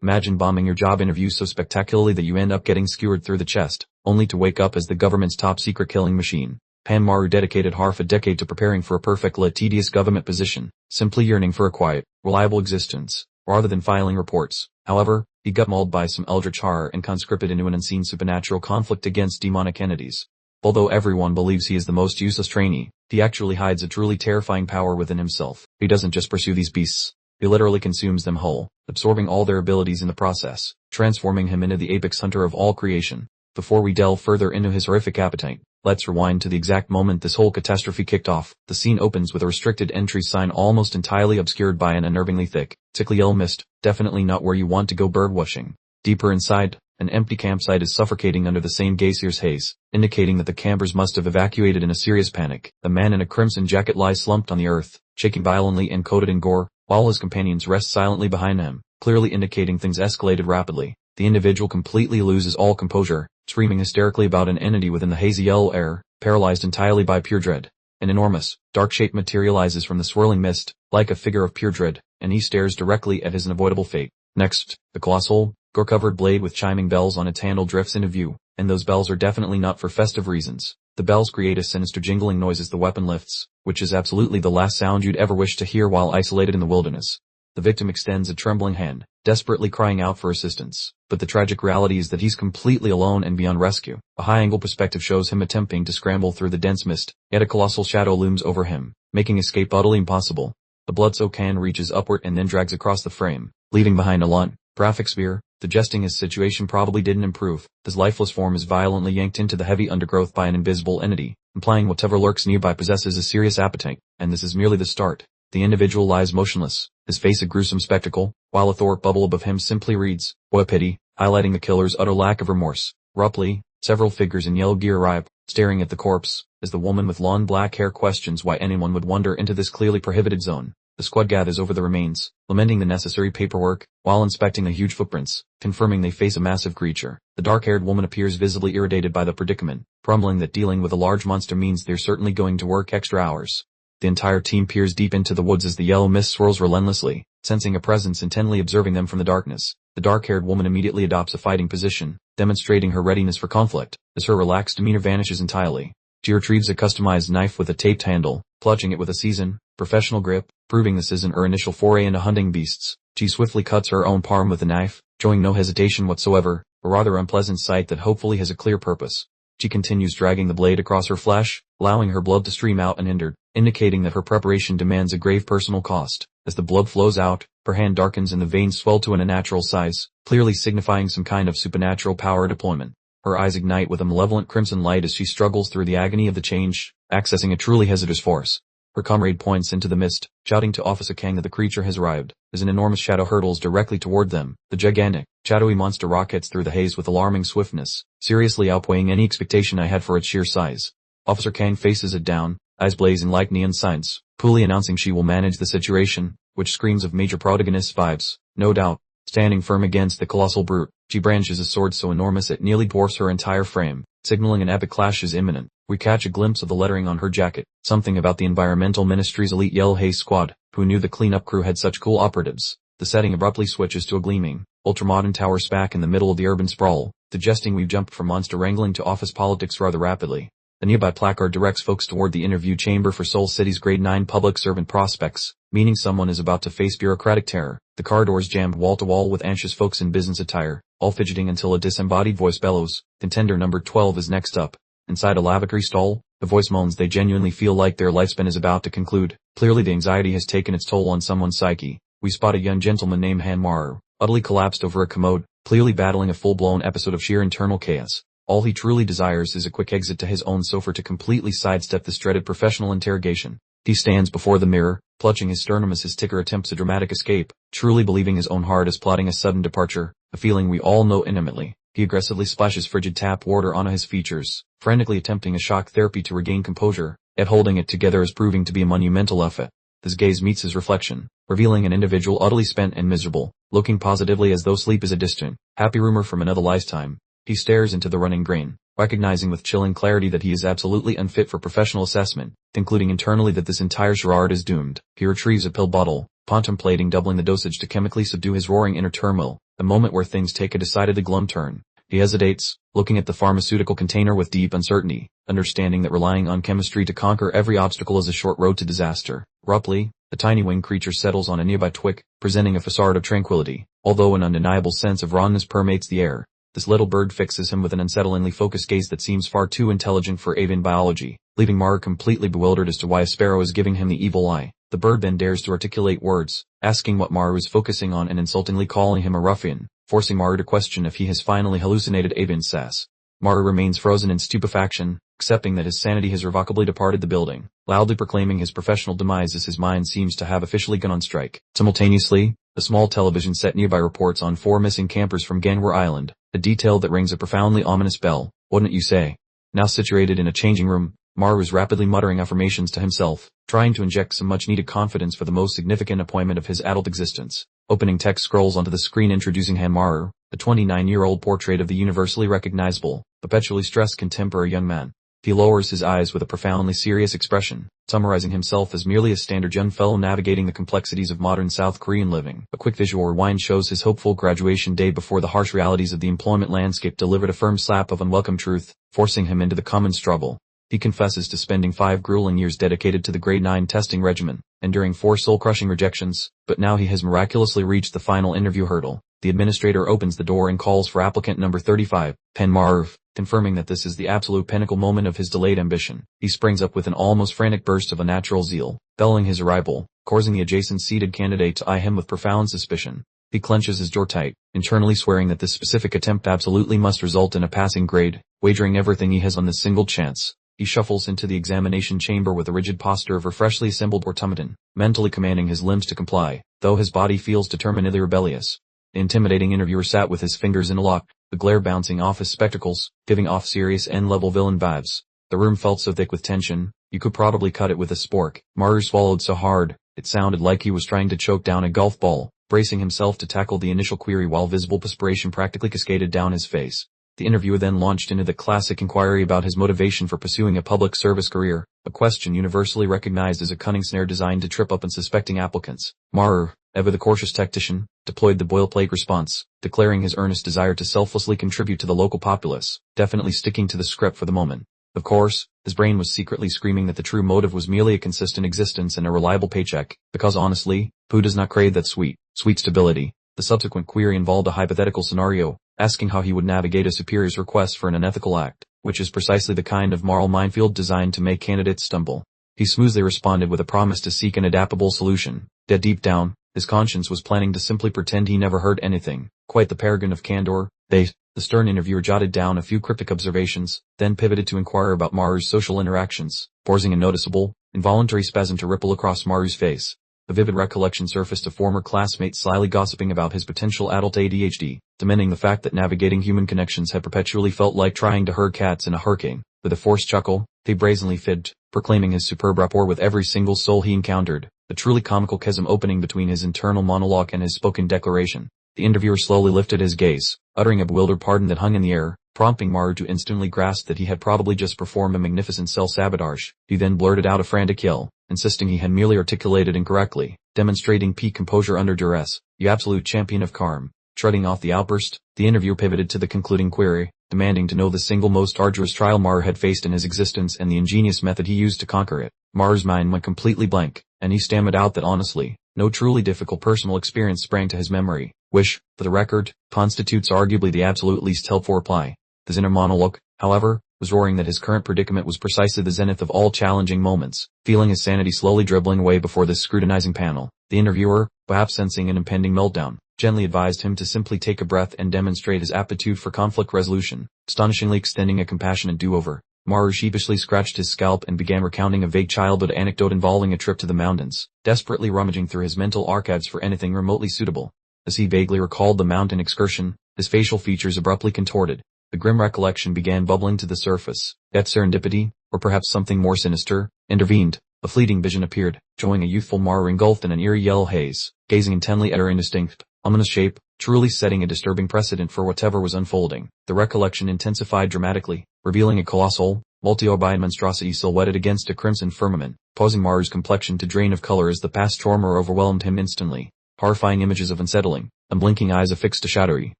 Imagine bombing your job interview so spectacularly that you end up getting skewered through the chest, only to wake up as the government's top-secret killing machine. Manhwa dedicated half a decade to preparing for a perfectly tedious government position, simply yearning for a quiet, reliable existence, rather than filing reports. However, he got mauled by some eldritch horror and conscripted into an unseen supernatural conflict against demonic entities. Although everyone believes he is the most useless trainee, he actually hides a truly terrifying power within himself. He doesn't just pursue these beasts. He literally consumes them whole, absorbing all their abilities in the process, transforming him into the apex hunter of all creation. Before we delve further into his horrific appetite, let's rewind to the exact moment this whole catastrophe kicked off. The scene opens with a restricted entry sign almost entirely obscured by an unnervingly thick, sickly yellow mist, definitely not where you want to go birdwatching. Deeper inside, an empty campsite is suffocating under the same gaseous haze, indicating that the campers must have evacuated in a serious panic. A man in a crimson jacket lies slumped on the earth, shaking violently and coated in gore, while his companions rest silently behind him, clearly indicating things escalated rapidly. The individual completely loses all composure, screaming hysterically about an entity within the hazy yellow air, paralyzed entirely by pure dread. An enormous, dark shape materializes from the swirling mist, like a figure of pure dread, and he stares directly at his unavoidable fate. Next, the colossal, gore-covered blade with chiming bells on its handle drifts into view, and those bells are definitely not for festive reasons. The bells create a sinister jingling noise as the weapon lifts, which is absolutely the last sound you'd ever wish to hear while isolated in the wilderness. The victim extends a trembling hand, desperately crying out for assistance, but the tragic reality is that he's completely alone and beyond rescue. A high-angle perspective shows him attempting to scramble through the dense mist, yet a colossal shadow looms over him, making escape utterly impossible. The blood-soaked hand reaches upward and then drags across the frame, leaving behind a lunt, graphic spear. Suggesting his situation probably didn't improve. His lifeless form is violently yanked into the heavy undergrowth by an invisible entity, implying whatever lurks nearby possesses a serious appetite, and this is merely the start. The individual lies motionless, his face a gruesome spectacle, while a thought bubble above him simply reads, "What a pity," highlighting the killer's utter lack of remorse. Abruptly, several figures in yellow gear arrive, staring at the corpse, as the woman with long black hair questions why anyone would wander into this clearly prohibited zone. The squad gathers over the remains, lamenting the necessary paperwork, while inspecting the huge footprints, confirming they face a massive creature. The dark-haired woman appears visibly irritated by the predicament, grumbling that dealing with a large monster means they're certainly going to work extra hours. The entire team peers deep into the woods as the yellow mist swirls relentlessly, sensing a presence intently observing them from the darkness. The dark-haired woman immediately adopts a fighting position, demonstrating her readiness for conflict, as her relaxed demeanor vanishes entirely. She retrieves a customized knife with a taped handle, clutching it with a seasoned, professional grip, proving this isn't her initial foray into hunting beasts. She swiftly cuts her own palm with the knife, showing no hesitation whatsoever, a rather unpleasant sight that hopefully has a clear purpose. She continues dragging the blade across her flesh, allowing her blood to stream out unhindered, indicating that her preparation demands a grave personal cost. As the blood flows out, her hand darkens and the veins swell to an unnatural size, clearly signifying some kind of supernatural power deployment. Her eyes ignite with a malevolent crimson light as she struggles through the agony of the change, accessing a truly hazardous force. Her comrade points into the mist, shouting to Officer Kang that the creature has arrived, as an enormous shadow hurtles directly toward them. The gigantic, shadowy monster rockets through the haze with alarming swiftness, seriously outweighing any expectation I had for its sheer size. Officer Kang faces it down, eyes blazing like neon signs, coolly announcing she will manage the situation, which screams of major protagonist vibes, no doubt. Standing firm against the colossal brute, she brandishes a sword so enormous it nearly dwarfs her entire frame, signaling an epic clash is imminent. We catch a glimpse of the lettering on her jacket, something about the Environmental Ministry's elite Yellow Haze Squad. Who knew the cleanup crew had such cool operatives? The setting abruptly switches to a gleaming, ultramodern tower smack in the middle of the urban sprawl, suggesting we've jumped from monster wrangling to office politics rather rapidly. The nearby placard directs folks toward the interview chamber for Seoul City's grade 9 public servant prospects, meaning someone is about to face bureaucratic terror. The car doors jammed wall to wall with anxious folks in business attire, all fidgeting until a disembodied voice bellows, "Contender number 12 is next up." Inside a lavatory stall, the voice moans they genuinely feel like their lifespan is about to conclude. Clearly the anxiety has taken its toll on someone's psyche. We spot a young gentleman named Manhwa, utterly collapsed over a commode, clearly battling a full-blown episode of sheer internal chaos. All he truly desires is a quick exit to his own sofa to completely sidestep this dreaded professional interrogation. He stands before the mirror, clutching his sternum as his ticker attempts a dramatic escape, truly believing his own heart is plotting a sudden departure, a feeling we all know intimately. He aggressively splashes frigid tap water onto his features, frantically attempting a shock therapy to regain composure, yet holding it together is proving to be a monumental effort. His gaze meets his reflection, revealing an individual utterly spent and miserable, looking positively as though sleep is a distant, happy rumor from another lifetime. He stares into the running grain, recognizing with chilling clarity that he is absolutely unfit for professional assessment, concluding internally that this entire charade is doomed. He retrieves a pill bottle, contemplating doubling the dosage to chemically subdue his roaring inner turmoil, the moment where things take a decidedly glum turn. He hesitates, looking at the pharmaceutical container with deep uncertainty, understanding that relying on chemistry to conquer every obstacle is a short road to disaster. Abruptly, the tiny winged creature settles on a nearby twig, presenting a facade of tranquility, although an undeniable sense of wrongness permeates the air. This little bird fixes him with an unsettlingly focused gaze that seems far too intelligent for avian biology, leaving Maru completely bewildered as to why a sparrow is giving him the evil eye. The bird then dares to articulate words, asking what Maru is focusing on and insultingly calling him a ruffian, forcing Maru to question if he has finally hallucinated avian sass. Maru remains frozen in stupefaction, accepting that his sanity has irrevocably departed the building, loudly proclaiming his professional demise as his mind seems to have officially gone on strike. Simultaneously, a small television set nearby reports on 4 missing campers from Ganwar Island, a detail that rings a profoundly ominous bell, wouldn't you say? Now situated in a changing room, Maru is rapidly muttering affirmations to himself, trying to inject some much-needed confidence for the most significant appointment of his adult existence. Opening text scrolls onto the screen introducing Maru, the 29-year-old portrait of the universally recognizable, perpetually stressed contemporary young man. He lowers his eyes with a profoundly serious expression, summarizing himself as merely a standard young fellow navigating the complexities of modern South Korean living. A quick visual rewind shows his hopeful graduation day before the harsh realities of the employment landscape delivered a firm slap of unwelcome truth, forcing him into the common struggle. He confesses to spending 5 grueling years dedicated to the grade 9 testing regimen, enduring 4 soul-crushing rejections, but now he has miraculously reached the final interview hurdle. The administrator opens the door and calls for applicant number 35, BunRv, confirming that this is the absolute pinnacle moment of his delayed ambition. He springs up with an almost frantic burst of unnatural zeal, bellowing his arrival, causing the adjacent seated candidate to eye him with profound suspicion. He clenches his jaw tight, internally swearing that this specific attempt absolutely must result in a passing grade, wagering everything he has on this single chance. He shuffles into the examination chamber with a rigid posture of a freshly assembled automaton, mentally commanding his limbs to comply, though his body feels determinedly rebellious. The intimidating interviewer sat with his fingers interlocked, the glare bouncing off his spectacles, giving off serious N-level villain vibes. The room felt so thick with tension, you could probably cut it with a spork. Maru swallowed so hard, it sounded like he was trying to choke down a golf ball, bracing himself to tackle the initial query while visible perspiration practically cascaded down his face. The interviewer then launched into the classic inquiry about his motivation for pursuing a public service career, a question universally recognized as a cunning snare designed to trip up unsuspecting applicants. Maru, ever the cautious tactician, deployed the boilerplate response, declaring his earnest desire to selflessly contribute to the local populace, definitely sticking to the script for the moment. Of course, his brain was secretly screaming that the true motive was merely a consistent existence and a reliable paycheck, because honestly, who does not crave that sweet stability? The subsequent query involved a hypothetical scenario, asking how he would navigate a superior's request for an unethical act, which is precisely the kind of moral minefield designed to make candidates stumble. He smoothly responded with a promise to seek an adaptable solution, that deep down, his conscience was planning to simply pretend he never heard anything. Quite the paragon of candor. The stern interviewer jotted down a few cryptic observations, then pivoted to inquire about Maru's social interactions, forcing a noticeable, involuntary spasm to ripple across Maru's face. A vivid recollection surfaced of former classmates slyly gossiping about his potential adult ADHD, demanding the fact that navigating human connections had perpetually felt like trying to herd cats in a hurricane. With a forced chuckle, he brazenly fibbed, proclaiming his superb rapport with every single soul he encountered, a truly comical chasm opening between his internal monologue and his spoken declaration. The interviewer slowly lifted his gaze, uttering a bewildered pardon that hung in the air, prompting Maru to instantly grasp that he had probably just performed a magnificent self-sabotage. He then blurted out a frantic yell, insisting he had merely articulated incorrectly, demonstrating peak composure under duress. You absolute champion of calm. Shrugging off the outburst, the interviewer pivoted to the concluding query, demanding to know the single most arduous trial Maru had faced in his existence and the ingenious method he used to conquer it. Maru's mind went completely blank, and he stammered out that honestly, no truly difficult personal experience sprang to his memory, which, for the record, constitutes arguably the absolute least helpful reply. His inner monologue, however, was roaring that his current predicament was precisely the zenith of all challenging moments. Feeling his sanity slowly dribbling away before this scrutinizing panel, the interviewer, perhaps sensing an impending meltdown, gently advised him to simply take a breath and demonstrate his aptitude for conflict resolution, astonishingly extending a compassionate do-over. Maru sheepishly scratched his scalp and began recounting a vague childhood anecdote involving a trip to the mountains, desperately rummaging through his mental archives for anything remotely suitable. As he vaguely recalled the mountain excursion, his facial features abruptly contorted. The grim recollection began bubbling to the surface. Yet serendipity, or perhaps something more sinister, intervened. A fleeting vision appeared, showing a youthful Maru engulfed in an eerie yellow haze, gazing intently at her indistinct, ominous shape, truly setting a disturbing precedent for whatever was unfolding. The recollection intensified dramatically, revealing a colossal, multi-orbited monstrosity silhouetted against a crimson firmament, causing Maru's complexion to drain of color as the past trauma overwhelmed him instantly. Horrifying images of unsettling, unblinking eyes affixed to shadowy,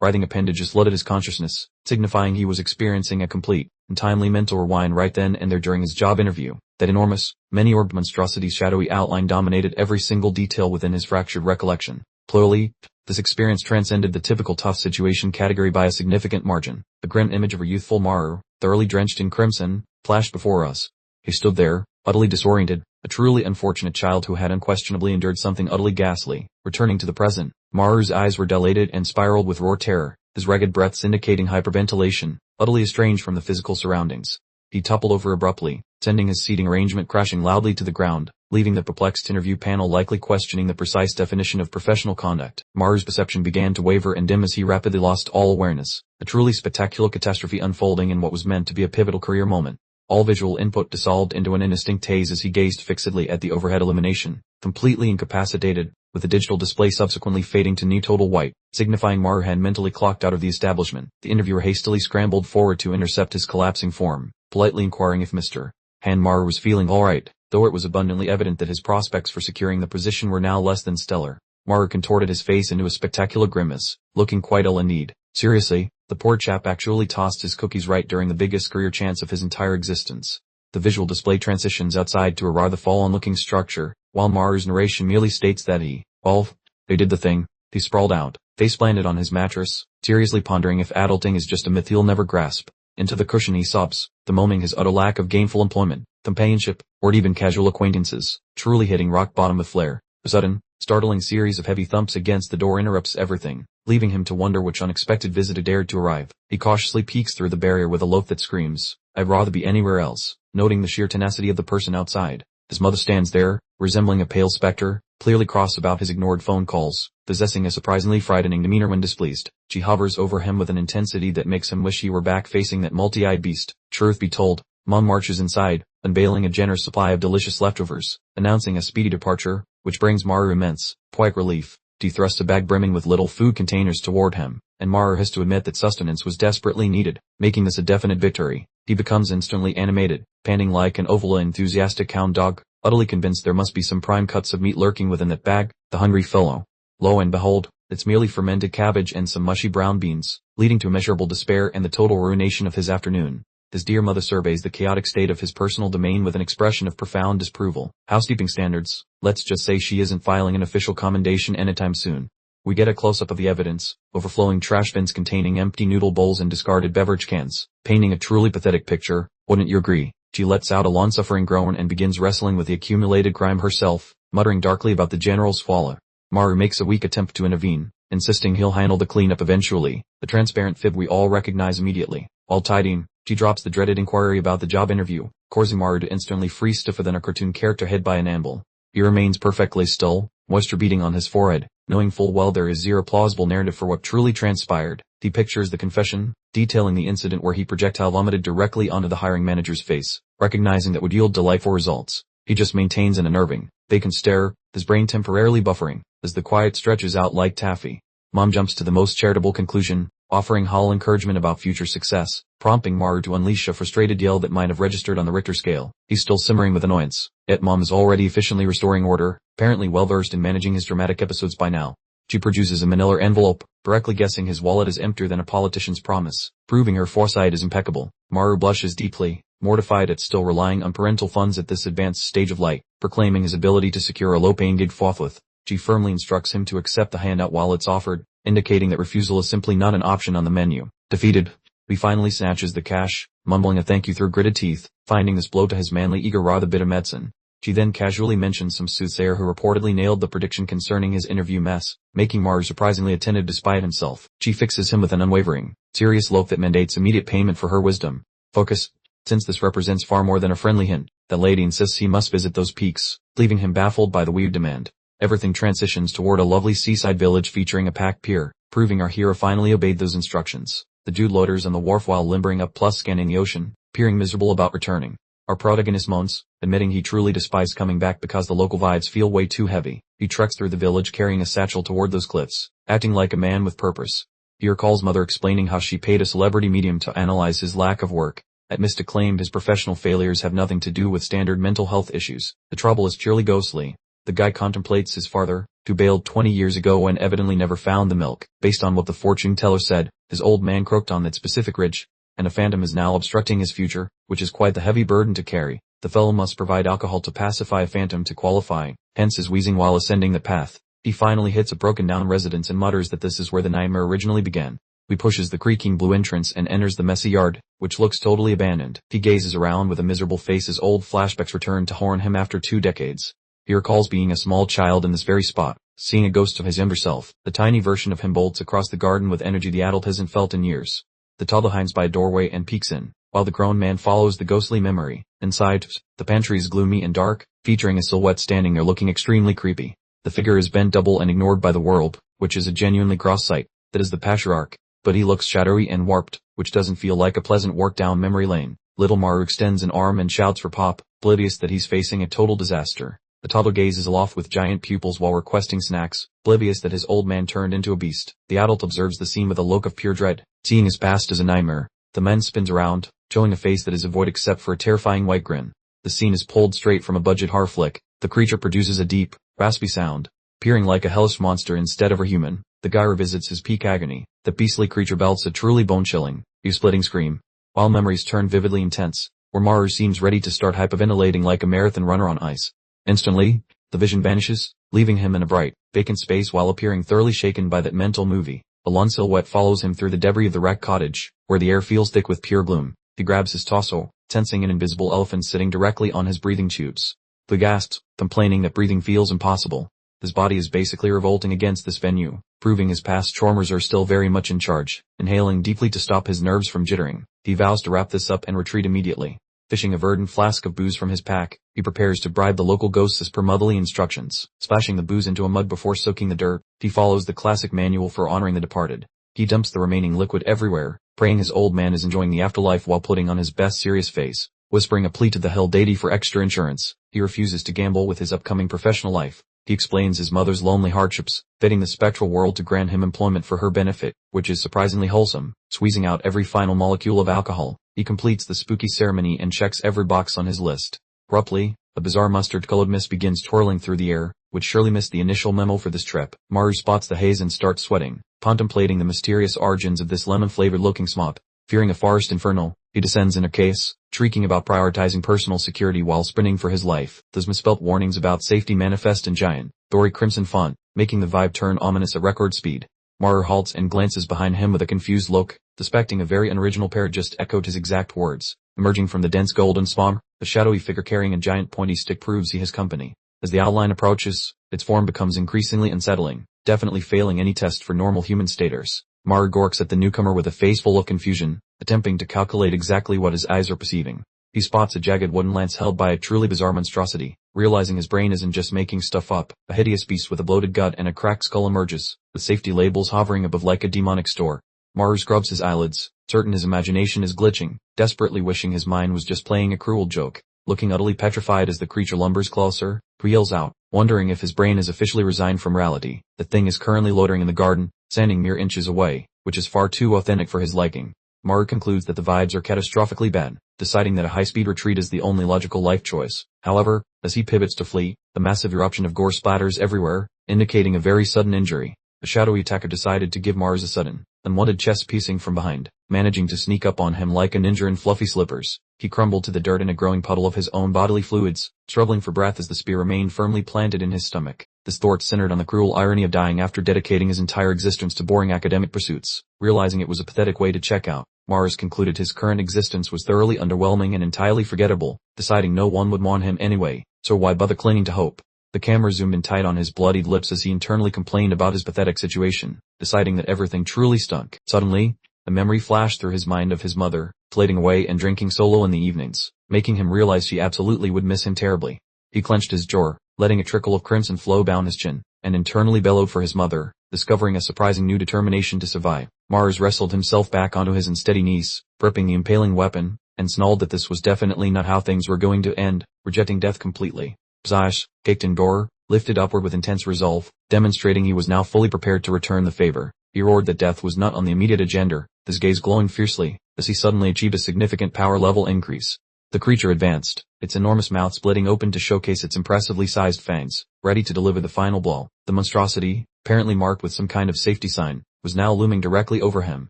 writhing appendages flooded his consciousness, signifying he was experiencing a complete and timely mental rewind right then and there during his job interview. That enormous, many-orbed monstrosity's shadowy outline dominated every single detail within his fractured recollection. Plurally, this experience transcended the typical tough situation category by a significant margin. The grim image of a youthful Maru, thoroughly drenched in crimson, flashed before us. He stood there, utterly disoriented, a truly unfortunate child who had unquestionably endured something utterly ghastly. Returning to the present, Maru's eyes were dilated and spiraled with raw terror, his ragged breaths indicating hyperventilation, utterly estranged from the physical surroundings. He toppled over abruptly, sending his seating arrangement crashing loudly to the ground, leaving the perplexed interview panel likely questioning the precise definition of professional conduct. Maru's perception began to waver and dim as he rapidly lost all awareness, a truly spectacular catastrophe unfolding in what was meant to be a pivotal career moment. All visual input dissolved into an indistinct haze as he gazed fixedly at the overhead illumination, completely incapacitated, with the digital display subsequently fading to near total white, signifying Maru had mentally clocked out of the establishment. The interviewer hastily scrambled forward to intercept his collapsing form, politely inquiring if Mr. Maru was feeling alright, though it was abundantly evident that his prospects for securing the position were now less than stellar. Maru contorted his face into a spectacular grimace, looking quite ill indeed. Seriously, the poor chap actually tossed his cookies right during the biggest career chance of his entire existence. The visual display transitions outside to a rather fallen-looking structure, while Maru's narration merely states that they did the thing. He sprawled out, face planted on his mattress, seriously pondering if adulting is just a myth he'll never grasp. Into the cushion he sobs, bemoaning his utter lack of gainful employment, companionship, or even casual acquaintances, truly hitting rock bottom with flair. A sudden, startling series of heavy thumps against the door interrupts everything, leaving him to wonder which unexpected visitor dared to arrive. He cautiously peeks through the barrier with a loaf that screams, "I'd rather be anywhere else," noting the sheer tenacity of the person outside. His mother stands there, resembling a pale specter, clearly cross about his ignored phone calls, possessing a surprisingly frightening demeanor when displeased. She hovers over him with an intensity that makes him wish he were back facing that multi-eyed beast. Truth be told, Mom marches inside, unveiling a generous supply of delicious leftovers, announcing a speedy departure, which brings Maru immense, quiet relief. He thrusts a bag brimming with little food containers toward him, and Maru has to admit that sustenance was desperately needed, making this a definite victory. He becomes instantly animated, panting like an overly enthusiastic hound dog, utterly convinced there must be some prime cuts of meat lurking within that bag. The hungry fellow. Lo and behold, it's merely fermented cabbage and some mushy brown beans, leading to immeasurable despair and the total ruination of his afternoon. His dear mother surveys the chaotic state of his personal domain with an expression of profound disapproval. Housekeeping standards, let's just say she isn't filing an official commendation anytime soon. We get a close-up of the evidence, overflowing trash bins containing empty noodle bowls and discarded beverage cans, painting a truly pathetic picture, wouldn't you agree? She lets out a long-suffering groan and begins wrestling with the accumulated crime herself, muttering darkly about the general's failure. Maru makes a weak attempt to intervene, insisting he'll handle the cleanup eventually, the transparent fib we all recognize immediately. While tidying, she drops the dreaded inquiry about the job interview, causing Maru to instantly freeze stiffer than a cartoon character hit by an anvil. He remains perfectly still, moisture beading on his forehead, knowing full well there is zero plausible narrative for what truly transpired. He pictures the confession, detailing the incident where he projectile vomited directly onto the hiring manager's face, recognizing that would yield delightful results. He just maintains an unnerving, vacant stare, his brain temporarily buffering, as the quiet stretches out like taffy. Mom jumps to the most charitable conclusion, offering hollow encouragement about future success, prompting Maru to unleash a frustrated yell that might have registered on the Richter scale. He's still simmering with annoyance, yet Mom is already efficiently restoring order, apparently well-versed in managing his dramatic episodes by now. She produces a manila envelope, correctly guessing his wallet is emptier than a politician's promise, proving her foresight is impeccable. Maru blushes deeply, mortified at still relying on parental funds at this advanced stage of life, proclaiming his ability to secure a low-paying gig forthwith. She firmly instructs him to accept the handout while it's offered, indicating that refusal is simply not an option on the menu. Defeated, he finally snatches the cash, mumbling a thank you through gritted teeth, finding this blow to his manly ego rather bitter medicine. She then casually mentions some soothsayer who reportedly nailed the prediction concerning his interview mess, making Maru surprisingly attentive despite himself. She fixes him with an unwavering, serious look that mandates immediate payment for her wisdom. Focus. Since this represents far more than a friendly hint, the lady insists he must visit those peaks, leaving him baffled by the weird demand. Everything transitions toward a lovely seaside village featuring a packed pier, proving our hero finally obeyed those instructions. The dude loiters on the wharf while limbering up plus scanning the ocean, peering miserable about returning. Our protagonist moans, admitting he truly despises coming back because the local vibes feel way too heavy. He treks through the village carrying a satchel toward those cliffs, acting like a man with purpose. He recalls mother explaining how she paid a celebrity medium to analyze his lack of work, Mystic claimed his professional failures have nothing to do with standard mental health issues. The trouble is purely ghostly. The guy contemplates his father, who bailed 20 years ago and evidently never found the milk. Based on what the fortune teller said, his old man croaked on that specific ridge, and a phantom is now obstructing his future, which is quite the heavy burden to carry. The fellow must provide alcohol to pacify a phantom to qualify, hence his wheezing while ascending the path. He finally hits a broken down residence and mutters that this is where the nightmare originally began. He pushes the creaking blue entrance and enters the messy yard, which looks totally abandoned. He gazes around with a miserable face as old flashbacks return to haunt him after 2 decades. He recalls being a small child in this very spot, seeing a ghost of his younger self. The tiny version of him bolts across the garden with energy the adult hasn't felt in years. The toddler hides by a doorway and peeks in, while the grown man follows the ghostly memory. Inside, the pantry is gloomy and dark, featuring a silhouette standing there looking extremely creepy. The figure is bent double and ignored by the world, which is a genuinely gross sight. That is the patriarch, but he looks shadowy and warped, which doesn't feel like a pleasant walk down memory lane. Little Maru extends an arm and shouts for Pop, oblivious that he's facing a total disaster. The toddler gazes aloft with giant pupils while requesting snacks, oblivious that his old man turned into a beast. The adult observes the scene with a look of pure dread, seeing his past as a nightmare. The man spins around, showing a face that is void except for a terrifying white grin. The scene is pulled straight from a budget horror flick. The creature produces a deep, raspy sound, appearing like a hellish monster instead of a human. The guy revisits his peak agony. The beastly creature belts a truly bone-chilling, ear-splitting scream, while memories turn vividly intense, where Maru seems ready to start hyperventilating like a marathon runner on ice. Instantly, the vision vanishes, leaving him in a bright, vacant space while appearing thoroughly shaken by that mental movie. A lone silhouette follows him through the debris of the wrecked cottage, where the air feels thick with pure gloom. He grabs his torso, sensing an invisible elephant sitting directly on his breathing tubes. He gasps, complaining that breathing feels impossible. His body is basically revolting against this venue, proving his past traumas are still very much in charge. Inhaling deeply to stop his nerves from jittering, he vows to wrap this up and retreat immediately. Fishing a verdant flask of booze from his pack, he prepares to bribe the local ghosts as per motherly instructions. Splashing the booze into a mug before soaking the dirt, he follows the classic manual for honoring the departed. He dumps the remaining liquid everywhere, praying his old man is enjoying the afterlife while putting on his best serious face. Whispering a plea to the hell deity for extra insurance, he refuses to gamble with his upcoming professional life. He explains his mother's lonely hardships, begging the spectral world to grant him employment for her benefit, which is surprisingly wholesome. Squeezing out every final molecule of alcohol, he completes the spooky ceremony and checks every box on his list. Abruptly, a bizarre mustard-colored mist begins twirling through the air, which surely missed the initial memo for this trip. Maru spots the haze and starts sweating, contemplating the mysterious origins of this lemon-flavored looking smog. Fearing a forest inferno, he descends in a case, shrieking about prioritizing personal security while sprinting for his life. Those misspelt warnings about safety manifest in giant, gory crimson font, making the vibe turn ominous at record speed. Maru halts and glances behind him with a confused look, suspecting a very unoriginal pair just echoed his exact words. Emerging from the dense golden smog, the shadowy figure carrying a giant pointy stick proves he has company. As the outline approaches, its form becomes increasingly unsettling, definitely failing any test for normal human status. Maru gorks at the newcomer with a face full of confusion, attempting to calculate exactly what his eyes are perceiving. He spots a jagged wooden lance held by a truly bizarre monstrosity. Realizing his brain isn't just making stuff up, a hideous beast with a bloated gut and a cracked skull emerges, with safety labels hovering above like a demonic store. Maru scrubs his eyelids, certain his imagination is glitching, desperately wishing his mind was just playing a cruel joke. Looking utterly petrified as the creature lumbers closer, he yells out, wondering if his brain is officially resigned from reality. The thing is currently loitering in the garden, standing mere inches away, which is far too authentic for his liking. Maru concludes that the vibes are catastrophically bad, deciding that a high-speed retreat is the only logical life choice. However, as he pivots to flee, the massive eruption of gore splatters everywhere, indicating a very sudden injury. The shadowy attacker decided to give Mars a sudden, unwanted chest piecing from behind, managing to sneak up on him like a ninja in fluffy slippers. He crumbled to the dirt in a growing puddle of his own bodily fluids, struggling for breath as the spear remained firmly planted in his stomach. This thought centered on the cruel irony of dying after dedicating his entire existence to boring academic pursuits. Realizing it was a pathetic way to check out, Mars concluded his current existence was thoroughly underwhelming and entirely forgettable, deciding no one would want him anyway, so why bother clinging to hope? The camera zoomed in tight on his bloodied lips as he internally complained about his pathetic situation, deciding that everything truly stunk. Suddenly, a memory flashed through his mind of his mother, plating away and drinking solo in the evenings, making him realize she absolutely would miss him terribly. He clenched his jaw, letting a trickle of crimson flow down his chin, and internally bellowed for his mother, discovering a surprising new determination to survive. Mars wrestled himself back onto his unsteady knees, gripping the impaling weapon, and snarled that this was definitely not how things were going to end, rejecting death completely. His eyes, caked in gore, lifted upward with intense resolve, demonstrating he was now fully prepared to return the favor. He roared that death was not on the immediate agenda, his gaze glowing fiercely, as he suddenly achieved a significant power level increase. The creature advanced, its enormous mouth splitting open to showcase its impressively sized fangs, ready to deliver the final blow. The monstrosity, apparently marked with some kind of safety sign, was now looming directly over him,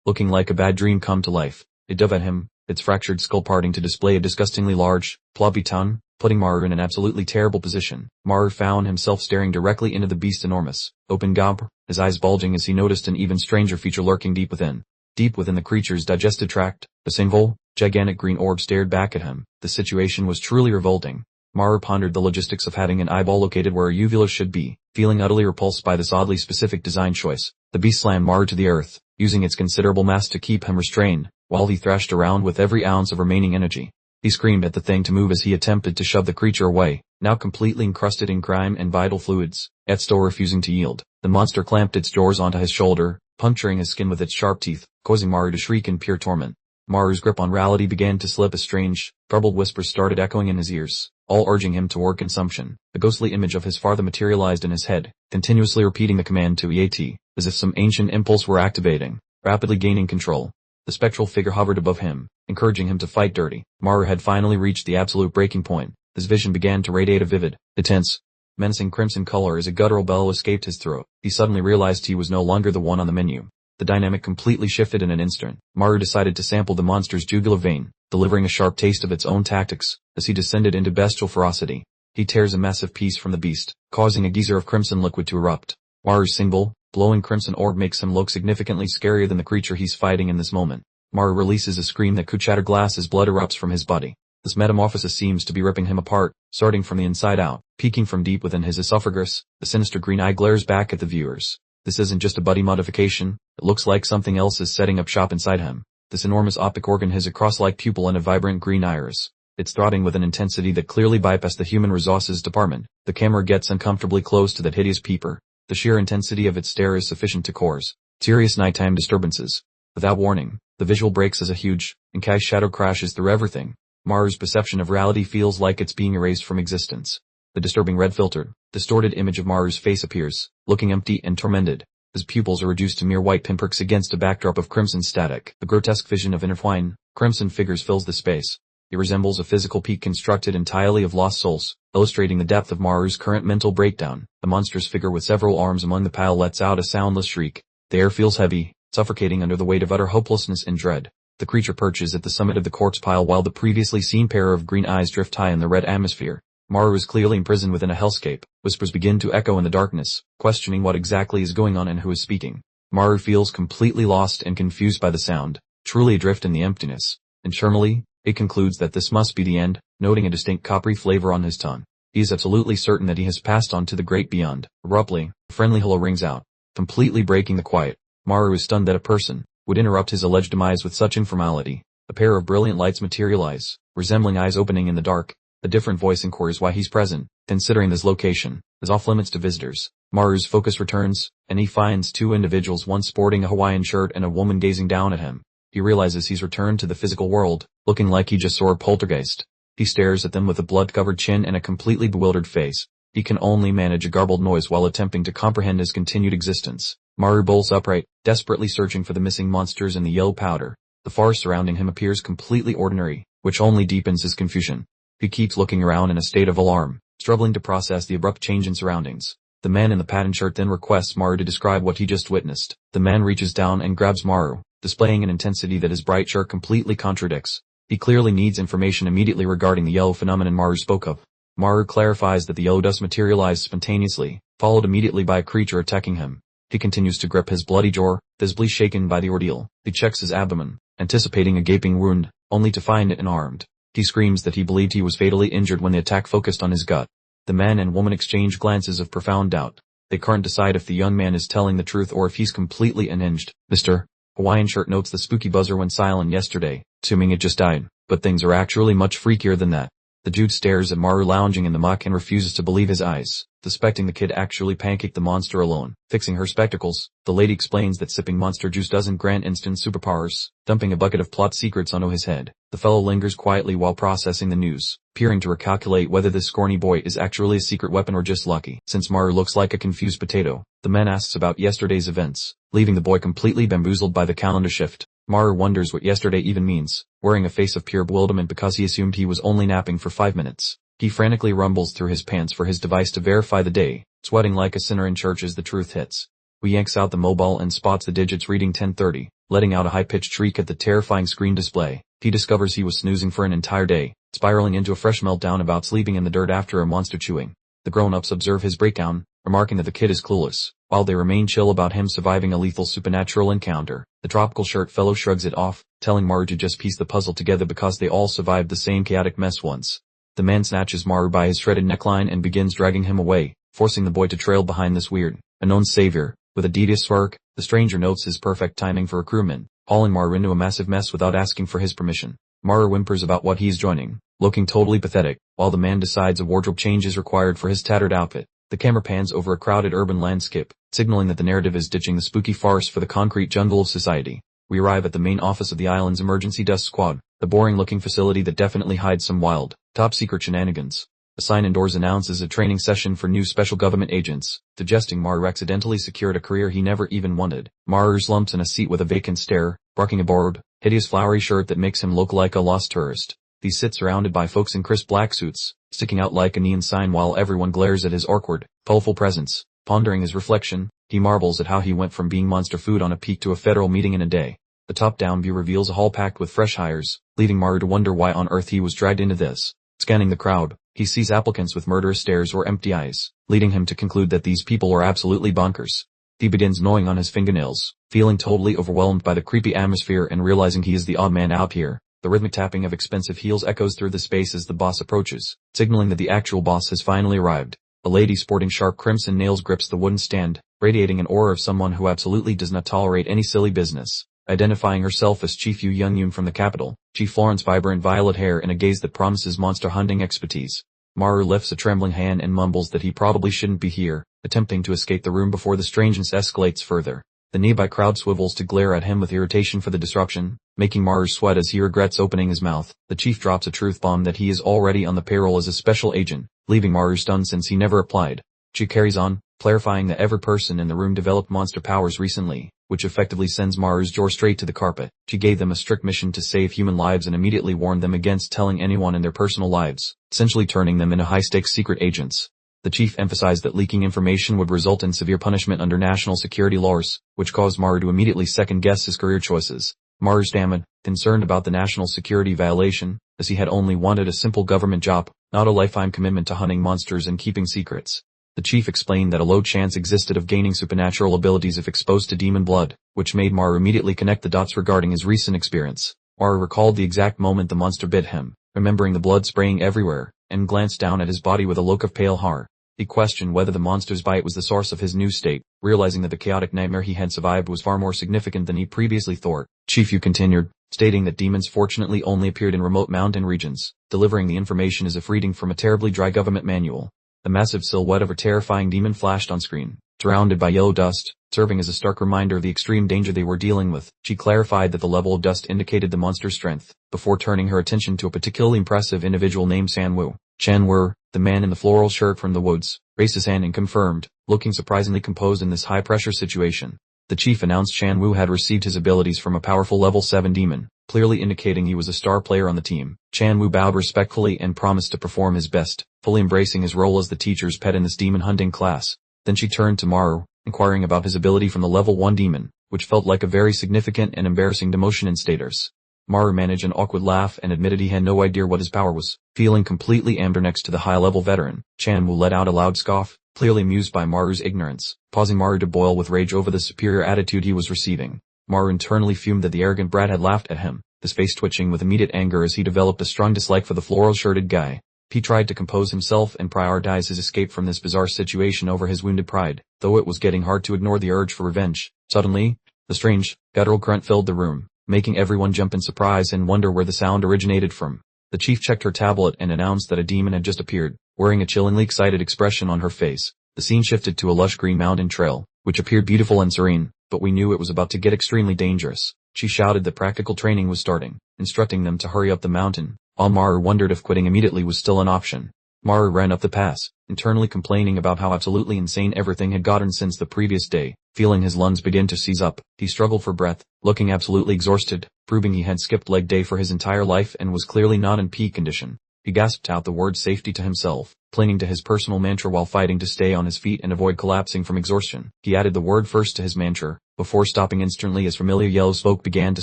looking like a bad dream come to life. It dove at him, its fractured skull parting to display a disgustingly large, floppy tongue, putting Manhwa in an absolutely terrible position. Manhwa found himself staring directly into the beast's enormous, open gob, his eyes bulging as he noticed an even stranger feature lurking deep within. Deep within the creature's digestive tract, the single, gigantic green orb stared back at him. The situation was truly revolting. Manhwa pondered the logistics of having an eyeball located where a uvula should be. Feeling utterly repulsed by this oddly specific design choice, the beast slammed Manhwa to the earth, using its considerable mass to keep him restrained, while he thrashed around with every ounce of remaining energy. He screamed at the thing to move as he attempted to shove the creature away, now completely encrusted in grime and vital fluids, yet still refusing to yield. The monster clamped its jaws onto his shoulder, puncturing his skin with its sharp teeth, causing Manhwa to shriek in pure torment. Manhwa's grip on reality began to slip as strange, garbled whispers started echoing in his ears, all urging him toward consumption. The ghostly image of his father materialized in his head, continuously repeating the command to eat, as if some ancient impulse were activating, rapidly gaining control. The spectral figure hovered above him, encouraging him to fight dirty. Manhwa had finally reached the absolute breaking point. His vision began to radiate a vivid, intense, menacing crimson color as a guttural bellow escaped his throat. He suddenly realized he was no longer the one on the menu. The dynamic completely shifted in an instant. Manhwa decided to sample the monster's jugular vein, delivering a sharp taste of its own tactics, as he descended into bestial ferocity. He tears a massive piece from the beast, causing a geyser of crimson liquid to erupt. Manhwa's single, glowing crimson orb makes him look significantly scarier than the creature he's fighting in this moment. Manhwa releases a scream that could shatter glass as blood erupts from his body. This metamorphosis seems to be ripping him apart, starting from the inside out, peeking from deep within his esophagus. The sinister green eye glares back at the viewers. This isn't just a body modification, it looks like something else is setting up shop inside him. This enormous optic organ has a cross-like pupil and a vibrant green iris. It's throbbing with an intensity that clearly bypassed the human resources department. The camera gets uncomfortably close to that hideous peeper. The sheer intensity of its stare is sufficient to cause serious nighttime disturbances. Without warning, the visual breaks as a huge, encased shadow crashes through everything. Manhwa's perception of reality feels like it's being erased from existence. The disturbing red filtered, distorted image of Manhwa's face appears, looking empty and tormented. His pupils are reduced to mere white pinpricks against a backdrop of crimson static. The grotesque vision of intertwined, crimson figures fills the space. He resembles a physical peak constructed entirely of lost souls, illustrating the depth of Manhwa's current mental breakdown. The monstrous figure with several arms among the pile lets out a soundless shriek. The air feels heavy, suffocating under the weight of utter hopelessness and dread. The creature perches at the summit of the corpse pile while the previously seen pair of green eyes drift high in the red atmosphere. Manhwa is clearly imprisoned within a hellscape. Whispers begin to echo in the darkness, questioning what exactly is going on and who is speaking. Manhwa feels completely lost and confused by the sound, truly adrift in the emptiness. Internally, it concludes that this must be the end, noting a distinct coppery flavor on his tongue. He is absolutely certain that he has passed on to the great beyond. Abruptly, a friendly hello rings out, completely breaking the quiet. Manhwa is stunned that a person would interrupt his alleged demise with such informality. A pair of brilliant lights materialize, resembling eyes opening in the dark. A different voice inquires why he's present, considering this location is off limits to visitors. Manhwa's focus returns, and he finds two individuals, one sporting a Hawaiian shirt and a woman gazing down at him. He realizes he's returned to the physical world, looking like he just saw a poltergeist. He stares at them with a blood-covered chin and a completely bewildered face. He can only manage a garbled noise while attempting to comprehend his continued existence. Manhwa bolts upright, desperately searching for the missing monsters in the yellow powder. The forest surrounding him appears completely ordinary, which only deepens his confusion. He keeps looking around in a state of alarm, struggling to process the abrupt change in surroundings. The man in the patterned shirt then requests Manhwa to describe what he just witnessed. The man reaches down and grabs Manhwa, displaying an intensity that his bright shirt completely contradicts. He clearly needs information immediately regarding the yellow phenomenon Manhwa spoke of. Manhwa clarifies that the yellow dust materialized spontaneously, followed immediately by a creature attacking him. He continues to grip his bloody jaw, visibly shaken by the ordeal. He checks his abdomen, anticipating a gaping wound, only to find it unarmed. He screams that he believed he was fatally injured when the attack focused on his gut. The man and woman exchange glances of profound doubt. They can't decide if the young man is telling the truth or if he's completely unhinged. Mr. Hawaiian shirt notes the spooky buzzer went silent yesterday, assuming it just died. But things are actually much freakier than that. The dude stares at Manhwa lounging in the muck and refuses to believe his eyes, suspecting the kid actually pancaked the monster alone. Fixing her spectacles, the lady explains that sipping monster juice doesn't grant instant superpowers, dumping a bucket of plot secrets onto his head. The fellow lingers quietly while processing the news, peering to recalculate whether this scrawny boy is actually a secret weapon or just lucky. Since Manhwa looks like a confused potato, the man asks about yesterday's events, leaving the boy completely bamboozled by the calendar shift. Maru wonders what yesterday even means, wearing a face of pure bewilderment because he assumed he was only napping for 5 minutes. He frantically rumbles through his pants for his device to verify the day, sweating like a sinner in church as the truth hits. He yanks out the mobile and spots the digits reading 10:30, letting out a high-pitched shriek at the terrifying screen display. He discovers he was snoozing for an entire day, spiraling into a fresh meltdown about sleeping in the dirt after a monster chewing. The grown-ups observe his breakdown, remarking that the kid is clueless, while they remain chill about him surviving a lethal supernatural encounter. The tropical shirt fellow shrugs it off, telling Maru to just piece the puzzle together because they all survived the same chaotic mess once. The man snatches Maru by his shredded neckline and begins dragging him away, forcing the boy to trail behind this weird, unknown savior. With a devious smirk, the stranger notes his perfect timing for recruitment, hauling Maru into a massive mess without asking for his permission. Maru whimpers about what he's joining, looking totally pathetic, while the man decides a wardrobe change is required for his tattered outfit. The camera pans over a crowded urban landscape, signaling that the narrative is ditching the spooky farce for the concrete jungle of society. We arrive at the main office of the island's emergency desk squad, the boring-looking facility that definitely hides some wild, top-secret shenanigans. A sign indoors announces a training session for new special government agents, suggesting Maru accidentally secured a career he never even wanted. Maru slumps in a seat with a vacant stare, barking a bored, hideous flowery shirt that makes him look like a lost tourist. He sits surrounded by folks in crisp black suits, sticking out like a neon sign while everyone glares at his awkward, colorful presence. Pondering his reflection, he marvels at how he went from being monster food on a peak to a federal meeting in a day. The top-down view reveals a hall packed with fresh hires, leading Maru to wonder why on earth he was dragged into this. Scanning the crowd, he sees applicants with murderous stares or empty eyes, leading him to conclude that these people are absolutely bonkers. He begins gnawing on his fingernails, feeling totally overwhelmed by the creepy atmosphere and realizing he is the odd man out here. The rhythmic tapping of expensive heels echoes through the space as the boss approaches, signaling that the actual boss has finally arrived. A lady sporting sharp crimson nails grips the wooden stand, radiating an aura of someone who absolutely does not tolerate any silly business. Identifying herself as Chief Yu Young-yoon from the capital, Chief Florence vibrant violet hair and a gaze that promises monster hunting expertise. Maru lifts a trembling hand and mumbles that he probably shouldn't be here, attempting to escape the room before the strangeness escalates further. The nearby crowd swivels to glare at him with irritation for the disruption, making Maru sweat as he regrets opening his mouth. The chief drops a truth bomb that he is already on the payroll as a special agent, leaving Maru stunned since he never applied. She carries on, clarifying that every person in the room developed monster powers recently, which effectively sends Maru's jaw straight to the carpet. She gave them a strict mission to save human lives and immediately warned them against telling anyone in their personal lives, essentially turning them into high-stakes secret agents. The chief emphasized that leaking information would result in severe punishment under national security laws, which caused Maru to immediately second-guess his career choices. Maru stammered, concerned about the national security violation, as he had only wanted a simple government job, not a lifetime commitment to hunting monsters and keeping secrets. The chief explained that a low chance existed of gaining supernatural abilities if exposed to demon blood, which made Maru immediately connect the dots regarding his recent experience. Maru recalled the exact moment the monster bit him, remembering the blood spraying everywhere, and glanced down at his body with a look of pale horror. He questioned whether the monster's bite was the source of his new state, realizing that the chaotic nightmare he had survived was far more significant than he previously thought. Chief Yu continued, stating that demons fortunately only appeared in remote mountain regions, delivering the information as if reading from a terribly dry government manual. The massive silhouette of a terrifying demon flashed on screen, surrounded by yellow dust, serving as a stark reminder of the extreme danger they were dealing with. She clarified that the level of dust indicated the monster's strength, before turning her attention to a particularly impressive individual named Sanwoo. Chanwoo, the man in the floral shirt from the woods, raised his hand and confirmed, looking surprisingly composed in this high-pressure situation. The chief announced Chanwoo had received his abilities from a powerful level 7 demon, clearly indicating he was a star player on the team. Chanwoo bowed respectfully and promised to perform his best, fully embracing his role as the teacher's pet in this demon hunting class. Then she turned to Maru, inquiring about his ability from the level 1 demon, which felt like a very significant and embarrassing demotion in status. Maru managed an awkward laugh and admitted he had no idea what his power was. Feeling completely amber next to the high-level veteran, Chanwoo let out a loud scoff, clearly amused by Maru's ignorance, causing Maru to boil with rage over the superior attitude he was receiving. Maru internally fumed that the arrogant brat had laughed at him, his face twitching with immediate anger as he developed a strong dislike for the floral-shirted guy. He tried to compose himself and prioritize his escape from this bizarre situation over his wounded pride, though it was getting hard to ignore the urge for revenge. Suddenly, the strange, guttural grunt filled the room, making everyone jump in surprise and wonder where the sound originated from. The chief checked her tablet and announced that a demon had just appeared, wearing a chillingly excited expression on her face. The scene shifted to a lush green mountain trail, which appeared beautiful and serene, but we knew it was about to get extremely dangerous. She shouted that practical training was starting, instructing them to hurry up the mountain, while Maru wondered if quitting immediately was still an option. Maru ran up the pass, internally complaining about how absolutely insane everything had gotten since the previous day. Feeling his lungs begin to seize up, he struggled for breath, looking absolutely exhausted, proving he had skipped leg day for his entire life and was clearly not in peak condition. He gasped out the word safety to himself, clinging to his personal mantra while fighting to stay on his feet and avoid collapsing from exhaustion. He added the word first to his mantra, before stopping instantly as familiar yellow smoke began to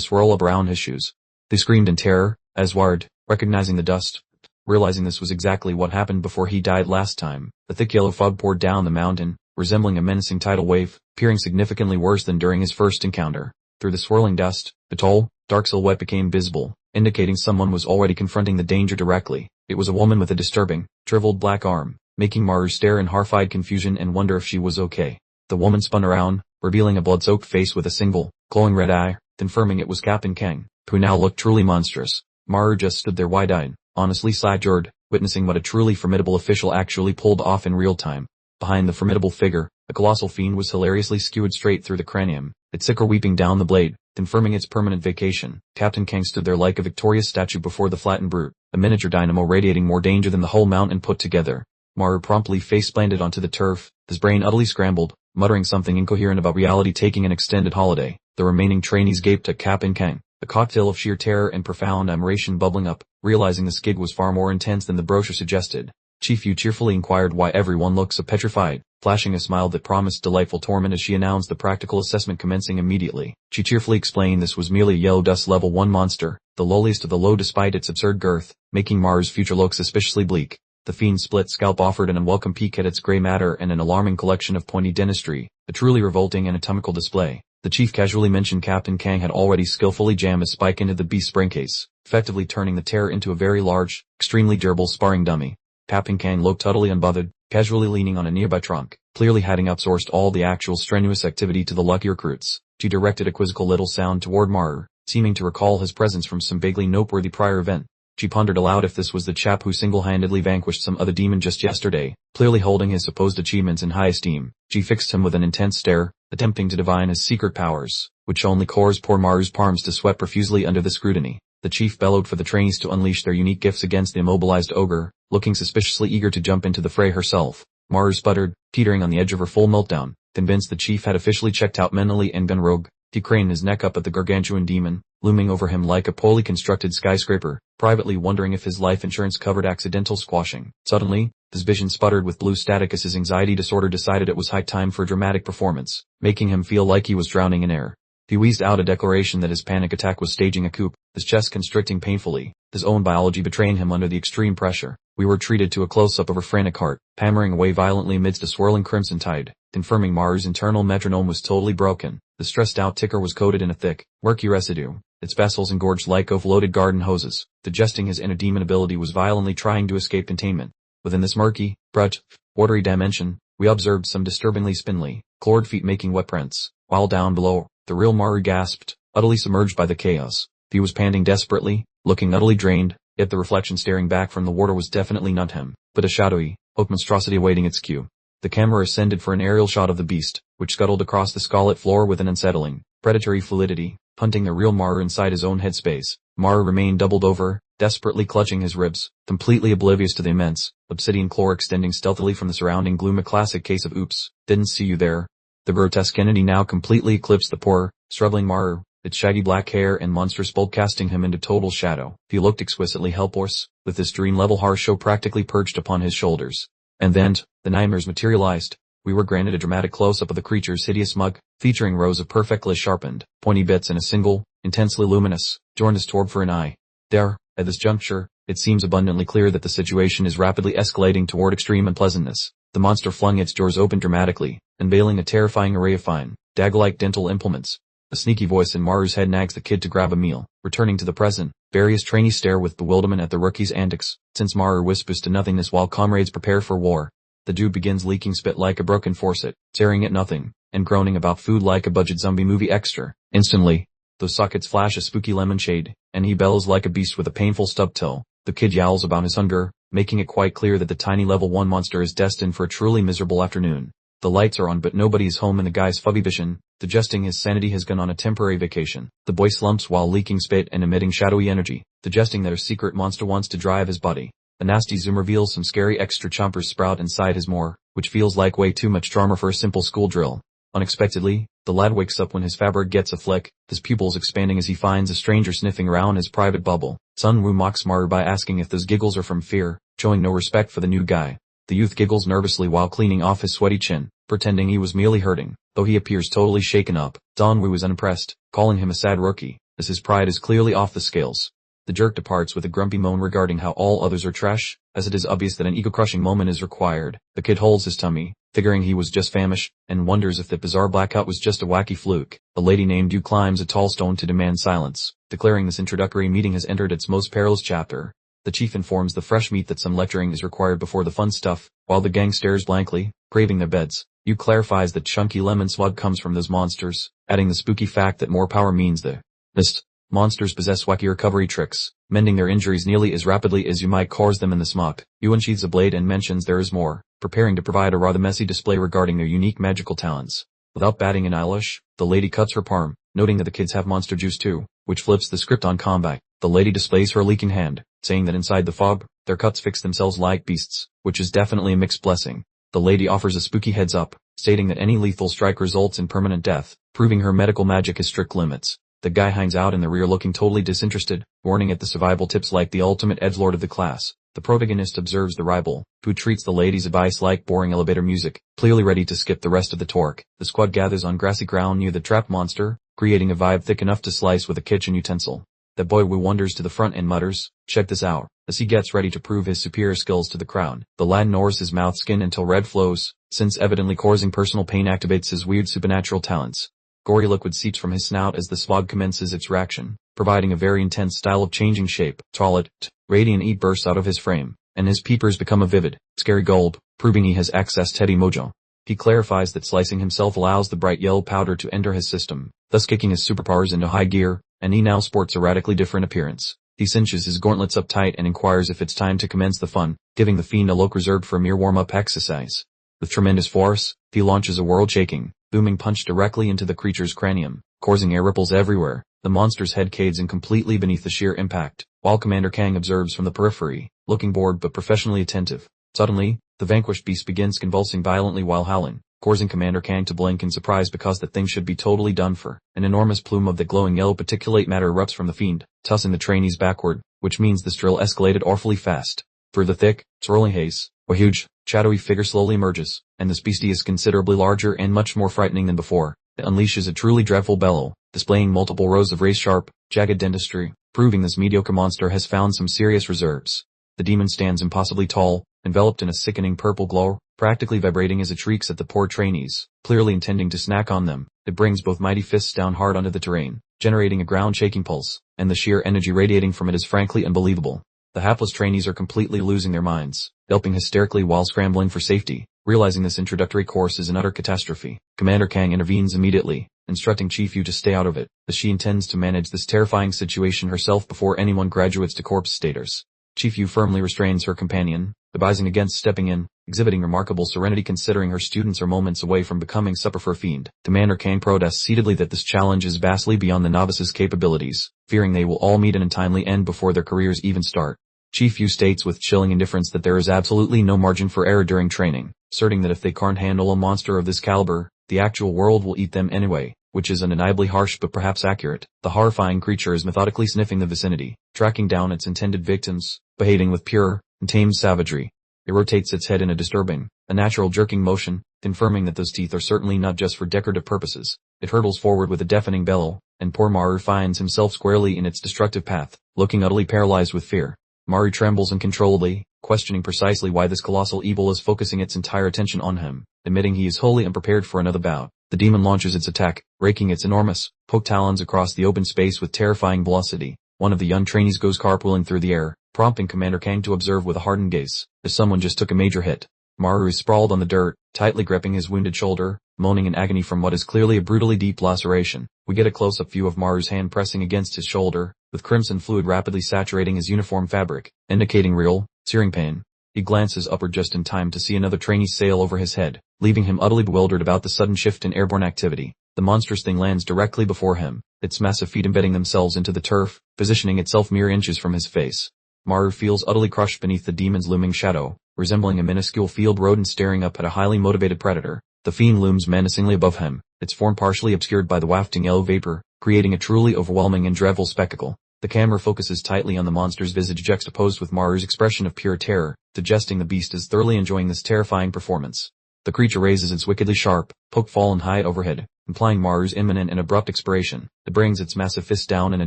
swirl up around his shoes. They screamed in terror, as Ward, recognizing the dust, realizing this was exactly what happened before he died last time. The thick yellow fog poured down the mountain, resembling a menacing tidal wave, appearing significantly worse than during his first encounter. Through the swirling dust, a tall, dark silhouette became visible, indicating someone was already confronting the danger directly. It was a woman with a disturbing, shriveled black arm, making Maru stare in horrified confusion and wonder if she was okay. The woman spun around, revealing a blood-soaked face with a single, glowing red eye, confirming it was Captain Kang, who now looked truly monstrous. Maru just stood there wide-eyed, honestly side-jaw, witnessing what a truly formidable official actually pulled off in real time. Behind the formidable figure, a colossal fiend was hilariously skewered straight through the cranium, its sickle weeping down the blade, confirming its permanent vacation. Captain Kang stood there like a victorious statue before the flattened brute, a miniature dynamo radiating more danger than the whole mountain put together. Maru promptly face-planted onto the turf, his brain utterly scrambled, muttering something incoherent about reality taking an extended holiday. The remaining trainees gaped at Captain Kang, a cocktail of sheer terror and profound admiration bubbling up, realizing this gig was far more intense than the brochure suggested. Chief Yu cheerfully inquired why everyone looked so petrified, flashing a smile that promised delightful torment as she announced the practical assessment commencing immediately. She cheerfully explained this was merely a yellow dust level 1 monster, the lowliest of the low despite its absurd girth, making Maru's future look suspiciously bleak. The fiend's split scalp offered an unwelcome peek at its gray matter and an alarming collection of pointy dentistry, a truly revolting anatomical display. The chief casually mentioned Captain Kang had already skillfully jammed a spike into the beast's spring case, effectively turning the terror into a very large, extremely durable sparring dummy. Captain Kang looked utterly unbothered, casually leaning on a nearby trunk, clearly having outsourced all the actual strenuous activity to the lucky recruits. She directed a quizzical little sound toward Maru, seeming to recall his presence from some vaguely noteworthy prior event. She pondered aloud if this was the chap who single-handedly vanquished some other demon just yesterday, clearly holding his supposed achievements in high esteem. She fixed him with an intense stare, attempting to divine his secret powers, which only caused poor Maru's palms to sweat profusely under the scrutiny. The chief bellowed for the trainees to unleash their unique gifts against the immobilized ogre, looking suspiciously eager to jump into the fray herself. Maru sputtered, teetering on the edge of her full meltdown, convinced the chief had officially checked out mentally and gone rogue. He craned his neck up at the gargantuan demon, looming over him like a poorly constructed skyscraper, privately wondering if his life insurance covered accidental squashing. Suddenly, his vision sputtered with blue static as his anxiety disorder decided it was high time for a dramatic performance, making him feel like he was drowning in air. He wheezed out a declaration that his panic attack was staging a coup, his chest constricting painfully, his own biology betraying him under the extreme pressure. We were treated to a close-up of her frantic heart, hammering away violently amidst a swirling crimson tide, confirming Maru's internal metronome was totally broken. The stressed-out ticker was coated in a thick, murky residue, its vessels engorged like overloaded garden hoses, suggesting his inner demon ability was violently trying to escape containment. Within this murky, bright, watery dimension, we observed some disturbingly spindly, clawed feet making wet prints, while down below, the real Maru gasped, utterly submerged by the chaos. He was panting desperately, looking utterly drained, yet the reflection staring back from the water was definitely not him, but a shadowy, oak monstrosity awaiting its cue. The camera ascended for an aerial shot of the beast, which scuttled across the scarlet floor with an unsettling, predatory fluidity, hunting the real Maru inside his own headspace. Maru remained doubled over, desperately clutching his ribs, completely oblivious to the immense, obsidian claw extending stealthily from the surrounding gloom, a classic case of oops, didn't see you there. The grotesque entity now completely eclipsed the poor, struggling Maru, its shaggy black hair and monstrous bulk casting him into total shadow. He looked exquisitely helpless, with his dream-level horror show practically perched upon his shoulders. And then, the nightmares materialized. We were granted a dramatic close-up of the creature's hideous mug, featuring rows of perfectly sharpened, pointy bits and a single, intensely luminous, jaundiced orb for an eye. There, at this juncture, it seems abundantly clear that the situation is rapidly escalating toward extreme unpleasantness. The monster flung its jaws open dramatically, unveiling a terrifying array of fine, dagger-like dental implements. A sneaky voice in Maru's head nags the kid to grab a meal. Returning to the present, various trainees stare with bewilderment at the rookie's antics, since Maru whispers to nothingness while comrades prepare for war. The dude begins leaking spit like a broken faucet, staring at nothing, and groaning about food like a budget zombie movie extra. Instantly, those sockets flash a spooky lemon shade, and he bellows like a beast with a painful stub toe. The kid yowls about his hunger, making it quite clear that the tiny level 1 monster is destined for a truly miserable afternoon. The lights are on but nobody is home in the guy's fuzzy vision, suggesting his sanity has gone on a temporary vacation. The boy slumps while leaking spit and emitting shadowy energy, suggesting that a secret monster wants to drive his body. A nasty zoom reveals some scary extra chompers sprout inside his more, which feels like way too much drama for a simple school drill. Unexpectedly, the lad wakes up when his fabric gets a flick, his pupils expanding as he finds a stranger sniffing around his private bubble. Sunwoo mocks Maru by asking if those giggles are from fear, showing no respect for the new guy. The youth giggles nervously while cleaning off his sweaty chin, pretending he was merely hurting, though he appears totally shaken up. Sunwoo is unimpressed, calling him a sad rookie, as his pride is clearly off the scales. The jerk departs with a grumpy moan regarding how all others are trash, as it is obvious that an ego-crushing moment is required. The kid holds his tummy, figuring he was just famished, and wonders if the bizarre blackout was just a wacky fluke. A lady named Yu climbs a tall stone to demand silence, declaring this introductory meeting has entered its most perilous chapter. The chief informs the fresh meat that some lecturing is required before the fun stuff, while the gang stares blankly, craving their beds. Yu clarifies that chunky lemon swag comes from those monsters, adding the spooky fact that more power means the best. Monsters possess wacky recovery tricks, mending their injuries nearly as rapidly as you might cause them in the smock. Yu unsheathes a blade and mentions there is more, preparing to provide a rather messy display regarding their unique magical talents. Without batting an eyelash, the lady cuts her palm, noting that the kids have monster juice too, which flips the script on combat. The lady displays her leaking hand, saying that inside the fob, their cuts fix themselves like beasts, which is definitely a mixed blessing. The lady offers a spooky heads up, stating that any lethal strike results in permanent death, proving her medical magic has strict limits. The guy hangs out in the rear looking totally disinterested, warning at the survival tips like the ultimate edgelord of the class. The protagonist observes the rival, who treats the lady's advice like boring elevator music, clearly ready to skip the rest of the torque. The squad gathers on grassy ground near the trapped monster, creating a vibe thick enough to slice with a kitchen utensil. The boy wanders to the front and mutters, "Check this out," as he gets ready to prove his superior skills to the crowd. The lad gnaws his mouth skin until red flows, since evidently causing personal pain activates his weird supernatural talents. Gory liquid seeps from his snout as the swag commences its reaction, providing a very intense style of changing shape. Toilet, radiant heat bursts out of his frame, and his peepers become a vivid, scary gold, proving he has access Teddy Mojo. He clarifies that slicing himself allows the bright yellow powder to enter his system, thus kicking his superpowers into high gear, and he now sports a radically different appearance. He cinches his gauntlets up tight and inquires if it's time to commence the fun, giving the fiend a look reserved for a mere warm-up exercise. With tremendous force, he launches a world-shaking, booming punch directly into the creature's cranium, causing air ripples everywhere. The monster's head cades in completely beneath the sheer impact, while Commander Kang observes from the periphery, looking bored but professionally attentive. Suddenly, the vanquished beast begins convulsing violently while howling, causing Commander Kang to blink in surprise because the thing should be totally done for. An enormous plume of the glowing yellow particulate matter erupts from the fiend, tossing the trainees backward, which means this drill escalated awfully fast. Through the thick, swirling haze, a huge, shadowy figure slowly emerges, and this beastie is considerably larger and much more frightening than before. It unleashes a truly dreadful bellow, displaying multiple rows of razor-sharp, jagged dentistry, proving this mediocre monster has found some serious reserves. The demon stands impossibly tall, enveloped in a sickening purple glow, practically vibrating as it shrieks at the poor trainees, clearly intending to snack on them. It brings both mighty fists down hard onto the terrain, generating a ground-shaking pulse, and the sheer energy radiating from it is frankly unbelievable. The hapless trainees are completely losing their minds, yelping hysterically while scrambling for safety. Realizing this introductory course is an utter catastrophe, Commander Kang intervenes immediately, instructing Chief Yu to stay out of it, as she intends to manage this terrifying situation herself before anyone graduates to corpse status. Chief Yu firmly restrains her companion, advising against stepping in, exhibiting remarkable serenity considering her students are moments away from becoming supper for a fiend. Commander Kang protests heatedly that this challenge is vastly beyond the novice's capabilities, fearing they will all meet an untimely end before their careers even start. Chief Yu states with chilling indifference that there is absolutely no margin for error during training, asserting that if they can't handle a monster of this caliber, the actual world will eat them anyway, which is undeniably harsh but perhaps accurate. The horrifying creature is methodically sniffing the vicinity, tracking down its intended victims, behaving with pure, untamed savagery. It rotates its head in a disturbing, unnatural jerking motion, confirming that those teeth are certainly not just for decorative purposes. It hurtles forward with a deafening bellow, and poor Maru finds himself squarely in its destructive path, looking utterly paralyzed with fear. Maru trembles uncontrollably, questioning precisely why this colossal evil is focusing its entire attention on him, admitting he is wholly unprepared for another bout. The demon launches its attack, raking its enormous, poke talons across the open space with terrifying velocity. One of the young trainees goes carpooling through the air, prompting Commander Kang to observe with a hardened gaze, as someone just took a major hit. Maru is sprawled on the dirt, tightly gripping his wounded shoulder, moaning in agony from what is clearly a brutally deep laceration. We get a close-up view of Maru's hand pressing against his shoulder, with crimson fluid rapidly saturating his uniform fabric, indicating real, searing pain. He glances upward just in time to see another trainee sail over his head, leaving him utterly bewildered about the sudden shift in airborne activity. The monstrous thing lands directly before him, its massive feet embedding themselves into the turf, positioning itself mere inches from his face. Maru feels utterly crushed beneath the demon's looming shadow, resembling a minuscule field rodent staring up at a highly motivated predator. The fiend looms menacingly above him, its form partially obscured by the wafting yellow vapor, creating a truly overwhelming and dreadful spectacle. The camera focuses tightly on the monster's visage juxtaposed with Maru's expression of pure terror, suggesting the beast is thoroughly enjoying this terrifying performance. The creature raises its wickedly sharp, poke-fallen height overhead, implying Maru's imminent and abrupt expiration. It brings its massive fist down in a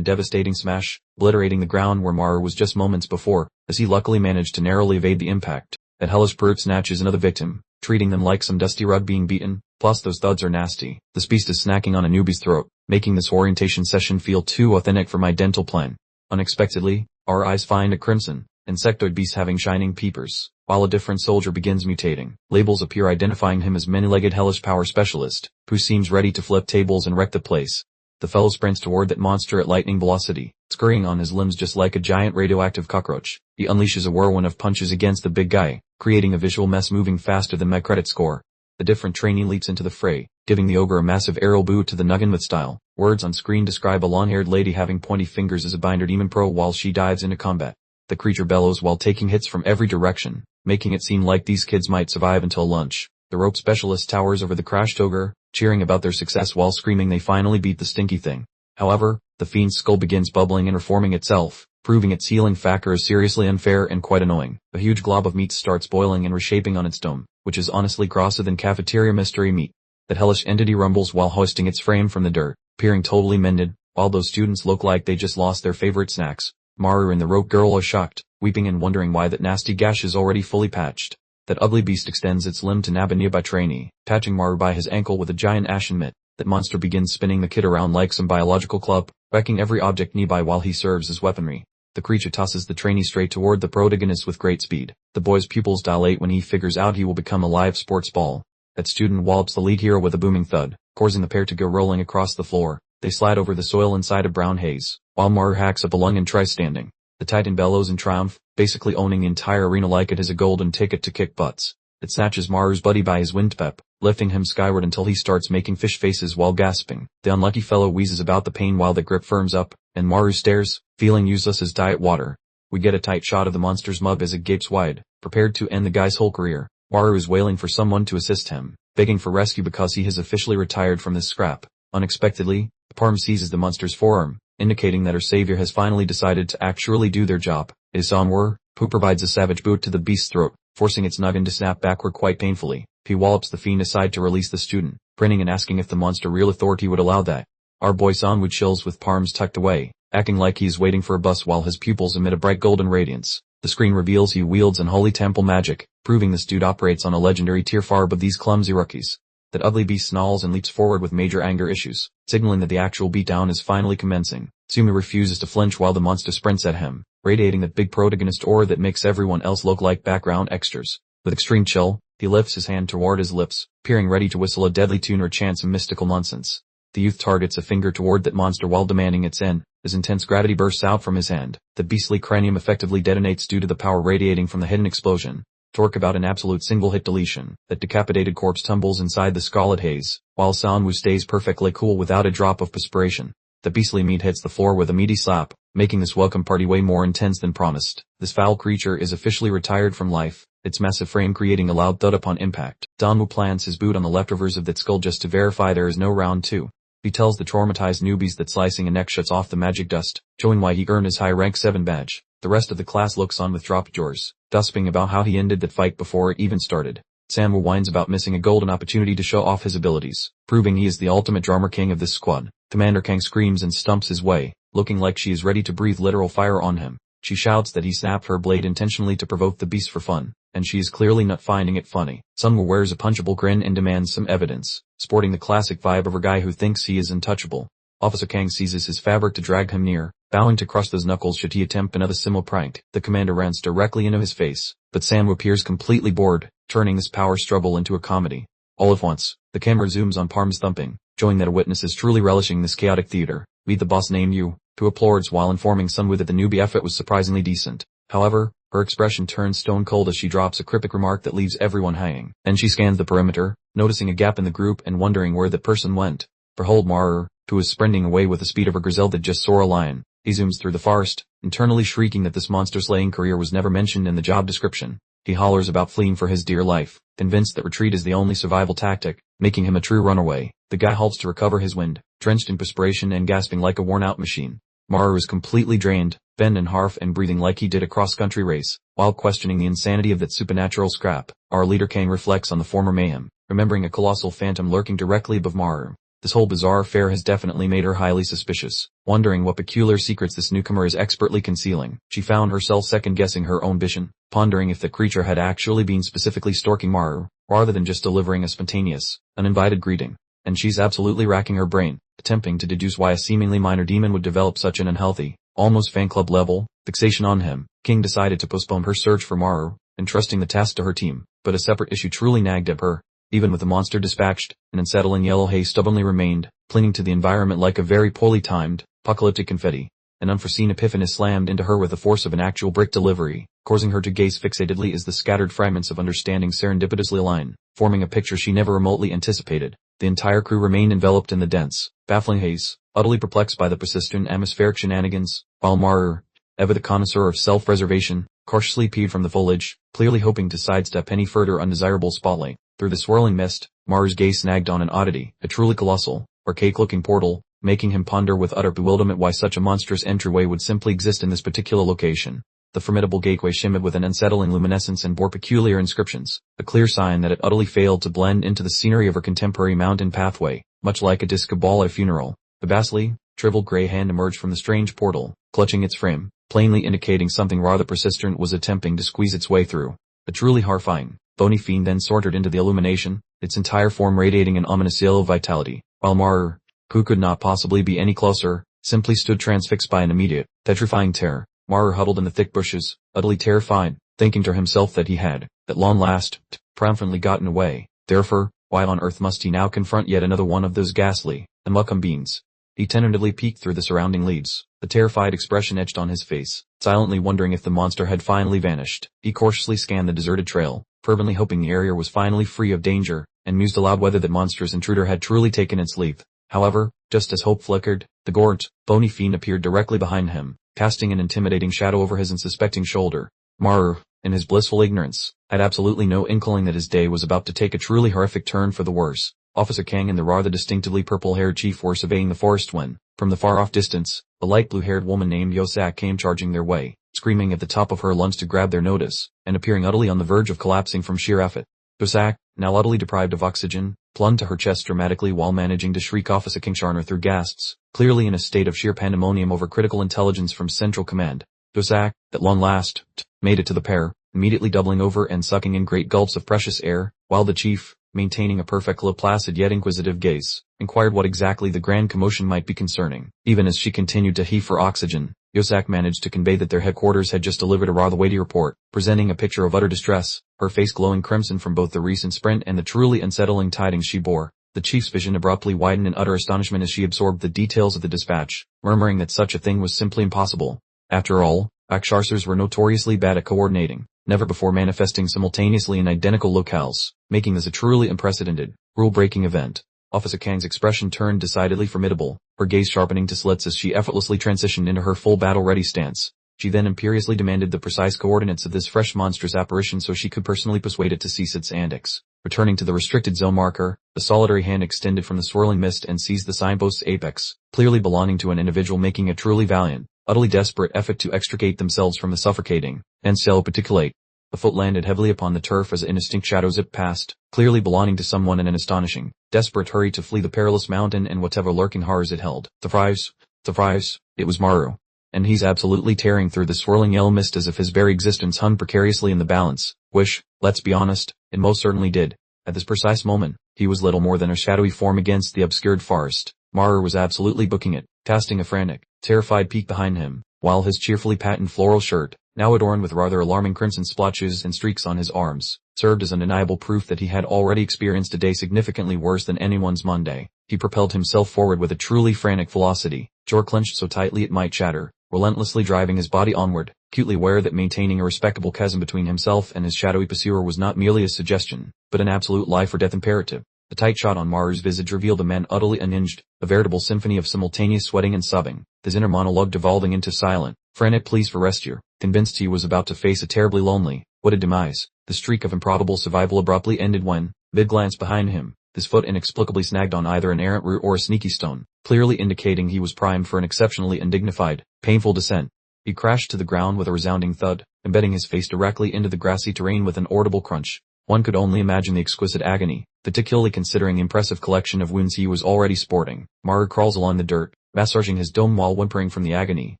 devastating smash, obliterating the ground where Maru was just moments before, as he luckily managed to narrowly evade the impact. That hellish brute snatches another victim, treating them like some dusty rug being beaten, plus those thuds are nasty. This beast is snacking on a newbie's throat, making this orientation session feel too authentic for my dental plan. Unexpectedly, our eyes find a crimson, insectoid beast having shining peepers, while a different soldier begins mutating. Labels appear identifying him as many-legged hellish power specialist, who seems ready to flip tables and wreck the place. The fellow sprints toward that monster at lightning velocity, scurrying on his limbs just like a giant radioactive cockroach. He unleashes a whirlwind of punches against the big guy, creating a visual mess moving faster than my credit score. The different trainee leaps into the fray, giving the ogre a massive aerial boot to the noggin with style. Words on screen describe a long-haired lady having pointy fingers as a binder demon pro while she dives into combat. The creature bellows while taking hits from every direction, making it seem like these kids might survive until lunch. The rope specialist towers over the crashed ogre, cheering about their success while screaming they finally beat the stinky thing. However, the fiend's skull begins bubbling and reforming itself, proving its healing factor is seriously unfair and quite annoying. A huge glob of meat starts boiling and reshaping on its dome, which is honestly grosser than cafeteria mystery meat. That hellish entity rumbles while hoisting its frame from the dirt, appearing totally mended, while those students look like they just lost their favorite snacks. Maru and the rope girl are shocked, weeping and wondering why that nasty gash is already fully patched. That ugly beast extends its limb to nab a nearby trainee, patching Maru by his ankle with a giant ashen mitt. That monster begins spinning the kid around like some biological club, wrecking every object nearby while he serves as weaponry. The creature tosses the trainee straight toward the protagonist with great speed. The boy's pupils dilate when he figures out he will become a live sports ball. That student wallops the lead hero with a booming thud, causing the pair to go rolling across the floor. They slide over the soil inside a brown haze, while Maru hacks up a lung and tries standing. The Titan bellows in triumph, basically owning the entire arena like it has a golden ticket to kick butts. It snatches Maru's buddy by his windpipe, lifting him skyward until he starts making fish faces while gasping. The unlucky fellow wheezes about the pain while the grip firms up, and Maru stares, feeling useless as diet water. We get a tight shot of the monster's mug as it gapes wide, prepared to end the guy's whole career. Maru is wailing for someone to assist him, begging for rescue because he has officially retired from this scrap. Unexpectedly, Parm seizes the monster's forearm, indicating that her savior has finally decided to actually do their job. It is Manhwa, who provides a savage boot to the beast's throat, forcing its noggin to snap backward quite painfully. He wallops the fiend aside to release the student, grinning and asking if the monster real authority would allow that. Our boy Sanwoo chills with palms tucked away, acting like he's waiting for a bus while his pupils emit a bright golden radiance. The screen reveals he wields unholy temple magic, proving this dude operates on a legendary tier far above these clumsy rookies. That ugly beast snarls and leaps forward with major anger issues, signaling that the actual beatdown is finally commencing. Sumi refuses to flinch while the monster sprints at him, radiating that big protagonist aura that makes everyone else look like background extras. With extreme chill, he lifts his hand toward his lips, appearing ready to whistle a deadly tune or chant some mystical nonsense. The youth targets a finger toward that monster while demanding its end, as intense gravity bursts out from his hand. The beastly cranium effectively detonates due to the power radiating from the hidden explosion. Talk about an absolute single-hit deletion. That decapitated corpse tumbles inside the scarlet haze, while Sanwoo stays perfectly cool without a drop of perspiration. The beastly meat hits the floor with a meaty slap, making this welcome party way more intense than promised. This foul creature is officially retired from life, its massive frame creating a loud thud upon impact. Sanwoo plants his boot on the leftovers of that skull just to verify there is no round 2. He tells the traumatized newbies that slicing a neck shuts off the magic dust, showing why he earned his high rank 7 badge. The rest of the class looks on with dropped jaws, gossiping about how he ended that fight before it even started. Sanwoo whines about missing a golden opportunity to show off his abilities, proving he is the ultimate drama king of this squad. Commander Kang screams and stumps his way, looking like she is ready to breathe literal fire on him. She shouts that he snapped her blade intentionally to provoke the beast for fun, and she is clearly not finding it funny. Sanwoo wears a punchable grin and demands some evidence, sporting the classic vibe of a guy who thinks he is untouchable. Officer Kang seizes his fabric to drag him near, vowing to crush those knuckles should he attempt another similar prank. The commander runs directly into his face, but Sanwoo appears completely bored, turning this power struggle into a comedy. All at once, the camera zooms on Parm's thumping, showing that a witness is truly relishing this chaotic theater. "Lead the boss named you," who applauds while informing Sanwoo that the newbie effort was surprisingly decent. However, her expression turns stone cold as she drops a cryptic remark that leaves everyone hanging. Then she scans the perimeter, noticing a gap in the group and wondering where that person went. Behold Manhwa, who is sprinting away with the speed of a gazelle that just saw a lion. He zooms through the forest, internally shrieking that this monster-slaying career was never mentioned in the job description. He hollers about fleeing for his dear life, convinced that retreat is the only survival tactic, making him a true runaway. The guy halts to recover his wind, drenched in perspiration and gasping like a worn-out machine. Maru is completely drained, bent in half and breathing like he did a cross-country race. While questioning the insanity of that supernatural scrap, our leader Kang reflects on the former mayhem, remembering a colossal phantom lurking directly above Maru. This whole bizarre affair has definitely made her highly suspicious. Wondering what peculiar secrets this newcomer is expertly concealing, she found herself second-guessing her own vision, pondering if the creature had actually been specifically stalking Maru, rather than just delivering a spontaneous, uninvited greeting. And she's absolutely racking her brain, attempting to deduce why a seemingly minor demon would develop such an unhealthy, almost fan club level, fixation on him. King decided to postpone her search for Maru, entrusting the task to her team, but a separate issue truly nagged at her. Even with the monster dispatched, an unsettling yellow haze stubbornly remained, clinging to the environment like a very poorly timed, apocalyptic confetti. An unforeseen epiphany slammed into her with the force of an actual brick delivery, causing her to gaze fixatedly as the scattered fragments of understanding serendipitously align, forming a picture she never remotely anticipated. The entire crew remained enveloped in the dense, baffling haze, utterly perplexed by the persistent atmospheric shenanigans, while Maru, ever the connoisseur of self-preservation, cautiously peered from the foliage, clearly hoping to sidestep any further undesirable spotlight. Through the swirling mist, Maru's gaze snagged on an oddity, a truly colossal, archaic-looking portal, making him ponder with utter bewilderment why such a monstrous entryway would simply exist in this particular location. The formidable gateway shimmered with an unsettling luminescence and bore peculiar inscriptions, a clear sign that it utterly failed to blend into the scenery of her contemporary mountain pathway, much like a disc ball at a funeral. The ghastly, shriveled gray hand emerged from the strange portal, clutching its frame, plainly indicating something rather persistent was attempting to squeeze its way through. A truly horrifying, bony fiend then sauntered into the illumination, its entire form radiating an ominous yellow vitality, while Maru, who could not possibly be any closer, simply stood transfixed by an immediate, petrifying terror. Maru huddled in the thick bushes, utterly terrified, thinking to himself that he had, at long last, triumphantly gotten away. Therefore, why on earth must he now confront yet another one of those ghastly, unwelcome beings? He tentatively peeked through the surrounding leaves, a terrified expression etched on his face, silently wondering if the monster had finally vanished. He cautiously scanned the deserted trail, fervently hoping the area was finally free of danger, and mused aloud whether that monstrous intruder had truly taken its leave. However, just as hope flickered, the gaunt, bony fiend appeared directly behind him, casting an intimidating shadow over his unsuspecting shoulder. Maru, in his blissful ignorance, had absolutely no inkling that his day was about to take a truly horrific turn for the worse. Officer Kang and the rather distinctively purple-haired chief were surveying the forest when, from the far-off distance, a light blue-haired woman named Yosak came charging their way, screaming at the top of her lungs to grab their notice, and appearing utterly on the verge of collapsing from sheer effort. Yosak, now utterly deprived of oxygen, clung to her chest dramatically while managing to shriek Officer Kingsharner through gasps, clearly in a state of sheer pandemonium over critical intelligence from Central Command. Yosak, at long last, made it to the pair, immediately doubling over and sucking in great gulps of precious air, while the chief, maintaining a perfectly placid yet inquisitive gaze, inquired what exactly the grand commotion might be concerning. Even as she continued to heave for oxygen, Yosak managed to convey that their headquarters had just delivered a rather weighty report, presenting a picture of utter distress, her face glowing crimson from both the recent sprint and the truly unsettling tidings she bore. The chief's vision abruptly widened in utter astonishment as she absorbed the details of the dispatch, murmuring that such a thing was simply impossible. After all, Akshars were notoriously bad at coordinating, never before manifesting simultaneously in identical locales, making this a truly unprecedented, rule-breaking event. Officer Kang's expression turned decidedly formidable, her gaze sharpening to slits as she effortlessly transitioned into her full battle-ready stance. She then imperiously demanded the precise coordinates of this fresh monstrous apparition so she could personally persuade it to cease its antics. Returning to the restricted zone marker, the solitary hand extended from the swirling mist and seized the signpost's apex, clearly belonging to an individual making a truly valiant, utterly desperate effort to extricate themselves from the suffocating, and particulate. The foot landed heavily upon the turf as an indistinct shadow zipped past, clearly belonging to someone in an astonishing, desperate hurry to flee the perilous mountain and whatever lurking horrors it held. Surprise, it was Maru. And he's absolutely tearing through the swirling yellow mist as if his very existence hung precariously in the balance, which, let's be honest, it most certainly did. At this precise moment, he was little more than a shadowy form against the obscured forest. Maru was absolutely booking it, casting a frantic, terrified peek behind him, while his cheerfully patterned floral shirt, now adorned with rather alarming crimson splotches and streaks on his arms, served as undeniable proof that he had already experienced a day significantly worse than anyone's Monday. He propelled himself forward with a truly frantic velocity, jaw clenched so tightly it might shatter, relentlessly driving his body onward, acutely aware that maintaining a respectable chasm between himself and his shadowy pursuer was not merely a suggestion, but an absolute life-or-death imperative. A tight shot on Maru's visage revealed a man utterly unhinged, a veritable symphony of simultaneous sweating and sobbing, his inner monologue devolving into silent, frantic pleas for rescue. Convinced he was about to face a terribly lonely, what a demise. The streak of improbable survival abruptly ended when, mid-glance behind him, his foot inexplicably snagged on either an errant root or a sneaky stone, clearly indicating he was primed for an exceptionally undignified, painful descent. He crashed to the ground with a resounding thud, embedding his face directly into the grassy terrain with an audible crunch. One could only imagine the exquisite agony, particularly considering the impressive collection of wounds he was already sporting. Maru crawls along the dirt, massaging his dome while whimpering from the agony.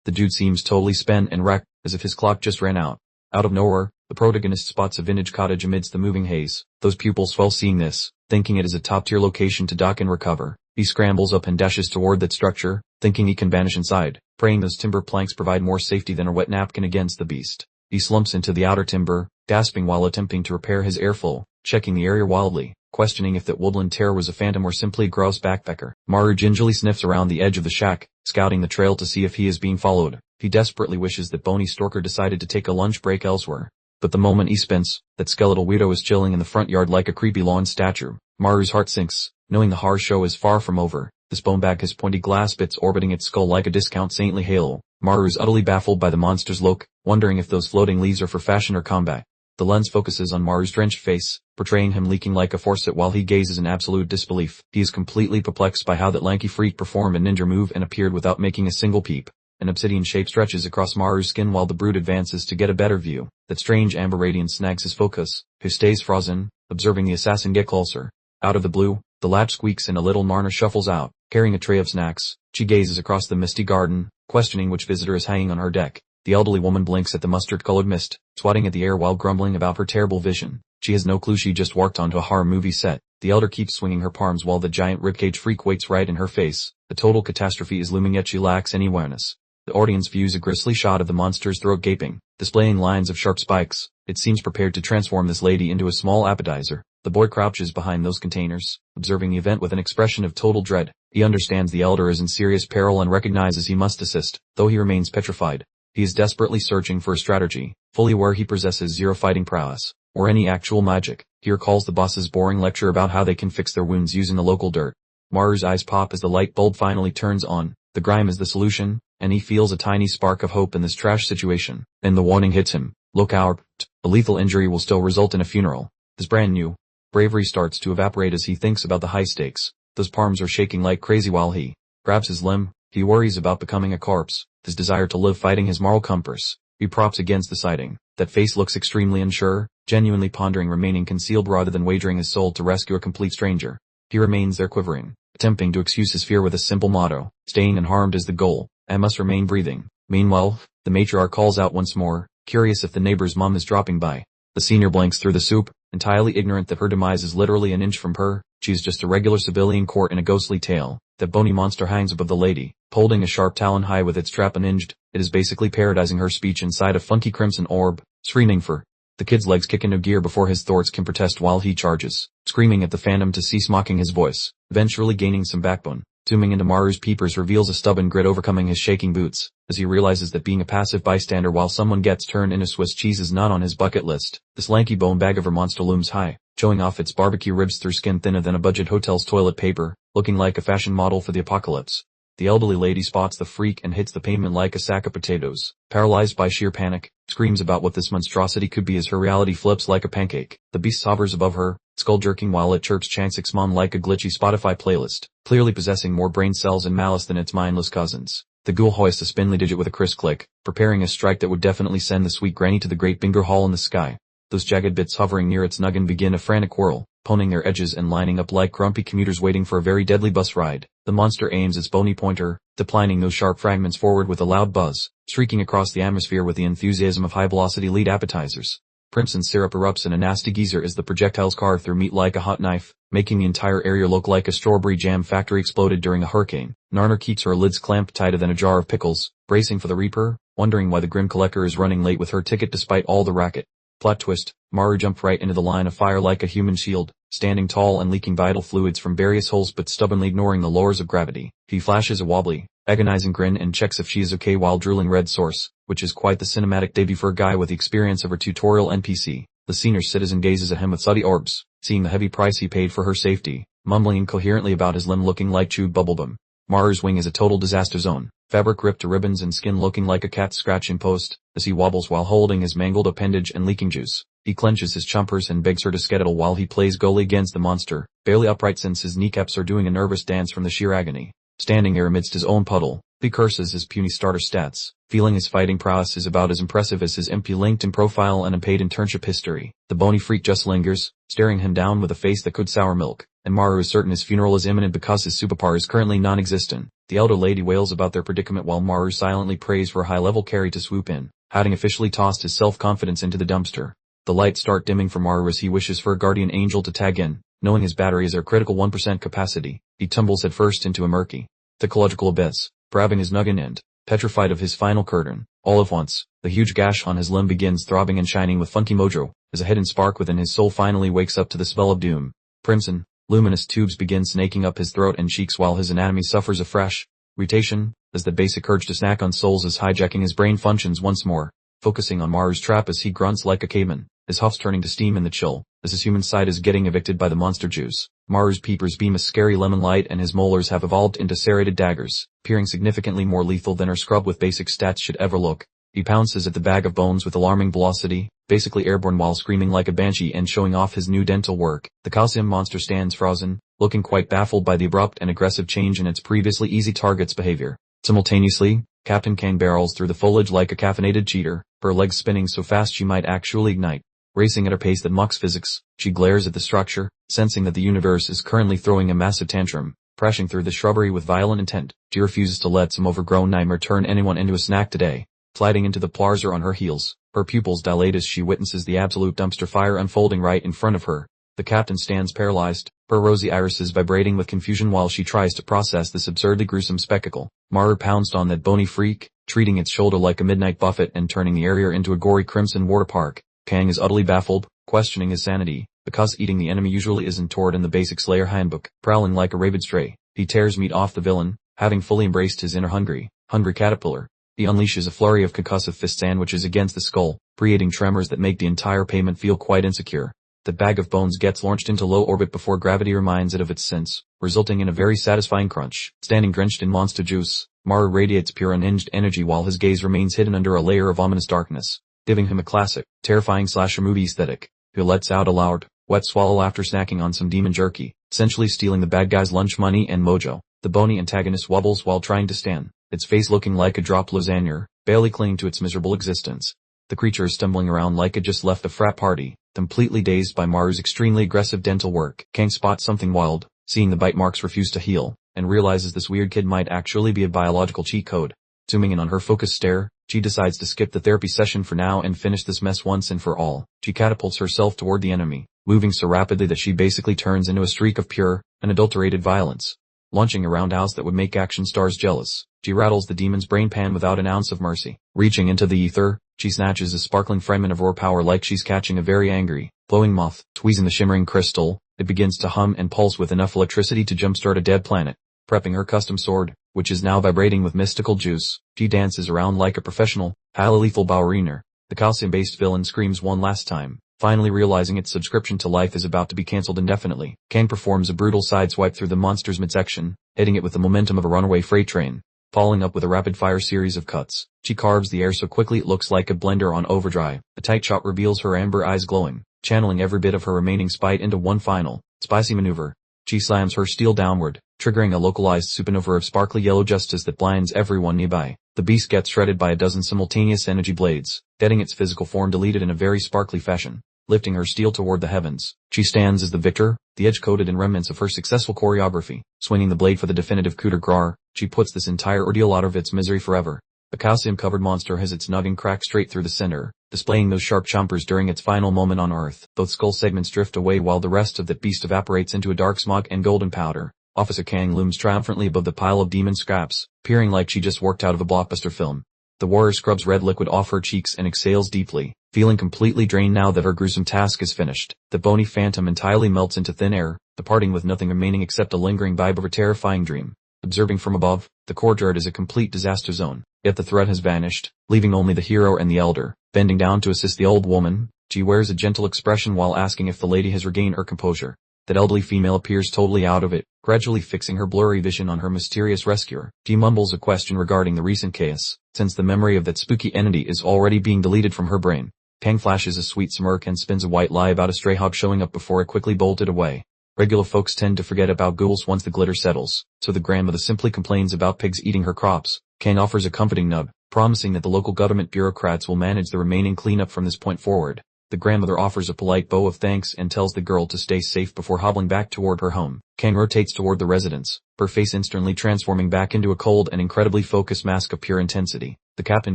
The dude seems totally spent and wrecked, as if his clock just ran out. Out of nowhere, the protagonist spots a vintage cottage amidst the moving haze. Those pupils swell seeing this, thinking it is a top-tier location to dock and recover. He scrambles up and dashes toward that structure, thinking he can vanish inside, praying those timber planks provide more safety than a wet napkin against the beast. He slumps into the outer timber, gasping while attempting to repair his airflow, checking the area wildly, questioning if that woodland terror was a phantom or simply a grouse backpacker. Maru gingerly sniffs around the edge of the shack, scouting the trail to see if he is being followed. He desperately wishes that bony Storker decided to take a lunch break elsewhere. But the moment he spins, that skeletal weirdo is chilling in the front yard like a creepy lawn statue. Maru's heart sinks, knowing the horror show is far from over. This bone bag has pointy glass bits orbiting its skull like a discount saintly halo. Maru is utterly baffled by the monster's look, wondering if those floating leaves are for fashion or combat. The lens focuses on Maru's drenched face, portraying him leaking like a faucet while he gazes in absolute disbelief. He is completely perplexed by how that lanky freak performed a ninja move and appeared without making a single peep. An obsidian shape stretches across Maru's skin while the brute advances to get a better view. That strange amber radiance snags his focus, who stays frozen, observing the assassin get closer. Out of the blue, the latch squeaks and a little Narna shuffles out, carrying a tray of snacks. She gazes across the misty garden, questioning which visitor is hanging on her deck. The elderly woman blinks at the mustard-colored mist, swatting at the air while grumbling about her terrible vision. She has no clue she just walked onto a horror movie set. The elder keeps swinging her palms while the giant ribcage freak waits right in her face. The total catastrophe is looming yet she lacks any awareness. The audience views a grisly shot of the monster's throat gaping, displaying lines of sharp spikes. It seems prepared to transform this lady into a small appetizer. The boy crouches behind those containers, observing the event with an expression of total dread. He understands the elder is in serious peril and recognizes he must assist, though he remains petrified. He is desperately searching for a strategy, fully aware he possesses zero fighting prowess, or any actual magic. He recalls the boss's boring lecture about how they can fix their wounds using the local dirt. Maru's eyes pop as the light bulb finally turns on. The grime is the solution, and he feels a tiny spark of hope in this trash situation. Then the warning hits him. Look out, a lethal injury will still result in a funeral. His brand new bravery starts to evaporate as he thinks about the high stakes. Those palms are shaking like crazy while he grabs his limb. He worries about becoming a corpse, his desire to live fighting his moral compass. He props against the siding. That face looks extremely unsure, genuinely pondering remaining concealed rather than wagering his soul to rescue a complete stranger. He remains there quivering, attempting to excuse his fear with a simple motto: staying unharmed is the goal. I must remain breathing. Meanwhile, the matriarch calls out once more, curious if the neighbor's mom is dropping by. The senior blinks through the soup, entirely ignorant that her demise is literally an inch from her. She is just a regular civilian caught in a ghostly tale. That bony monster hangs above the lady, holding a sharp talon high with its trap unhinged. It is basically parroting her speech inside a funky crimson orb, screaming for. The kid's legs kick into gear before his thoughts can protest while he charges, screaming at the phantom to cease mocking his voice, eventually gaining some backbone. Zooming into Maru's peepers reveals a stubborn grit overcoming his shaking boots, as he realizes that being a passive bystander while someone gets turned into Swiss cheese is not on his bucket list. This lanky bone bag of a monster looms high, showing off its barbecue ribs through skin thinner than a budget hotel's toilet paper, looking like a fashion model for the apocalypse. The elderly lady spots the freak and hits the pavement like a sack of potatoes. Paralyzed by sheer panic, screams about what this monstrosity could be as her reality flips like a pancake. The beast hovers above her, skull jerking while it chirps Changsix Mom like a glitchy Spotify playlist, clearly possessing more brain cells and malice than its mindless cousins. The ghoul hoists a spindly digit with a crisp click, preparing a strike that would definitely send the sweet granny to the great Binger Hall in the sky. Those jagged bits hovering near its noggin begin a frantic whirl, poning their edges and lining up like grumpy commuters waiting for a very deadly bus ride. The monster aims its bony pointer, deplining those sharp fragments forward with a loud buzz, shrieking across the atmosphere with the enthusiasm of high-velocity lead appetizers. Crimson syrup erupts in a nasty geyser as the projectiles carve through meat like a hot knife, making the entire area look like a strawberry jam factory exploded during a hurricane. Narner keeps her lids clamped tighter than a jar of pickles, bracing for the Reaper, wondering why the Grim Collector is running late with her ticket despite all the racket. Plot twist, Maru jumped right into the line of fire like a human shield, standing tall and leaking vital fluids from various holes but stubbornly ignoring the laws of gravity. He flashes a wobbly, agonizing grin and checks if she is okay while drooling red sauce, which is quite the cinematic debut for a guy with the experience of her tutorial NPC. The senior citizen gazes at him with sooty orbs, seeing the heavy price he paid for her safety. mumbling incoherently about his limb looking like chewed bubblegum. Maru's wing is a total disaster zone, fabric ripped to ribbons and skin looking like a cat's scratching post, as he wobbles while holding his mangled appendage and leaking juice. He clenches his chompers and begs her to skedaddle while he plays goalie against the monster, barely upright since his kneecaps are doing a nervous dance from the sheer agony. Standing there amidst his own puddle, he curses his puny starter stats, feeling his fighting prowess is about as impressive as his empty LinkedIn profile and unpaid internship history. The bony freak just lingers, staring him down with a face that could sour milk, and Maru is certain his funeral is imminent because his superpower is currently non-existent. The elder lady wails about their predicament while Maru silently prays for a high-level carry to swoop in, having officially tossed his self-confidence into the dumpster. The lights start dimming for Maru as he wishes for a guardian angel to tag in, knowing his battery is at critical 1% capacity. He tumbles headfirst into a murky, ecological abyss, grabbing his noggin end, petrified of his final curtain. All at once, the huge gash on his limb begins throbbing and shining with funky mojo, as a hidden spark within his soul finally wakes up to the smell of doom. Crimson, luminous tubes begin snaking up his throat and cheeks while his anatomy suffers a fresh mutation, as the basic urge to snack on souls is hijacking his brain functions once more, focusing on Maru's trap as he grunts like a caveman, his huffs turning to steam in the chill, as his human side is getting evicted by the monster juice. Maru's peepers beam a scary lemon light and his molars have evolved into serrated daggers, appearing significantly more lethal than her scrub with basic stats should ever look. He pounces at the bag of bones with alarming velocity, basically airborne while screaming like a banshee and showing off his new dental work. The calcium monster stands frozen, looking quite baffled by the abrupt and aggressive change in its previously easy target's behavior. Simultaneously, Captain Kang barrels through the foliage like a caffeinated cheater, her legs spinning so fast she might actually ignite. Racing at a pace that mocks physics, she glares at the structure, sensing that the universe is currently throwing a massive tantrum, crashing through the shrubbery with violent intent. She refuses to let some overgrown nightmare turn anyone into a snack today. Sliding into the plaza on her heels, her pupils dilate as she witnesses the absolute dumpster fire unfolding right in front of her. The captain stands paralyzed, her rosy irises vibrating with confusion while she tries to process this absurdly gruesome spectacle. Maru pounced on that bony freak, treating its shoulder like a midnight buffet and turning the area into a gory crimson water park. Kang is utterly baffled, questioning his sanity, because eating the enemy usually isn't taught in the basic Slayer handbook. Prowling like a rabid stray, he tears meat off the villain, having fully embraced his inner hungry caterpillar. He unleashes a flurry of concussive fist sandwiches against the skull, creating tremors that make the entire pavement feel quite insecure. The bag of bones gets launched into low orbit before gravity reminds it of its sense, resulting in a very satisfying crunch. Standing drenched in monster juice, Maru radiates pure unhinged energy while his gaze remains hidden under a layer of ominous darkness, giving him a classic, terrifying slasher movie aesthetic. He lets out a loud, wet swallow after snacking on some demon jerky, essentially stealing the bad guy's lunch money and mojo. The bony antagonist wobbles while trying to stand, its face looking like a dropped lasagna, barely clinging to its miserable existence. The creature is stumbling around like it just left a frat party, completely dazed by Maru's extremely aggressive dental work. Kang spots something wild, seeing the bite marks refuse to heal, and realizes this weird kid might actually be a biological cheat code. Zooming in on her focused stare, she decides to skip the therapy session for now and finish this mess once and for all. She catapults herself toward the enemy, moving so rapidly that she basically turns into a streak of pure, unadulterated violence. Launching a roundhouse that would make action stars jealous, she rattles the demon's brain pan without an ounce of mercy. Reaching into the ether, she snatches a sparkling fragment of raw power like she's catching a very angry, glowing moth. Tweezing the shimmering crystal, it begins to hum and pulse with enough electricity to jumpstart a dead planet. Prepping her custom sword, which is now vibrating with mystical juice, she dances around like a professional, highly lethal ballerina. The calcium-based villain screams one last time, finally realizing its subscription to life is about to be cancelled indefinitely. Kang performs a brutal sideswipe through the monster's midsection, hitting it with the momentum of a runaway freight train, following up with a rapid-fire series of cuts. She carves the air so quickly it looks like a blender on overdrive. A tight shot reveals her amber eyes glowing, channeling every bit of her remaining spite into one final, spicy maneuver. She slams her steel downward, triggering a localized supernova of sparkly yellow justice that blinds everyone nearby. The beast gets shredded by a dozen simultaneous energy blades, getting its physical form deleted in a very sparkly fashion. Lifting her steel toward the heavens, she stands as the victor, the edge coated in remnants of her successful choreography. Swinging the blade for the definitive coup de grace, she puts this entire ordeal out of its misery forever. The calcium-covered monster has its noggin cracked straight through the center, displaying those sharp chompers during its final moment on Earth. Both skull segments drift away while the rest of that beast evaporates into a dark smog and golden powder. Officer Kang looms triumphantly above the pile of demon scraps, peering like she just worked out of a blockbuster film. The warrior scrubs red liquid off her cheeks and exhales deeply, feeling completely drained now that her gruesome task is finished. The bony phantom entirely melts into thin air, departing with nothing remaining except a lingering vibe of a terrifying dream. Observing from above, the courtyard is a complete disaster zone, yet the threat has vanished, leaving only the hero and the elder. Bending down to assist the old woman, she wears a gentle expression while asking if the lady has regained her composure. That elderly female appears totally out of it, gradually fixing her blurry vision on her mysterious rescuer. She mumbles a question regarding the recent chaos, since the memory of that spooky entity is already being deleted from her brain. Kang flashes a sweet smirk and spins a white lie about a stray hog showing up before it quickly bolted away. Regular folks tend to forget about ghouls once the glitter settles, so the grandmother simply complains about pigs eating her crops. Kang offers a comforting nub, promising that the local government bureaucrats will manage the remaining cleanup from this point forward. The grandmother offers a polite bow of thanks and tells the girl to stay safe before hobbling back toward her home. Kang rotates toward the residence, her face instantly transforming back into a cold and incredibly focused mask of pure intensity. The captain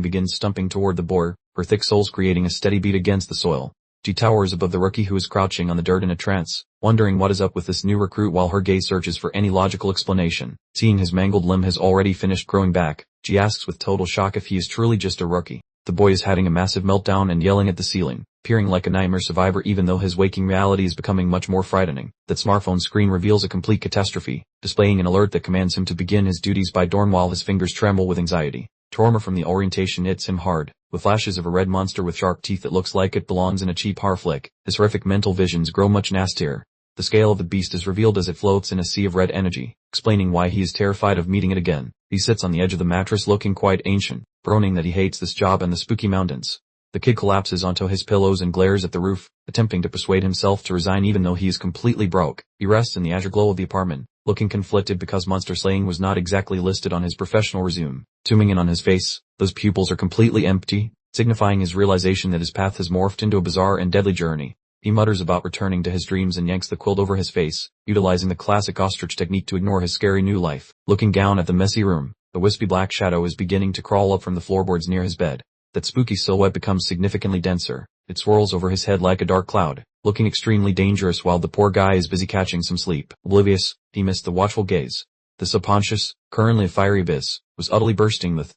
begins stumping toward the boar, her thick soles creating a steady beat against the soil. She towers above the rookie who is crouching on the dirt in a trance, wondering what is up with this new recruit while her gaze searches for any logical explanation. Seeing his mangled limb has already finished growing back, she asks with total shock if he is truly just a rookie. The boy is having a massive meltdown and yelling at the ceiling, appearing like a nightmare survivor even though his waking reality is becoming much more frightening. That smartphone screen reveals a complete catastrophe, displaying an alert that commands him to begin his duties by dawn while his fingers tremble with anxiety. Trauma from the orientation hits him hard, with flashes of a red monster with sharp teeth that looks like it belongs in a cheap horror flick. His horrific mental visions grow much nastier. The scale of the beast is revealed as it floats in a sea of red energy, explaining why he is terrified of meeting it again. He sits on the edge of the mattress looking quite ancient, groaning that he hates this job and the spooky mountains. The kid collapses onto his pillows and glares at the roof, attempting to persuade himself to resign even though he is completely broke. He rests in the azure glow of the apartment, looking conflicted because monster slaying was not exactly listed on his professional resume. Zooming in on his face, those pupils are completely empty, signifying his realization that his path has morphed into a bizarre and deadly journey. He mutters about returning to his dreams and yanks the quilt over his face, utilizing the classic ostrich technique to ignore his scary new life. Looking down at the messy room, the wispy black shadow is beginning to crawl up from the floorboards near his bed. That spooky silhouette becomes significantly denser. It swirls over his head like a dark cloud, looking extremely dangerous while the poor guy is busy catching some sleep. Oblivious, he missed the watchful gaze. The subconscious, currently a fiery abyss, was utterly bursting with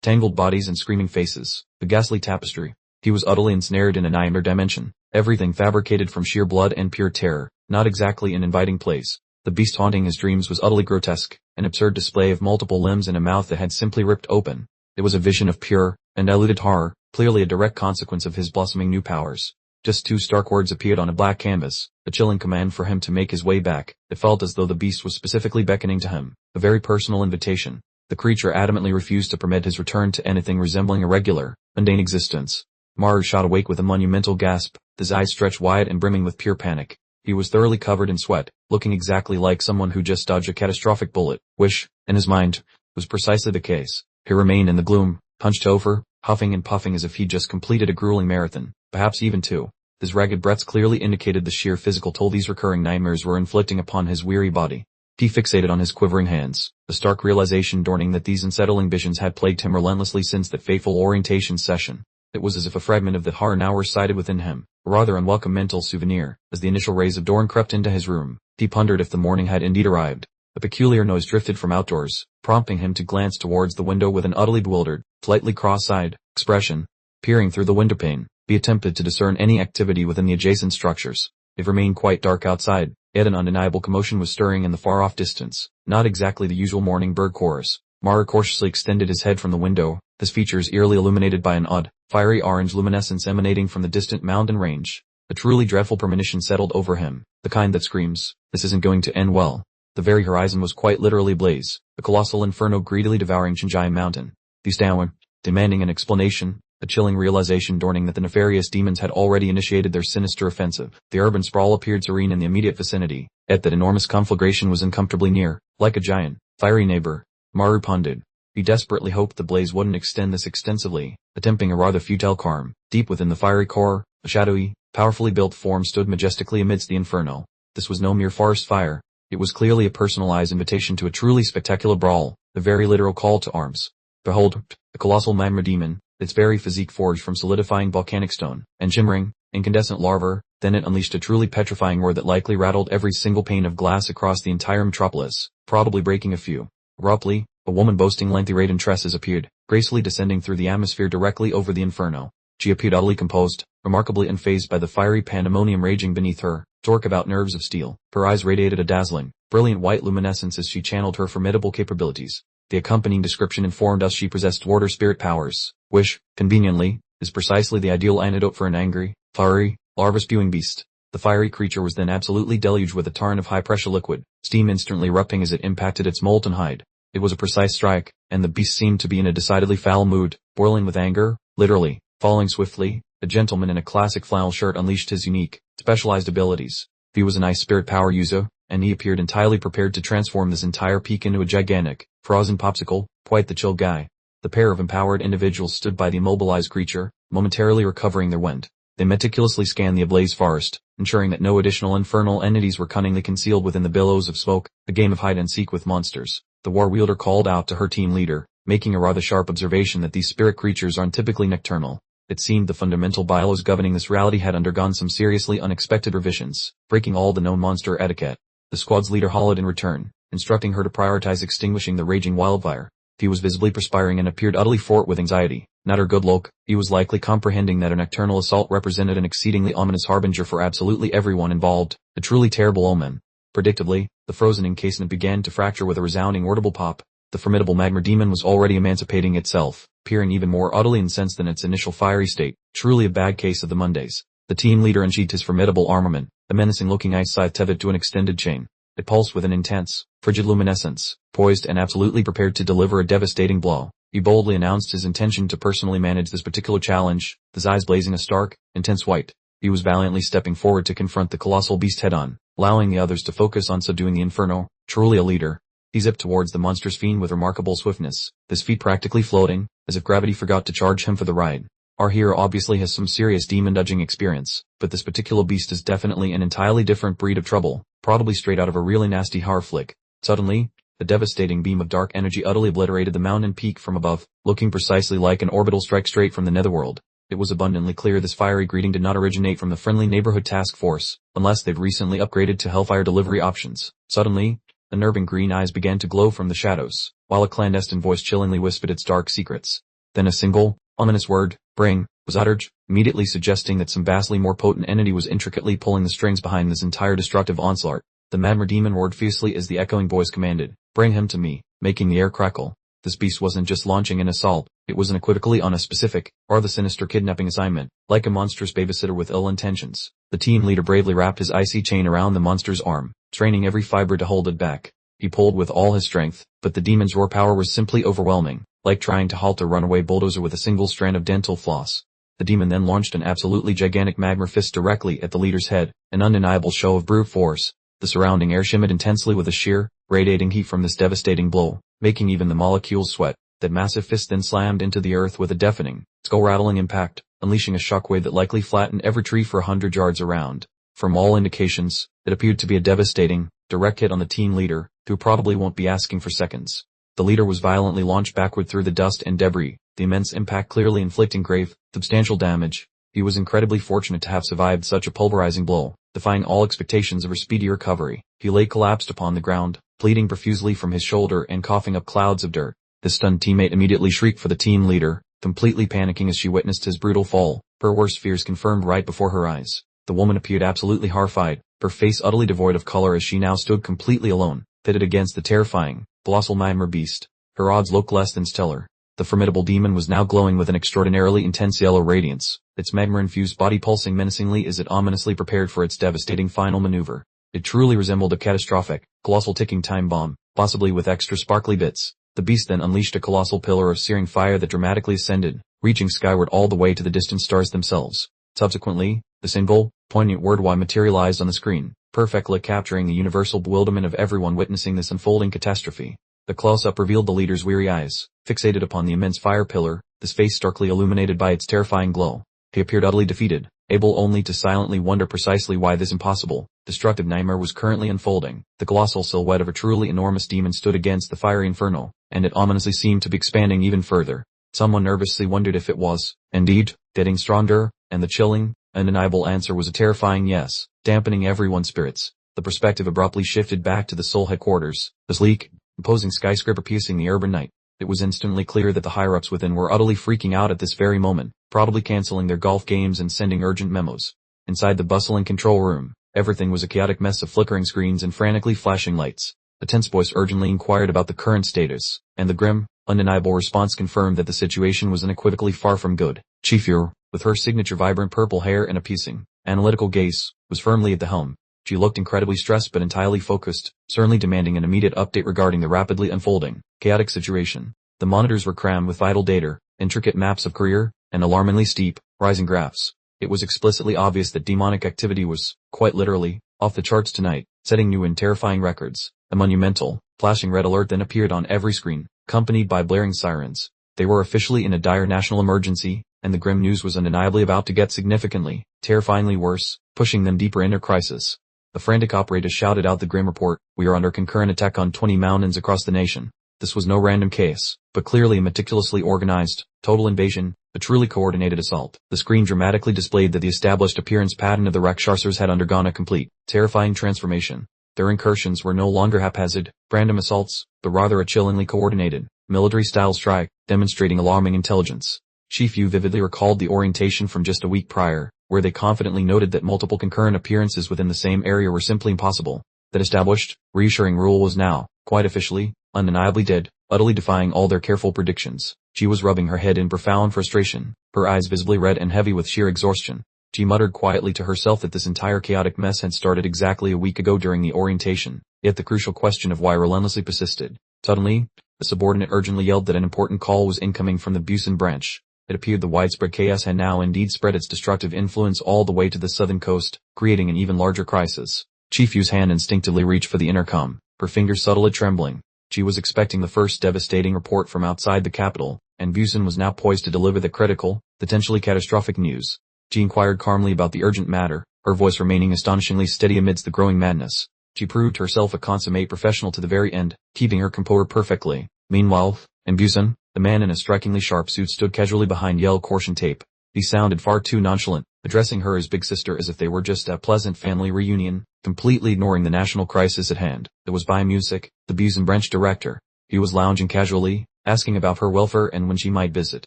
tangled bodies and screaming faces. The ghastly tapestry. He was utterly ensnared in a nightmare dimension. Everything fabricated from sheer blood and pure terror, not exactly an inviting place. The beast haunting his dreams was utterly grotesque, an absurd display of multiple limbs and a mouth that had simply ripped open. It was a vision of pure and diluted horror, clearly a direct consequence of his blossoming new powers. Just two stark words appeared on a black canvas, a chilling command for him to make his way back. It felt as though the beast was specifically beckoning to him, a very personal invitation. The creature adamantly refused to permit his return to anything resembling a regular, mundane existence. Maru shot awake with a monumental gasp, his eyes stretched wide and brimming with pure panic. He was thoroughly covered in sweat, looking exactly like someone who just dodged a catastrophic bullet, which, in his mind, was precisely the case. He remained in the gloom, hunched over, huffing and puffing as if he'd just completed a grueling marathon, perhaps even two. His ragged breaths clearly indicated the sheer physical toll these recurring nightmares were inflicting upon his weary body. He fixated on his quivering hands, the stark realization dawning that these unsettling visions had plagued him relentlessly since that fateful orientation session. It was as if a fragment of the horror now resided within him, a rather unwelcome mental souvenir. As the initial rays of dawn crept into his room, he pondered if the morning had indeed arrived. A peculiar noise drifted from outdoors, prompting him to glance towards the window with an utterly bewildered, slightly cross-eyed expression. Peering through the windowpane, he attempted to discern any activity within the adjacent structures. It remained quite dark outside, yet an undeniable commotion was stirring in the far-off distance. Not exactly the usual morning bird chorus. Maru cautiously extended his head from the window, his features eerily illuminated by an odd, fiery orange luminescence emanating from the distant mountain range. A truly dreadful premonition settled over him, the kind that screams, "This isn't going to end well." The very horizon was quite literally ablaze, a colossal inferno greedily devouring Chinjai Mountain. These downward, demanding an explanation, a chilling realization dawning that the nefarious demons had already initiated their sinister offensive. The urban sprawl appeared serene in the immediate vicinity, yet that enormous conflagration was uncomfortably near, like a giant, fiery neighbor. Maru pondered. He desperately hoped the blaze wouldn't extend this extensively, attempting a rather futile calm. Deep within the fiery core, a shadowy, powerfully built form stood majestically amidst the inferno. This was no mere forest fire. It was clearly a personalized invitation to a truly spectacular brawl, a very literal call to arms. Behold, the colossal magma demon, its very physique forged from solidifying volcanic stone, and shimmering, incandescent lava. Then it unleashed a truly petrifying roar that likely rattled every single pane of glass across the entire metropolis, probably breaking a few. Abruptly, a woman boasting lengthy raven tresses appeared, gracefully descending through the atmosphere directly over the inferno. She appeared utterly composed, remarkably unfazed by the fiery pandemonium raging beneath her, torque about nerves of steel. Her eyes radiated a dazzling, brilliant white luminescence as she channeled her formidable capabilities. The accompanying description informed us she possessed water spirit powers, which, conveniently, is precisely the ideal antidote for an angry, fiery, larva-spewing beast. The fiery creature was then absolutely deluged with a torrent of high-pressure liquid, steam instantly erupting as it impacted its molten hide. It was a precise strike, and the beast seemed to be in a decidedly foul mood, boiling with anger, literally. Following swiftly, a gentleman in a classic flannel shirt unleashed his unique, specialized abilities. He was an ice spirit power user, and he appeared entirely prepared to transform this entire peak into a gigantic, frozen popsicle, quite the chill guy. The pair of empowered individuals stood by the immobilized creature, momentarily recovering their wind. They meticulously scanned the ablaze forest, ensuring that no additional infernal entities were cunningly concealed within the billows of smoke, a game of hide-and-seek with monsters. The war wielder called out to her team leader, making a rather sharp observation that these spirit creatures aren't typically nocturnal. It seemed the fundamental bylaws governing this reality had undergone some seriously unexpected revisions, breaking all the known monster etiquette. The squad's leader hollered in return, instructing her to prioritize extinguishing the raging wildfire. He was visibly perspiring and appeared utterly fraught with anxiety. Not her good look, he was likely comprehending that a nocturnal assault represented an exceedingly ominous harbinger for absolutely everyone involved, a truly terrible omen. Predictably, the frozen encasement began to fracture with a resounding audible pop. The formidable magma demon was already emancipating itself, appearing even more utterly incensed than its initial fiery state, truly a bad case of the Mondays. The team leader unsheathed his formidable armament, a menacing-looking ice scythe tethered to an extended chain. It pulsed with an intense, frigid luminescence, poised and absolutely prepared to deliver a devastating blow. He boldly announced his intention to personally manage this particular challenge, his eyes blazing a stark, intense white. He was valiantly stepping forward to confront the colossal beast head-on, allowing the others to focus on subduing the inferno. Truly a leader. He zipped towards the monster's fiend with remarkable swiftness, his feet practically floating, as if gravity forgot to charge him for the ride. Our hero obviously has some serious demon-dodging experience, but this particular beast is definitely an entirely different breed of trouble, probably straight out of a really nasty horror flick. Suddenly, a devastating beam of dark energy utterly obliterated the mountain peak from above, looking precisely like an orbital strike straight from the netherworld. It was abundantly clear this fiery greeting did not originate from the friendly neighborhood task force, unless they've recently upgraded to Hellfire delivery options. Suddenly, unnerving green eyes began to glow from the shadows, while a clandestine voice chillingly whispered its dark secrets. Then a single, ominous word, bring, was uttered, immediately suggesting that some vastly more potent entity was intricately pulling the strings behind this entire destructive onslaught. The magma demon roared fiercely as the echoing voice commanded, bring him to me, making the air crackle. This beast wasn't just launching an assault, it was unequivocally on a specific, or the sinister kidnapping assignment, like a monstrous babysitter with ill intentions. The team leader bravely wrapped his icy chain around the monster's arm, straining every fiber to hold it back. He pulled with all his strength, but the demon's raw power was simply overwhelming, like trying to halt a runaway bulldozer with a single strand of dental floss. The demon then launched an absolutely gigantic magma fist directly at the leader's head, an undeniable show of brute force. The surrounding air shimmered intensely with a sheer, radiating heat from this devastating blow, making even the molecules sweat. That massive fist then slammed into the earth with a deafening, skull-rattling impact, unleashing a shockwave that likely flattened every tree for 100 yards around. From all indications, it appeared to be a devastating, direct hit on the team leader, who probably won't be asking for seconds. The leader was violently launched backward through the dust and debris, the immense impact clearly inflicting grave, substantial damage. He was incredibly fortunate to have survived such a pulverizing blow, defying all expectations of a speedy recovery. He lay collapsed upon the ground, bleeding profusely from his shoulder and coughing up clouds of dirt. The stunned teammate immediately shrieked for the team leader, completely panicking as she witnessed his brutal fall, her worst fears confirmed right before her eyes. The woman appeared absolutely horrified, her face utterly devoid of color as she now stood completely alone, pitted against the terrifying, colossal magma beast. Her odds looked less than stellar. The formidable demon was now glowing with an extraordinarily intense yellow radiance, its magma-infused body pulsing menacingly as it ominously prepared for its devastating final maneuver. It truly resembled a catastrophic, colossal ticking time bomb, possibly with extra sparkly bits. The beast then unleashed a colossal pillar of searing fire that dramatically ascended, reaching skyward all the way to the distant stars themselves. Subsequently, the single, poignant word Y materialized on the screen, perfectly capturing the universal bewilderment of everyone witnessing this unfolding catastrophe. The close-up revealed the leader's weary eyes, fixated upon the immense fire pillar, his face starkly illuminated by its terrifying glow. He appeared utterly defeated, able only to silently wonder precisely why this impossible, destructive nightmare was currently unfolding. The colossal silhouette of a truly enormous demon stood against the fiery inferno, and it ominously seemed to be expanding even further. Someone nervously wondered if it was, indeed, getting stronger, and the chilling, undeniable answer was a terrifying yes, dampening everyone's spirits. The perspective abruptly shifted back to the Seoul headquarters, the sleek, imposing skyscraper piercing the urban night. It was instantly clear that the higher-ups within were utterly freaking out at this very moment, probably canceling their golf games and sending urgent memos. Inside the bustling control room, everything was a chaotic mess of flickering screens and frantically flashing lights. A tense voice urgently inquired about the current status, and the grim, undeniable response confirmed that the situation was unequivocally far from good. Chief Ur, with her signature vibrant purple hair and a piercing, analytical gaze, was was firmly at the helm. She looked incredibly stressed but entirely focused, sternly demanding an immediate update regarding the rapidly unfolding, chaotic situation. The monitors were crammed with vital data, intricate maps of career, and alarmingly steep, rising graphs. It was explicitly obvious that demonic activity was, quite literally, off the charts tonight, setting new and terrifying records. A monumental, flashing red alert then appeared on every screen, accompanied by blaring sirens. They were officially in a dire national emergency, and the grim news was undeniably about to get significantly, terrifyingly worse, pushing them deeper into crisis. The frantic operator shouted out the grim report, "We are under concurrent attack on 20 mountains across the nation." This was no random case, but clearly a meticulously organized, total invasion, a truly coordinated assault. The screen dramatically displayed that the established appearance pattern of the Rakshasas had undergone a complete, terrifying transformation. Their incursions were no longer haphazard, random assaults, but rather a chillingly coordinated, military-style strike, demonstrating alarming intelligence. Chief Yu vividly recalled the orientation from just a week prior, where they confidently noted that multiple concurrent appearances within the same area were simply impossible. That established, reassuring rule was now, quite officially, undeniably dead, utterly defying all their careful predictions. She was rubbing her head in profound frustration, her eyes visibly red and heavy with sheer exhaustion. She muttered quietly to herself that this entire chaotic mess had started exactly a week ago during the orientation, yet the crucial question of why relentlessly persisted. Suddenly, the subordinate urgently yelled that an important call was incoming from the BunRv branch. It appeared the widespread chaos had now indeed spread its destructive influence all the way to the southern coast, creating an even larger crisis. Chief Yu's hand instinctively reached for the intercom, her fingers subtly trembling. She was expecting the first devastating report from outside the capital, and BunRv was now poised to deliver the critical, potentially catastrophic news. She inquired calmly about the urgent matter, her voice remaining astonishingly steady amidst the growing madness. She proved herself a consummate professional to the very end, keeping her composure perfectly. Meanwhile, in BunRv, the man in a strikingly sharp suit stood casually behind yellow caution tape. He sounded far too nonchalant, addressing her as big sister as if they were just a pleasant family reunion, completely ignoring the national crisis at hand. It was BunRv, the BunRv branch director. He was lounging casually, asking about her welfare and when she might visit.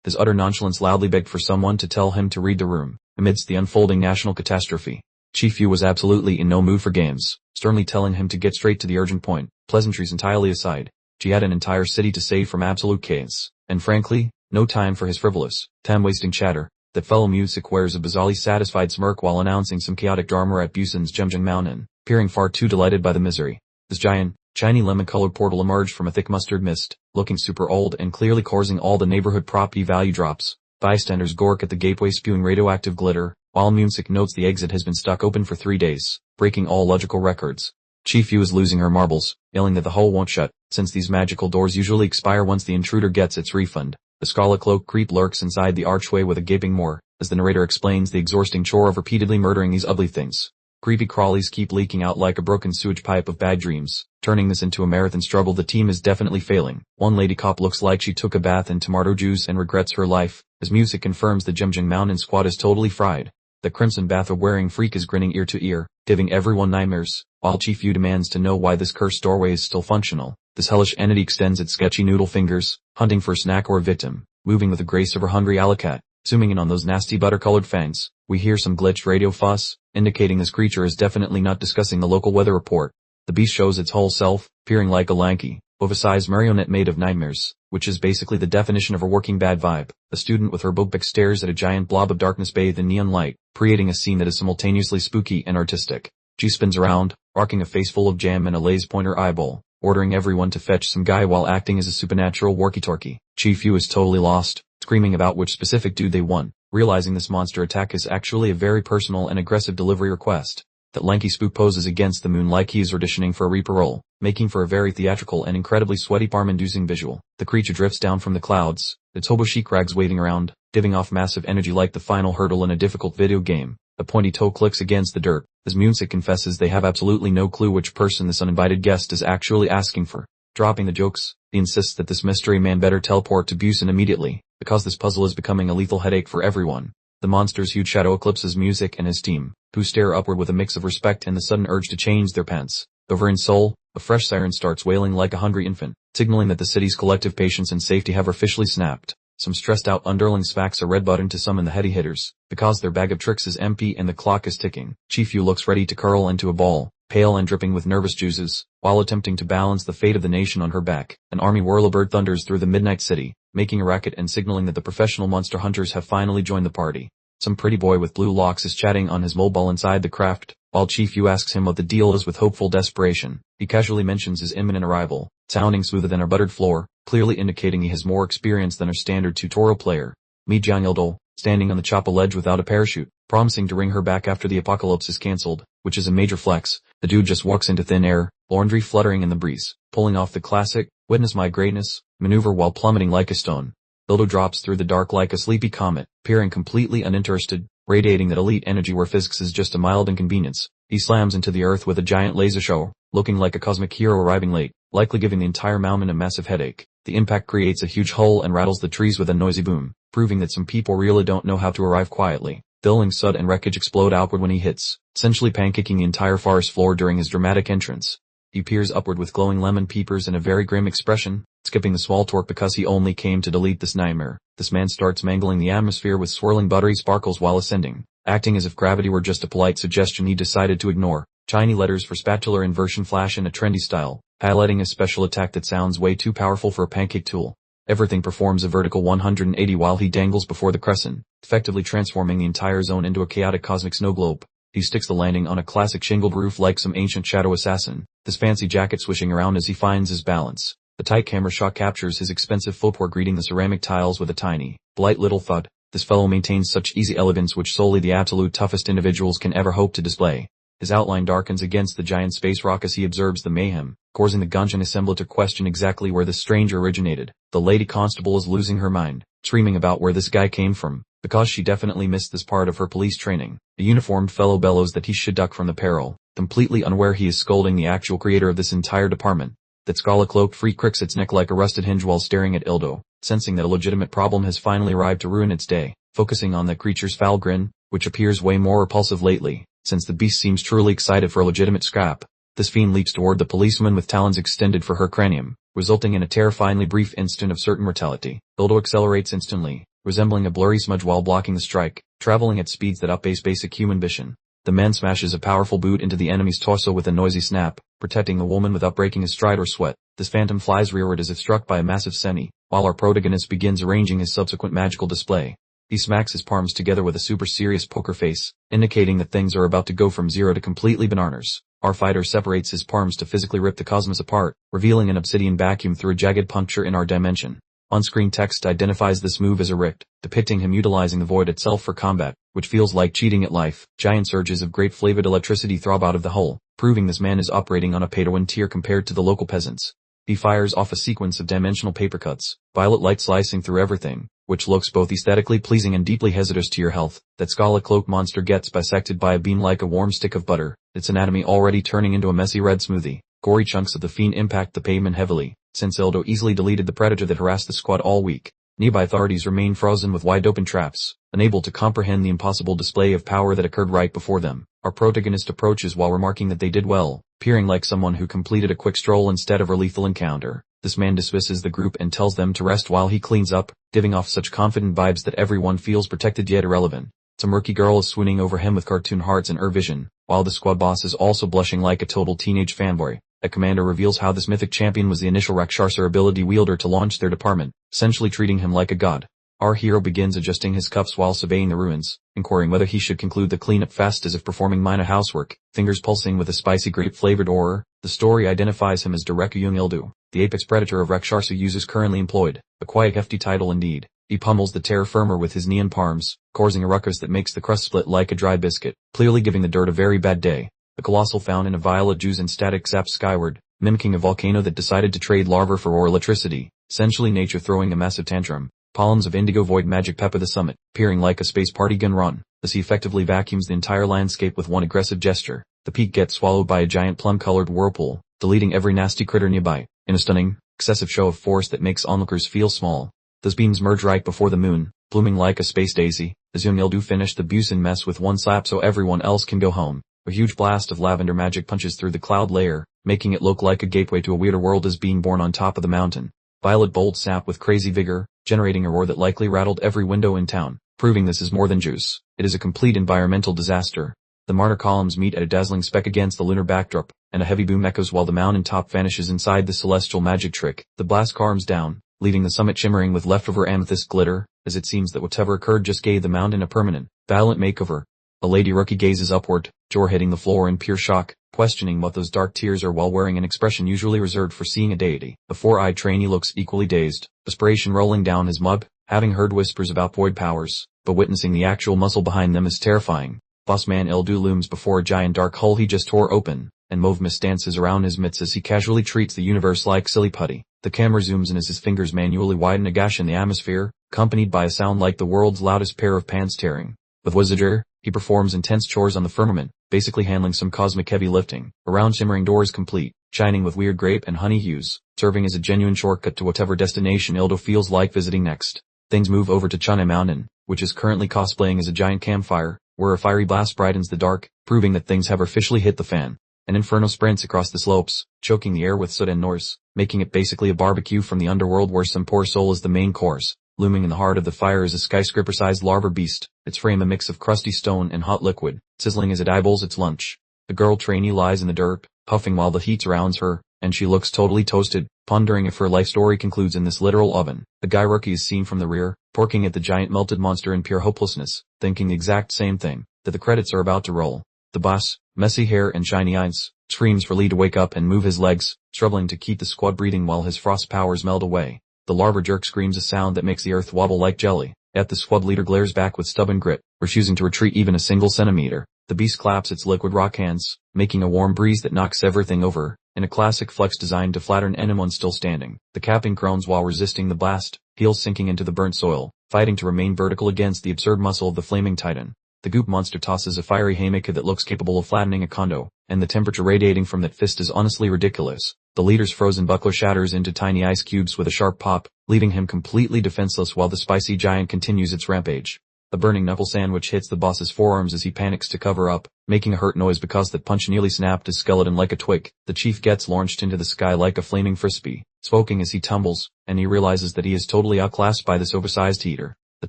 His utter nonchalance loudly begged for someone to tell him to read the room. Amidst the unfolding national catastrophe, Chief Yu was absolutely in no mood for games, sternly telling him to get straight to the urgent point. Pleasantries entirely aside, she had an entire city to save from absolute chaos, and frankly, no time for his frivolous, time-wasting chatter. That fellow music wears a bizarrely satisfied smirk while announcing some chaotic drama at BunRv's Jumjung Mountain, appearing far too delighted by the misery. This giant, shiny lemon-colored portal emerged from a thick mustard mist, looking super old and clearly causing all the neighborhood property value drops. Bystanders gawk at the gateway spewing radioactive glitter, while music notes the exit has been stuck open for 3 days, breaking all logical records. Chief Yu is losing her marbles, yelling that the hole won't shut, since these magical doors usually expire once the intruder gets its refund. The scarlet cloak creep lurks inside the archway with a gaping maw, as the narrator explains the exhausting chore of repeatedly murdering these ugly things. Creepy crawlies keep leaking out like a broken sewage pipe of bad dreams. Turning this into a marathon struggle, the team is definitely failing. One lady cop looks like she took a bath in tomato juice and regrets her life, as music confirms the Jumjung Mountain squad is totally fried. The crimson bath-wearing freak is grinning ear to ear, giving everyone nightmares, while Chief Yu demands to know why this cursed doorway is still functional. This hellish entity extends its sketchy noodle fingers, hunting for a snack or a victim, moving with the grace of her hungry alley cat. Zooming in on those nasty butter-colored fangs, we hear some glitched radio fuss, indicating this creature is definitely not discussing the local weather report. The beast shows its whole self, appearing like a lanky, oversized marionette made of nightmares, which is basically the definition of a working bad vibe. A student with her book stares at a giant blob of darkness bathed in neon light, creating a scene that is simultaneously spooky and artistic. She spins around, arcing a face full of jam and a laser pointer eyeball, ordering everyone to fetch some guy while acting as a supernatural walkie-talkie. Chief Yu is totally lost, screaming about which specific dude they want, realizing this monster attack is actually a very personal and aggressive delivery request. That lanky spook poses against the moon like he is auditioning for a Reaper role, making for a very theatrical and incredibly sweaty palm-inducing visual. The creature drifts down from the clouds, its hobo chic rags waving around, giving off massive energy like the final hurdle in a difficult video game. A pointy toe clicks against the dirt, as music confesses they have absolutely no clue which person this uninvited guest is actually asking for. Dropping the jokes, he insists that this mystery man better teleport to BunRv immediately, because this puzzle is becoming a lethal headache for everyone. The monster's huge shadow eclipses music and his team, who stare upward with a mix of respect and the sudden urge to change their pants. Over in Seoul, a fresh siren starts wailing like a hungry infant, signaling that the city's collective patience and safety have officially snapped. Some stressed out underlings smacks a red button to summon the heady hitters, because their bag of tricks is empty and the clock is ticking. Chief Yu looks ready to curl into a ball, pale and dripping with nervous juices, while attempting to balance the fate of the nation on her back. An army whirlybird thunders through the midnight city, making a racket and signaling that the professional monster hunters have finally joined the party. Some pretty boy with blue locks is chatting on his mobile inside the craft, while Chief Yu asks him what the deal is with hopeful desperation. He casually mentions his imminent arrival, sounding smoother than our buttered floor, clearly indicating he has more experience than our standard tutorial player. Meet Jiang Yildo, standing on the choppa ledge without a parachute, promising to bring her back after the apocalypse is cancelled, which is a major flex. The dude just walks into thin air, BunRv fluttering in the breeze, pulling off the classic, "Witness my greatness" maneuver while plummeting like a stone. Yildo drops through the dark like a sleepy comet, appearing completely uninterested, radiating that elite energy where physics is just a mild inconvenience. He slams into the earth with a giant laser shower, looking like a cosmic hero arriving late, likely giving the entire mountain a massive headache. The impact creates a huge hole and rattles the trees with a noisy boom, proving that some people really don't know how to arrive quietly. Billowing soot and wreckage explode outward when he hits, essentially pancaking the entire forest floor during his dramatic entrance. He peers upward with glowing lemon peepers and a very grim expression, skipping the small talk because he only came to delete this nightmare. This man starts mangling the atmosphere with swirling buttery sparkles while ascending, acting as if gravity were just a polite suggestion he decided to ignore. Shiny letters for spatula inversion flash in a trendy style, highlighting a special attack that sounds way too powerful for a pancake tool. Everything performs a vertical 180 while he dangles before the crescent, effectively transforming the entire zone into a chaotic cosmic snow globe. He sticks the landing on a classic shingled roof like some ancient shadow assassin, his fancy jacket swishing around as he finds his balance. The tight camera shot captures his expensive footwear greeting the ceramic tiles with a tiny, polite little thud. This fellow maintains such easy elegance which solely the absolute toughest individuals can ever hope to display. His outline darkens against the giant space rock as he observes the mayhem, causing the Gungeon assembly to question exactly where this stranger originated. The lady constable is losing her mind, screaming about where this guy came from, because she definitely missed this part of her police training. The uniformed fellow bellows that he should duck from the peril, completely unaware he is scolding the actual creator of this entire department. That Scala-cloaked freak cricks its neck like a rusted hinge while staring at Yildo, sensing that a legitimate problem has finally arrived to ruin its day, focusing on the creature's foul grin, which appears way more repulsive lately, since the beast seems truly excited for a legitimate scrap. This fiend leaps toward the policeman with talons extended for her cranium, resulting in a terrifyingly brief instant of certain mortality. Yildo accelerates instantly, resembling a blurry smudge while blocking the strike, traveling at speeds that outpace basic human vision. The man smashes a powerful boot into the enemy's torso with a noisy snap, protecting the woman without breaking his stride or sweat. This phantom flies rearward as if struck by a massive semi, while our protagonist begins arranging his subsequent magical display. He smacks his palms together with a super serious poker face, indicating that things are about to go from zero to completely bananas. Our fighter separates his palms to physically rip the cosmos apart, revealing an obsidian vacuum through a jagged puncture in our dimension. On-screen text identifies this move as a rict, depicting him utilizing the void itself for combat, which feels like cheating at life. Giant surges of great flavored electricity throb out of the hole, proving this man is operating on a pay-to-win tier compared to the local peasants. He fires off a sequence of dimensional paper cuts, violet light slicing through everything, which looks both aesthetically pleasing and deeply hazardous to your health. That Scala-cloaked monster gets bisected by a beam like a warm stick of butter, its anatomy already turning into a messy red smoothie. Gory chunks of the fiend impact the pavement heavily, since Yildo easily deleted the predator that harassed the squad all week. Nearby authorities remain frozen with wide-open traps, unable to comprehend the impossible display of power that occurred right before them. Our protagonist approaches while remarking that they did well, appearing like someone who completed a quick stroll instead of a lethal encounter. This man dismisses the group and tells them to rest while he cleans up, giving off such confident vibes that everyone feels protected yet irrelevant. Some murky girl is swooning over him with cartoon hearts and vision, while the squad boss is also blushing like a total teenage fanboy. A commander reveals how this mythic champion was the initial Rakshasa ability wielder to launch their department, essentially treating him like a god. Our hero begins adjusting his cuffs while surveying the ruins, inquiring whether he should conclude the cleanup fast as if performing minor housework, fingers pulsing with a spicy grape-flavored aura. The story identifies him as Derekuyung Yildo, the apex predator of Rakshasa users currently employed, a quite hefty title indeed. He pummels the terra firma with his neon palms, causing a ruckus that makes the crust split like a dry biscuit, clearly giving the dirt a very bad day. The colossal fountain of violet juice and static zaps skyward, mimicking a volcano that decided to trade lava for raw electricity, essentially nature throwing a massive tantrum. Columns of indigo void magic pepper the summit, appearing like a space party gun run, as he effectively vacuums the entire landscape with one aggressive gesture. The peak gets swallowed by a giant plum-colored whirlpool, deleting every nasty critter nearby, in a stunning, excessive show of force that makes onlookers feel small. Those beams merge right before the moon, blooming like a space daisy, as Young Yildo finished the Busan mess with one slap so everyone else can go home. A huge blast of lavender magic punches through the cloud layer, making it look like a gateway to a weirder world is being born on top of the mountain. Violet bolt sap with crazy vigor, generating a roar that likely rattled every window in town, proving this is more than juice. It is a complete environmental disaster. The martyr columns meet at a dazzling speck against the lunar backdrop, and a heavy boom echoes while the mountain top vanishes inside the celestial magic trick. The blast calms down, leaving the summit shimmering with leftover amethyst glitter, as it seems that whatever occurred just gave the mountain a permanent, Violent makeover. A lady rookie gazes upward, jaw hitting the floor in pure shock, questioning what those dark tears are while wearing an expression usually reserved for seeing a deity. The four-eyed trainee looks equally dazed, perspiration rolling down his mug, having heard whispers about void powers, but witnessing the actual muscle behind them is terrifying. Boss man Ildu looms before a giant dark hole he just tore open, and mauve mist dances around his mitts as he casually treats the universe like silly putty. The camera zooms in as his fingers manually widen a gash in the atmosphere, accompanied by a sound like the world's loudest pair of pants tearing. With Wizardry, he performs intense chores on the firmament, basically handling some cosmic heavy lifting. Around shimmering doors complete, shining with weird grape and honey hues, serving as a genuine shortcut to whatever destination Ildo feels like visiting next. Things move over to Chunai Mountain, which is currently cosplaying as a giant campfire, where a fiery blast brightens the dark, proving that things have officially hit the fan. An inferno sprints across the slopes, choking the air with soot and noise, making it basically a barbecue from the underworld where some poor soul is the main course. Looming in the heart of the fire is a skyscraper-sized larva beast, its frame a mix of crusty stone and hot liquid, sizzling as it eyeballs its lunch. The girl trainee lies in the dirt, puffing while the heat surrounds her, and she looks totally toasted, pondering if her life story concludes in this literal oven. The guy rookie is seen from the rear, porking at the giant melted monster in pure hopelessness, thinking the exact same thing, that the credits are about to roll. The boss, messy hair and shiny eyes, screams for Lee to wake up and move his legs, struggling to keep the squad breathing while his frost powers melt away. The larva jerk screams a sound that makes the earth wobble like jelly. Yet the squad leader glares back with stubborn grit, refusing to retreat even a single centimeter. The beast claps its liquid rock hands, making a warm breeze that knocks everything over, in a classic flex designed to flatten anyone still standing. The capping groans while resisting the blast, heels sinking into the burnt soil, fighting to remain vertical against the absurd muscle of the flaming titan. The goop monster tosses a fiery haymaker that looks capable of flattening a condo, and the temperature radiating from that fist is honestly ridiculous. The leader's frozen buckler shatters into tiny ice cubes with a sharp pop, leaving him completely defenseless while the spicy giant continues its rampage. A burning knuckle sandwich hits the boss's forearms as he panics to cover up, making a hurt noise because that punch nearly snapped his skeleton like a twig. The chief gets launched into the sky like a flaming frisbee, smoking as he tumbles, and he realizes that he is totally outclassed by this oversized heater. The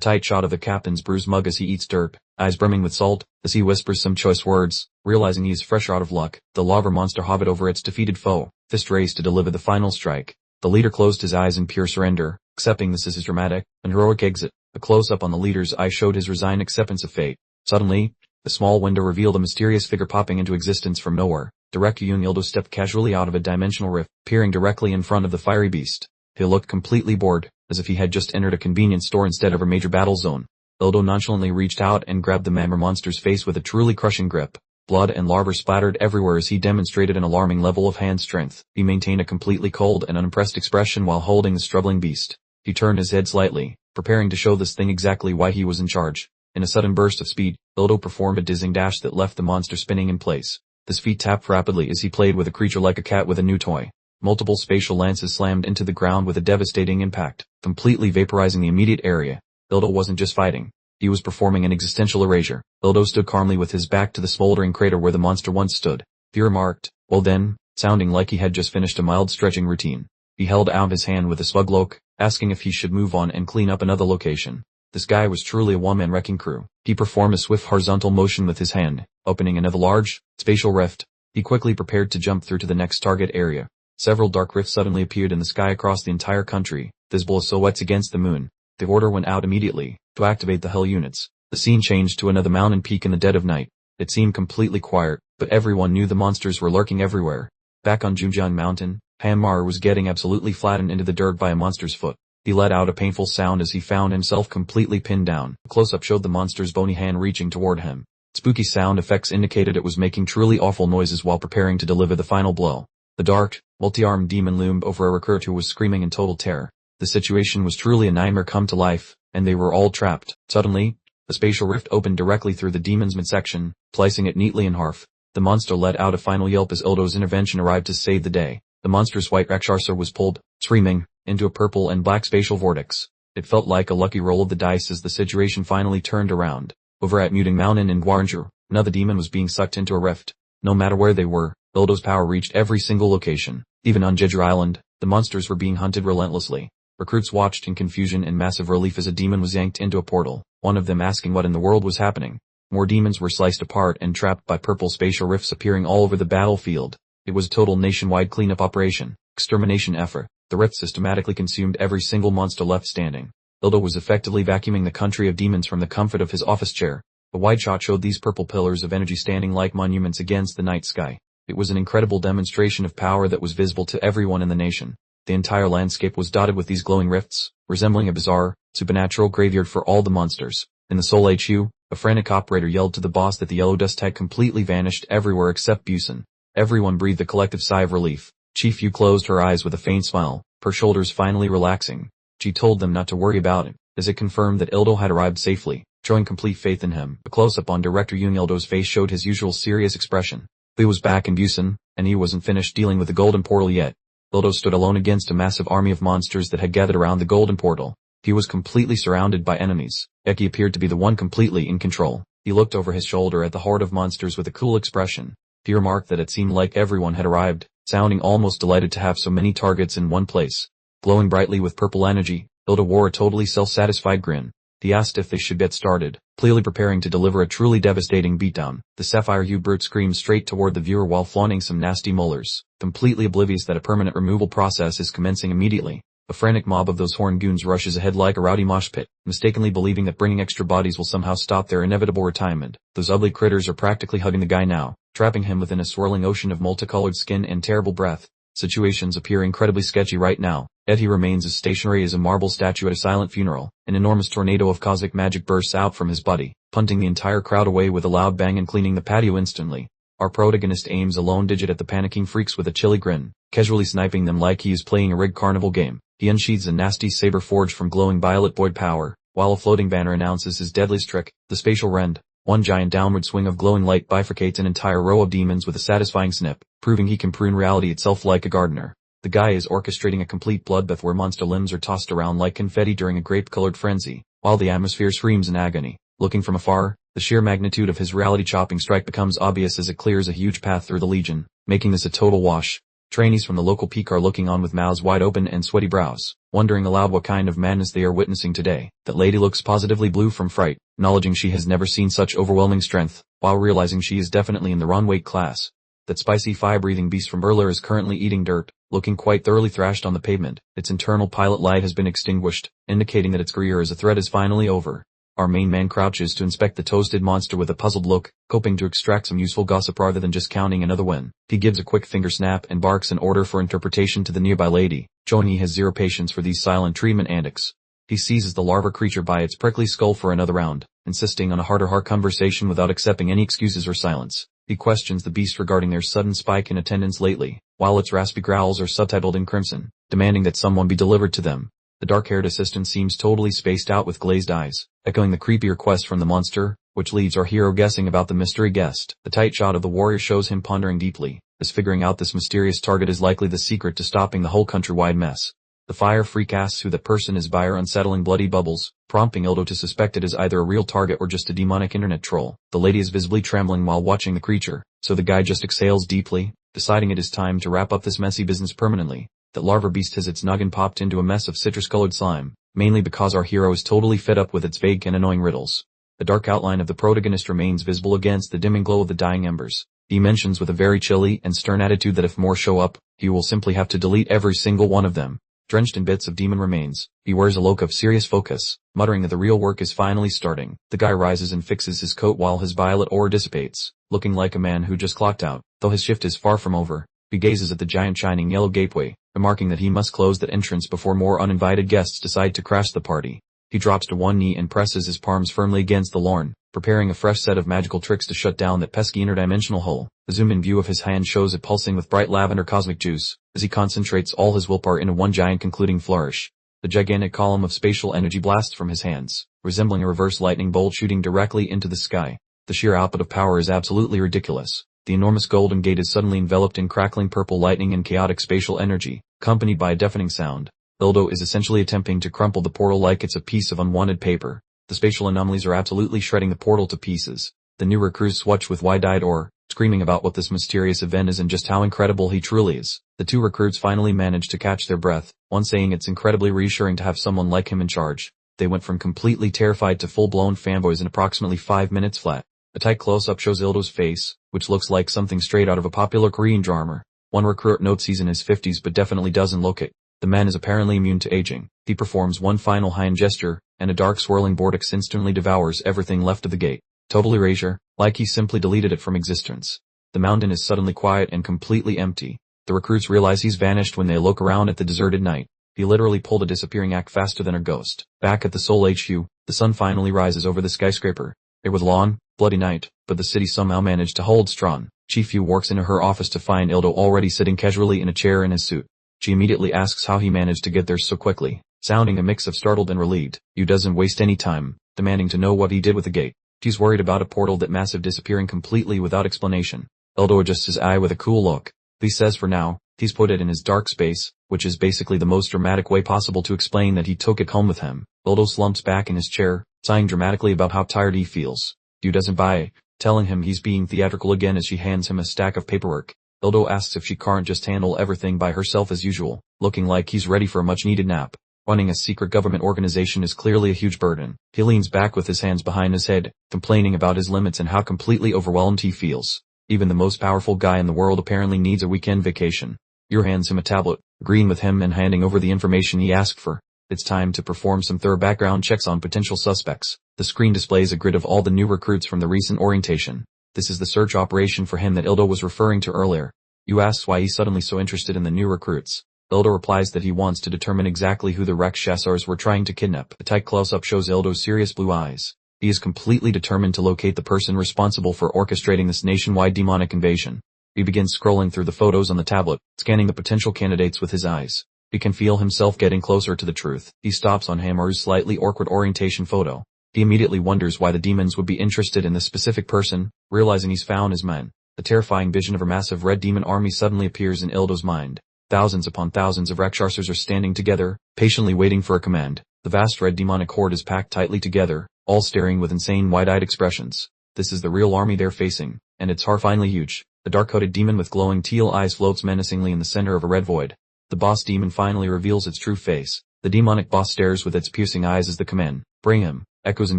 tight shot of the captain's bruised mug as he eats dirt, eyes brimming with salt, as he whispers some choice words, realizing he is fresh out of luck. The lava monster hovered over its defeated foe, fist raised to deliver the final strike. The leader closed his eyes in pure surrender, accepting this as his dramatic and heroic exit. A close-up on the leader's eye showed his resigned acceptance of fate. Suddenly, a small window revealed a mysterious figure popping into existence from nowhere. Direct Young Ildo stepped casually out of a dimensional rift, peering directly in front of the fiery beast. He looked completely bored, as if he had just entered a convenience store instead of a major battle zone. Ildo nonchalantly reached out and grabbed the mammoth monster's face with a truly crushing grip. Blood and lava splattered everywhere as he demonstrated an alarming level of hand strength. He maintained a completely cold and unimpressed expression while holding the struggling beast. He turned his head slightly, preparing to show this thing exactly why he was in charge. In a sudden burst of speed, Ildo performed a dizzying dash that left the monster spinning in place. His feet tapped rapidly as he played with a creature like a cat with a new toy. Multiple spatial lances slammed into the ground with a devastating impact, completely vaporizing the immediate area. Ildo wasn't just fighting. He was performing an existential erasure. Ildo stood calmly with his back to the smoldering crater where the monster once stood. He remarked, "Well then," sounding like he had just finished a mild stretching routine. He held out his hand with a smug look, asking if he should move on and clean up another location. This guy was truly a one-man wrecking crew. He performed a swift horizontal motion with his hand, opening another large, spatial rift. He quickly prepared to jump through to the next target area. Several dark rifts suddenly appeared in the sky across the entire country, visible as silhouettes against the moon. The order went out immediately, to activate the hell units. The scene changed to another mountain peak in the dead of night. It seemed completely quiet, but everyone knew the monsters were lurking everywhere. Back on Junjiang Mountain, Panmar was getting absolutely flattened into the dirt by a monster's foot. He let out a painful sound as he found himself completely pinned down. A close-up showed the monster's bony hand reaching toward him. Spooky sound effects indicated it was making truly awful noises while preparing to deliver the final blow. The dark, multi-armed demon loomed over a recruit who was screaming in total terror. The situation was truly a nightmare come to life, and they were all trapped. Suddenly, a spatial rift opened directly through the demon's midsection, slicing it neatly in half. The monster let out a final yelp as Ildo's intervention arrived to save the day. The monster's white Rakshasa was pulled, screaming, into a purple and black spatial vortex. It felt like a lucky roll of the dice as the situation finally turned around. Over at Muting Mountain in Guangzhou, another demon was being sucked into a rift. No matter where they were, Ildo's power reached every single location. Even on Jeju Island, the monsters were being hunted relentlessly. Recruits watched in confusion and massive relief as a demon was yanked into a portal, one of them asking what in the world was happening. More demons were sliced apart and trapped by purple spatial rifts appearing all over the battlefield. It was a total nationwide cleanup operation, extermination effort. The rift systematically consumed every single monster left standing. Ildo was effectively vacuuming the country of demons from the comfort of his office chair. The wide shot showed these purple pillars of energy standing like monuments against the night sky. It was an incredible demonstration of power that was visible to everyone in the nation. The entire landscape was dotted with these glowing rifts, resembling a bizarre, supernatural graveyard for all the monsters. In the Seoul HQ, a frantic operator yelled to the boss that the yellow dust had completely vanished everywhere except Busan. Everyone breathed a collective sigh of relief. Chief Yu closed her eyes with a faint smile, her shoulders finally relaxing. She told them not to worry about it, as it confirmed that Ildo had arrived safely, showing complete faith in him. A close-up on Director Yoon Ildo's face showed his usual serious expression. He was back in Busan, and he wasn't finished dealing with the golden portal yet. Ildo stood alone against a massive army of monsters that had gathered around the golden portal. He was completely surrounded by enemies. Eki appeared to be the one completely in control. He looked over his shoulder at the horde of monsters with a cool expression. He remarked that it seemed like everyone had arrived, sounding almost delighted to have so many targets in one place. Glowing brightly with purple energy, Ildo wore a totally self-satisfied grin. He asked if they should get started, clearly preparing to deliver a truly devastating beatdown. The sapphire hue brute screamed straight toward the viewer while flaunting some nasty molars, completely oblivious that a permanent removal process is commencing immediately. A frantic mob of those horned goons rushes ahead like a rowdy mosh pit, mistakenly believing that bringing extra bodies will somehow stop their inevitable retirement. Those ugly critters are practically hugging the guy now, trapping him within a swirling ocean of multicolored skin and terrible breath. Situations appear incredibly sketchy right now. He remains as stationary as a marble statue at a silent funeral. An enormous tornado of cosmic magic bursts out from his body, punting the entire crowd away with a loud bang and cleaning the patio instantly. Our protagonist aims a lone digit at the panicking freaks with a chilly grin, casually sniping them like he is playing a rigged carnival game. He unsheathes a nasty saber forged from glowing violet void power, while a floating banner announces his deadliest trick, the spatial rend. One giant downward swing of glowing light bifurcates an entire row of demons with a satisfying snip, proving he can prune reality itself like a gardener. The guy is orchestrating a complete bloodbath where monster limbs are tossed around like confetti during a grape-colored frenzy, while the atmosphere screams in agony. Looking from afar, the sheer magnitude of his reality-chopping strike becomes obvious as it clears a huge path through the Legion, making this a total wash. Trainees from the local peak are looking on with mouths wide open and sweaty brows, wondering aloud what kind of madness they are witnessing today. That lady looks positively blue from fright, acknowledging she has never seen such overwhelming strength, while realizing she is definitely in the wrong weight class. That spicy fire-breathing beast from Berlin is currently eating dirt, looking quite thoroughly thrashed on the pavement. Its internal pilot light has been extinguished, indicating that its career as a threat is finally over. Our main man crouches to inspect the toasted monster with a puzzled look, hoping to extract some useful gossip rather than just counting another win. He gives a quick finger snap and barks an order for interpretation to the nearby lady, showing he has zero patience for these silent treatment antics. He seizes the larva creature by its prickly skull for another round, insisting on a heart-to-heart conversation without accepting any excuses or silence. He questions the beast regarding their sudden spike in attendance lately, while its raspy growls are subtitled in crimson, demanding that someone be delivered to them. The dark-haired assistant seems totally spaced out with glazed eyes, echoing the creepy request from the monster, which leaves our hero guessing about the mystery guest. The tight shot of the warrior shows him pondering deeply, as figuring out this mysterious target is likely the secret to stopping the whole countrywide mess. The fire freak asks who that person is via unsettling bloody bubbles, prompting Ildo to suspect it is either a real target or just a demonic internet troll. The lady is visibly trembling while watching the creature, so the guy just exhales deeply, deciding it is time to wrap up this messy business permanently. That larva beast has its noggin popped into a mess of citrus-colored slime, mainly because our hero is totally fed up with its vague and annoying riddles. The dark outline of the protagonist remains visible against the dimming glow of the dying embers. He mentions with a very chilly and stern attitude that if more show up, he will simply have to delete every single one of them. Drenched in bits of demon remains, he wears a look of serious focus, muttering that the real work is finally starting. The guy rises and fixes his coat while his violet aura dissipates, looking like a man who just clocked out. Though his shift is far from over, he gazes at the giant shining yellow gateway, remarking that he must close that entrance before more uninvited guests decide to crash the party. He drops to one knee and presses his palms firmly against the lawn, preparing a fresh set of magical tricks to shut down that pesky interdimensional hole. The zoom-in view of his hand shows it pulsing with bright lavender cosmic juice, as he concentrates all his willpower into one giant concluding flourish. The gigantic column of spatial energy blasts from his hands, resembling a reverse lightning bolt shooting directly into the sky. The sheer output of power is absolutely ridiculous. The enormous golden gate is suddenly enveloped in crackling purple lightning and chaotic spatial energy, accompanied by a deafening sound. Ildo is essentially attempting to crumple the portal like it's a piece of unwanted paper. The spatial anomalies are absolutely shredding the portal to pieces. The new recruits watch with wide-eyed awe, screaming about what this mysterious event is and just how incredible he truly is. The two recruits finally manage to catch their breath, one saying it's incredibly reassuring to have someone like him in charge. They went from completely terrified to full-blown fanboys in approximately 5 minutes flat. A tight close-up shows Ildo's face, which looks like something straight out of a popular Korean drama. One recruit notes he's in his 50s but definitely doesn't look it. The man is apparently immune to aging. He performs one final hand gesture, and a dark swirling vortex instantly devours everything left of the gate. Total erasure, like he simply deleted it from existence. The mountain is suddenly quiet and completely empty. The recruits realize he's vanished when they look around at the deserted night. He literally pulled a disappearing act faster than a ghost. Back at the Seoul HQ, the sun finally rises over the skyscraper. It was a long, bloody night, but the city somehow managed to hold strong. Chief Yu walks into her office to find Ildo already sitting casually in a chair in his suit. She immediately asks how he managed to get there so quickly, sounding a mix of startled and relieved. Yu doesn't waste any time, demanding to know what he did with the gate. She's worried about a portal that massive disappearing completely without explanation. Ildo adjusts his eye with a cool look. He says for now, he's put it in his dark space, which is basically the most dramatic way possible to explain that he took it home with him. Ildo slumps back in his chair, sighing dramatically about how tired he feels. Yu doesn't buy, telling him he's being theatrical again as she hands him a stack of paperwork. Ildo asks if she can't just handle everything by herself as usual, looking like he's ready for a much-needed nap. Running a secret government organization is clearly a huge burden. He leans back with his hands behind his head, complaining about his limits and how completely overwhelmed he feels. Even the most powerful guy in the world apparently needs a weekend vacation. Yu hands him a tablet, agreeing with him and handing over the information he asked for. It's time to perform some thorough background checks on potential suspects. The screen displays a grid of all the new recruits from the recent orientation. This is the search operation for him that Ildo was referring to earlier. Yu asks why he's suddenly so interested in the new recruits. Ildo replies that he wants to determine exactly who the Rakshasars were trying to kidnap. A tight close-up shows Ildo's serious blue eyes. He is completely determined to locate the person responsible for orchestrating this nationwide demonic invasion. He begins scrolling through the photos on the tablet, scanning the potential candidates with his eyes. He can feel himself getting closer to the truth. He stops on Hammer's slightly awkward orientation photo. He immediately wonders why the demons would be interested in this specific person, realizing he's found his men. The terrifying vision of a massive red demon army suddenly appears in Ildo's mind. Thousands upon thousands of Rakshasars are standing together, patiently waiting for a command. The vast red demonic horde is packed tightly together, all staring with insane wide-eyed expressions. This is the real army they're facing, and it's horrifyingly huge. The dark-coated demon with glowing teal eyes floats menacingly in the center of a red void. The boss demon finally reveals its true face. The demonic boss stares with its piercing eyes as the command, "Bring him," echoes in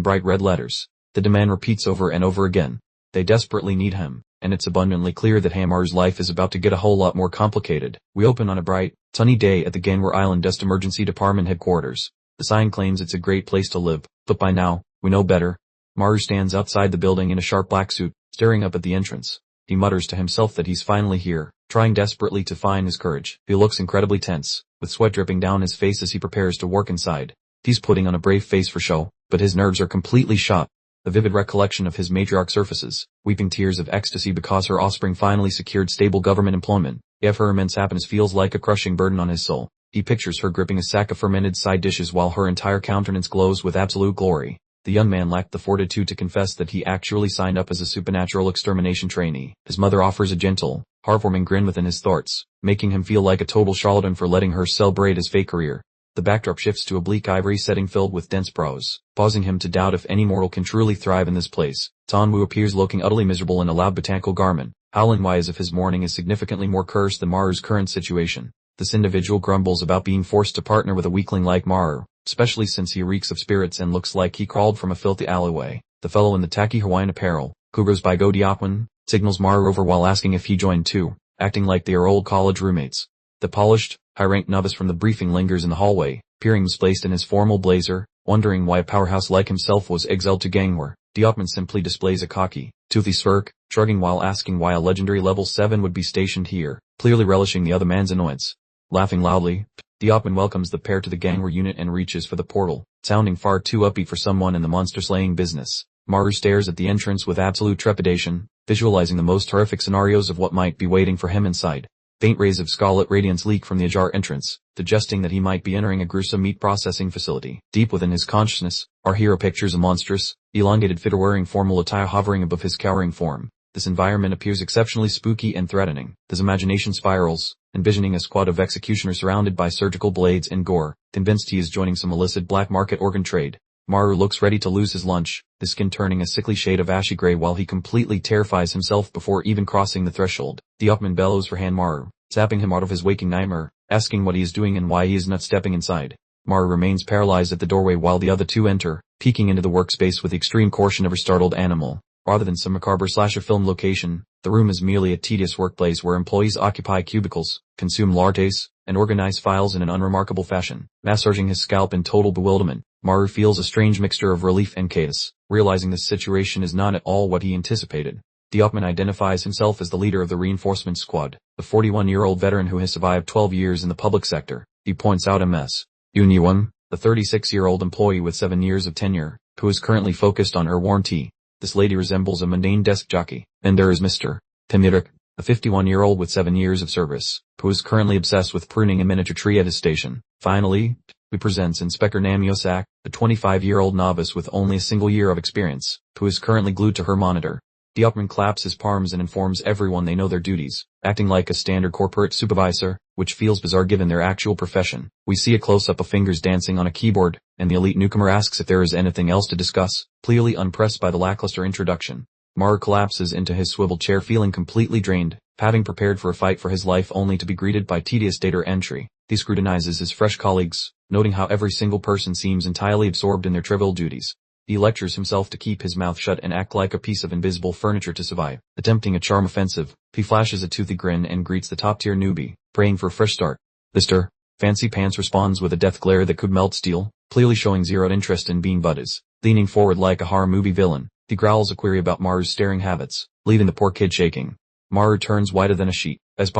bright red letters. The demand repeats over and over again. They desperately need him, and it's abundantly clear that Hammar's life is about to get a whole lot more complicated. We open on a bright, sunny day at the Gangwar Island Dust Emergency Department headquarters. The sign claims it's a great place to live, but by now, we know better. Maru stands outside the building in a sharp black suit, staring up at the entrance. He mutters to himself that he's finally here, trying desperately to find his courage. He looks incredibly tense, with sweat dripping down his face as he prepares to work inside. He's putting on a brave face for show, but his nerves are completely shot. A vivid recollection of his matriarch surfaces, weeping tears of ecstasy because her offspring finally secured stable government employment. Yet her immense happiness feels like a crushing burden on his soul. He pictures her gripping a sack of fermented side dishes while her entire countenance glows with absolute glory. The young man lacked the fortitude to confess that he actually signed up as a supernatural extermination trainee. His mother offers a gentle, heartwarming grin within his thoughts, making him feel like a total charlatan for letting her celebrate his fake career. The backdrop shifts to a bleak ivory setting filled with dense prose, causing him to doubt if any mortal can truly thrive in this place. Tanwu appears looking utterly miserable in a loud botanical garment, howling why as if his mourning is significantly more cursed than Maru's current situation. This individual grumbles about being forced to partner with a weakling like Maru, especially since he reeks of spirits and looks like he crawled from a filthy alleyway. The fellow in the tacky Hawaiian apparel, who goes by Go Diopwan, signals Maru over while asking if he joined too, acting like they are old college roommates. The polished, high-ranked novice from the briefing lingers in the hallway, peering misplaced in his formal blazer, wondering why a powerhouse like himself was exiled to Gangwar. Diopman simply displays a cocky, toothy smirk, shrugging while asking why a legendary level 7 would be stationed here, clearly relishing the other man's annoyance. Laughing loudly, Diopman welcomes the pair to the Gangwar unit and reaches for the portal, sounding far too upbeat for someone in the monster-slaying business. Maru stares at the entrance with absolute trepidation, visualizing the most horrific scenarios of what might be waiting for him inside. Faint rays of scarlet radiance leak from the ajar entrance, suggesting that he might be entering a gruesome meat processing facility. Deep within his consciousness, our hero pictures a monstrous, elongated figure wearing formal attire hovering above his cowering form. This environment appears exceptionally spooky and threatening. His imagination spirals, envisioning a squad of executioners surrounded by surgical blades and gore, convinced he is joining some illicit black market organ trade. Maru looks ready to lose his lunch, his skin turning a sickly shade of ashy gray while he completely terrifies himself before even crossing the threshold. Diopman bellows for Maru, zapping him out of his waking nightmare, asking what he is doing and why he is not stepping inside. Maru remains paralyzed at the doorway while the other two enter, peeking into the workspace with the extreme caution of a startled animal. Rather than some macabre slasher film location, the room is merely a tedious workplace where employees occupy cubicles, consume lattes, and organize files in an unremarkable fashion. Massaging his scalp in total bewilderment, Maru feels a strange mixture of relief and chaos, realizing this situation is not at all what he anticipated. Diopman identifies himself as the leader of the reinforcement squad, the 41-year-old veteran who has survived 12 years in the public sector. He points out Ms. Yunyuan, the 36-year-old employee with 7 years of tenure, who is currently focused on her warranty. This lady resembles a mundane desk jockey. And there is Mr. Pimirik, a 51-year-old with 7 years of service, who is currently obsessed with pruning a miniature tree at his station. Finally, we presents Inspector Namyosak, a 25-year-old novice with only a single year of experience, who is currently glued to her monitor. Diopman claps his palms and informs everyone they know their duties, acting like a standard corporate supervisor, which feels bizarre given their actual profession. We see a close-up of fingers dancing on a keyboard, and the elite newcomer asks if there is anything else to discuss, clearly unimpressed by the lackluster introduction. Maru collapses into his swivel chair feeling completely drained, having prepared for a fight for his life only to be greeted by tedious data entry. He scrutinizes his fresh colleagues, noting how every single person seems entirely absorbed in their trivial duties. He lectures himself to keep his mouth shut and act like a piece of invisible furniture to survive. Attempting a charm offensive, he flashes a toothy grin and greets the top-tier newbie, praying for a fresh start. Mr. Fancy Pants responds with a death glare that could melt steel, clearly showing zero interest in being buddies. Leaning forward like a horror movie villain, he growls a query about Maru's staring habits, leaving the poor kid shaking. Maru turns whiter than a sheet, as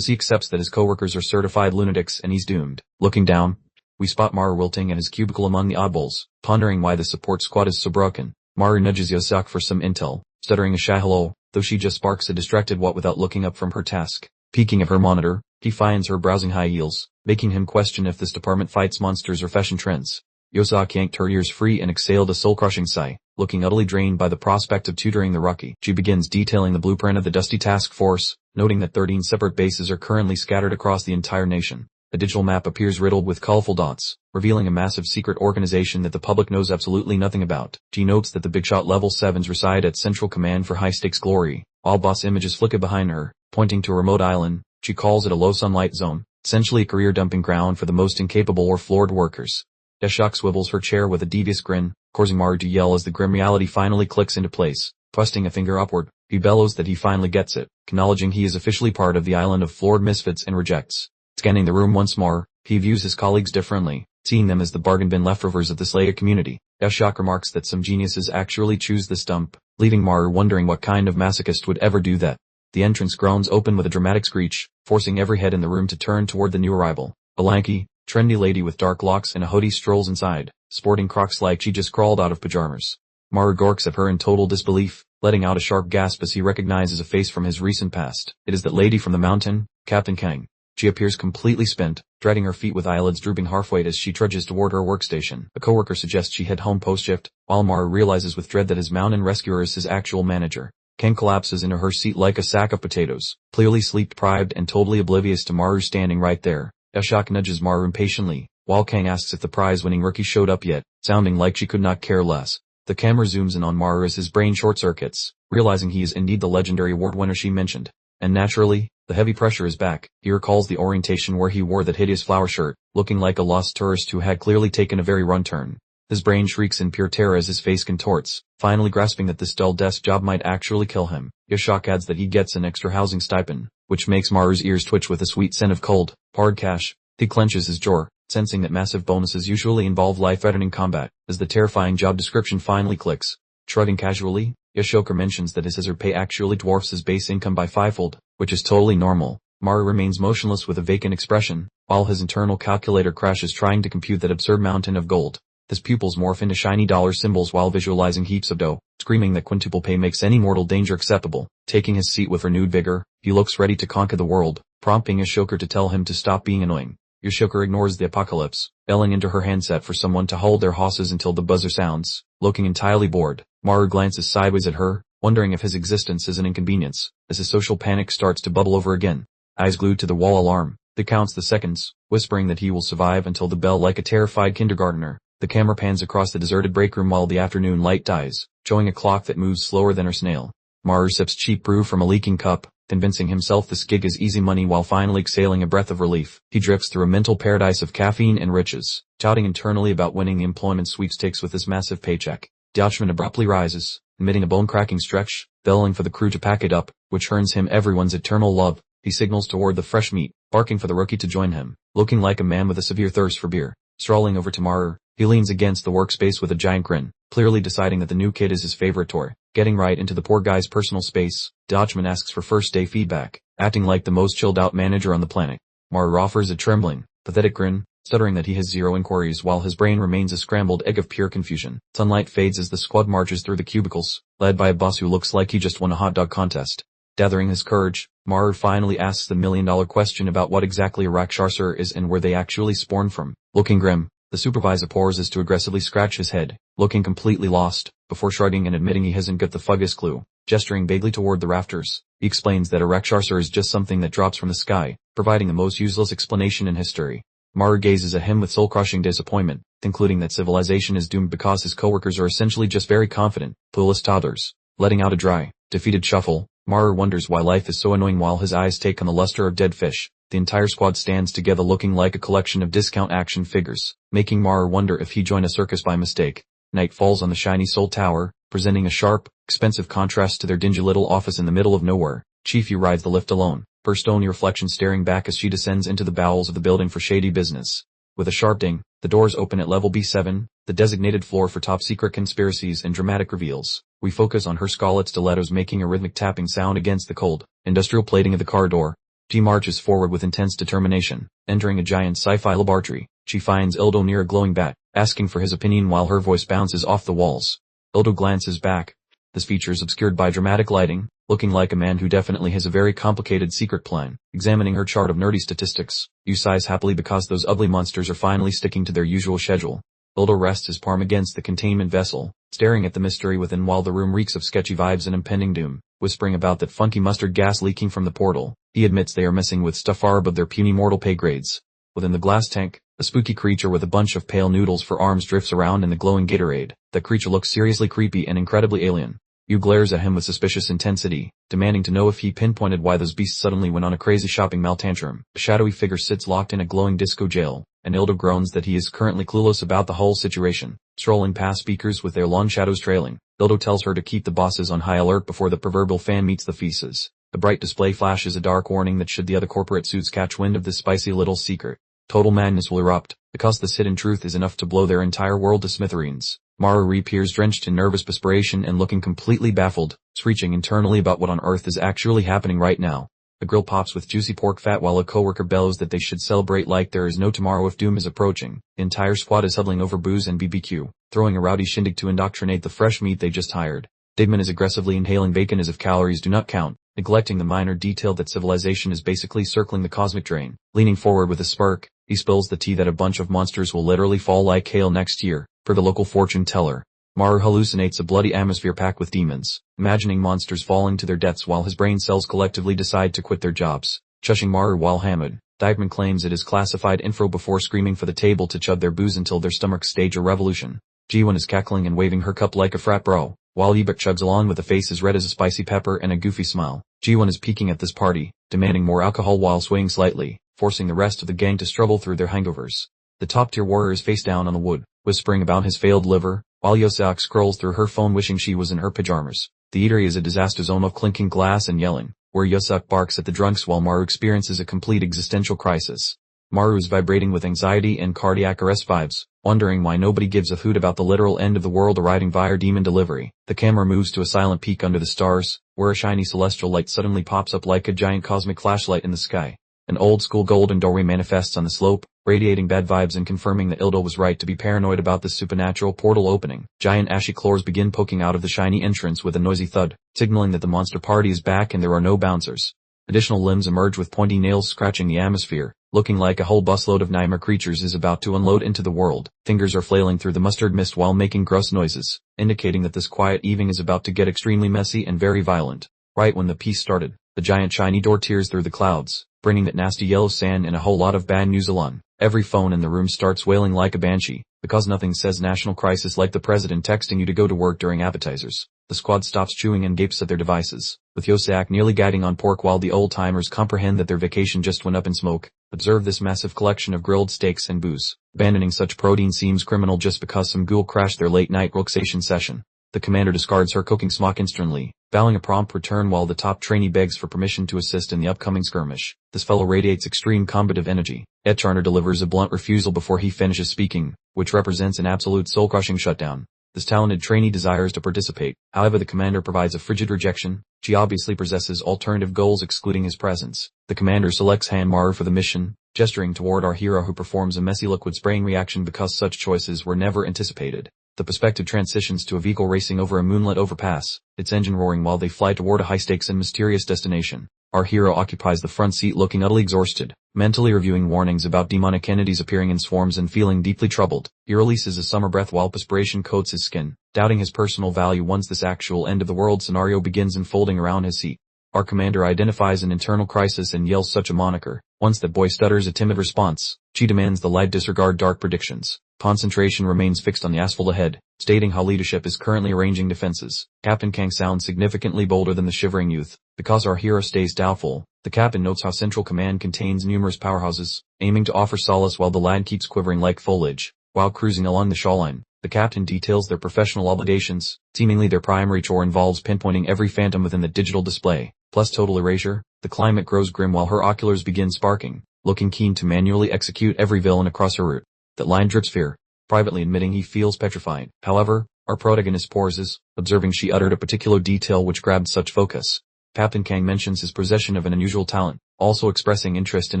he accepts that his coworkers are certified lunatics and he's doomed. Looking down, we spot Maru wilting at his cubicle among the oddballs, pondering why the support squad is so broken. Maru nudges Yosak for some intel, stuttering a shy hello, though she just barks a distracted what without looking up from her task. Peeking at her monitor, he finds her browsing high heels, making him question if this department fights monsters or fashion trends. Yosak yanked her ears free and exhaled a soul-crushing sigh, looking utterly drained by the prospect of tutoring the rookie. She begins detailing the blueprint of the Dusty Task Force, noting that 13 separate bases are currently scattered across the entire nation. A digital map appears riddled with colorful dots, revealing a massive secret organization that the public knows absolutely nothing about. She notes that the big shot level 7s reside at Central Command for high-stakes glory. All boss images flicker behind her, pointing to a remote island. She calls it a low sunlight zone, essentially a career dumping ground for the most incapable or floored workers. Eshok swivels her chair with a devious grin, causing Maru to yell as the grim reality finally clicks into place. Thrusting a finger upward, he bellows that he finally gets it, acknowledging he is officially part of the island of floored misfits and rejects. Scanning the room once more, he views his colleagues differently, seeing them as the bargain bin leftovers of the Slayer community. Eshok remarks that some geniuses actually choose this dump, leaving Maru wondering what kind of masochist would ever do that. The entrance groans open with a dramatic screech, forcing every head in the room to turn toward the new arrival. A lanky, trendy lady with dark locks and a hoodie strolls inside, sporting Crocs like she just crawled out of pajamas. Maru gorks at her in total disbelief, letting out a sharp gasp as he recognizes a face from his recent past. It is that lady from the mountain, Captain Kang. She appears completely spent, dragging her feet with eyelids drooping halfway as she trudges toward her workstation. A coworker suggests she head home post-shift, while Maru realizes with dread that his mountain rescuer is his actual manager. Kang collapses into her seat like a sack of potatoes, clearly sleep-deprived and totally oblivious to Maru standing right there. Eshok nudges Maru impatiently, while Kang asks if the prize-winning rookie showed up yet, sounding like she could not care less. The camera zooms in on Maru as his brain short-circuits, realizing he is indeed the legendary award winner she mentioned. And naturally, the heavy pressure is back. He recalls the orientation where he wore that hideous flower shirt, looking like a lost tourist who had clearly taken a very wrong turn. His brain shrieks in pure terror as his face contorts, finally grasping that this dull desk job might actually kill him. Eshok adds that he gets an extra housing stipend, which makes Maru's ears twitch with a sweet scent of cold, hard cash. He clenches his jaw, sensing that massive bonuses usually involve life-threatening combat, as the terrifying job description finally clicks. Shrugging casually, Yashoka mentions that his hazard pay actually dwarfs his base income by fivefold, which is totally normal. Maru remains motionless with a vacant expression, while his internal calculator crashes trying to compute that absurd mountain of gold. His pupils morph into shiny dollar symbols while visualizing heaps of dough, screaming that quintuple pay makes any mortal danger acceptable. Taking his seat with renewed vigor, he looks ready to conquer the world, prompting Yashoka to tell him to stop being annoying. Yashoka ignores the apocalypse, yelling into her handset for someone to hold their horses until the buzzer sounds. Looking entirely bored, Maru glances sideways at her, wondering if his existence is an inconvenience, as his social panic starts to bubble over again. Eyes glued to the wall alarm, he counts the seconds, whispering that he will survive until the bell like a terrified kindergartner. The camera pans across the deserted break room while the afternoon light dies, showing a clock that moves slower than her snail. Maru sips cheap brew from a leaking cup, convincing himself this gig is easy money while finally exhaling a breath of relief. He drifts through a mental paradise of caffeine and riches, shouting internally about winning the employment sweepstakes with this massive paycheck. Dutchman abruptly rises, emitting a bone-cracking stretch, bellowing for the crew to pack it up, which earns him everyone's eternal love. He signals toward the fresh meat, barking for the rookie to join him, looking like a man with a severe thirst for beer. Strolling over to Maru, He leans against the workspace with a giant grin, clearly deciding that the new kid is his favorite toy. Getting right into the poor guy's personal space, Dutchman asks for first day feedback, acting like the most chilled out manager on the planet. Maru offers a trembling, pathetic grin, stuttering that he has zero inquiries while his brain remains a scrambled egg of pure confusion. Sunlight fades as the squad marches through the cubicles, led by a boss who looks like he just won a hot dog contest. Gathering his courage, Maru finally asks the million-dollar question about what exactly a Rakshasa is and where they actually spawn from. Looking grim, the supervisor pauses to aggressively scratch his head, looking completely lost, before shrugging and admitting he hasn't got the foggiest clue. Gesturing vaguely toward the rafters, he explains that a Rakshasa is just something that drops from the sky, providing the most useless explanation in history. Maru gazes at him with soul-crushing disappointment, concluding that civilization is doomed because his coworkers are essentially just very confident, clueless toddlers. Letting out a dry, defeated shuffle, Maru wonders why life is so annoying while his eyes take on the luster of dead fish. The entire squad stands together looking like a collection of discount action figures, making Maru wonder if he joined a circus by mistake. Night falls on the shiny Seoul Tower, presenting a sharp, expensive contrast to their dingy little office in the middle of nowhere. Chief Yu rides the lift alone, her stony reflection staring back as she descends into the bowels of the building for shady business. With a sharp ding, the doors open at level B7, the designated floor for top-secret conspiracies and dramatic reveals. We focus on her scarlet stilettos making a rhythmic tapping sound against the cold, industrial plating of the corridor. She marches forward with intense determination. Entering a giant sci-fi laboratory, she finds Ildo near a glowing bat, asking for his opinion while her voice bounces off the walls. Ildo glances back. This feature is obscured by dramatic lighting, looking like a man who definitely has a very complicated secret plan. Examining her chart of nerdy statistics, Yu sighs happily because those ugly monsters are finally sticking to their usual schedule. Ildo rests his palm against the containment vessel, staring at the mystery within while the room reeks of sketchy vibes and impending doom. Whispering about that funky mustard gas leaking from the portal, he admits they are messing with stuff far above their puny mortal pay grades. Within the glass tank, a spooky creature with a bunch of pale noodles for arms drifts around in the glowing Gatorade. The creature looks seriously creepy and incredibly alien. Yu glares at him with suspicious intensity, demanding to know if he pinpointed why those beasts suddenly went on a crazy shopping maltantrum. A shadowy figure sits locked in a glowing disco jail, and Ildo groans that he is currently clueless about the whole situation. Strolling past speakers with their long shadows trailing, Ildo tells her to keep the bosses on high alert before the proverbial fan meets the feces. The bright display flashes a dark warning that should the other corporate suits catch wind of this spicy little secret, total madness will erupt, because this hidden truth is enough to blow their entire world to smithereens. Maru reappears drenched in nervous perspiration and looking completely baffled, screeching internally about what on earth is actually happening right now. The grill pops with juicy pork fat while a coworker bellows that they should celebrate like there is no tomorrow if doom is approaching. The entire squad is huddling over booze and BBQ, throwing a rowdy shindig to indoctrinate the fresh meat they just hired. Digman is aggressively inhaling bacon as if calories do not count, neglecting the minor detail that civilization is basically circling the cosmic drain. Leaning forward with a smirk, he spills the tea that a bunch of monsters will literally fall like hail next year, per the local fortune teller. Maru hallucinates a bloody atmosphere packed with demons, imagining monsters falling to their deaths while his brain cells collectively decide to quit their jobs. Shushing Maru while hammered, Dijkman claims it is classified info before screaming for the table to chug their booze until their stomachs stage a revolution. Jiwon is cackling and waving her cup like a frat bro, while Ebert chugs along with a face as red as a spicy pepper and a goofy smile. Jiwon is peaking at this party, demanding more alcohol while swaying slightly, forcing the rest of the gang to struggle through their hangovers. The top-tier warrior is face down on the wood, whispering about his failed liver, while Yoseok scrolls through her phone wishing she was in her pajamas. The eatery is a disaster zone of clinking glass and yelling, where Yoseok barks at the drunks while Maru experiences a complete existential crisis. Maru is vibrating with anxiety and cardiac arrest vibes, wondering why nobody gives a hoot about the literal end of the world arriving via demon delivery. The camera moves to a silent peak under the stars, where a shiny celestial light suddenly pops up like a giant cosmic flashlight in the sky. An old-school golden doorway manifests on the slope, radiating bad vibes and confirming that Ildo was right to be paranoid about this supernatural portal opening. Giant ashy claws begin poking out of the shiny entrance with a noisy thud, signaling that the monster party is back and there are no bouncers. Additional limbs emerge with pointy nails scratching the atmosphere, looking like a whole busload of nightmare creatures is about to unload into the world. Fingers are flailing through the mustard mist while making gross noises, indicating that this quiet evening is about to get extremely messy and very violent. Right when the piece started, the giant shiny door tears through the clouds, bringing that nasty yellow sand and a whole lot of bad news along. Every phone in the room starts wailing like a banshee, because nothing says national crisis like the president texting you to go to work during appetizers. The squad stops chewing and gapes at their devices, with Yoseok nearly gagging on pork while the old-timers comprehend that their vacation just went up in smoke. Observe this massive collection of grilled steaks and booze. Abandoning such protein seems criminal just because some ghoul crashed their late-night relaxation session. The commander discards her cooking smock instantly, vowing a prompt return while the top trainee begs for permission to assist in the upcoming skirmish. This fellow radiates extreme combative energy. Etcharner delivers a blunt refusal before he finishes speaking, which represents an absolute soul-crushing shutdown. This talented trainee desires to participate, however the commander provides a frigid rejection. She obviously possesses alternative goals excluding his presence. The commander selects Manhwa for the mission, gesturing toward our hero who performs a messy liquid spraying reaction because such choices were never anticipated. The perspective transitions to a vehicle racing over a moonlit overpass, its engine roaring while they fly toward a high-stakes and mysterious destination. Our hero occupies the front seat looking utterly exhausted, mentally reviewing warnings about demonic entities appearing in swarms and feeling deeply troubled. He releases a summer breath while perspiration coats his skin, doubting his personal value once this actual end-of-the-world scenario begins unfolding around his seat. Our commander identifies an internal crisis and yells such a moniker. Once that boy stutters a timid response, she demands the light disregard dark predictions. Concentration remains fixed on the asphalt ahead, stating how leadership is currently arranging defenses. Captain Kang sounds significantly bolder than the shivering youth. Because our hero stays doubtful, the captain notes how Central Command contains numerous powerhouses, aiming to offer solace while the lad keeps quivering like foliage. While cruising along the shoreline, the captain details their professional obligations. Seemingly their primary chore involves pinpointing every phantom within the digital display, plus total erasure. The climate grows grim while her oculars begin sparking, looking keen to manually execute every villain across her route. That line drips fear, privately admitting he feels petrified. However, our protagonist pauses, observing she uttered a particular detail which grabbed such focus. Captain Kang mentions his possession of an unusual talent, also expressing interest in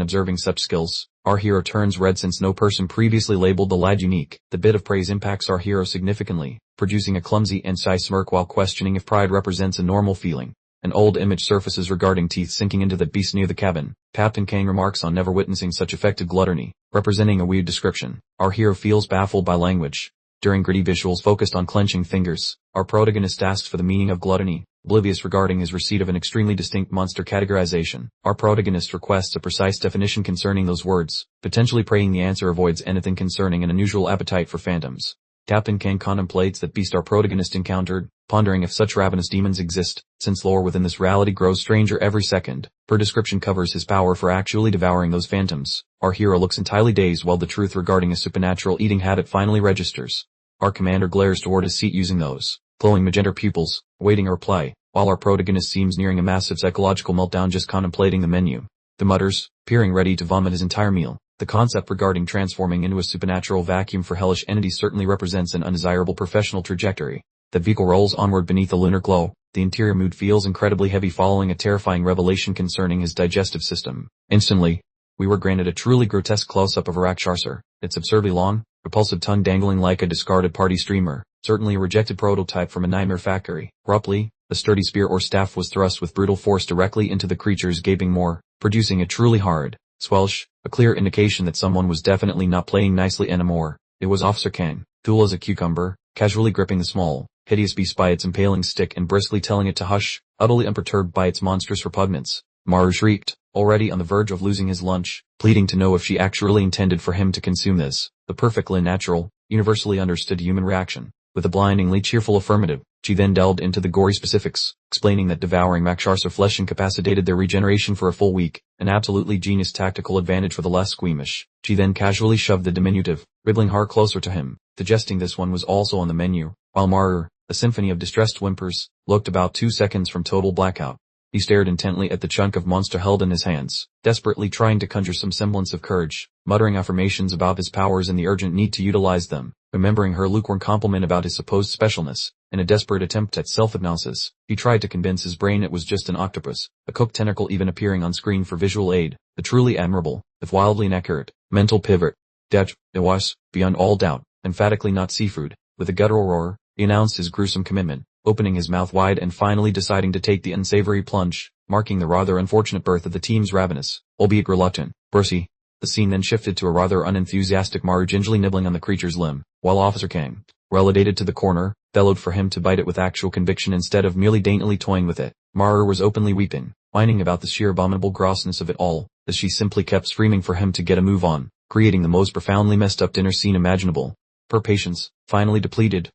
observing such skills. Our hero turns red since no person previously labeled the lad unique. The bit of praise impacts our hero significantly, producing a clumsy and shy smirk while questioning if pride represents a normal feeling. An old image surfaces regarding teeth sinking into the beast near the cabin. Captain Kang remarks on never witnessing such affected gluttony, representing a weird description. Our hero feels baffled by language. During gritty visuals focused on clenching fingers, our protagonist asks for the meaning of gluttony, oblivious regarding his receipt of an extremely distinct monster categorization. Our protagonist requests a precise definition concerning those words, potentially praying the answer avoids anything concerning an unusual appetite for phantoms. Captain Kang contemplates that beast our protagonist encountered, pondering if such ravenous demons exist, since lore within this reality grows stranger every second. Per description covers his power for actually devouring those phantoms. Our hero looks entirely dazed while the truth regarding his supernatural eating habit finally registers. Our commander glares toward his seat using those glowing magenta pupils, awaiting a reply, while our protagonist seems nearing a massive psychological meltdown just contemplating the menu. The mutters, appearing ready to vomit his entire meal. The concept regarding transforming into a supernatural vacuum for hellish entities certainly represents an undesirable professional trajectory. The vehicle rolls onward beneath a lunar glow. The interior mood feels incredibly heavy following a terrifying revelation concerning his digestive system. Instantly, we were granted a truly grotesque close-up of a Rakshasa, its absurdly long, repulsive tongue dangling like a discarded party streamer, certainly a rejected prototype from a nightmare factory. Abruptly, a sturdy spear or staff was thrust with brutal force directly into the creature's gaping maw, producing a truly hard squelch, a clear indication that someone was definitely not playing nicely anymore. It was Officer Kang, cool as a cucumber, casually gripping the small, hideous beast by its impaling stick and briskly telling it to hush, utterly unperturbed by its monstrous repugnance. Maru shrieked, already on the verge of losing his lunch, pleading to know if she actually intended for him to consume this, the perfectly natural, universally understood human reaction. With a blindingly cheerful affirmative, she then delved into the gory specifics, explaining that devouring Rakshasa flesh incapacitated their regeneration for a full week, an absolutely genius tactical advantage for the less squeamish. She then casually shoved the diminutive, ribbling heart closer to him, suggesting this one was also on the menu, while Maru, a symphony of distressed whimpers, looked about 2 seconds from total blackout. He stared intently at the chunk of monster held in his hands, desperately trying to conjure some semblance of courage, muttering affirmations about his powers and the urgent need to utilize them. Remembering her lukewarm compliment about his supposed specialness, in a desperate attempt at self-hypnosis, he tried to convince his brain it was just an octopus, a cooked tentacle even appearing on screen for visual aid. The truly admirable, if wildly inaccurate, mental pivot. It was, beyond all doubt, emphatically not seafood. With a guttural roar, he announced his gruesome commitment, opening his mouth wide and finally deciding to take the unsavory plunge, marking the rather unfortunate birth of the team's ravenous, albeit reluctant, Brucey. The scene then shifted to a rather unenthusiastic Maru gingerly nibbling on the creature's limb, while Officer Kang, relegated to the corner, bellowed for him to bite it with actual conviction instead of merely daintily toying with it. Maru was openly weeping, whining about the sheer abominable grossness of it all, as she simply kept screaming for him to get a move on, creating the most profoundly messed up dinner scene imaginable. Her patience, finally depleted,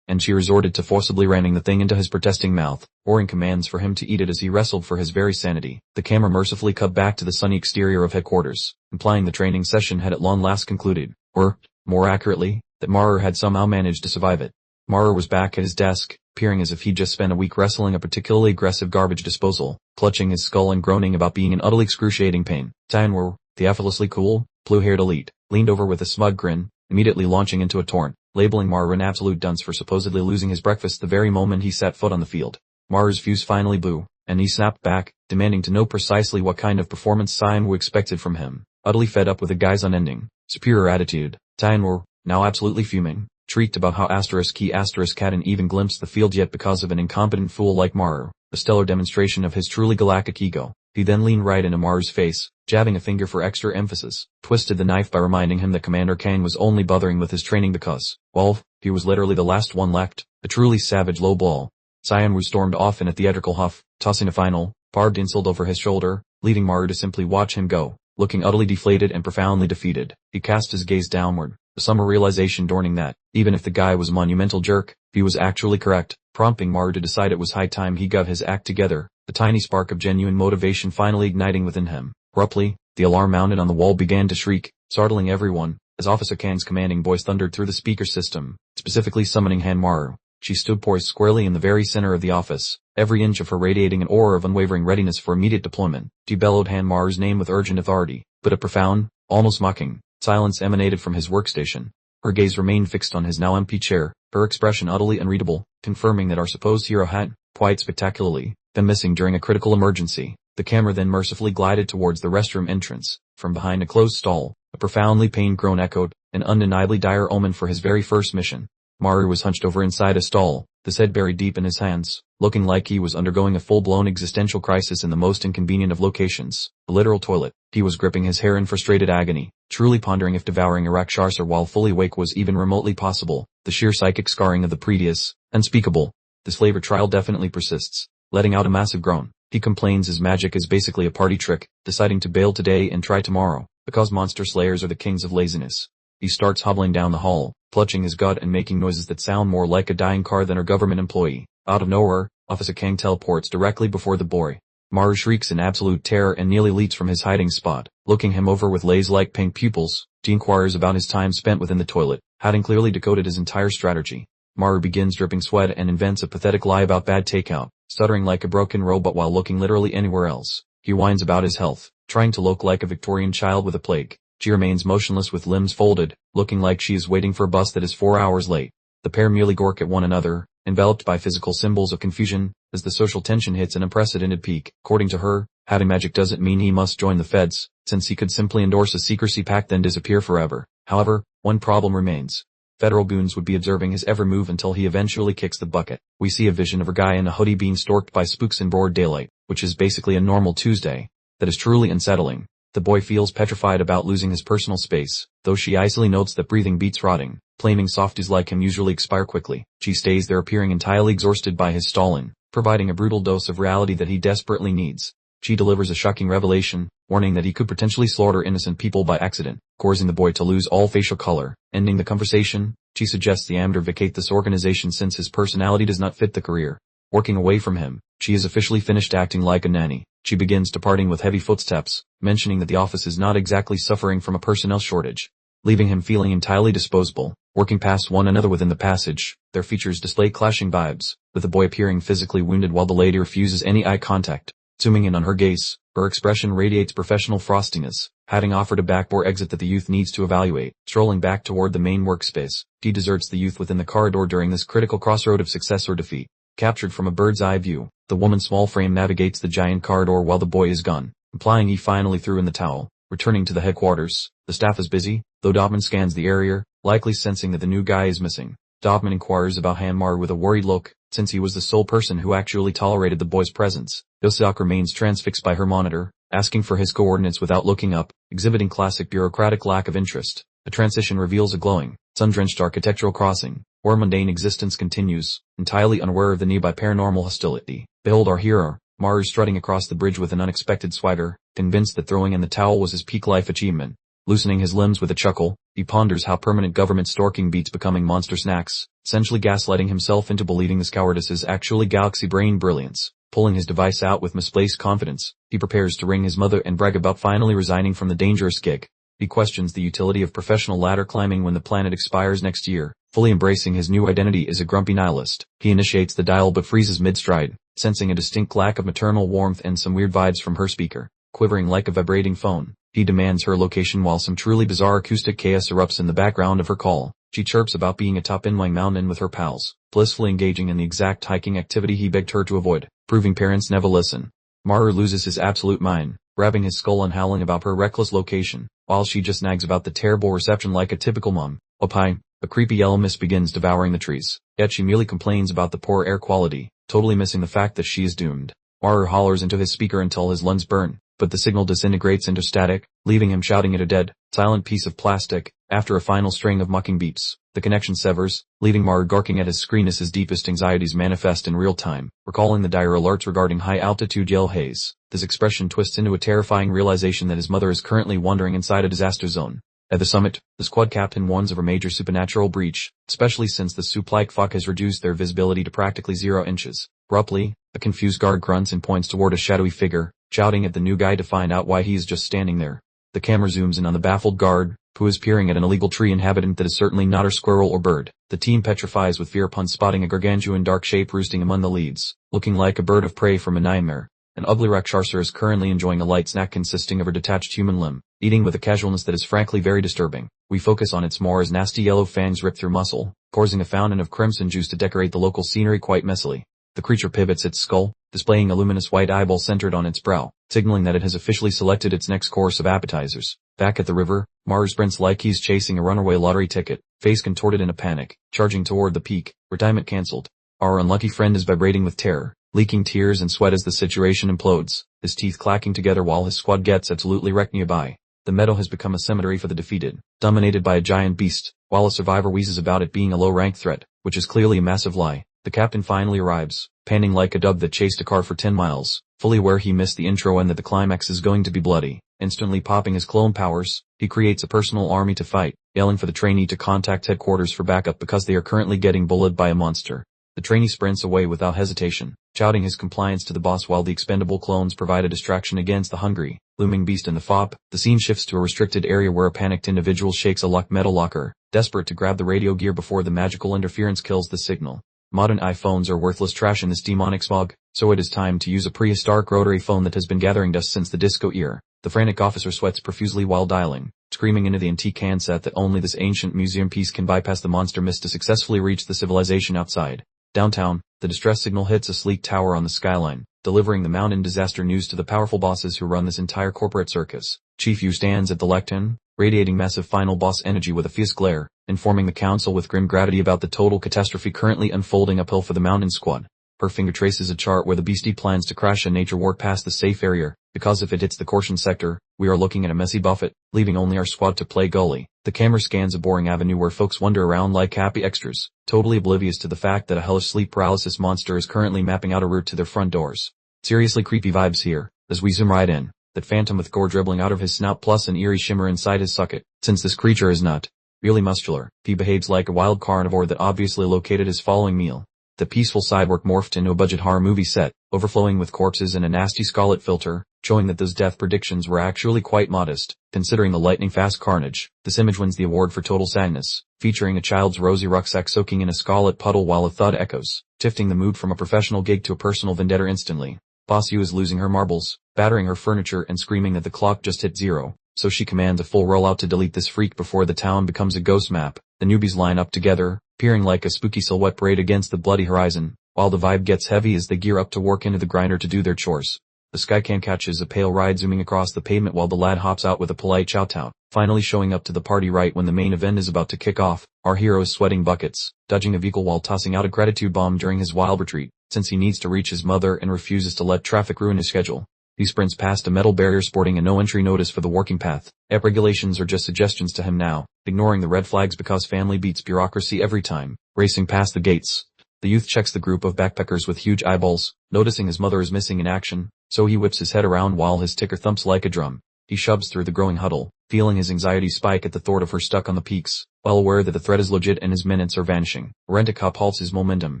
and she resorted to forcibly ramming the thing into his protesting mouth, ordering commands for him to eat it as he wrestled for his very sanity. The camera mercifully cut back to the sunny exterior of headquarters, implying the training session had at long last concluded, or, more accurately, that Maru had somehow managed to survive it. Maru was back at his desk, appearing as if he'd just spent a week wrestling a particularly aggressive garbage disposal, clutching his skull and groaning about being in utterly excruciating pain. Tainwer, the effortlessly cool, blue-haired elite, leaned over with a smug grin, immediately launching into a torrent, labeling Maru an absolute dunce for supposedly losing his breakfast the very moment he set foot on the field. Maru's fuse finally blew, and he snapped back, demanding to know precisely what kind of performance Tainwer expected from him. Utterly fed up with the guy's unending, superior attitude, Tainwer, now absolutely fuming, shrieked about how *he hadn't even glimpsed the field yet because of an incompetent fool like Maru, a stellar demonstration of his truly galactic ego. He then leaned right into Maru's face, jabbing a finger for extra emphasis, twisted the knife by reminding him that Commander Kang was only bothering with his training because, well, he was literally the last one left, a truly savage low blow. Tainwer stormed off in a theatrical huff, tossing a final, barbed insult over his shoulder, leaving Maru to simply watch him go. Looking utterly deflated and profoundly defeated, he cast his gaze downward, a summer realization dawning that, even if the guy was a monumental jerk, he was actually correct, prompting Maru to decide it was high time he got his act together, the tiny spark of genuine motivation finally igniting within him. Abruptly, the alarm mounted on the wall began to shriek, startling everyone, as Officer Kang's commanding voice thundered through the speaker system, specifically summoning Han Maru. She stood poised squarely in the very center of the office, every inch of her radiating an aura of unwavering readiness for immediate deployment. She bellowed Han Maru's name with urgent authority, but a profound, almost mocking, silence emanated from his workstation. Her gaze remained fixed on his now empty chair, her expression utterly unreadable, confirming that our supposed hero had, quite spectacularly, been missing during a critical emergency. The camera then mercifully glided towards the restroom entrance. From behind a closed stall, a profoundly pained groan echoed, an undeniably dire omen for his very first mission. Maru was hunched over inside a stall, his head buried deep in his hands, looking like he was undergoing a full-blown existential crisis in the most inconvenient of locations, a literal toilet. He was gripping his hair in frustrated agony, truly pondering if devouring a Rakshasa while fully awake was even remotely possible. The sheer psychic scarring of the previous, unspeakable, this flavor trial definitely persists. Letting out a massive groan, he complains his magic is basically a party trick, deciding to bail today and try tomorrow, because monster slayers are the kings of laziness. He starts hobbling down the hall, clutching his gut and making noises that sound more like a dying car than a government employee. Out of nowhere, Officer Kang teleports directly before the boy. Maru shrieks in absolute terror and nearly leaps from his hiding spot. Looking him over with lace-like pink pupils, she inquires about his time spent within the toilet, having clearly decoded his entire strategy. Maru begins dripping sweat and invents a pathetic lie about bad takeout, stuttering like a broken robot while looking literally anywhere else. He whines about his health, trying to look like a Victorian child with a plague. She remains motionless with limbs folded, looking like she is waiting for a bus that is 4 hours late. The pair merely gawk at one another, enveloped by physical symbols of confusion, as the social tension hits an unprecedented peak. According to her, having magic doesn't mean he must join the feds, since he could simply endorse a secrecy pact then disappear forever. However, one problem remains. Federal goons would be observing his every move until he eventually kicks the bucket. We see a vision of a guy in a hoodie being stalked by spooks in broad daylight, which is basically a normal Tuesday. That is truly unsettling. The boy feels petrified about losing his personal space, though she icily notes that breathing beats rotting. Flaming softies like him usually expire quickly. She stays there appearing entirely exhausted by his stalling, providing a brutal dose of reality that he desperately needs. She delivers a shocking revelation, warning that he could potentially slaughter innocent people by accident, causing the boy to lose all facial color. Ending the conversation, she suggests the BunRv vacate this organization since his personality does not fit the career. Working away from him, she is officially finished acting like a nanny. She begins departing with heavy footsteps, mentioning that the office is not exactly suffering from a personnel shortage, leaving him feeling entirely disposable. Working past one another within the passage, their features display clashing vibes, with the boy appearing physically wounded while the lady refuses any eye contact. Zooming in on her gaze, her expression radiates professional frostiness, having offered a backdoor exit that the youth needs to evaluate. Strolling back toward the main workspace, he deserts the youth within the corridor during this critical crossroad of success or defeat. Captured from a bird's eye view, the woman's small frame navigates the giant corridor while the boy is gone, implying he finally threw in the towel. Returning to the headquarters, the staff is busy, though Dobman scans the area, likely sensing that the new guy is missing. Dobman inquires about Han Maru with a worried look, since he was the sole person who actually tolerated the boy's presence. Yoseok remains transfixed by her monitor, asking for his coordinates without looking up, exhibiting classic bureaucratic lack of interest. The transition reveals a glowing, sun-drenched architectural crossing, where mundane existence continues, entirely unaware of the nearby paranormal hostility. Behold our hero, Maru strutting across the bridge with an unexpected swagger, convinced that throwing in the towel was his peak life achievement. Loosening his limbs with a chuckle, he ponders how permanent government stalking beats becoming monster snacks, essentially gaslighting himself into believing this cowardice is actually galaxy brain brilliance. Pulling his device out with misplaced confidence, he prepares to ring his mother and brag about finally resigning from the dangerous gig. He questions the utility of professional ladder climbing when the planet expires next year, fully embracing his new identity is a grumpy nihilist. He initiates the dial but freezes mid-stride, sensing a distinct lack of maternal warmth and some weird vibes from her speaker. Quivering like a vibrating phone, he demands her location while some truly bizarre acoustic chaos erupts in the background of her call. She chirps about being atop Inwang Mountain with her pals, blissfully engaging in the exact hiking activity he begged her to avoid, proving parents never listen. Maru loses his absolute mind, grabbing his skull and howling about her reckless location, while she just nags about the terrible reception like a typical mom. Up high, a creepy yellow mist begins devouring the trees, yet she merely complains about the poor air quality, totally missing the fact that she is doomed. Maru hollers into his speaker until his lungs burn, but the signal disintegrates into static, leaving him shouting at a dead, silent piece of plastic. After a final string of mucking beeps, the connection severs, leaving Maru gawking at his screen as his deepest anxieties manifest in real time, recalling the dire alerts regarding high-altitude yellow haze. This expression twists into a terrifying realization that his mother is currently wandering inside a disaster zone. At the summit, the squad captain warns of a major supernatural breach, especially since the soup-like fog has reduced their visibility to practically 0 inches. Abruptly, a confused guard grunts and points toward a shadowy figure, shouting at the new guy to find out why he is just standing there. The camera zooms in on the baffled guard, who is peering at an illegal tree inhabitant that is certainly not a squirrel or bird. The team petrifies with fear upon spotting a gargantuan dark shape roosting among the leaves, looking like a bird of prey from a nightmare. An ugly Rakshasa is currently enjoying a light snack consisting of her detached human limb, eating with a casualness that is frankly very disturbing. We focus on its maw as nasty yellow fangs rip through muscle, causing a fountain of crimson juice to decorate the local scenery quite messily. The creature pivots its skull, displaying a luminous white eyeball centered on its brow, signaling that it has officially selected its next course of appetizers. Back at the river, Maru sprints like he's chasing a runaway lottery ticket, face contorted in a panic, charging toward the peak. Retirement cancelled. Our unlucky friend is vibrating with terror, leaking tears and sweat as the situation implodes, his teeth clacking together while his squad gets absolutely wrecked nearby. The meadow has become a cemetery for the defeated, dominated by a giant beast, while a survivor wheezes about it being a low-ranked threat, which is clearly a massive lie. The captain finally arrives, panting like a dog that chased a car for 10 miles, fully aware he missed the intro and that the climax is going to be bloody. Instantly popping his clone powers, he creates a personal army to fight, yelling for the trainee to contact headquarters for backup because they are currently getting bullied by a monster. The trainee sprints away without hesitation, shouting his compliance to the boss while the expendable clones provide a distraction against the hungry, looming beast in the FOP. The scene shifts to a restricted area where a panicked individual shakes a locked metal locker, desperate to grab the radio gear before the magical interference kills the signal. Modern iPhones are worthless trash in this demonic smog, so it is time to use a prehistoric rotary phone that has been gathering dust since the disco era. The frantic officer sweats profusely while dialing, screaming into the antique handset that only this ancient museum piece can bypass the monster mist to successfully reach the civilization outside. Downtown, the distress signal hits a sleek tower on the skyline, delivering the mountain disaster news to the powerful bosses who run this entire corporate circus. Chief Yu stands at the lectern, radiating massive final boss energy with a fierce glare, informing the council with grim gravity about the total catastrophe currently unfolding uphill for the mountain squad. Her finger traces a chart where the beastie plans to crash a nature ward past the safe area, because if it hits the caution sector, we are looking at a messy buffet, leaving only our squad to play goalie. The camera scans a boring avenue where folks wander around like happy extras, totally oblivious to the fact that a hellish sleep paralysis monster is currently mapping out a route to their front doors. Seriously creepy vibes here, as we zoom right in, that phantom with gore dribbling out of his snout plus an eerie shimmer inside his socket. Since this creature is not really muscular, he behaves like a wild carnivore that obviously located his following meal. The peaceful sidewalk morphed into a budget horror movie set, overflowing with corpses and a nasty scarlet filter, showing that those death predictions were actually quite modest, considering the lightning-fast carnage. This image wins the award for total sadness, featuring a child's rosy rucksack soaking in a scarlet puddle while a thud echoes, shifting the mood from a professional gig to a personal vendetta instantly. Boss Yu is losing her marbles, battering her furniture and screaming that the clock just hit 0, so she commands a full rollout to delete this freak before the town becomes a ghost map. The newbies line up together, peering like a spooky silhouette parade against the bloody horizon, while the vibe gets heavy as they gear up to work into the grinder to do their chores. The Skycam catches a pale ride zooming across the pavement while the lad hops out with a polite chow-tow, finally showing up to the party right when the main event is about to kick off. Our hero is sweating buckets, dodging a vehicle while tossing out a gratitude bomb during his wild retreat, since he needs to reach his mother and refuses to let traffic ruin his schedule. He sprints past a metal barrier sporting a no-entry notice for the working path. App regulations are just suggestions to him now, ignoring the red flags because family beats bureaucracy every time. Racing past the gates, the youth checks the group of backpackers with huge eyeballs, noticing his mother is missing in action, so he whips his head around while his ticker thumps like a drum. He shoves through the growing huddle, feeling his anxiety spike at the thought of her stuck on the peaks, well aware that the threat is legit and his minutes are vanishing. Rent-a-cop halts his momentum,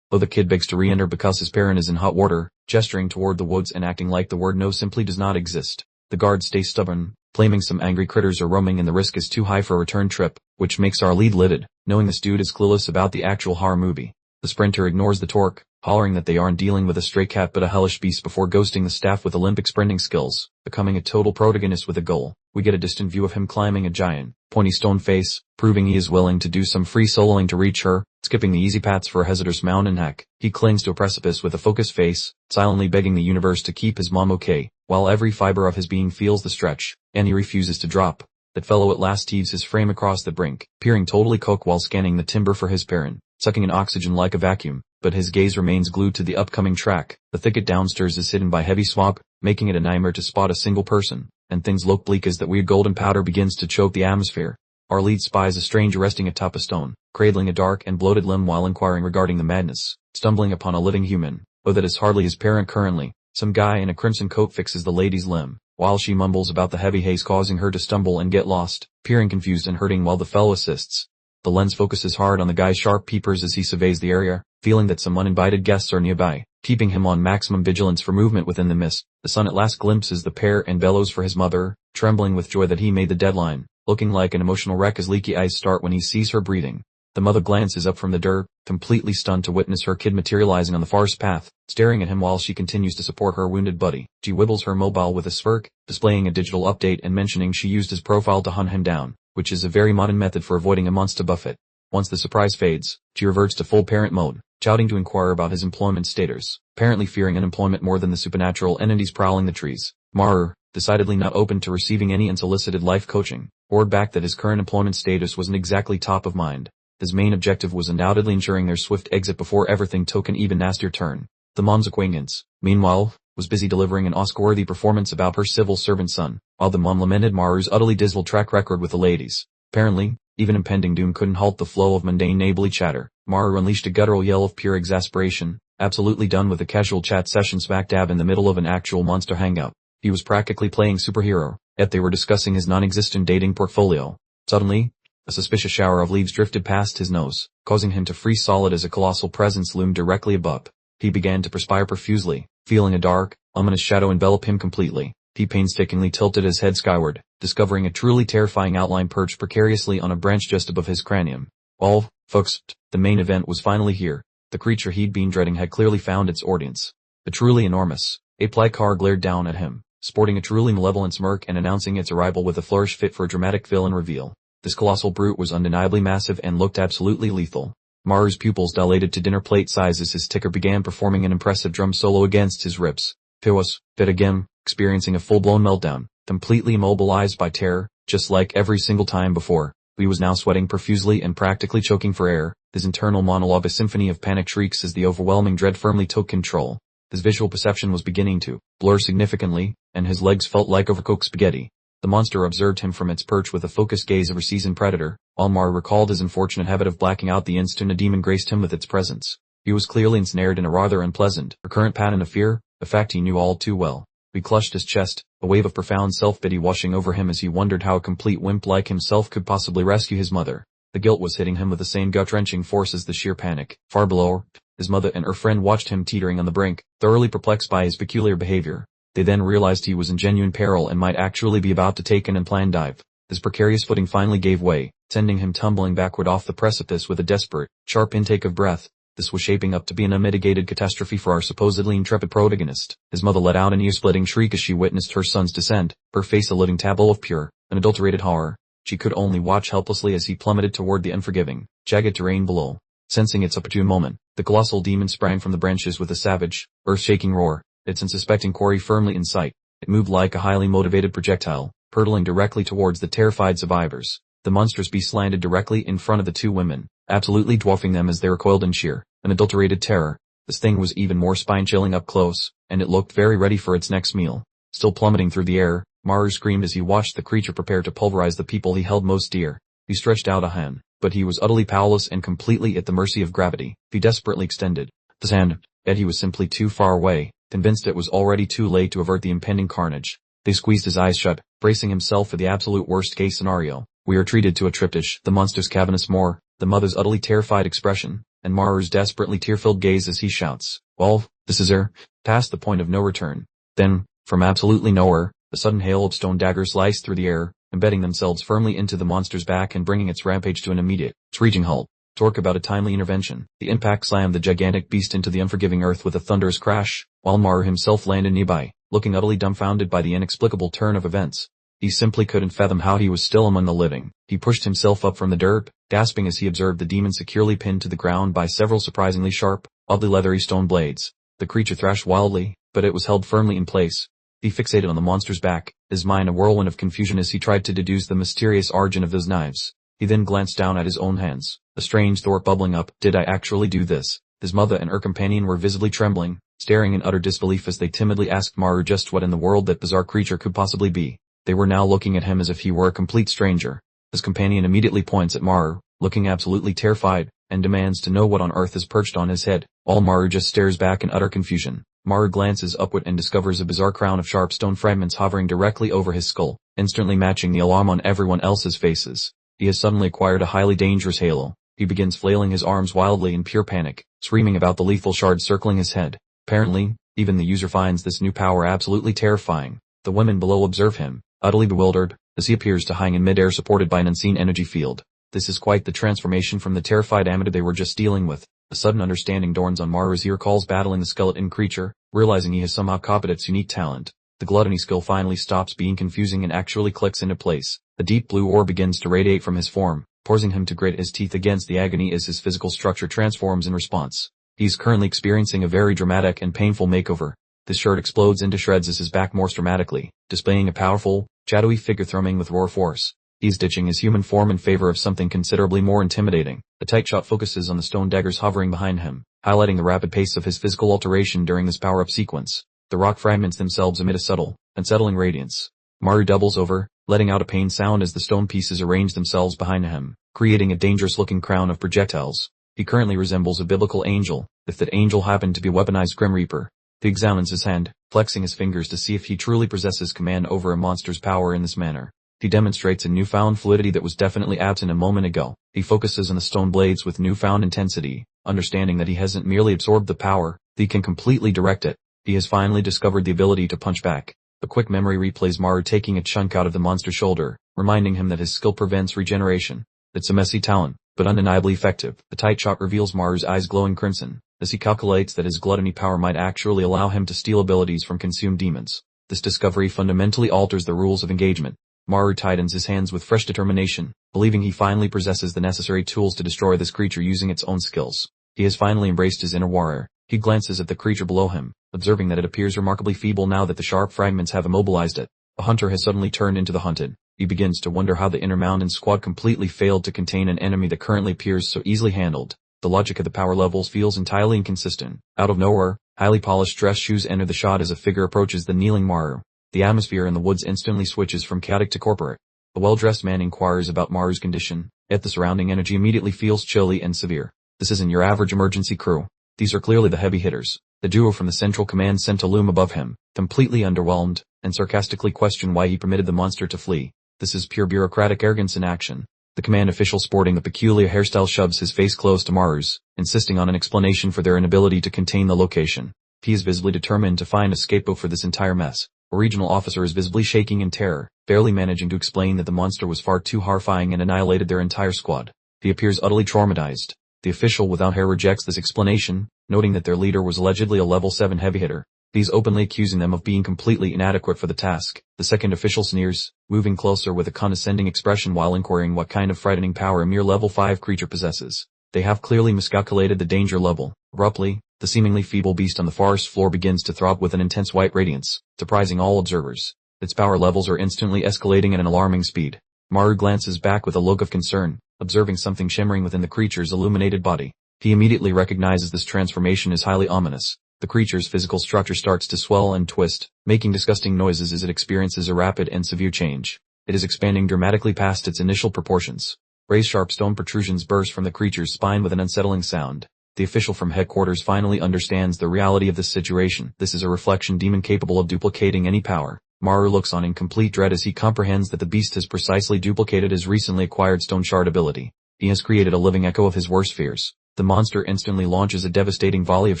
though the kid begs to re-enter because his parent is in hot water, gesturing toward the woods and acting like the word no simply does not exist. The guards stay stubborn, claiming some angry critters are roaming and the risk is too high for a return trip, which makes our lead livid, knowing this dude is clueless about the actual horror movie. The sprinter ignores the torque, hollering that they aren't dealing with a stray cat but a hellish beast before ghosting the staff with Olympic sprinting skills, becoming a total protagonist with a goal. We get a distant view of him climbing a giant, pointy stone face, proving he is willing to do some free soloing to reach her, skipping the easy paths for a hazardous mountain hack. He clings to a precipice with a focused face, silently begging the universe to keep his mom okay, while every fiber of his being feels the stretch, and he refuses to drop. That fellow at last heaves his frame across the brink, peering totally coke while scanning the timber for his parent, sucking in oxygen like a vacuum, but his gaze remains glued to the upcoming track. The thicket downstairs is hidden by heavy swamp, making it a nightmare to spot a single person, and things look bleak as that weird golden powder begins to choke the atmosphere. Our lead spies a stranger resting atop a stone, cradling a dark and bloated limb while inquiring regarding the madness, stumbling upon a living human, though that is hardly his parent currently. Some guy in a crimson coat fixes the lady's limb, while she mumbles about the heavy haze causing her to stumble and get lost, peering confused and hurting while the fellow assists. The lens focuses hard on the guy's sharp peepers as he surveys the area, feeling that some uninvited guests are nearby, keeping him on maximum vigilance for movement within the mist. The son at last glimpses the pair and bellows for his mother, trembling with joy that he made the deadline, looking like an emotional wreck as leaky eyes start when he sees her breathing. The mother glances up from the dirt, completely stunned to witness her kid materializing on the forest path, staring at him while she continues to support her wounded buddy. She wibbles her mobile with a smirk, displaying a digital update and mentioning she used his profile to hunt him down, which is a very modern method for avoiding a monster buffet. Once the surprise fades, she reverts to full parent mode, shouting to inquire about his employment status, apparently fearing unemployment more than the supernatural entities prowling the trees. BunRv, decidedly not open to receiving any unsolicited life coaching, roared back that his current employment status wasn't exactly top of mind. His main objective was undoubtedly ensuring their swift exit before everything took an even nastier turn. The mom's acquaintance, meanwhile, was busy delivering an Oscar-worthy performance about her civil servant son, while the mom lamented BunRv's utterly dismal track record with the ladies. Apparently, even impending doom couldn't halt the flow of mundane neighborly chatter. BunRv unleashed a guttural yell of pure exasperation, absolutely done with the casual chat session smack dab in the middle of an actual monster hangout. He was practically playing superhero, yet they were discussing his non-existent dating portfolio. Suddenly, a suspicious shower of leaves drifted past his nose, causing him to freeze solid as a colossal presence loomed directly above. He began to perspire profusely, feeling a dark, ominous shadow envelop him completely. He painstakingly tilted his head skyward, discovering a truly terrifying outline perched precariously on a branch just above his cranium. Well, folks, the main event was finally here. The creature he'd been dreading had clearly found its audience. The truly enormous, ape-like car glared down at him, sporting a truly malevolent smirk and announcing its arrival with a flourish fit for a dramatic villain reveal. This colossal brute was undeniably massive and looked absolutely lethal. BunRv's pupils dilated to dinner plate size as his ticker began performing an impressive drum solo against his ribs. He was, yet again, experiencing a full-blown meltdown, completely immobilized by terror, just like every single time before. He was now sweating profusely and practically choking for air, his internal monologue a symphony of panic shrieks as the overwhelming dread firmly took control. His visual perception was beginning to blur significantly, and his legs felt like overcooked spaghetti. The monster observed him from its perch with the focused gaze of a seasoned predator. BunRv recalled his unfortunate habit of blacking out the instant a demon graced him with its presence. He was clearly ensnared in a rather unpleasant, recurrent pattern of fear, a fact he knew all too well. He clutched his chest, a wave of profound self-pity washing over him as he wondered how a complete wimp like himself could possibly rescue his mother. The guilt was hitting him with the same gut-wrenching force as the sheer panic. Far below, his mother and her friend watched him teetering on the brink, thoroughly perplexed by his peculiar behavior. They then realized he was in genuine peril and might actually be about to take an unplanned dive. His precarious footing finally gave way, sending him tumbling backward off the precipice with a desperate, sharp intake of breath. This was shaping up to be an unmitigated catastrophe for our supposedly intrepid protagonist. His mother let out an ear-splitting shriek as she witnessed her son's descent, her face a living tableau of pure, unadulterated horror. She could only watch helplessly as he plummeted toward the unforgiving, jagged terrain below. Sensing its opportune moment, the colossal demon sprang from the branches with a savage, earth-shaking roar, its unsuspecting quarry firmly in sight. It moved like a highly motivated projectile, hurtling directly towards the terrified survivors. The monstrous beast landed directly in front of the two women, absolutely dwarfing them as they recoiled in sheer, unadulterated terror. This thing was even more spine-chilling up close, and it looked very ready for its next meal. Still plummeting through the air, BunRv screamed as he watched the creature prepare to pulverize the people he held most dear. He stretched out a hand, but he was utterly powerless and completely at the mercy of gravity. He desperately extended his hand, yet he was simply too far away, convinced it was already too late to avert the impending carnage. He squeezed his eyes shut, bracing himself for the absolute worst-case scenario. We are treated to a triptych, the monster's cavernous roar, the mother's utterly terrified expression, and BunRv's desperately tear-filled gaze as he shouts, "Well, this is her," past the point of no return. Then, from absolutely nowhere, A sudden hail of stone daggers sliced through the air, embedding themselves firmly into the monster's back and bringing its rampage to an immediate, screeching halt. Torque about a timely intervention. The impact slammed the gigantic beast into the unforgiving earth with a thunderous crash, while Manhwa himself landed nearby, looking utterly dumbfounded by the inexplicable turn of events. He simply couldn't fathom how he was still among the living. He pushed himself up from the dirt, gasping as he observed the demon securely pinned to the ground by several surprisingly sharp, oddly leathery stone blades. The creature thrashed wildly, but it was held firmly in place. He fixated on the monster's back, his mind a whirlwind of confusion as he tried to deduce the mysterious origin of those knives. He then glanced down at his own hands, a strange thought bubbling up. Did I actually do this? His mother and her companion were visibly trembling, staring in utter disbelief as they timidly asked Manhwa just what in the world that bizarre creature could possibly be. They were now looking at him as if he were a complete stranger. His companion immediately points at Manhwa, looking absolutely terrified, and demands to know what on earth is perched on his head. All Manhwa just stares back in utter confusion. Manhwa glances upward and discovers a bizarre crown of sharp stone fragments hovering directly over his skull, instantly matching the alarm on everyone else's faces. He has suddenly acquired a highly dangerous halo. He begins flailing his arms wildly in pure panic, screaming about the lethal shards circling his head. Apparently, even the user finds this new power absolutely terrifying. The women below observe him, utterly bewildered, as he appears to hang in midair supported by an unseen energy field. This is quite the transformation from the terrified amateur they were just dealing with. A sudden understanding dawns on Manhwa as he recalls battling the skeleton creature, realizing he has somehow copied its unique talent. The gluttony skill finally stops being confusing and actually clicks into place. A deep blue orb begins to radiate from his form, forcing him to grit his teeth against the agony as his physical structure transforms in response. He is currently experiencing a very dramatic and painful makeover. His shirt explodes into shreds as his back morphs dramatically, displaying a powerful, shadowy figure thrumming with raw force. He is ditching his human form in favor of something considerably more intimidating. The tight shot focuses on the stone daggers hovering behind him, highlighting the rapid pace of his physical alteration during this power-up sequence. The rock fragments themselves emit a subtle, unsettling radiance. Manhwa doubles over, letting out a pained sound as the stone pieces arrange themselves behind him, creating a dangerous-looking crown of projectiles. He currently resembles a biblical angel, if that angel happened to be a weaponized Grim Reaper. He examines his hand, flexing his fingers to see if he truly possesses command over a monster's power in this manner. He demonstrates a newfound fluidity that was definitely absent a moment ago. He focuses on the stone blades with newfound intensity, understanding that he hasn't merely absorbed the power, he can completely direct it. He has finally discovered the ability to punch back. A quick memory replays Manhwa taking a chunk out of the monster's shoulder, reminding him that his skill prevents regeneration. It's a messy talent, but undeniably effective. The tight shot reveals Manhwa's eyes glowing crimson, as he calculates that his gluttony power might actually allow him to steal abilities from consumed demons. This discovery fundamentally alters the rules of engagement. Manhwa tightens his hands with fresh determination, believing he finally possesses the necessary tools to destroy this creature using its own skills. He has finally embraced his inner warrior. He glances at the creature below him, observing that it appears remarkably feeble now that the sharp fragments have immobilized it. The hunter has suddenly turned into the hunted. He begins to wonder how the inner mountain squad completely failed to contain an enemy that currently appears so easily handled. The logic of the power levels feels entirely inconsistent. Out of nowhere, highly polished dress shoes enter the shot as a figure approaches the kneeling Manhwa. The atmosphere in the woods instantly switches from chaotic to corporate. A well-dressed man inquires about Manhwa's condition, yet the surrounding energy immediately feels chilly and severe. This isn't your average emergency crew. These are clearly the heavy hitters. The duo from the central command center to loom above him, completely underwhelmed, and sarcastically question why he permitted the monster to flee. This is pure bureaucratic arrogance in action. The command official sporting the peculiar hairstyle shoves his face close to Manhwa's, insisting on an explanation for their inability to contain the location. He is visibly determined to find a scapegoat for this entire mess. A regional officer is visibly shaking in terror, barely managing to explain that the monster was far too horrifying and annihilated their entire squad. He appears utterly traumatized. The official without hair rejects this explanation, noting that their leader was allegedly a level 7 heavy hitter. He's openly accusing them of being completely inadequate for the task. The second official sneers, moving closer with a condescending expression while inquiring what kind of frightening power a mere level 5 creature possesses. They have clearly miscalculated the danger level. Abruptly, the seemingly feeble beast on the forest floor begins to throb with an intense white radiance, surprising all observers. Its power levels are instantly escalating at an alarming speed. Manhwa glances back with a look of concern, observing something shimmering within the creature's illuminated body. He immediately recognizes this transformation as highly ominous. The creature's physical structure starts to swell and twist, making disgusting noises as it experiences a rapid and severe change. It is expanding dramatically past its initial proportions. Razor-sharp stone protrusions burst from the creature's spine with an unsettling sound. The official from headquarters finally understands the reality of this situation. This is a reflection demon capable of duplicating any power. Manhwa looks on in complete dread as he comprehends that the beast has precisely duplicated his recently acquired stone shard ability. He has created a living echo of his worst fears. The monster instantly launches a devastating volley of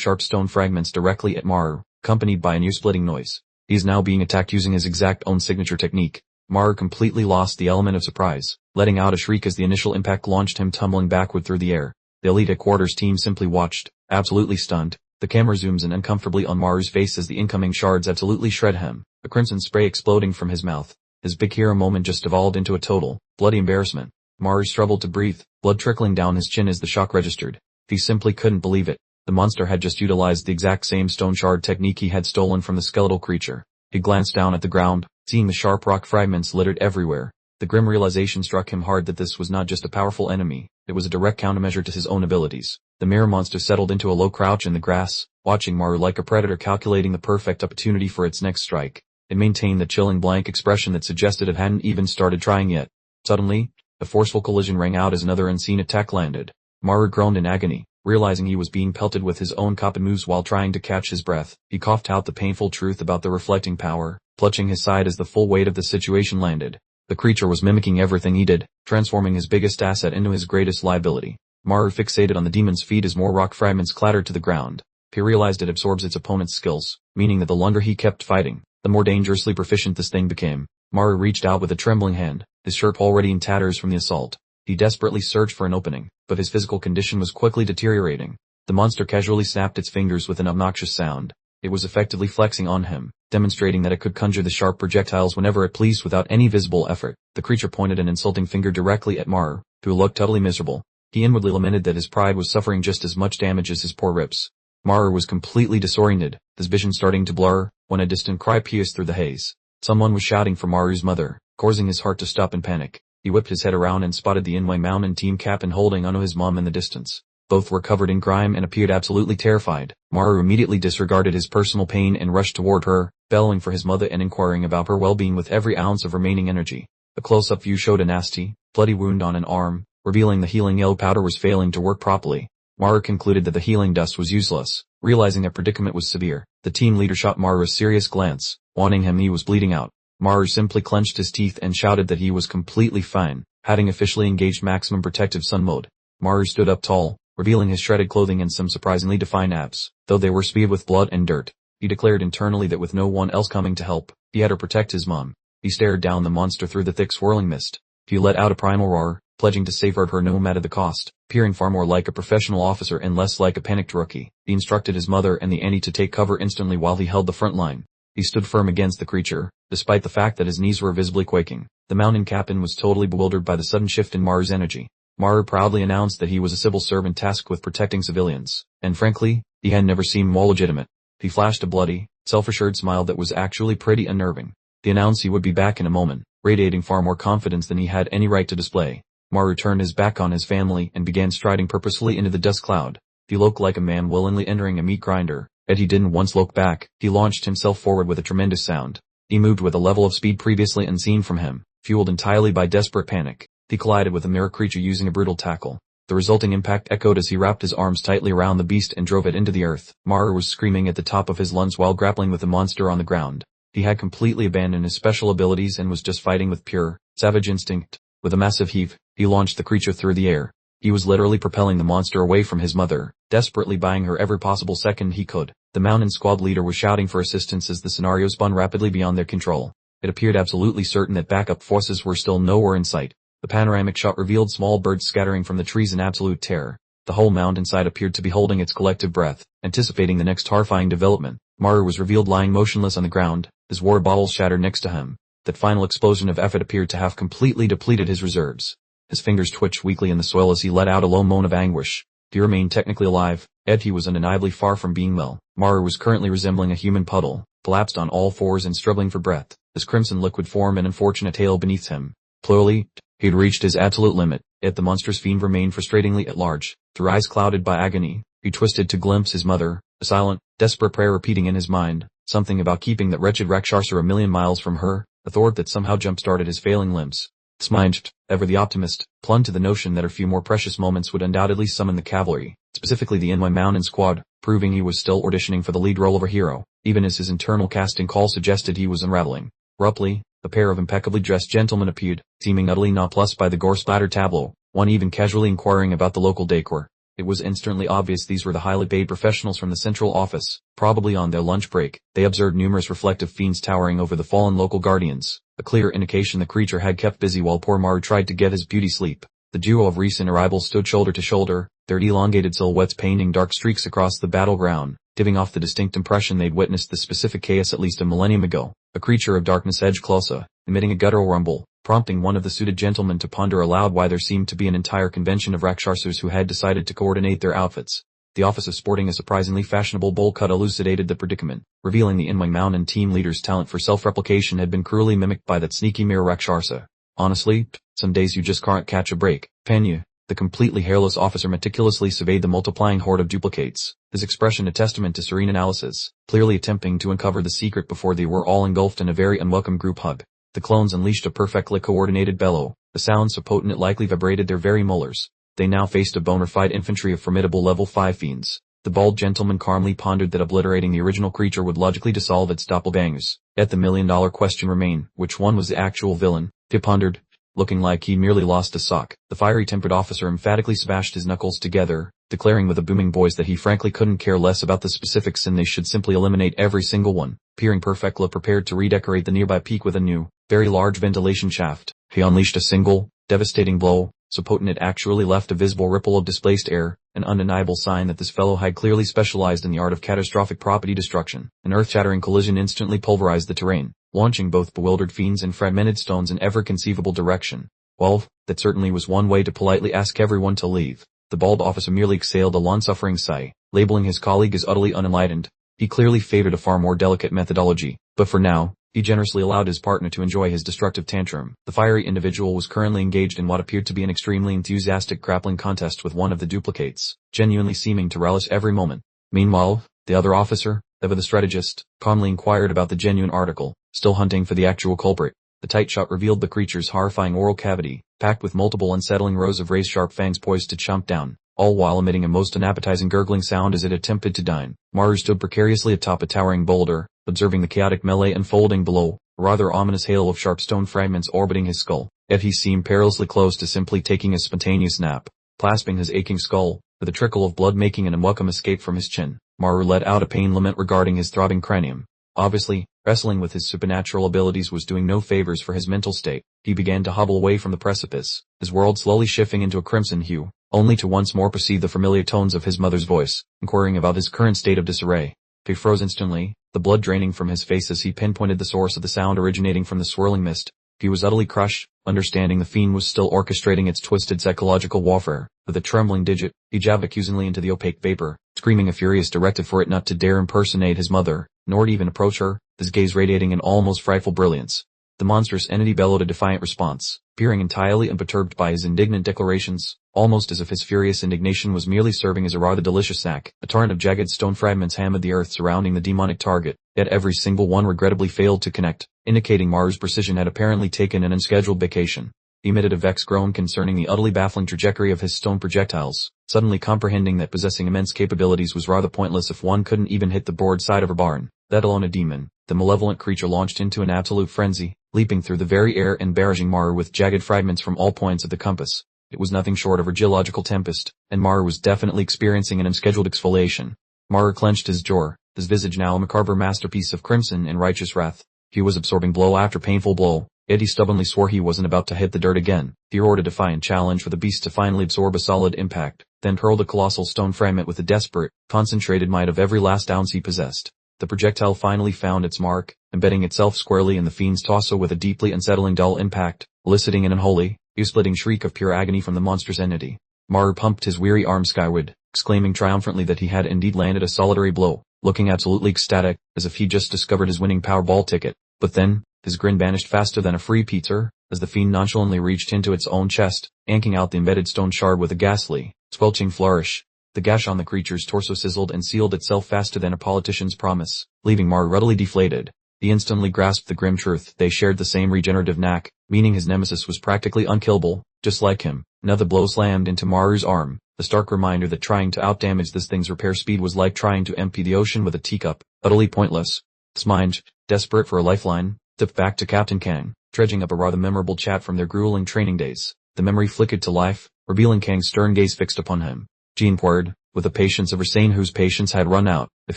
sharp stone fragments directly at Manhwa, accompanied by an ear-splitting noise. He is now being attacked using his exact own signature technique. Manhwa completely lost the element of surprise, letting out a shriek as the initial impact launched him tumbling backward through the air. The elite headquarters team simply watched, absolutely stunned. The camera zooms in uncomfortably on Manhwa's face as the incoming shards absolutely shred him, a crimson spray exploding from his mouth. His big hero moment just devolved into a total, bloody embarrassment. Manhwa struggled to breathe, blood trickling down his chin as the shock registered. He simply couldn't believe it. The monster had just utilized the exact same stone shard technique he had stolen from the skeletal creature. He glanced down at the ground, seeing the sharp rock fragments littered everywhere. The grim realization struck him hard that this was not just a powerful enemy, it was a direct countermeasure to his own abilities. The mirror monster settled into a low crouch in the grass, watching Manhwa like a predator calculating the perfect opportunity for its next strike. It maintained the chilling blank expression that suggested it hadn't even started trying yet. Suddenly, a forceful collision rang out as another unseen attack landed. Manhwa groaned in agony, realizing he was being pelted with his own copper moves while trying to catch his breath. He coughed out the painful truth about the reflecting power, clutching his side as the full weight of the situation landed. The creature was mimicking everything he did, transforming his biggest asset into his greatest liability. Manhwa fixated on the demon's feet as more rock fragments clattered to the ground. He realized it absorbs its opponent's skills, meaning that the longer he kept fighting, the more dangerously proficient this thing became. Manhwa reached out with a trembling hand, his shirt already in tatters from the assault. He desperately searched for an opening, but his physical condition was quickly deteriorating. The monster casually snapped its fingers with an obnoxious sound. It was effectively flexing on him, demonstrating that it could conjure the sharp projectiles whenever it pleased without any visible effort. The creature pointed an insulting finger directly at Manhwa, who looked utterly miserable. He inwardly lamented that his pride was suffering just as much damage as his poor ribs. Manhwa was completely disoriented, his vision starting to blur, when a distant cry pierced through the haze. Someone was shouting for Manhwa's mother, causing his heart to stop in panic. He whipped his head around and spotted the Inway Mountain team captain holding onto his mom in the distance. Both were covered in grime and appeared absolutely terrified. Manhwa immediately disregarded his personal pain and rushed toward her, bellowing for his mother and inquiring about her well-being with every ounce of remaining energy. A close-up view showed a nasty, bloody wound on an arm, revealing the healing yellow powder was failing to work properly. Manhwa concluded that the healing dust was useless. Realizing their predicament was severe, the team leader shot Manhwa a serious glance, warning him he was bleeding out. Manhwa simply clenched his teeth and shouted that he was completely fine, having officially engaged maximum protective sun mode. Manhwa stood up tall, revealing his shredded clothing and some surprisingly defined abs, though they were smeared with blood and dirt. He declared internally that with no one else coming to help, he had to protect his mom. He stared down the monster through the thick swirling mist. He let out a primal roar, pledging to safeguard her no matter the cost, appearing far more like a professional officer and less like a panicked rookie. He instructed his mother and the auntie to take cover instantly while he held the front line. He stood firm against the creature, despite the fact that his knees were visibly quaking. The mountain captain was totally bewildered by the sudden shift in Manhwa's energy. Manhwa proudly announced that he was a civil servant tasked with protecting civilians, and frankly, he had never seemed more legitimate. He flashed a bloody, self-assured smile that was actually pretty unnerving. He announced he would be back in a moment, radiating far more confidence than he had any right to display. Manhwa turned his back on his family and began striding purposefully into the dust cloud. He looked like a man willingly entering a meat grinder. Yet he didn't once look back. He launched himself forward with a tremendous sound. He moved with a level of speed previously unseen from him, fueled entirely by desperate panic. He collided with a mirror creature using a brutal tackle. The resulting impact echoed as he wrapped his arms tightly around the beast and drove it into the earth. Manhwa was screaming at the top of his lungs while grappling with the monster on the ground. He had completely abandoned his special abilities and was just fighting with pure, savage instinct. With a massive heave, he launched the creature through the air. He was literally propelling the monster away from his mother, desperately buying her every possible second he could. The mountain squad leader was shouting for assistance as the scenario spun rapidly beyond their control. It appeared absolutely certain that backup forces were still nowhere in sight. The panoramic shot revealed small birds scattering from the trees in absolute terror. The whole mountainside appeared to be holding its collective breath, anticipating the next horrifying development. Manhwa was revealed lying motionless on the ground, his water bottle shattered next to him. That final explosion of effort appeared to have completely depleted his reserves. His fingers twitched weakly in the soil as he let out a low moan of anguish. He remained technically alive, yet he was undeniably far from being well. Manhwa was currently resembling a human puddle, collapsed on all fours and struggling for breath, his crimson liquid form and unfortunate tail beneath him. Clearly, he'd reached his absolute limit, yet the monstrous fiend remained frustratingly at large. Through eyes clouded by agony, he twisted to glimpse his mother, a silent, desperate prayer repeating in his mind, something about keeping that wretched Rakshasa a million miles from her, a thought that somehow jump-started his failing limbs. Smijt, ever the optimist, clung to the notion that a few more precious moments would undoubtedly summon the cavalry, specifically the Inway Mountain squad, proving he was still auditioning for the lead role of a hero, even as his internal casting call suggested he was unraveling. Abruptly, a pair of impeccably dressed gentlemen appeared, seeming utterly nonplussed by the gore-splattered tableau, one even casually inquiring about the local decor. It was instantly obvious these were the highly paid professionals from the central office, probably on their lunch break. They observed numerous reflective fiends towering over the fallen local guardians, a clear indication the creature had kept busy while poor Maru tried to get his beauty sleep. The duo of recent arrivals stood shoulder to shoulder, their elongated silhouettes painting dark streaks across the battleground, giving off the distinct impression they'd witnessed the specific chaos at least a millennium ago. A creature of darkness edged closer, emitting a guttural rumble, prompting one of the suited gentlemen to ponder aloud why there seemed to be an entire convention of Raksharsas who had decided to coordinate their outfits. The office of sporting a surprisingly fashionable bowl cut elucidated the predicament, revealing the in-wing mountain team leader's talent for self-replication had been cruelly mimicked by that sneaky mirror Raksharsa. Honestly, some days you just can't catch a break, can you? The completely hairless officer meticulously surveyed the multiplying horde of duplicates, his expression a testament to serene analysis, clearly attempting to uncover the secret before they were all engulfed in a very unwelcome group hug. The clones unleashed a perfectly coordinated bellow, a sound so potent it likely vibrated their very molars. They now faced a bona fide infantry of formidable level 5 fiends. The bald gentleman calmly pondered that obliterating the original creature would logically dissolve its doppelbangers. Yet the million-dollar question remained, which one was the actual villain? He pondered, looking like he merely lost a sock. The fiery-tempered officer emphatically smashed his knuckles together, declaring with a booming voice that he frankly couldn't care less about the specifics and they should simply eliminate every single one. Peering Perfectla prepared to redecorate the nearby peak with a new, very large ventilation shaft. He unleashed a single, devastating blow, so potent it actually left a visible ripple of displaced air, an undeniable sign that this fellow had clearly specialized in the art of catastrophic property destruction. An earth-shattering collision instantly pulverized the terrain, launching both bewildered fiends and fragmented stones in every conceivable direction. Well, that certainly was one way to politely ask everyone to leave. The bald officer merely exhaled a long-suffering sigh, labeling his colleague as utterly unenlightened. He clearly favored a far more delicate methodology, but for now, he generously allowed his partner to enjoy his destructive tantrum. The fiery individual was currently engaged in what appeared to be an extremely enthusiastic grappling contest with one of the duplicates, genuinely seeming to relish every moment. Meanwhile, the other officer, ever the strategist, calmly inquired about the genuine article, still hunting for the actual culprit. The tight shot revealed the creature's horrifying oral cavity, packed with multiple unsettling rows of razor-sharp fangs poised to chomp down, all while emitting a most unappetizing gurgling sound as it attempted to dine. Maru stood precariously atop a towering boulder, observing the chaotic melee unfolding below, a rather ominous hail of sharp stone fragments orbiting his skull. Yet he seemed perilously close to simply taking a spontaneous nap. Clasping his aching skull, with a trickle of blood making an unwelcome escape from his chin, Maru let out a pain lament regarding his throbbing cranium. Obviously, wrestling with his supernatural abilities was doing no favors for his mental state. He began to hobble away from the precipice, his world slowly shifting into a crimson hue, only to once more perceive the familiar tones of his mother's voice, inquiring about his current state of disarray. He froze instantly, the blood draining from his face as he pinpointed the source of the sound originating from the swirling mist. He was utterly crushed, understanding the fiend was still orchestrating its twisted psychological warfare. With a trembling digit, he jabbed accusingly into the opaque vapor, screaming a furious directive for it not to dare impersonate his mother, nor even approach her, his gaze radiating an almost frightful brilliance. The monstrous entity bellowed a defiant response, appearing entirely unperturbed by his indignant declarations, almost as if his furious indignation was merely serving as a rather delicious snack. A torrent of jagged stone fragments hammered the earth surrounding the demonic target, yet every single one regrettably failed to connect, indicating Maru's precision had apparently taken an unscheduled vacation. He emitted a vexed groan concerning the utterly baffling trajectory of his stone projectiles, suddenly comprehending that possessing immense capabilities was rather pointless if one couldn't even hit the board side of a barn, let alone a demon. The malevolent creature launched into an absolute frenzy, leaping through the very air and barraging Maru with jagged fragments from all points of the compass. It was nothing short of a geological tempest, and Maru was definitely experiencing an unscheduled exfoliation. Maru clenched his jaw, his visage now a macabre masterpiece of crimson and righteous wrath. He was absorbing blow after painful blow, yet he stubbornly swore he wasn't about to hit the dirt again. He roared a defiant challenge for the beast to finally absorb a solid impact, then hurled a colossal stone fragment with the desperate, concentrated might of every last ounce he possessed. The projectile finally found its mark, embedding itself squarely in the fiend's torso with a deeply unsettling dull impact, eliciting an unholy, ear-splitting shriek of pure agony from the monstrous entity. Maru pumped his weary arm skyward, exclaiming triumphantly that he had indeed landed a solitary blow, looking absolutely ecstatic, as if he'd just discovered his winning Powerball ticket. But then, his grin vanished faster than a free pizza, as the fiend nonchalantly reached into its own chest, yanking out the embedded stone shard with a ghastly, squelching flourish. The gash on the creature's torso sizzled and sealed itself faster than a politician's promise, leaving Maru ruddily deflated. He instantly grasped the grim truth. They shared the same regenerative knack, meaning his nemesis was practically unkillable, just like him. Another blow slammed into Maru's arm, a stark reminder that trying to outdamage this thing's repair speed was like trying to empty the ocean with a teacup, utterly pointless. His mind, desperate for a lifeline, dipped back to Captain Kang, dredging up a rather memorable chat from their grueling training days. The memory flickered to life, revealing Kang's stern gaze fixed upon him. She inquired, with the patience of her sane whose patience had run out, if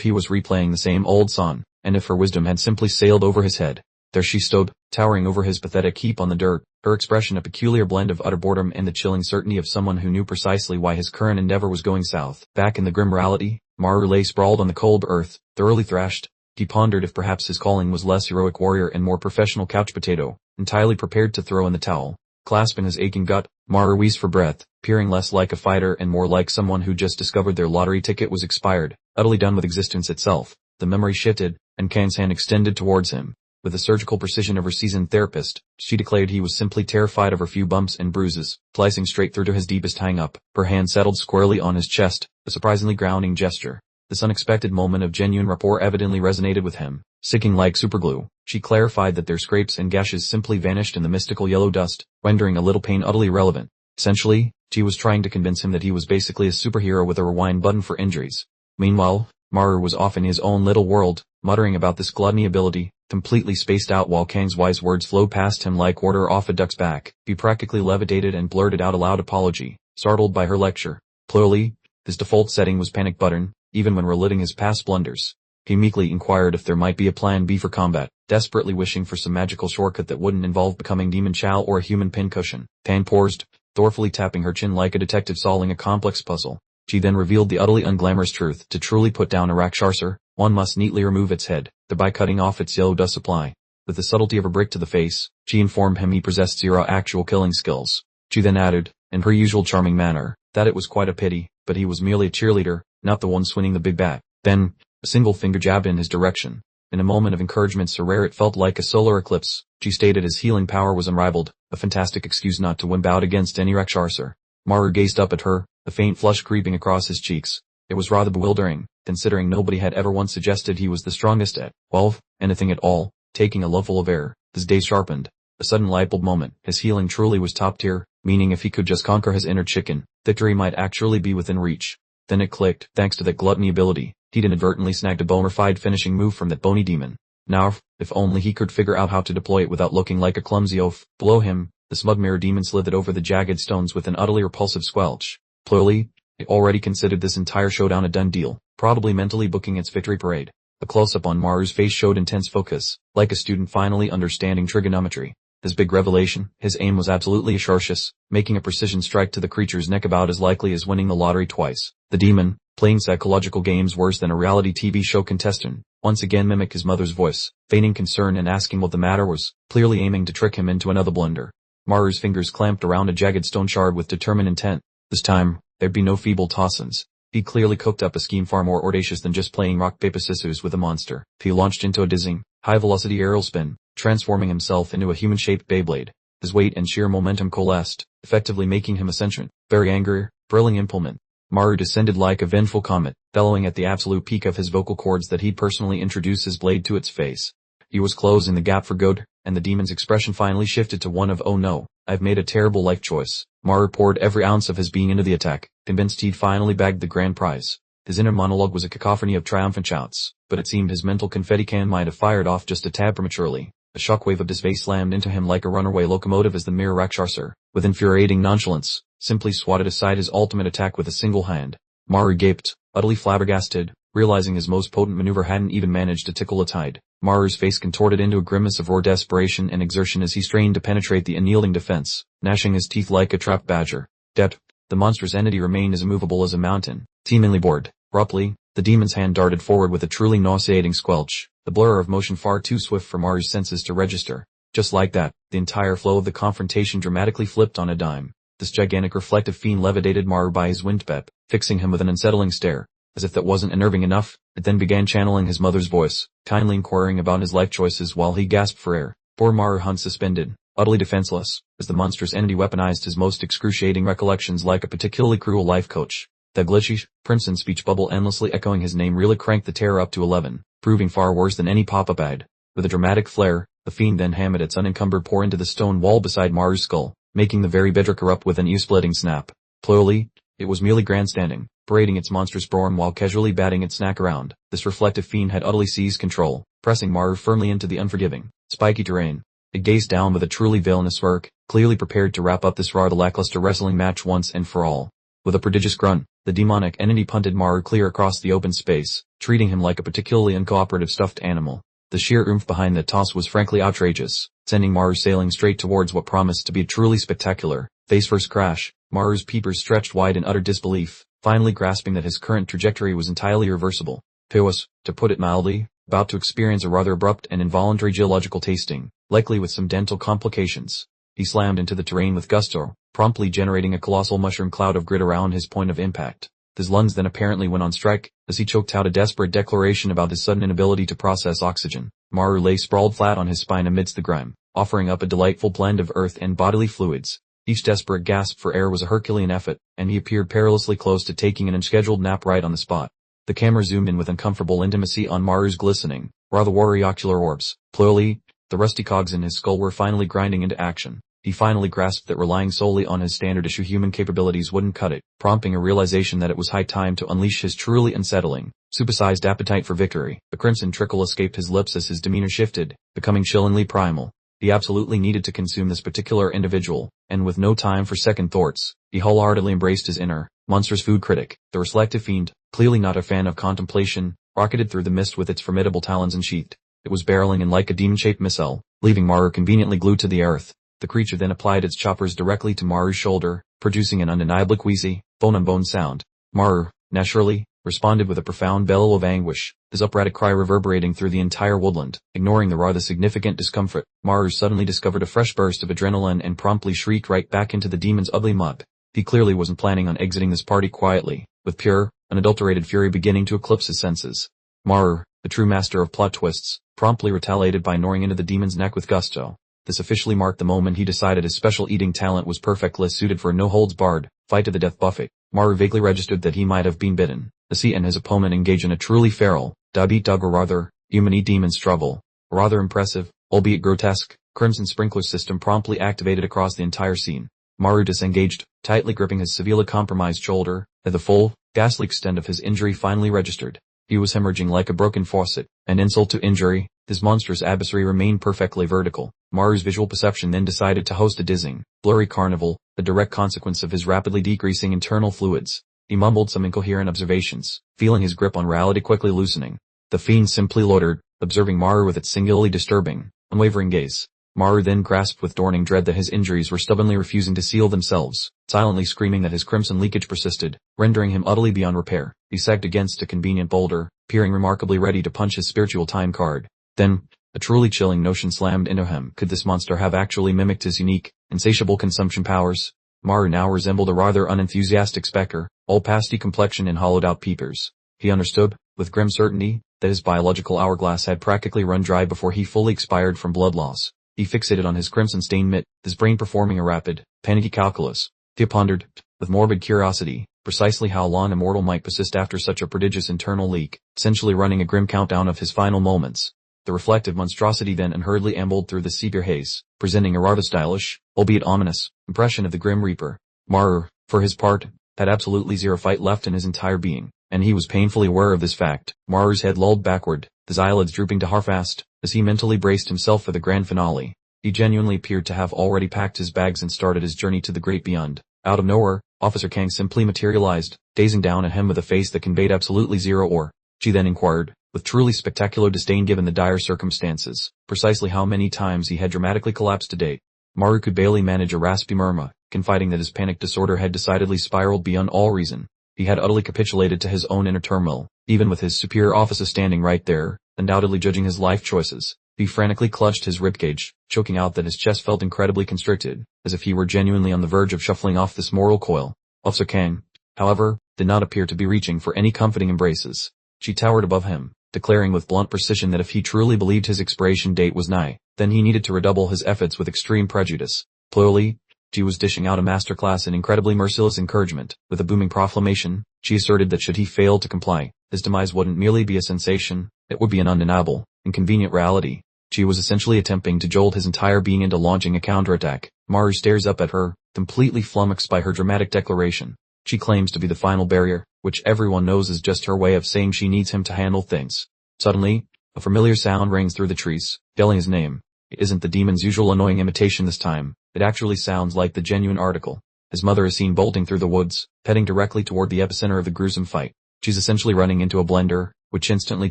he was replaying the same old song, and if her wisdom had simply sailed over his head. There she stood, towering over his pathetic heap on the dirt, her expression a peculiar blend of utter boredom and the chilling certainty of someone who knew precisely why his current endeavor was going south. Back in the grim reality, Manhwa lay sprawled on the cold earth, thoroughly thrashed. He pondered if perhaps his calling was less heroic warrior and more professional couch potato, entirely prepared to throw in the towel. Clasping his aching gut, Manhwa wheezed for breath, peering less like a fighter and more like someone who just discovered their lottery ticket was expired, utterly done with existence itself. The memory shifted, and Kang's hand extended towards him. With the surgical precision of her seasoned therapist, she declared he was simply terrified of her few bumps and bruises, slicing straight through to his deepest hang-up. Her hand settled squarely on his chest, a surprisingly grounding gesture. This unexpected moment of genuine rapport evidently resonated with him. Sticking like superglue, she clarified that their scrapes and gashes simply vanished in the mystical yellow dust, rendering a little pain utterly irrelevant. Essentially, she was trying to convince him that he was basically a superhero with a rewind button for injuries. Meanwhile, Manhwa was off in his own little world, muttering about this gluttony ability, completely spaced out while Kang's wise words flowed past him like water off a duck's back. He practically levitated and blurted out a loud apology, startled by her lecture. Clearly, his default setting was panic button, even when reliving his past blunders. He meekly inquired if there might be a plan B for combat, desperately wishing for some magical shortcut that wouldn't involve becoming Demon Chow or a human pincushion. Tan paused, thoughtfully tapping her chin like a detective solving a complex puzzle. She then revealed the utterly unglamorous truth. To truly put down a Rakshasa, one must neatly remove its head, thereby cutting off its yellow dust supply. With the subtlety of a brick to the face, she informed him he possessed zero actual killing skills. She then added, in her usual charming manner, that it was quite a pity, but he was merely a cheerleader, not the one swinging the big bat. Then, a single finger jabbed in his direction. In a moment of encouragement so rare it felt like a solar eclipse, she stated his healing power was unrivaled, a fantastic excuse not to wimp out against any Rakshasa. Manhwa gazed up at her, a faint flush creeping across his cheeks. It was rather bewildering, considering nobody had ever once suggested he was the strongest at, well, anything at all. Taking a lungful of air, his gaze sharpened. A sudden lightbulb moment. His healing truly was top tier, meaning if he could just conquer his inner chicken, victory might actually be within reach. Then it clicked. Thanks to that gluttony ability, he'd inadvertently snagged a bona fide finishing move from that bony demon. Now, if only he could figure out how to deploy it without looking like a clumsy oaf. Below him, the smug mirror demon slithered over the jagged stones with an utterly repulsive squelch. Clearly, it already considered this entire showdown a done deal, probably mentally booking its victory parade. A close-up on Manhwa's face showed intense focus, like a student finally understanding trigonometry. His big revelation, his aim was absolutely atrocious, making a precision strike to the creature's neck about as likely as winning the lottery twice. The demon, playing psychological games worse than a reality TV show contestant, once again mimicked his mother's voice, feigning concern and asking what the matter was, clearly aiming to trick him into another blunder. Manhwa's fingers clamped around a jagged stone shard with determined intent. This time, there'd be no feeble tossins. He clearly cooked up a scheme far more audacious than just playing rock paper scissors with a monster. He launched into a dizzying, high-velocity aerial spin, transforming himself into a human-shaped Beyblade. His weight and sheer momentum coalesced, effectively making him a sentient, very angry, brilliant implement. Manhwa descended like a vengeful comet, bellowing at the absolute peak of his vocal cords that he'd personally introduce his blade to its face. He was closing the gap for good, and the demon's expression finally shifted to one of "Oh no, I've made a terrible life choice." Manhwa poured every ounce of his being into the attack, convinced he'd finally bagged the grand prize. His inner monologue was a cacophony of triumphant shouts, but it seemed his mental confetti can might have fired off just a tad prematurely. A shockwave of dismay slammed into him like a runaway locomotive as the mere Rakshasa, with infuriating nonchalance, simply swatted aside his ultimate attack with a single hand. Manhwa gaped, utterly flabbergasted, realizing his most potent maneuver hadn't even managed to tickle a tide. Manhwa's face contorted into a grimace of raw desperation and exertion as he strained to penetrate the unyielding defense, gnashing his teeth like a trapped badger. Yet, the monstrous entity remained as immovable as a mountain, seemingly bored. Abruptly, the demon's hand darted forward with a truly nauseating squelch, the blur of motion far too swift for Manhwa's senses to register. Just like that, the entire flow of the confrontation dramatically flipped on a dime. This gigantic reflective fiend levitated Manhwa by his wingtip, fixing him with an unsettling stare. As if that wasn't unnerving enough, it then began channeling his mother's voice, kindly inquiring about his life choices while he gasped for air. Poor Manhwa hung suspended, utterly defenseless, as the monstrous entity weaponized his most excruciating recollections like a particularly cruel life coach. The glitchy, Princeton speech bubble endlessly echoing his name really cranked the terror up to 11, proving far worse than any pop-up ad. With a dramatic flare, the fiend then hammered its unencumbered paw into the stone wall beside Manhwa's skull, making the very bedrock erupt with an ear-splitting snap. Clearly, it was merely grandstanding, parading its monstrous brawn while casually batting its snack around. This reflective fiend had utterly seized control, pressing Manhwa firmly into the unforgiving, spiky terrain. It gazed down with a truly villainous smirk, clearly prepared to wrap up this rather lackluster wrestling match once and for all. With a prodigious grunt, the demonic entity punted Maru clear across the open space, treating him like a particularly uncooperative stuffed animal. The sheer oomph behind the toss was frankly outrageous, sending Maru sailing straight towards what promised to be a truly spectacular, face-first crash. Maru's peepers stretched wide in utter disbelief, finally grasping that his current trajectory was entirely irreversible. He was, to put it mildly, about to experience a rather abrupt and involuntary geological tasting, likely with some dental complications. He slammed into the terrain with gusto, promptly generating a colossal mushroom cloud of grit around his point of impact. His lungs then apparently went on strike, as he choked out a desperate declaration about his sudden inability to process oxygen. Maru lay sprawled flat on his spine amidst the grime, offering up a delightful blend of earth and bodily fluids. Each desperate gasp for air was a Herculean effort, and he appeared perilously close to taking an unscheduled nap right on the spot. The camera zoomed in with uncomfortable intimacy on Maru's glistening, rather watery ocular orbs. Plurally, the rusty cogs in his skull were finally grinding into action. He finally grasped that relying solely on his standard issue human capabilities wouldn't cut it, prompting a realization that it was high time to unleash his truly unsettling, supersized appetite for victory. A crimson trickle escaped his lips as his demeanor shifted, becoming chillingly primal. He absolutely needed to consume this particular individual, and with no time for second thoughts, he wholeheartedly embraced his inner, monstrous food critic. The reflective fiend, clearly not a fan of contemplation, rocketed through the mist with its formidable talons unsheathed. It was barreling in like a demon-shaped missile, leaving Maru conveniently glued to the earth. The creature then applied its choppers directly to Maru's shoulder, producing an undeniably queasy, bone-on-bone sound. Maru, naturally, responded with a profound bellow of anguish, his operatic cry reverberating through the entire woodland. Ignoring the rather significant discomfort, Maru suddenly discovered a fresh burst of adrenaline and promptly shrieked right back into the demon's ugly mug. He clearly wasn't planning on exiting this party quietly, with pure, unadulterated fury beginning to eclipse his senses. Maru, the true master of plot twists, promptly retaliated by gnawing into the demon's neck with gusto. This officially marked the moment he decided his special eating talent was perfectly suited for a no-holds-barred, fight-to-the-death buffet. Maru vaguely registered that he might have been bitten, as he and his opponent engaged in a truly feral, dog-eat-dog or rather, human-eat demon struggle. A rather impressive, albeit grotesque, crimson sprinkler system promptly activated across the entire scene. Maru disengaged, tightly gripping his severely compromised shoulder, as the full, ghastly extent of his injury finally registered. He was hemorrhaging like a broken faucet, and insult to injury, his monstrous adversary remained perfectly vertical. Maru's visual perception then decided to host a dizzying, blurry carnival, a direct consequence of his rapidly decreasing internal fluids. He mumbled some incoherent observations, feeling his grip on reality quickly loosening. The fiend simply loitered, observing Maru with its singularly disturbing, unwavering gaze. Maru then grasped with dawning dread that his injuries were stubbornly refusing to seal themselves, silently screaming that his crimson leakage persisted, rendering him utterly beyond repair. He sagged against a convenient boulder, appearing remarkably ready to punch his spiritual time card. Then, a truly chilling notion slammed into him. Could this monster have actually mimicked his unique, insatiable consumption powers? Maru now resembled a rather unenthusiastic specter, all pasty complexion and hollowed-out peepers. He understood, with grim certainty, that his biological hourglass had practically run dry before he fully expired from blood loss. He fixated on his crimson-stained mitt, his brain performing a rapid, panicky calculus. He pondered, with morbid curiosity, precisely how long a mortal might persist after such a prodigious internal leak, essentially running a grim countdown of his final moments. The reflective monstrosity then unhurriedly ambled through the sepia haze, presenting a rather stylish, albeit ominous, impression of the Grim Reaper. Maru, for his part, had absolutely zero fight left in his entire being, and he was painfully aware of this fact. Maru's head lolled backward, his eyelids drooping to half-mast, as he mentally braced himself for the grand finale. He genuinely appeared to have already packed his bags and started his journey to the great beyond. Out of nowhere, Officer Kang simply materialized, gazing down at him with a face that conveyed absolutely zero awe. She then inquired, with truly spectacular disdain given the dire circumstances, precisely how many times he had dramatically collapsed to date. Maru could barely manage a raspy murmur, confiding that his panic disorder had decidedly spiraled beyond all reason. He had utterly capitulated to his own inner turmoil, even with his superior officer standing right there, undoubtedly judging his life choices. He frantically clutched his ribcage, choking out that his chest felt incredibly constricted, as if he were genuinely on the verge of shuffling off this mortal coil. Officer Kang, however, did not appear to be reaching for any comforting embraces. She towered above him, declaring with blunt precision that if he truly believed his expiration date was nigh, then he needed to redouble his efforts with extreme prejudice. Plurally, she was dishing out a masterclass in incredibly merciless encouragement. With a booming proclamation, she asserted that should he fail to comply, his demise wouldn't merely be a sensation, it would be an undeniable, inconvenient reality. She was essentially attempting to jolt his entire being into launching a counterattack. Maru stares up at her, completely flummoxed by her dramatic declaration. She claims to be the final barrier, which everyone knows is just her way of saying she needs him to handle things. Suddenly, a familiar sound rings through the trees, yelling his name. It isn't the demon's usual annoying imitation this time, it actually sounds like the genuine article. His mother is seen bolting through the woods, heading directly toward the epicenter of the gruesome fight. She's essentially running into a blender, which instantly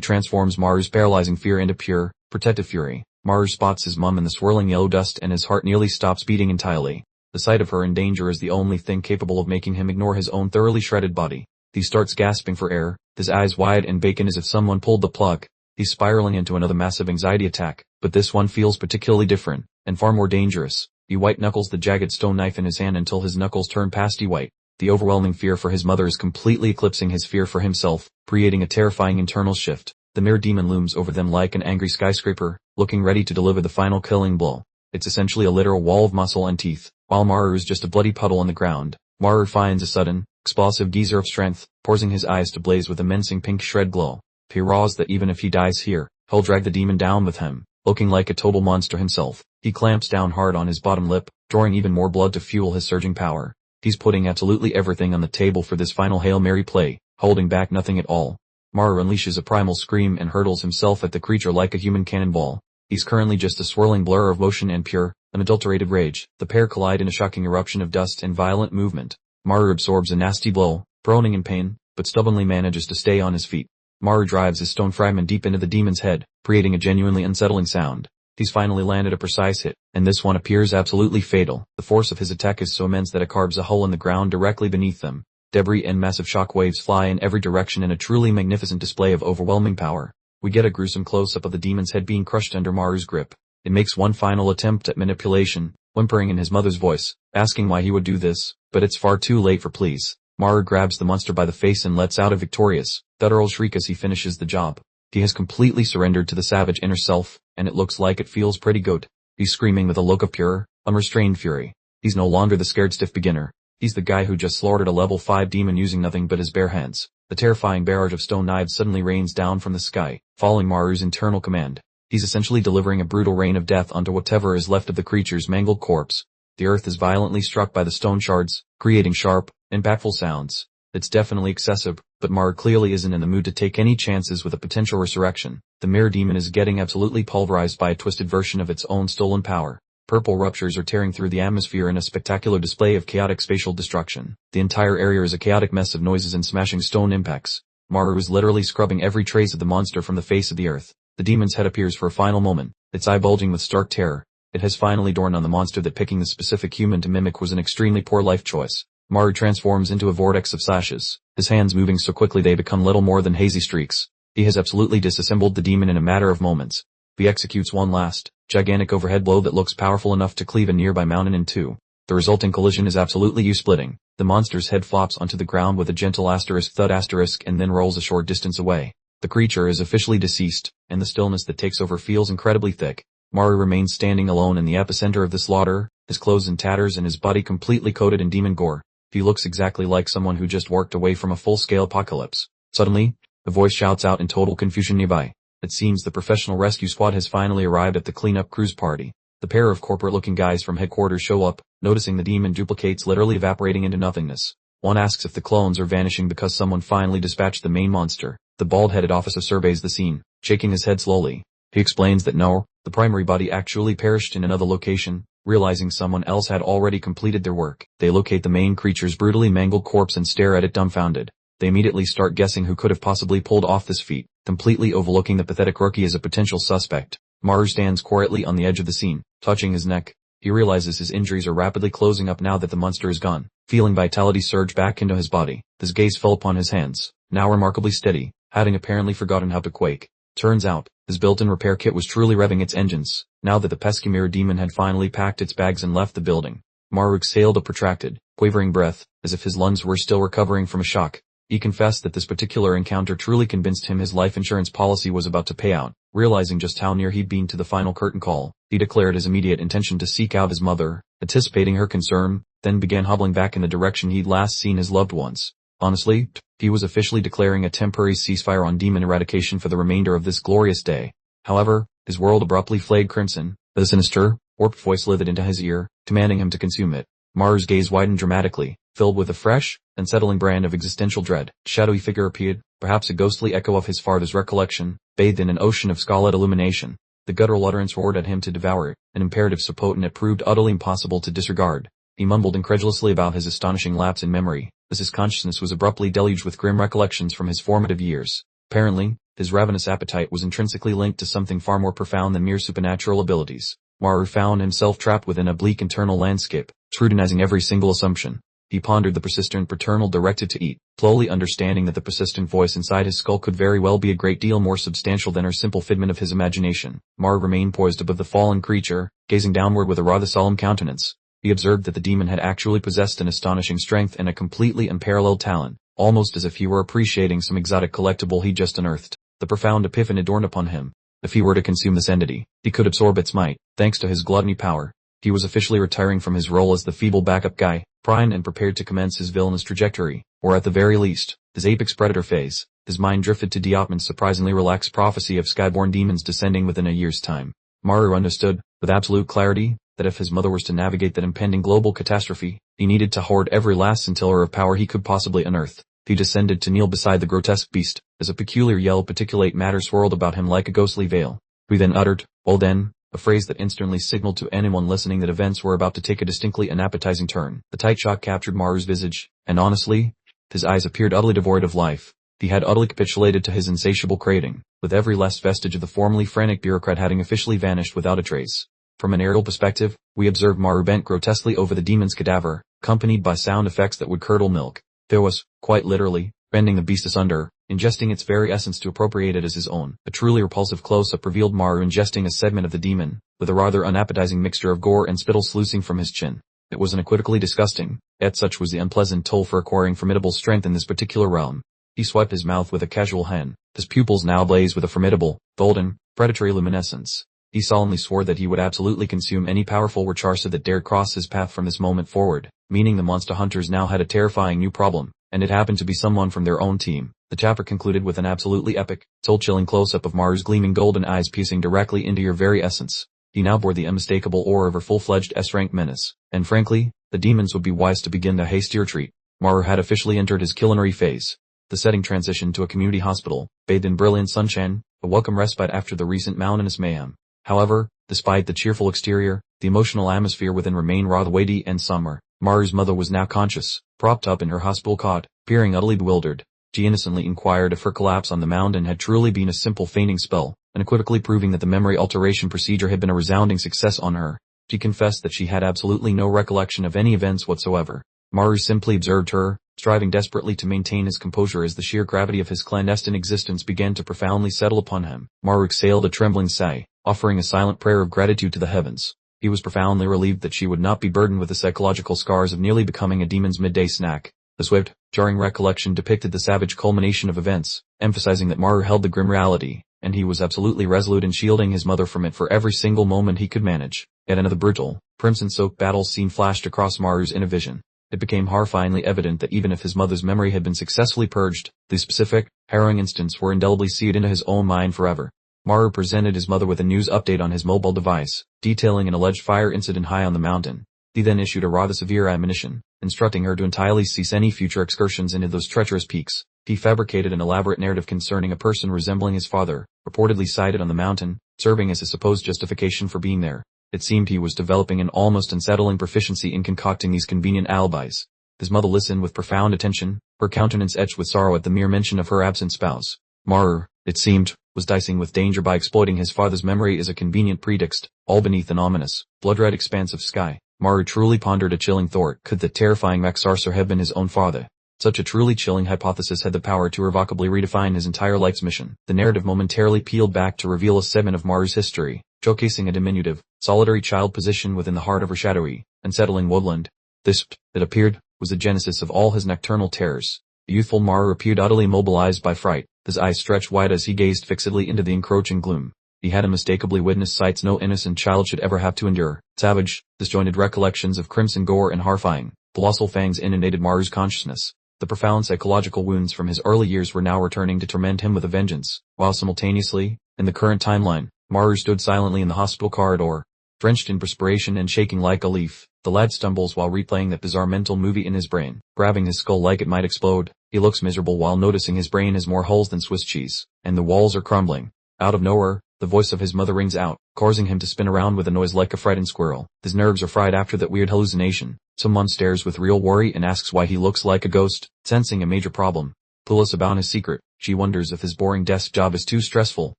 transforms Maru's paralyzing fear into pure, protective fury. Maru spots his mum in the swirling yellow dust and his heart nearly stops beating entirely. The sight of her in danger is the only thing capable of making him ignore his own thoroughly shredded body. He starts gasping for air, his eyes wide and vacant as if someone pulled the plug. He's spiraling into another massive anxiety attack, but this one feels particularly different, and far more dangerous. He white-knuckles the jagged stone knife in his hand until his knuckles turn pasty white. The overwhelming fear for his mother is completely eclipsing his fear for himself, creating a terrifying internal shift. The mirror demon looms over them like an angry skyscraper, looking ready to deliver the final killing blow. It's essentially a literal wall of muscle and teeth, while Maru is just a bloody puddle on the ground. Maru finds a sudden, explosive geyser of strength, forcing his eyes to blaze with a mincing pink shred glow. He raws that even if he dies here, he'll drag the demon down with him. Looking like a total monster himself, he clamps down hard on his bottom lip, drawing even more blood to fuel his surging power. He's putting absolutely everything on the table for this final Hail Mary play, holding back nothing at all. Maru unleashes a primal scream and hurtles himself at the creature like a human cannonball. He's currently just a swirling blur of motion and pure, unadulterated rage. The pair collide in a shocking eruption of dust and violent movement. Maru absorbs a nasty blow, groaning in pain, but stubbornly manages to stay on his feet. Maru drives his stone fragment deep into the demon's head, creating a genuinely unsettling sound. He's finally landed a precise hit, and this one appears absolutely fatal. The force of his attack is so immense that it carves a hole in the ground directly beneath them. Debris and massive shock waves fly in every direction in a truly magnificent display of overwhelming power. We get a gruesome close-up of the demon's head being crushed under Maru's grip. It makes one final attempt at manipulation, whimpering in his mother's voice, asking why he would do this, but it's far too late for pleas. Maru grabs the monster by the face and lets out a victorious, guttural shriek as he finishes the job. He has completely surrendered to the savage inner self, and it looks like it feels pretty good. He's screaming with a look of pure, unrestrained fury. He's no longer the scared stiff beginner. He's the guy who just slaughtered a level 5 demon using nothing but his bare hands. The terrifying barrage of stone knives suddenly rains down from the sky, following Maru's internal command. He's essentially delivering a brutal rain of death onto whatever is left of the creature's mangled corpse. The earth is violently struck by the stone shards, creating sharp, impactful sounds. It's definitely excessive, but Maru clearly isn't in the mood to take any chances with a potential resurrection. The mirror demon is getting absolutely pulverized by a twisted version of its own stolen power. Purple ruptures are tearing through the atmosphere in a spectacular display of chaotic spatial destruction. The entire area is a chaotic mess of noises and smashing stone impacts. Maru is literally scrubbing every trace of the monster from the face of the earth. The demon's head appears for a final moment, its eye bulging with stark terror. It has finally dawned on the monster that picking the specific human to mimic was an extremely poor life choice. Maru transforms into a vortex of slashes, his hands moving so quickly they become little more than hazy streaks. He has absolutely disassembled the demon in a matter of moments. He executes one last, gigantic overhead blow that looks powerful enough to cleave a nearby mountain in two. The resulting collision is absolutely U-splitting. The monster's head flops onto the ground with a gentle asterisk thud asterisk and then rolls a short distance away. The creature is officially deceased, and the stillness that takes over feels incredibly thick. Maru remains standing alone in the epicenter of the slaughter, his clothes in tatters and his body completely coated in demon gore. He looks exactly like someone who just worked away from a full-scale apocalypse. Suddenly, a voice shouts out in total confusion nearby. It seems the professional rescue squad has finally arrived at the cleanup cruise party. The pair of corporate-looking guys from headquarters show up, noticing the demon duplicates literally evaporating into nothingness. One asks if the clones are vanishing because someone finally dispatched the main monster. The bald-headed officer surveys the scene, shaking his head slowly. He explains that no, the primary body actually perished in another location. Realizing someone else had already completed their work, they locate the main creature's brutally mangled corpse and stare at it dumbfounded. They immediately start guessing who could have possibly pulled off this feat, completely overlooking the pathetic rookie as a potential suspect. Maru stands quietly on the edge of the scene, touching his neck. He realizes his injuries are rapidly closing up now that the monster is gone. Feeling vitality surge back into his body, his gaze fell upon his hands, now remarkably steady, having apparently forgotten how to quake. Turns out, his built-in repair kit was truly revving its engines, now that the pesky mirror demon had finally packed its bags and left the building. Maru exhaled a protracted, quavering breath, as if his lungs were still recovering from a shock. He confessed that this particular encounter truly convinced him his life insurance policy was about to pay out. Realizing just how near he'd been to the final curtain call, he declared his immediate intention to seek out his mother, anticipating her concern, then began hobbling back in the direction he'd last seen his loved ones. Honestly, he was officially declaring a temporary ceasefire on demon eradication for the remainder of this glorious day. However, his world abruptly flared crimson. A sinister, warped voice slithered into his ear, commanding him to consume it. Maru's gaze widened dramatically, filled with a fresh, unsettling brand of existential dread. A shadowy figure appeared, perhaps a ghostly echo of his father's recollection, bathed in an ocean of scarlet illumination. The guttural utterance roared at him to devour it, an imperative so potent it proved utterly impossible to disregard. He mumbled incredulously about his astonishing lapse in memory, as his consciousness was abruptly deluged with grim recollections from his formative years. Apparently, his ravenous appetite was intrinsically linked to something far more profound than mere supernatural abilities. Maru found himself trapped within a bleak internal landscape, scrutinizing every single assumption. He pondered the persistent paternal directive to eat, slowly understanding that the persistent voice inside his skull could very well be a great deal more substantial than a simple figment of his imagination. Maru remained poised above the fallen creature, gazing downward with a rather solemn countenance. He observed that the demon had actually possessed an astonishing strength and a completely unparalleled talent, almost as if he were appreciating some exotic collectible he just unearthed. The profound epiphany dawned upon him. If he were to consume this entity, he could absorb its might, thanks to his gluttony power. He was officially retiring from his role as the feeble backup guy, primed and prepared to commence his villainous trajectory, or at the very least, his apex predator phase. His mind drifted to Diopman's surprisingly relaxed prophecy of skyborne demons descending within a year's time. Maru understood, with absolute clarity, that if his mother was to navigate that impending global catastrophe, he needed to hoard every last scintilla of power he could possibly unearth. He descended to kneel beside the grotesque beast, as a peculiar yell particulate matter swirled about him like a ghostly veil. He then uttered, "Well then," a phrase that instantly signaled to anyone listening that events were about to take a distinctly unappetizing turn. The tight shock captured Maru's visage, and honestly, his eyes appeared utterly devoid of life. He had utterly capitulated to his insatiable craving, with every last vestige of the formerly frantic bureaucrat having officially vanished without a trace. From an aerial perspective, we observed Maru bent grotesquely over the demon's cadaver, accompanied by sound effects that would curdle milk. There was, quite literally, rending the beast asunder, ingesting its very essence to appropriate it as his own. A truly repulsive close-up revealed Maru ingesting a segment of the demon, with a rather unappetizing mixture of gore and spittle sluicing from his chin. It was unequivocally disgusting, yet such was the unpleasant toll for acquiring formidable strength in this particular realm. He swiped his mouth with a casual hand, his pupils now blazed with a formidable, golden, predatory luminescence. He solemnly swore that he would absolutely consume any powerful Wacharsa that dared cross his path from this moment forward, meaning the monster hunters now had a terrifying new problem, and it happened to be someone from their own team. The chapter concluded with an absolutely epic, soul-chilling close-up of Maru's gleaming golden eyes piercing directly into your very essence. He now bore the unmistakable aura of a full-fledged S-rank menace, and frankly, the demons would be wise to begin the hasty retreat. Maru had officially entered his culinary phase. The setting transitioned to a community hospital, bathed in brilliant sunshine, a welcome respite after the recent mountainous mayhem. However, despite the cheerful exterior, the emotional atmosphere within remained rather weighty and somber. Maru's mother was now conscious, propped up in her hospital cot, peering utterly bewildered. She innocently inquired if her collapse on the mountain had truly been a simple fainting spell, unequivocally proving that the memory alteration procedure had been a resounding success on her. She confessed that she had absolutely no recollection of any events whatsoever. Maru simply observed her, striving desperately to maintain his composure as the sheer gravity of his clandestine existence began to profoundly settle upon him. Maru exhaled a trembling sigh, offering a silent prayer of gratitude to the heavens. He was profoundly relieved that she would not be burdened with the psychological scars of nearly becoming a demon's midday snack. The swift, jarring recollection depicted the savage culmination of events, emphasizing that Maru held the grim reality, and he was absolutely resolute in shielding his mother from it for every single moment he could manage. Yet another brutal, crimson-soaked battle scene flashed across Maru's inner vision. It became horrifyingly evident that even if his mother's memory had been successfully purged, the specific, harrowing instants were indelibly seared into his own mind forever. Maru presented his mother with a news update on his mobile device, detailing an alleged fire incident high on the mountain. He then issued a rather severe admonition, instructing her to entirely cease any future excursions into those treacherous peaks. He fabricated an elaborate narrative concerning a person resembling his father, reportedly sighted on the mountain, serving as his supposed justification for being there. It seemed he was developing an almost unsettling proficiency in concocting these convenient alibis. His mother listened with profound attention, her countenance etched with sorrow at the mere mention of her absent spouse. Maru, it seemed, was dicing with danger by exploiting his father's memory as a convenient pretext, all beneath an ominous, blood-red expanse of sky. Maru truly pondered a chilling thought. Could the terrifying Wacharsa have been his own father? Such a truly chilling hypothesis had the power to irrevocably redefine his entire life's mission. The narrative momentarily peeled back to reveal a segment of Maru's history, showcasing a diminutive, solitary child position within the heart of her shadowy, unsettling woodland. This, it appeared, was the genesis of all his nocturnal terrors. The youthful Maru appeared utterly immobilized by fright, his eyes stretched wide as he gazed fixedly into the encroaching gloom. He had unmistakably witnessed sights no innocent child should ever have to endure. Savage, disjointed recollections of crimson gore and horrifying, colossal fangs inundated Maru's consciousness. The profound psychological wounds from his early years were now returning to torment him with a vengeance, while simultaneously, in the current timeline, Maru stood silently in the hospital corridor, drenched in perspiration and shaking like a leaf. The lad stumbles while replaying that bizarre mental movie in his brain, grabbing his skull like it might explode. He looks miserable while noticing his brain has more holes than Swiss cheese, and the walls are crumbling. Out of nowhere, the voice of his mother rings out, causing him to spin around with a noise like a frightened squirrel. His nerves are fried after that weird hallucination. Someone stares with real worry and asks why he looks like a ghost, sensing a major problem. Clueless about his secret, she wonders if his boring desk job is too stressful,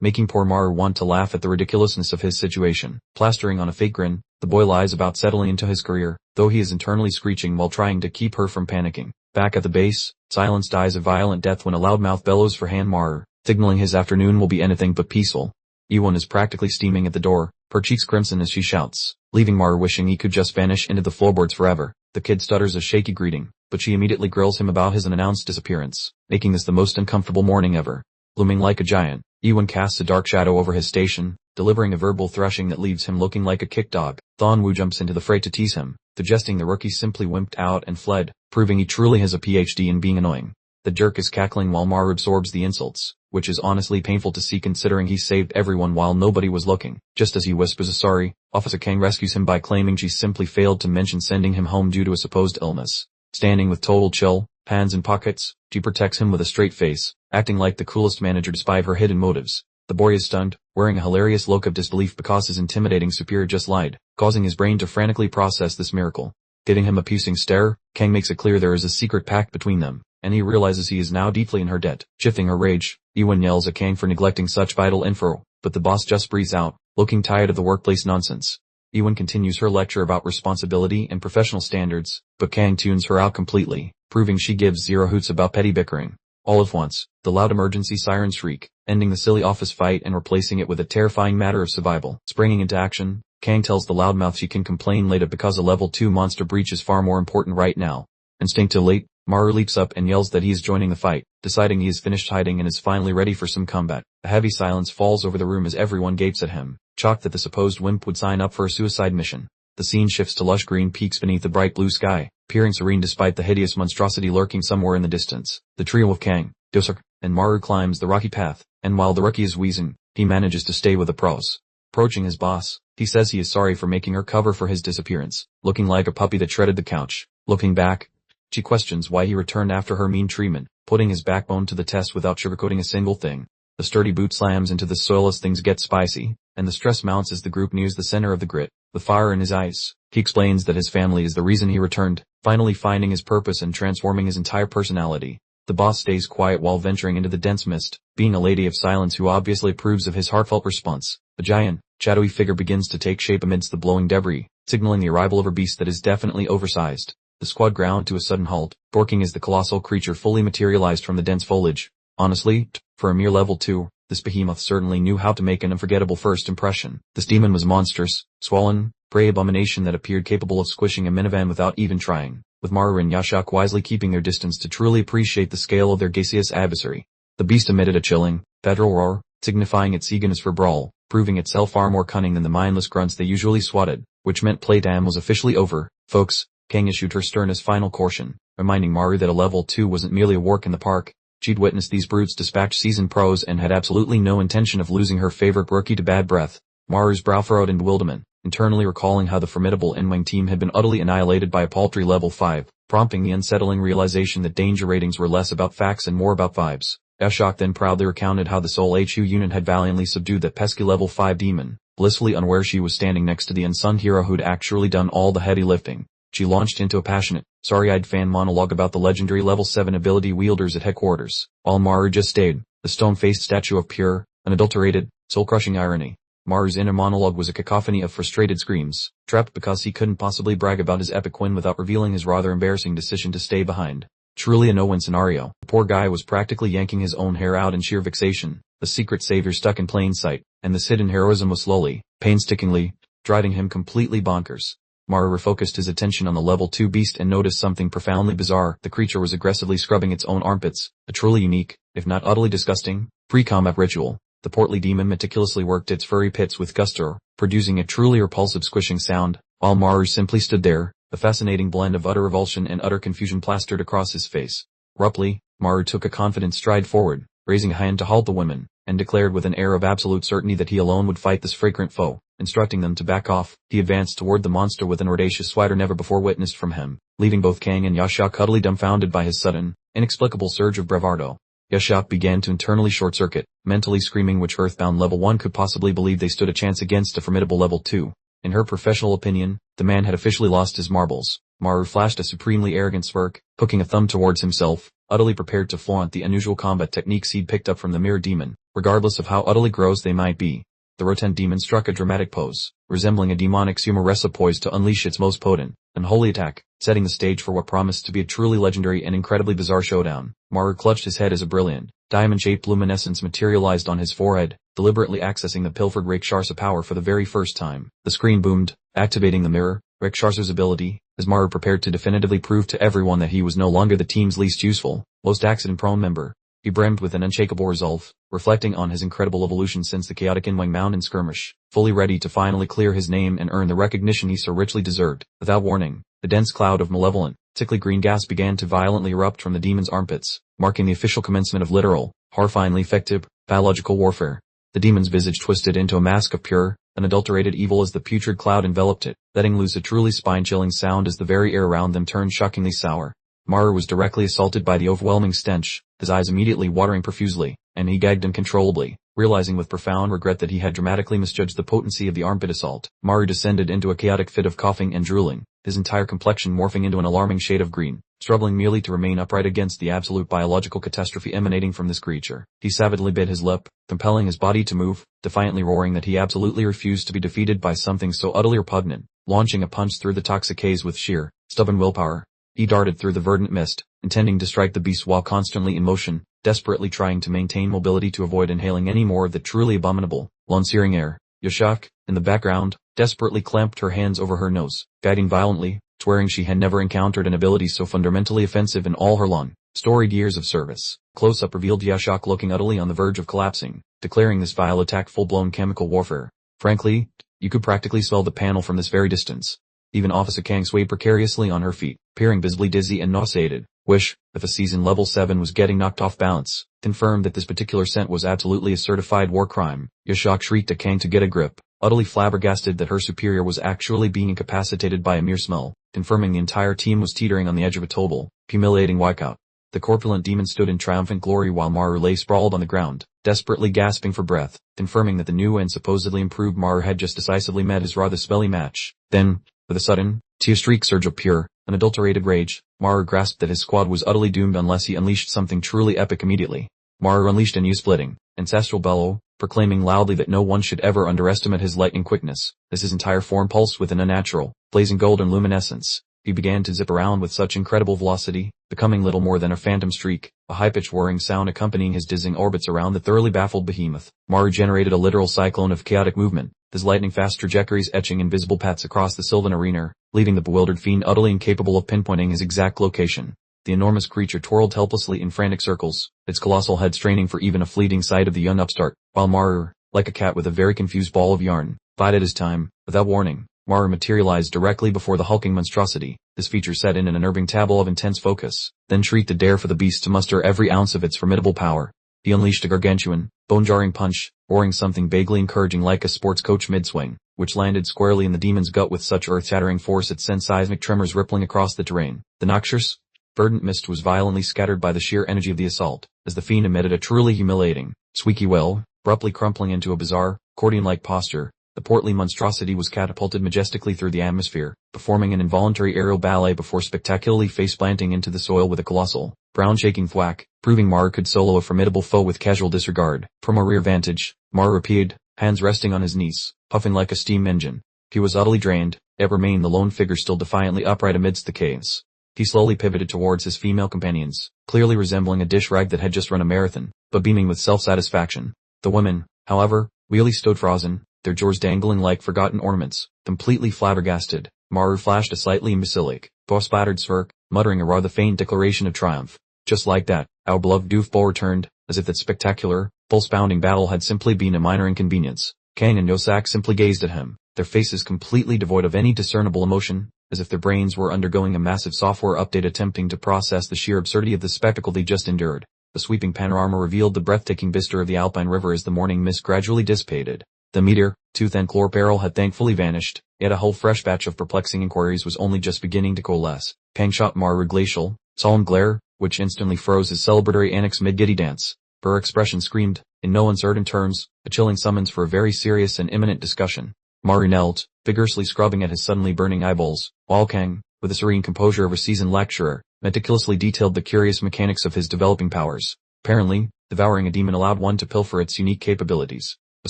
making poor Maru want to laugh at the ridiculousness of his situation. Plastering on a fake grin, the boy lies about settling into his career, though he is internally screeching while trying to keep her from panicking. Back at the base, Silence dies a violent death when a loudmouth bellows for Han Maru, signaling his afternoon will be anything but peaceful. Iwon is practically steaming at the door, her cheeks crimson as she shouts, leaving Maru wishing he could just vanish into the floorboards forever. The kid stutters a shaky greeting, but she immediately grills him about his unannounced disappearance, making this the most uncomfortable morning ever. Looming like a giant, Iwon casts a dark shadow over his station, delivering a verbal thrashing that leaves him looking like a kicked dog. Thon Wu jumps into the fray to tease him, suggesting the rookie simply wimped out and fled, proving he truly has a PhD in being annoying. The jerk is cackling while Maru absorbs the insults, which is honestly painful to see considering he saved everyone while nobody was looking. Just as he whispers a sorry, Officer Kang rescues him by claiming she simply failed to mention sending him home due to a supposed illness. Standing with total chill, hands in pockets, she protects him with a straight face, acting like the coolest manager despite her hidden motives. The boy is stunned, wearing a hilarious look of disbelief because his intimidating superior just lied, causing his brain to frantically process this miracle. Giving him a piercing stare, Kang makes it clear there is a secret pact between them, and he realizes he is now deeply in her debt. Shifting her rage, Iwon yells at Kang for neglecting such vital info, but the boss just breathes out, looking tired of the workplace nonsense. Iwon continues her lecture about responsibility and professional standards, but Kang tunes her out completely, proving she gives zero hoots about petty bickering. All at once, the loud emergency sirens shriek, ending the silly office fight and replacing it with a terrifying matter of survival. Springing into action, Kang tells the loudmouth she can complain later because a level 2 monster breach is far more important right now. Instinctively, Maru leaps up and yells that he is joining the fight, deciding he is finished hiding and is finally ready for some combat. A heavy silence falls over the room as everyone gapes at him, shocked that the supposed wimp would sign up for a suicide mission. The scene shifts to lush green peaks beneath the bright blue sky, appearing serene despite the hideous monstrosity lurking somewhere in the distance. The trio of Kang, Dosuk, and Maru climbs the rocky path, and while the rookie is wheezing, he manages to stay with the pros. Approaching his boss, he says he is sorry for making her cover for his disappearance, looking like a puppy that shredded the couch. Looking back, she questions why he returned after her mean treatment, putting his backbone to the test without sugarcoating a single thing. The sturdy boot slams into the soil as things get spicy, and the stress mounts as the group nears the center of the grit. With fire in his eyes, he explains that his family is the reason he returned, finally finding his purpose and transforming his entire personality. The boss stays quiet while venturing into the dense mist, being a lady of silence who obviously approves of his heartfelt response. A giant, shadowy figure begins to take shape amidst the blowing debris, signaling the arrival of a beast that is definitely oversized. The squad ground to a sudden halt, borking as the colossal creature fully materialized from the dense foliage. Honestly, for a mere level 2, this behemoth certainly knew how to make an unforgettable first impression. This demon was monstrous, swollen, prey abomination that appeared capable of squishing a minivan without even trying, with Maru and Yashak wisely keeping their distance to truly appreciate the scale of their gaseous adversary. The beast emitted a chilling, guttural roar, signifying its eagerness for brawl, proving itself far more cunning than the mindless grunts they usually swatted, which meant playtime was officially over. Folks, Kang issued her sternest final caution, reminding Maru that a level 2 wasn't merely a walk in the park. She'd witnessed these brutes dispatch seasoned pros and had absolutely no intention of losing her favorite rookie to bad breath. Maru's brow furrowed in bewilderment, internally recalling how the formidable N-Wing team had been utterly annihilated by a paltry level 5, prompting the unsettling realization that danger ratings were less about facts and more about vibes. Ashok then proudly recounted how the Soul HU unit had valiantly subdued that pesky level 5 demon, blissfully unaware she was standing next to the unsung hero who'd actually done all the heavy lifting. She launched into a passionate, sorry-eyed fan monologue about the legendary level 7 ability wielders at headquarters, while Maru just stayed, the stone-faced statue of pure, unadulterated, soul-crushing irony. Maru's inner monologue was a cacophony of frustrated screams, trapped because he couldn't possibly brag about his epic win without revealing his rather embarrassing decision to stay behind. Truly a no-win scenario. The poor guy was practically yanking his own hair out in sheer vexation, the secret savior stuck in plain sight, and this hidden heroism was slowly, painstakingly, driving him completely bonkers. Maru refocused his attention on the level 2 beast and noticed something profoundly bizarre. The creature was aggressively scrubbing its own armpits, a truly unique, if not utterly disgusting, pre-combat ritual. The portly demon meticulously worked its furry pits with gusto, producing a truly repulsive squishing sound, while Maru simply stood there, a fascinating blend of utter revulsion and utter confusion plastered across his face. Abruptly, Maru took a confident stride forward, raising a hand to halt the women, and declared with an air of absolute certainty that he alone would fight this fragrant foe. Instructing them to back off, he advanced toward the monster with an audacious swagger never before witnessed from him, leaving both Kang and Yashak utterly dumbfounded by his sudden, inexplicable surge of bravado. Yashak began to internally short-circuit, mentally screaming which Earthbound Level 1 could possibly believe they stood a chance against a formidable Level 2. In her professional opinion, the man had officially lost his marbles. Maru flashed a supremely arrogant smirk, hooking a thumb towards himself, utterly prepared to flaunt the unusual combat techniques he'd picked up from the mirror demon, regardless of how utterly gross they might be. The rotund demon struck a dramatic pose, resembling a demonic sumo wrestler poised to unleash its most potent, unholy attack, setting the stage for what promised to be a truly legendary and incredibly bizarre showdown. Maru clutched his head as a brilliant, diamond-shaped luminescence materialized on his forehead, deliberately accessing the pilfered Rakshasa power for the very first time. The screen boomed, activating the mirror, Rakshasa's ability, as Maru prepared to definitively prove to everyone that he was no longer the team's least useful, most accident-prone member. He brimmed with an unshakable resolve, reflecting on his incredible evolution since the chaotic Inwang Mountain skirmish, fully ready to finally clear his name and earn the recognition he so richly deserved. Without warning, the dense cloud of malevolent, sickly green gas began to violently erupt from the demon's armpits, marking the official commencement of literal, horrifyingly effective, biological warfare. The demon's visage twisted into a mask of pure, unadulterated evil as the putrid cloud enveloped it, letting loose a truly spine-chilling sound as the very air around them turned shockingly sour. Maru was directly assaulted by the overwhelming stench, his eyes immediately watering profusely, and he gagged uncontrollably, realizing with profound regret that he had dramatically misjudged the potency of the armpit assault. Maru descended into a chaotic fit of coughing and drooling, his entire complexion morphing into an alarming shade of green, struggling merely to remain upright against the absolute biological catastrophe emanating from this creature. He savagely bit his lip, compelling his body to move, defiantly roaring that he absolutely refused to be defeated by something so utterly repugnant. Launching a punch through the toxic haze with sheer, stubborn willpower, he darted through the verdant mist, intending to strike the beast while constantly in motion, desperately trying to maintain mobility to avoid inhaling any more of the truly abominable, lung-searing air. Yashak, in the background, desperately clamped her hands over her nose, gagging violently, swearing she had never encountered an ability so fundamentally offensive in all her long, storied years of service. Close-up revealed Yashak looking utterly on the verge of collapsing, declaring this vile attack full-blown chemical warfare. Frankly, you could practically smell the panel from this very distance. Even Officer Kang swayed precariously on her feet, appearing visibly dizzy and nauseated. Wish, if a season level 7 was getting knocked off balance, confirmed that this particular scent was absolutely a certified war crime. Yashak shrieked at Kang to get a grip, utterly flabbergasted that her superior was actually being incapacitated by a mere smell, confirming the entire team was teetering on the edge of a total, humiliating wipeout. The corpulent demon stood in triumphant glory while Maru lay sprawled on the ground, desperately gasping for breath, confirming that the new and supposedly improved Maru had just decisively met his rather smelly match. Then, with a sudden, tear-streaked surge of pure, unadulterated rage, Maru grasped that his squad was utterly doomed unless he unleashed something truly epic immediately. Maru unleashed a new splitting, ancestral bellow, proclaiming loudly that no one should ever underestimate his lightning quickness, as his entire form pulsed with an unnatural, blazing golden luminescence. He began to zip around with such incredible velocity, becoming little more than a phantom streak, a high-pitched whirring sound accompanying his dizzying orbits around the thoroughly baffled behemoth. Maru generated a literal cyclone of chaotic movement, his lightning-fast trajectories etching invisible paths across the sylvan arena, leaving the bewildered fiend utterly incapable of pinpointing his exact location. The enormous creature twirled helplessly in frantic circles, its colossal head straining for even a fleeting sight of the young upstart, while Maru, like a cat with a very confused ball of yarn, bided his time. Without warning, Maru materialized directly before the hulking monstrosity. This feature set in an unnerving tableau of intense focus, then shrieked to dare for the beast to muster every ounce of its formidable power. He unleashed a gargantuan, bone-jarring punch, roaring something vaguely encouraging like a sports coach mid-swing, which landed squarely in the demon's gut with such earth-shattering force it sent seismic tremors rippling across the terrain. The noxious, verdant mist was violently scattered by the sheer energy of the assault, as the fiend emitted a truly humiliating, squeaky wail, abruptly crumpling into a bizarre, accordion-like posture. The portly monstrosity was catapulted majestically through the atmosphere, performing an involuntary aerial ballet before spectacularly face-planting into the soil with a colossal, ground-shaking thwack, proving Maru could solo a formidable foe with casual disregard. From a rear vantage, Maru appeared, hands resting on his knees, puffing like a steam engine. He was utterly drained, yet remained the lone figure still defiantly upright amidst the chaos. He slowly pivoted towards his female companions, clearly resembling a dish rag that had just run a marathon, but beaming with self-satisfaction. The women, however, really stood frozen, their jaws dangling like forgotten ornaments, completely flabbergasted. Maru flashed a slightly imbecilic, boss-splattered smirk, muttering a rather faint declaration of triumph. Just like that, our beloved goofball returned, as if that spectacular, pulse-pounding battle had simply been a minor inconvenience. Kang and Yosak simply gazed at him, their faces completely devoid of any discernible emotion, as if their brains were undergoing a massive software update attempting to process the sheer absurdity of the spectacle they just endured. The sweeping panorama revealed the breathtaking vista of the Alpine River as the morning mist gradually dissipated. The meteor, tooth and claw peril had thankfully vanished, yet a whole fresh batch of perplexing inquiries was only just beginning to coalesce. Kang shot Maru a glacial, solemn glare, which instantly froze his celebratory annex mid-giddy dance. Her expression screamed, in no uncertain terms, a chilling summons for a very serious and imminent discussion. Maru knelt, vigorously scrubbing at his suddenly burning eyeballs, while Kang, with the serene composure of a seasoned lecturer, meticulously detailed the curious mechanics of his developing powers. Apparently, devouring a demon allowed one to pilfer its unique capabilities. A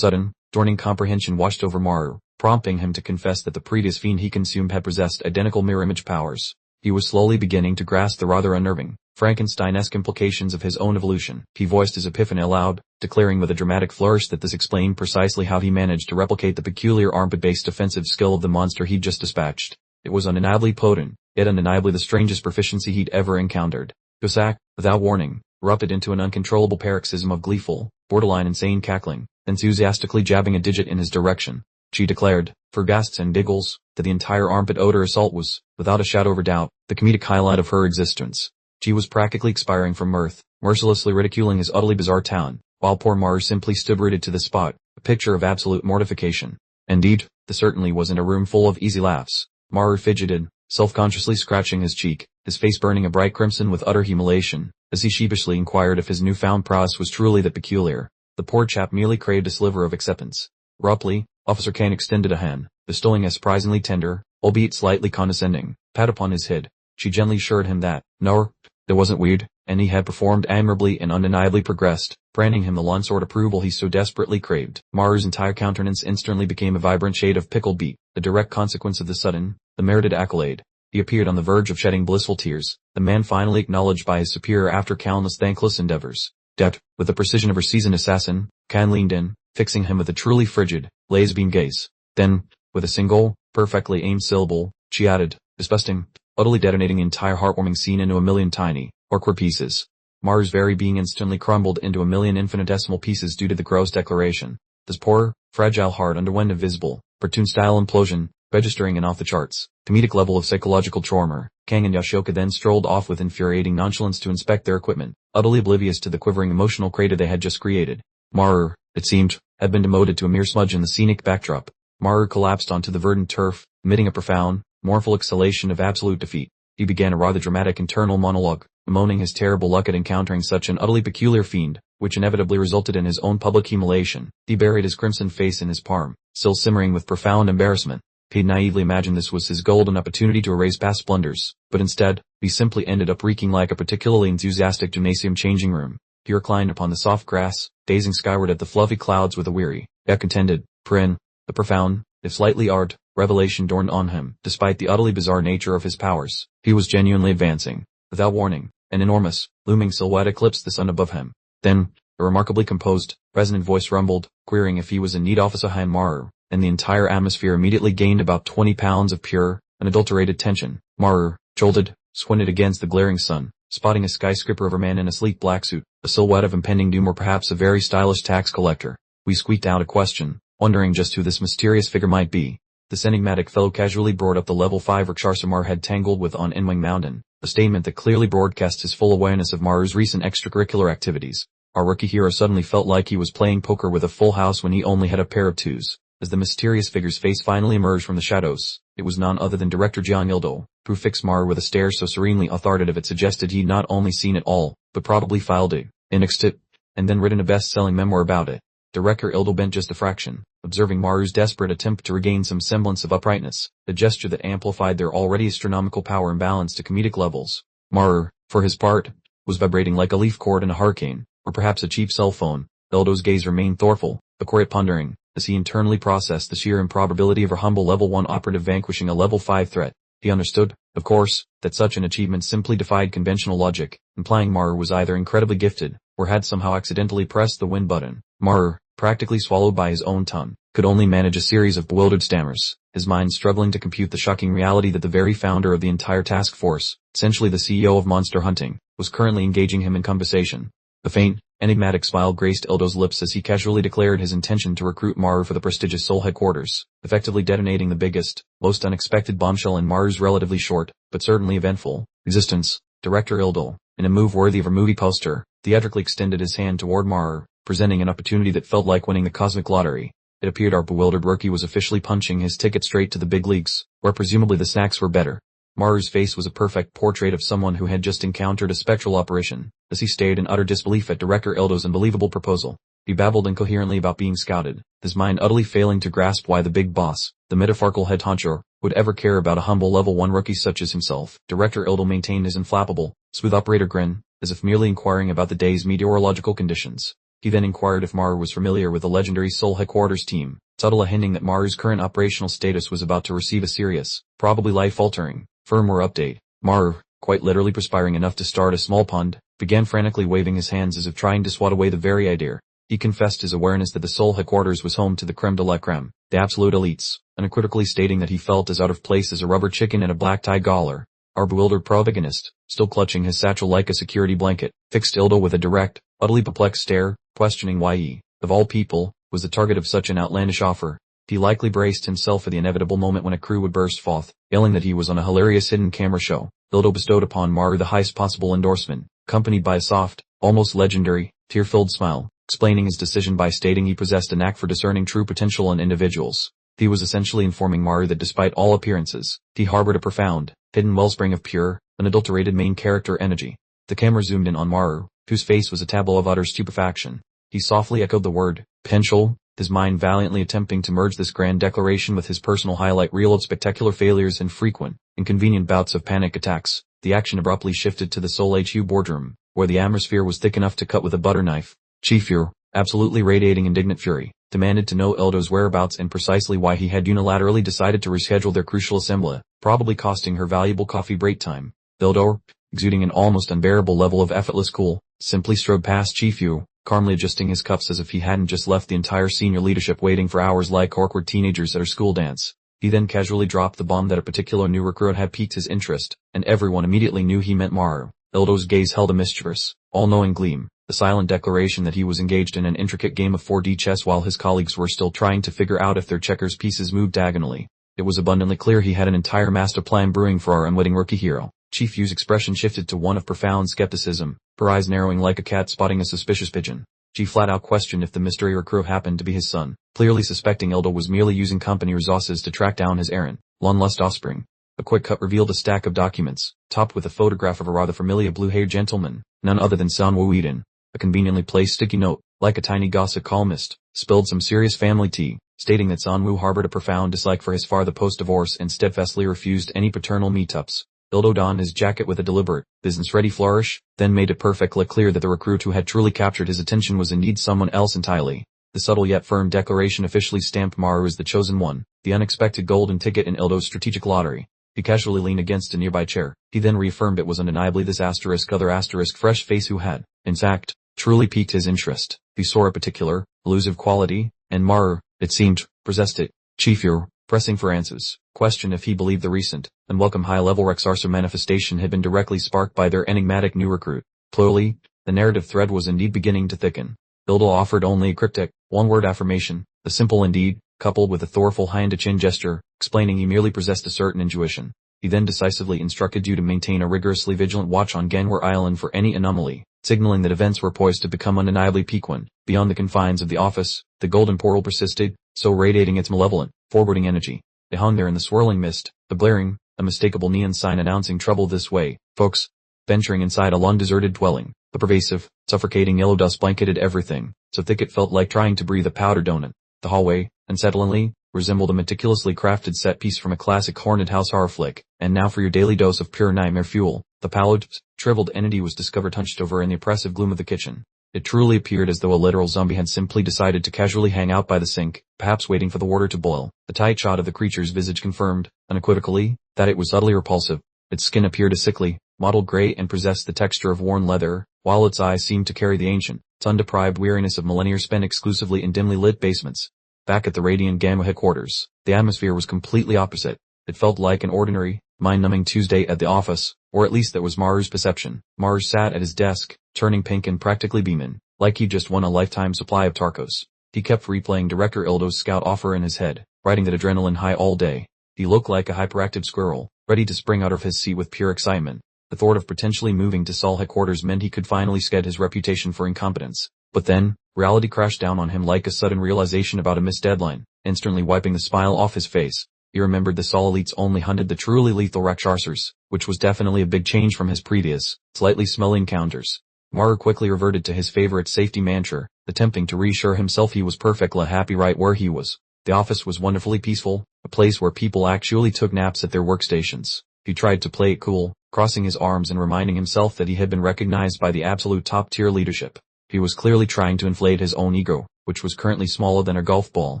sudden, dawning comprehension washed over Maru, prompting him to confess that the previous fiend he consumed had possessed identical mirror image powers. He was slowly beginning to grasp the rather unnerving, Frankenstein-esque implications of his own evolution. He voiced his epiphany aloud, declaring with a dramatic flourish that this explained precisely how he managed to replicate the peculiar armpit-based defensive skill of the monster he'd just dispatched. It was undeniably potent, yet undeniably the strangest proficiency he'd ever encountered. Gosak, without warning, erupted into an uncontrollable paroxysm of gleeful, borderline insane cackling, enthusiastically jabbing a digit in his direction. She declared, for gasps and giggles, that the entire armpit odor assault was, without a shadow of a doubt, the comedic highlight of her existence. She was practically expiring from mirth, mercilessly ridiculing his utterly bizarre talent, while poor Maru simply stood rooted to the spot, a picture of absolute mortification. Indeed, this certainly wasn't a room full of easy laughs. Maru fidgeted, self-consciously scratching his cheek, his face burning a bright crimson with utter humiliation, as he sheepishly inquired if his newfound prowess was truly that peculiar. The poor chap merely craved a sliver of acceptance. Abruptly, Officer Kane extended a hand, bestowing a surprisingly tender, albeit slightly condescending, pat upon his head. She gently assured him that, no, it wasn't weird, and he had performed admirably and undeniably progressed, granting him the long-sword approval he so desperately craved. Maru's entire countenance instantly became a vibrant shade of pickled beet, a direct consequence of the sudden, the merited accolade. He appeared on the verge of shedding blissful tears, the man finally acknowledged by his superior after countless thankless endeavors. That, with the precision of her seasoned assassin, Khan leaned in, fixing him with a truly frigid, laser-beam gaze. Then, with a single, perfectly aimed syllable, she added, disgusting, utterly detonating the entire heartwarming scene into a million tiny, awkward pieces. Maru's very being instantly crumbled into a million infinitesimal pieces due to the gross declaration. This poor, fragile heart underwent a visible, cartoon-style implosion, registering an off-the-charts, comedic level of psychological trauma. Kang and Yashoka then strolled off with infuriating nonchalance to inspect their equipment, utterly oblivious to the quivering emotional crater they had just created. Maru, it seemed, had been demoted to a mere smudge in the scenic backdrop. Maru collapsed onto the verdant turf, emitting a profound, mournful exhalation of absolute defeat. He began a rather dramatic internal monologue, bemoaning his terrible luck at encountering such an utterly peculiar fiend, which inevitably resulted in his own public humiliation. He buried his crimson face in his palm, still simmering with profound embarrassment. He'd naively imagined this was his golden opportunity to erase past blunders, but instead, he simply ended up reeking like a particularly enthusiastic gymnasium changing room. He reclined upon the soft grass, gazing skyward at the fluffy clouds with a weary, yet contented, grin. The profound, if slightly art, revelation dawned on him. Despite the utterly bizarre nature of his powers, he was genuinely advancing. Without warning, an enormous, looming silhouette eclipsed the sun above him. Then, a remarkably composed, resonant voice rumbled, querying if he was in need of a Maru, and the entire atmosphere immediately gained about 20 pounds of pure, unadulterated tension. Maru, jolted, squinted against the glaring sun, spotting a skyscraper of a man in a sleek black suit, a silhouette of impending doom or perhaps a very stylish tax collector. We squeaked out a question, wondering just who this mysterious figure might be. This enigmatic fellow casually brought up the level 5 rickshaw Samar had tangled with on Inwing Mountain, a statement that clearly broadcast his full awareness of Maru's recent extracurricular activities. Our rookie hero suddenly felt like he was playing poker with a full house when he only had a pair of twos. As the mysterious figure's face finally emerged from the shadows, it was none other than Director Jiang Ildo, who fixed Maru with a stare so serenely authoritative it suggested he'd not only seen it all, but probably filed it, indexed it, and then written a best-selling memoir about it. Director Ildo bent just a fraction, observing Maru's desperate attempt to regain some semblance of uprightness, a gesture that amplified their already astronomical power imbalance to comedic levels. Maru, for his part, was vibrating like a leaf cord in a hurricane, or perhaps a cheap cell phone. Ildo's gaze remained thoughtful, but quiet pondering, as he internally processed the sheer improbability of a humble level 1 operative vanquishing a level 5 threat. He understood, of course, that such an achievement simply defied conventional logic, implying Maru was either incredibly gifted, or had somehow accidentally pressed the win button. Maru, practically swallowed by his own tongue, could only manage a series of bewildered stammers, his mind struggling to compute the shocking reality that the very founder of the entire task force, essentially the CEO of monster hunting, was currently engaging him in conversation. A faint, enigmatic smile graced Ildo's lips as he casually declared his intention to recruit Maru for the prestigious Seoul headquarters, effectively detonating the biggest, most unexpected bombshell in Maru's relatively short, but certainly eventful, existence. Director Ildo, in a move worthy of a movie poster, theatrically extended his hand toward Maru, presenting an opportunity that felt like winning the cosmic lottery. It appeared our bewildered rookie was officially punching his ticket straight to the big leagues, where presumably the snacks were better. Maru's face was a perfect portrait of someone who had just encountered a spectral apparition, as he stayed in utter disbelief at Director Ildo's unbelievable proposal. He babbled incoherently about being scouted, his mind utterly failing to grasp why the big boss, the metaphorical head honcho, would ever care about a humble level 1 rookie such as himself. Director Ildo maintained his inflappable, smooth operator grin, as if merely inquiring about the day's meteorological conditions. He then inquired if Maru was familiar with the legendary Seoul headquarters team, subtly hinting that Maru's current operational status was about to receive a serious, probably life-altering, firmware update. Maru, quite literally perspiring enough to start a small pond, began frantically waving his hands as if trying to swat away the very idea. He confessed his awareness that the Seoul headquarters was home to the creme de la creme, the absolute elites, unequivocally stating that he felt as out of place as a rubber chicken in a black tie collar. Our bewildered protagonist, still clutching his satchel like a security blanket, fixed Ildo with a direct, utterly perplexed stare, questioning why he, of all people, was the target of such an outlandish offer. He likely braced himself for the inevitable moment when a crew would burst forth, yelling that he was on a hilarious hidden camera show. Ildo bestowed upon Maru the highest possible endorsement, accompanied by a soft, almost legendary, tear-filled smile, explaining his decision by stating he possessed a knack for discerning true potential in individuals. He was essentially informing Maru that despite all appearances, he harbored a profound, hidden wellspring of pure, unadulterated main character energy. The camera zoomed in on Maru, whose face was a tableau of utter stupefaction. He softly echoed the word, potential, his mind valiantly attempting to merge this grand declaration with his personal highlight reel of spectacular failures and frequent, inconvenient bouts of panic attacks. The action abruptly shifted to the Seoul HQ boardroom, where the atmosphere was thick enough to cut with a butter knife. Chief Yu, absolutely radiating indignant fury, demanded to know Ildo's whereabouts and precisely why he had unilaterally decided to reschedule their crucial assembly, probably costing her valuable coffee break time. Ildo, exuding an almost unbearable level of effortless cool, simply strode past Chief Yu, calmly adjusting his cuffs as if he hadn't just left the entire senior leadership waiting for hours like awkward teenagers at a school dance. He then casually dropped the bomb that a particular new recruit had piqued his interest, and everyone immediately knew he meant Maru. Ildo's gaze held a mischievous, all-knowing gleam, the silent declaration that he was engaged in an intricate game of 4D chess while his colleagues were still trying to figure out if their checkers pieces moved diagonally. It was abundantly clear he had an entire master plan brewing for our unwitting rookie hero. Chief Yu's expression shifted to one of profound skepticism, her eyes narrowing like a cat spotting a suspicious pigeon. She flat out questioned if the mystery recruit happened to be his son, clearly suspecting Ildo was merely using company resources to track down his errant, long-lost offspring. A quick cut revealed a stack of documents, topped with a photograph of a rather familiar blue-haired gentleman, none other than Sanwoo Eden. A conveniently placed sticky note, like a tiny gossip columnist, spilled some serious family tea, stating that Sanwoo harbored a profound dislike for his father post-divorce and steadfastly refused any paternal meetups. Ildo donned his jacket with a deliberate, business-ready flourish, then made it perfectly clear that the recruit who had truly captured his attention was indeed someone else entirely. The subtle yet firm declaration officially stamped Maru as the chosen one, the unexpected golden ticket in Ildo's strategic lottery. He casually leaned against a nearby chair. He then reaffirmed it was undeniably this other fresh face who had, in fact, truly piqued his interest. He saw a particular, elusive quality, and Maru, it seemed, possessed it. Chief Yu, pressing for answers, questioned if he believed the recent, unwelcome high-level Rexarsa manifestation had been directly sparked by their enigmatic new recruit. Plurally, the narrative thread was indeed beginning to thicken. Ildo offered only a cryptic, one-word affirmation, a simple indeed, coupled with a thorful hand-to-chin gesture, explaining he merely possessed a certain intuition. He then decisively instructed you to maintain a rigorously vigilant watch on Ganwar Island for any anomaly, signaling that events were poised to become undeniably piquant. Beyond the confines of the office, the golden portal persisted, so radiating its malevolent, forwarding energy. It hung there in the swirling mist, a blaring, unmistakable neon sign announcing trouble this way, folks. Venturing inside a long-deserted dwelling, the pervasive, suffocating yellow dust blanketed everything, so thick it felt like trying to breathe a powder donut. The hallway, unsettlingly, resembled a meticulously crafted set piece from a classic haunted house horror flick. And now for your daily dose of pure nightmare fuel. The pallid, shriveled entity was discovered hunched over in the oppressive gloom of the kitchen. It truly appeared as though a literal zombie had simply decided to casually hang out by the sink, perhaps waiting for the water to boil. The tight shot of the creature's visage confirmed, unequivocally, that it was utterly repulsive. Its skin appeared a sickly, mottled gray and possessed the texture of worn leather, while its eyes seemed to carry the ancient, sun-deprived weariness of millennia spent exclusively in dimly lit basements. Back at the Radiant Gamma headquarters, the atmosphere was completely opposite. It felt like an ordinary, mind-numbing Tuesday at the office, or at least that was Maru's perception. Maru sat at his desk, turning pink and practically beaming, like he'd just won a lifetime supply of Tarkos. He kept replaying Director Ildo's scout offer in his head, riding that adrenaline high all day. He looked like a hyperactive squirrel, ready to spring out of his seat with pure excitement. The thought of potentially moving to Seoul headquarters meant he could finally shed his reputation for incompetence. But then, reality crashed down on him like a sudden realization about a missed deadline, instantly wiping the smile off his face. He remembered the Sol elites only hunted the truly lethal Rakshasas, which was definitely a big change from his previous, slightly smelly encounters. Maru quickly reverted to his favorite safety mantra, attempting to reassure himself he was perfectly happy right where he was. The office was wonderfully peaceful, a place where people actually took naps at their workstations. He tried to play it cool, crossing his arms and reminding himself that he had been recognized by the absolute top-tier leadership. He was clearly trying to inflate his own ego, which was currently smaller than a golf ball.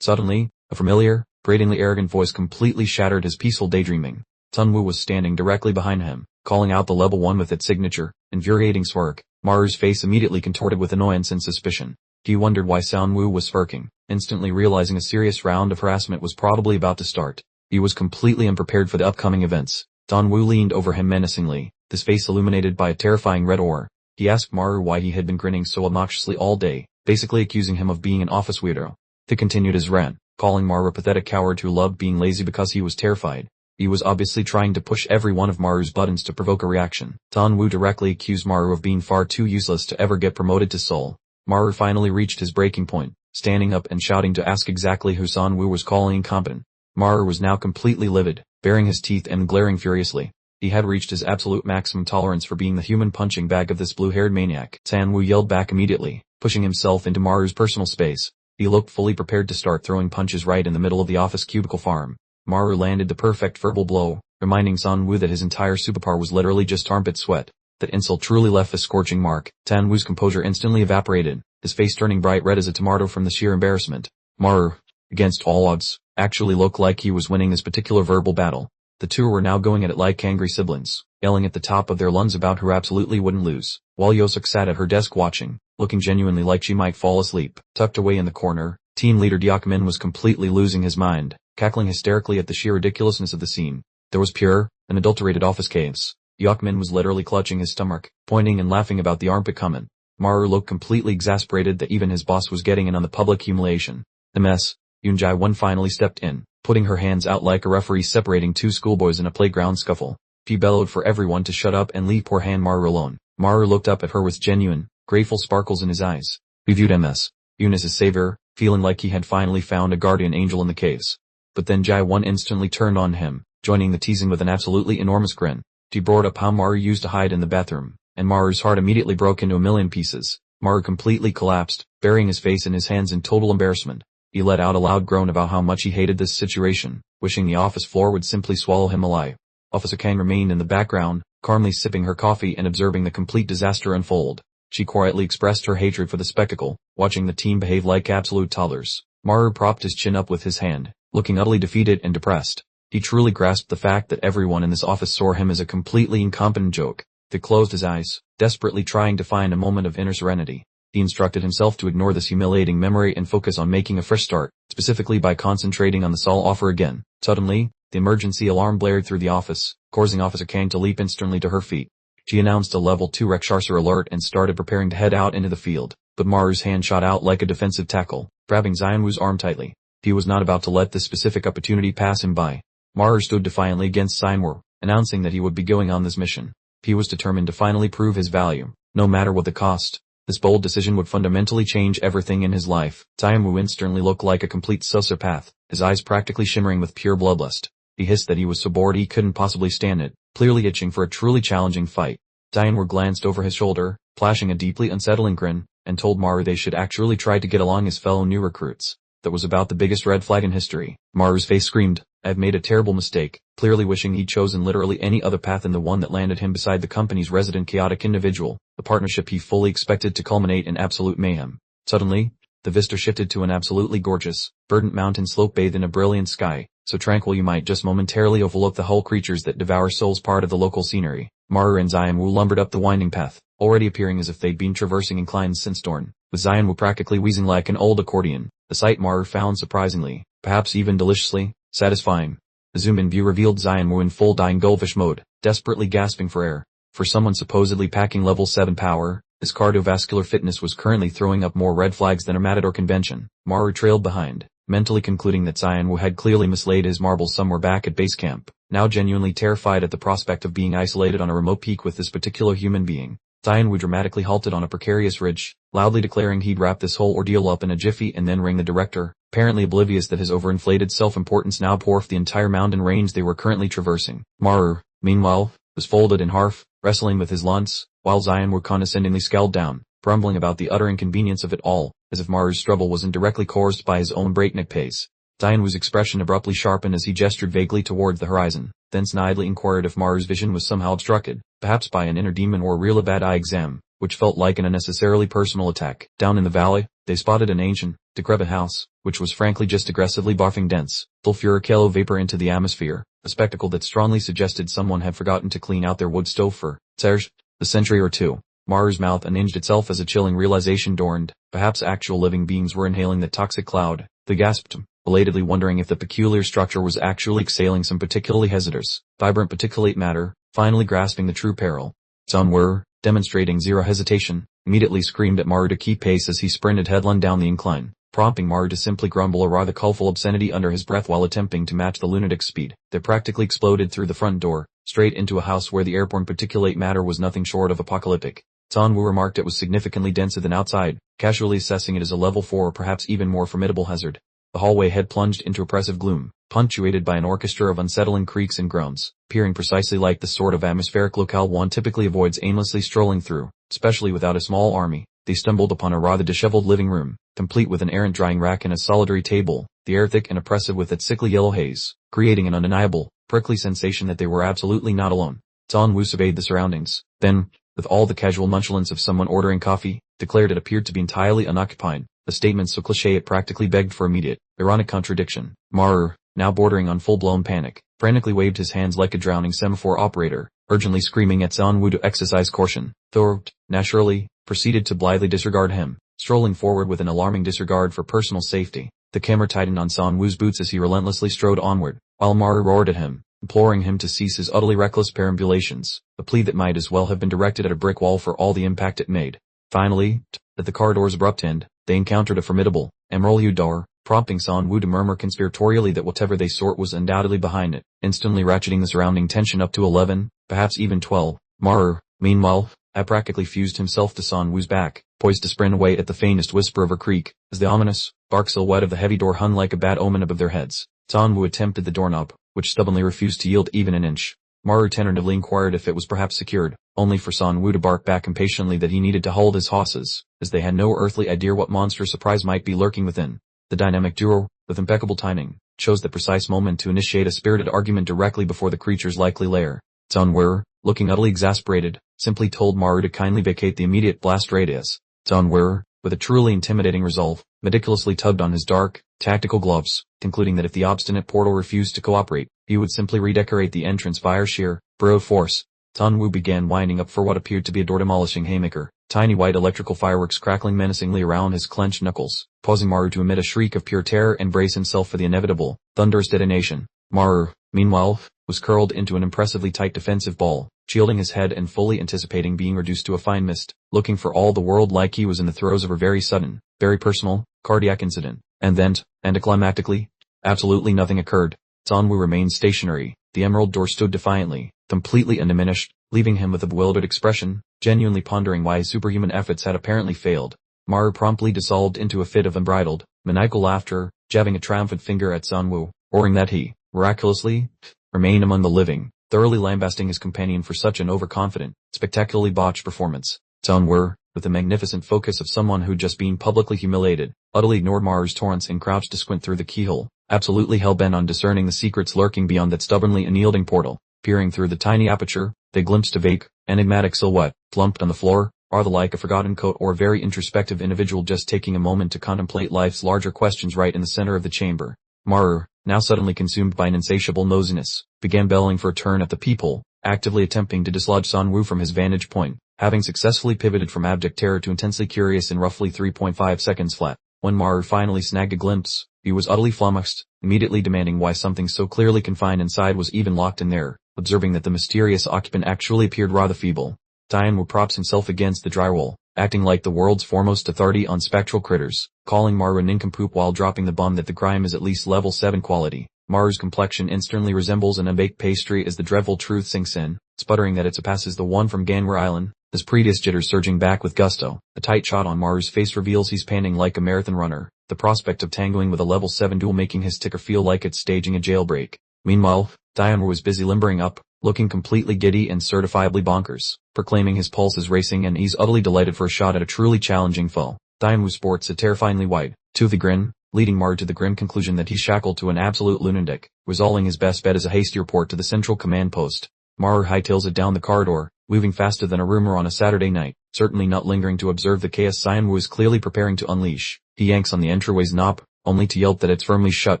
Suddenly, a familiar, gratingly arrogant voice completely shattered his peaceful daydreaming. Sunwoo was standing directly behind him, calling out the level 1 with its signature, infuriating smirk. Maru's face immediately contorted with annoyance and suspicion. He wondered why Sunwoo was smirking, instantly realizing a serious round of harassment was probably about to start. He was completely unprepared for the upcoming events. Sunwoo leaned over him menacingly, his face illuminated by a terrifying red aura. He asked Maru why he had been grinning so obnoxiously all day, basically accusing him of being an office weirdo. He continued his rant, calling Maru a pathetic coward who loved being lazy because he was terrified. He was obviously trying to push every one of Maru's buttons to provoke a reaction. Sunwoo directly accused Maru of being far too useless to ever get promoted to Seoul. Maru finally reached his breaking point, standing up and shouting to ask exactly who Sunwoo was calling incompetent. Maru was now completely livid, baring his teeth and glaring furiously. He had reached his absolute maximum tolerance for being the human punching bag of this blue-haired maniac. Sunwoo yelled back immediately, pushing himself into Maru's personal space. He looked fully prepared to start throwing punches right in the middle of the office cubicle farm. Maru landed the perfect verbal blow, reminding Sunwoo that his entire superpower was literally just armpit sweat. That insult truly left a scorching mark. Sunwoo's composure instantly evaporated, his face turning bright red as a tomato from the sheer embarrassment. Maru, against all odds, actually looked like he was winning this particular verbal battle. The two were now going at it like angry siblings, yelling at the top of their lungs about who absolutely wouldn't lose, while Yosuk sat at her desk watching, looking genuinely like she might fall asleep. Tucked away in the corner, team leader Deokmin was completely losing his mind, cackling hysterically at the sheer ridiculousness of the scene. There was pure, unadulterated office chaos. Deokmin was literally clutching his stomach, pointing and laughing about the armpit comment. Maru looked completely exasperated that even his boss was getting in on the public humiliation. The mess. Yoonjae-won finally stepped in, putting her hands out like a referee separating two schoolboys in a playground scuffle. She bellowed for everyone to shut up and leave poor hand Maru alone. Maru looked up at her with genuine, grateful sparkles in his eyes. He viewed Ms. Yoon as his savior, feeling like he had finally found a guardian angel in the caves. But then Jae-won instantly turned on him, joining the teasing with an absolutely enormous grin. She brought up how Maru used to hide in the bathroom, and Maru's heart immediately broke into a million pieces. Maru completely collapsed, burying his face in his hands in total embarrassment. He let out a loud groan about how much he hated this situation, wishing the office floor would simply swallow him alive. Officer Kang remained in the background, calmly sipping her coffee and observing the complete disaster unfold. She quietly expressed her hatred for the spectacle, watching the team behave like absolute toddlers. Maru propped his chin up with his hand, looking utterly defeated and depressed. He truly grasped the fact that everyone in this office saw him as a completely incompetent joke. He closed his eyes, desperately trying to find a moment of inner serenity. He instructed himself to ignore this humiliating memory and focus on making a fresh start, specifically by concentrating on the Seoul offer again. Suddenly, the emergency alarm blared through the office, causing Officer Kang to leap instantly to her feet. She announced a level 2 Rakshasa alert and started preparing to head out into the field, but Maru's hand shot out like a defensive tackle, grabbing Zionwoo's arm tightly. He was not about to let this specific opportunity pass him by. Maru stood defiantly against Zionwoo, announcing that he would be going on this mission. He was determined to finally prove his value, no matter what the cost. This bold decision would fundamentally change everything in his life. Zionwoo instantly looked like a complete sociopath, his eyes practically shimmering with pure bloodlust. He hissed that he was so bored he couldn't possibly stand it, clearly itching for a truly challenging fight. Zionwoo glanced over his shoulder, flashing a deeply unsettling grin, and told Maru they should actually try to get along as fellow new recruits. That was about the biggest red flag in history. Maru's face screamed, "I've made a terrible mistake," clearly wishing he'd chosen literally any other path than the one that landed him beside the company's resident chaotic individual, a partnership he fully expected to culminate in absolute mayhem. Suddenly, the vista shifted to an absolutely gorgeous, verdant mountain slope bathed in a brilliant sky, so tranquil you might just momentarily overlook the hull creatures that devour souls part of the local scenery. Maru and Zionwoo lumbered up the winding path, already appearing as if they'd been traversing inclines since dawn, with Zionwoo practically wheezing like an old accordion. The sight Maru found surprisingly, perhaps even deliciously, satisfying. The zoom-in view revealed Zionwoo in full dying goldfish mode, desperately gasping for air. For someone supposedly packing level 7 power, his cardiovascular fitness was currently throwing up more red flags than a matador convention. Maru trailed behind, mentally concluding that Zionwoo had clearly mislaid his marbles somewhere back at base camp, now genuinely terrified at the prospect of being isolated on a remote peak with this particular human being. Zionwoo dramatically halted on a precarious ridge, loudly declaring he'd wrap this whole ordeal up in a jiffy and then ring the director. apparently oblivious that his overinflated self-importance now dwarfed the entire mountain range they were currently traversing. BunRv, meanwhile, was folded in half, wrestling with his lunts, while Xianwu condescendingly scowled down, grumbling about the utter inconvenience of it all, as if BunRv's struggle wasn't directly caused by his own breakneck pace. Xianwu's expression abruptly sharpened as he gestured vaguely towards the horizon, then snidely inquired if BunRv's vision was somehow obstructed, perhaps by an inner demon or real bad eye exam, which felt like an unnecessarily personal attack. Down in the valley, they spotted an ancient, decrepit house, which was frankly just aggressively barfing dense, sulfuric yellow vapor into the atmosphere, a spectacle that strongly suggested someone had forgotten to clean out their wood stove for a century or two. BunRv's mouth unhinged itself as a chilling realization dawned. Perhaps actual living beings were inhaling that toxic cloud. They gasped, belatedly wondering if the peculiar structure was actually exhaling some particularly hazardous, vibrant particulate matter, finally grasping the true peril. Xianwu, demonstrating zero hesitation, immediately screamed at BunRv to keep pace as he sprinted headlong down the incline, prompting BunRv to simply grumble a rather colorful obscenity under his breath while attempting to match the lunatic's speed. They practically exploded through the front door, straight into a house where the airborne particulate matter was nothing short of apocalyptic. Xianwu remarked it was significantly denser than outside, casually assessing it as a level 4 or perhaps even more formidable hazard. The hallway had plunged into oppressive gloom, punctuated by an orchestra of unsettling creaks and groans, appearing precisely like the sort of atmospheric locale one typically avoids aimlessly strolling through, especially without a small army. They stumbled upon a rather disheveled living room, complete with an errant drying rack and a solitary table, the air thick and oppressive with its sickly yellow haze, creating an undeniable, prickly sensation that they were absolutely not alone. Xianwu surveyed the surroundings, then, with all the casual nonchalance of someone ordering coffee, declared it appeared to be entirely unoccupied, a statement so cliché it practically begged for immediate, ironic contradiction. BunRv, now bordering on full-blown panic, frantically waved his hands like a drowning semaphore operator, urgently screaming at Xianwu to exercise caution. Thor, naturally, proceeded to blithely disregard him, strolling forward with an alarming disregard for personal safety. The camera tightened on Xianwu's boots as he relentlessly strode onward, while BunRv roared at him, imploring him to cease his utterly reckless perambulations, a plea that might as well have been directed at a brick wall for all the impact it made. Finally, at the corridor's abrupt end, they encountered a formidable, emerald-hued door, prompting Xianwu to murmur conspiratorially that whatever they sought was undoubtedly behind it, instantly ratcheting the surrounding tension up to 11, perhaps even 12. BunRv, meanwhile, had practically fused himself to Xianwu's back, poised to sprint away at the faintest whisper of a creak, as the ominous, dark silhouette of the heavy door hung like a bad omen above their heads. Xianwu attempted the doorknob, which stubbornly refused to yield even an inch. BunRv tentatively inquired if it was perhaps secured, only for Xianwu to bark back impatiently that he needed to hold his horses, as they had no earthly idea what monstrous surprise might be lurking within. The dynamic duo, with impeccable timing, chose the precise moment to initiate a spirited argument directly before the creature's likely lair. Xianwu, looking utterly exasperated, simply told BunRv to kindly vacate the immediate blast radius. Xianwu, with a truly intimidating resolve, meticulously tugged on his dark, tactical gloves, concluding that if the obstinate portal refused to cooperate, he would simply redecorate the entrance via sheer, brute force. Xianwu began winding up for what appeared to be a door-demolishing haymaker, tiny white electrical fireworks crackling menacingly around his clenched knuckles, causing BunRv to emit a shriek of pure terror and brace himself for the inevitable, thunderous detonation. BunRv, meanwhile, was curled into an impressively tight defensive ball, shielding his head and fully anticipating being reduced to a fine mist, looking for all the world like he was in the throes of a very sudden, very personal, cardiac incident. And then, anticlimactically, absolutely nothing occurred. Xianwu remained stationary, the emerald door stood defiantly, completely undiminished, leaving him with a bewildered expression, genuinely pondering why his superhuman efforts had apparently failed. BunRv promptly dissolved into a fit of unbridled, maniacal laughter, jabbing a triumphant finger at Xianwu, roaring that he, miraculously, remained among the living, thoroughly lambasting his companion for such an overconfident, spectacularly botched performance. Xianwu, with the magnificent focus of someone who'd just been publicly humiliated, utterly ignored BunRv's taunts and crouched to squint through the keyhole, absolutely hell-bent on discerning the secrets lurking beyond that stubbornly unyielding portal. Peering through the tiny aperture, they glimpsed a vague, enigmatic silhouette, plumped on the floor, rather like a forgotten coat or a very introspective individual just taking a moment to contemplate life's larger questions right in the center of the chamber. BunRv, now suddenly consumed by an insatiable nosiness, began bellowing for a turn at the peephole, actively attempting to dislodge Xianwu from his vantage point, having successfully pivoted from abject terror to intensely curious in roughly 3.5 seconds flat. When BunRv finally snagged a glimpse, he was utterly flummoxed, immediately demanding why something so clearly confined inside was even locked in there, observing that the mysterious occupant actually appeared rather feeble. Xianwu props himself against the drywall, acting like the world's foremost authority on spectral critters, calling BunRv a nincompoop while dropping the bomb that the grime is at least level 7 quality. BunRv's complexion instantly resembles an unbaked pastry as the dreadful truth sinks in, sputtering that it surpasses the one from Ganwer Island, his previous jitters surging back with gusto. A tight shot on BunRv's face reveals he's panting like a marathon runner, the prospect of tangling with a level 7 duel making his ticker feel like it's staging a jailbreak. Meanwhile, Dianwu was busy limbering up, looking completely giddy and certifiably bonkers, proclaiming his pulse is racing and he's utterly delighted for a shot at a truly challenging foe. Dianwu sports a terrifyingly wide, toothy grin, leading Maru to the grim conclusion that he's shackled to an absolute lunatic, resolving his best bet as a hasty report to the central command post. Maru hightails it down the corridor, moving faster than a rumor on a Saturday night, certainly not lingering to observe the chaos Dianwu is clearly preparing to unleash. He yanks on the entryway's knob, only to yelp that it's firmly shut,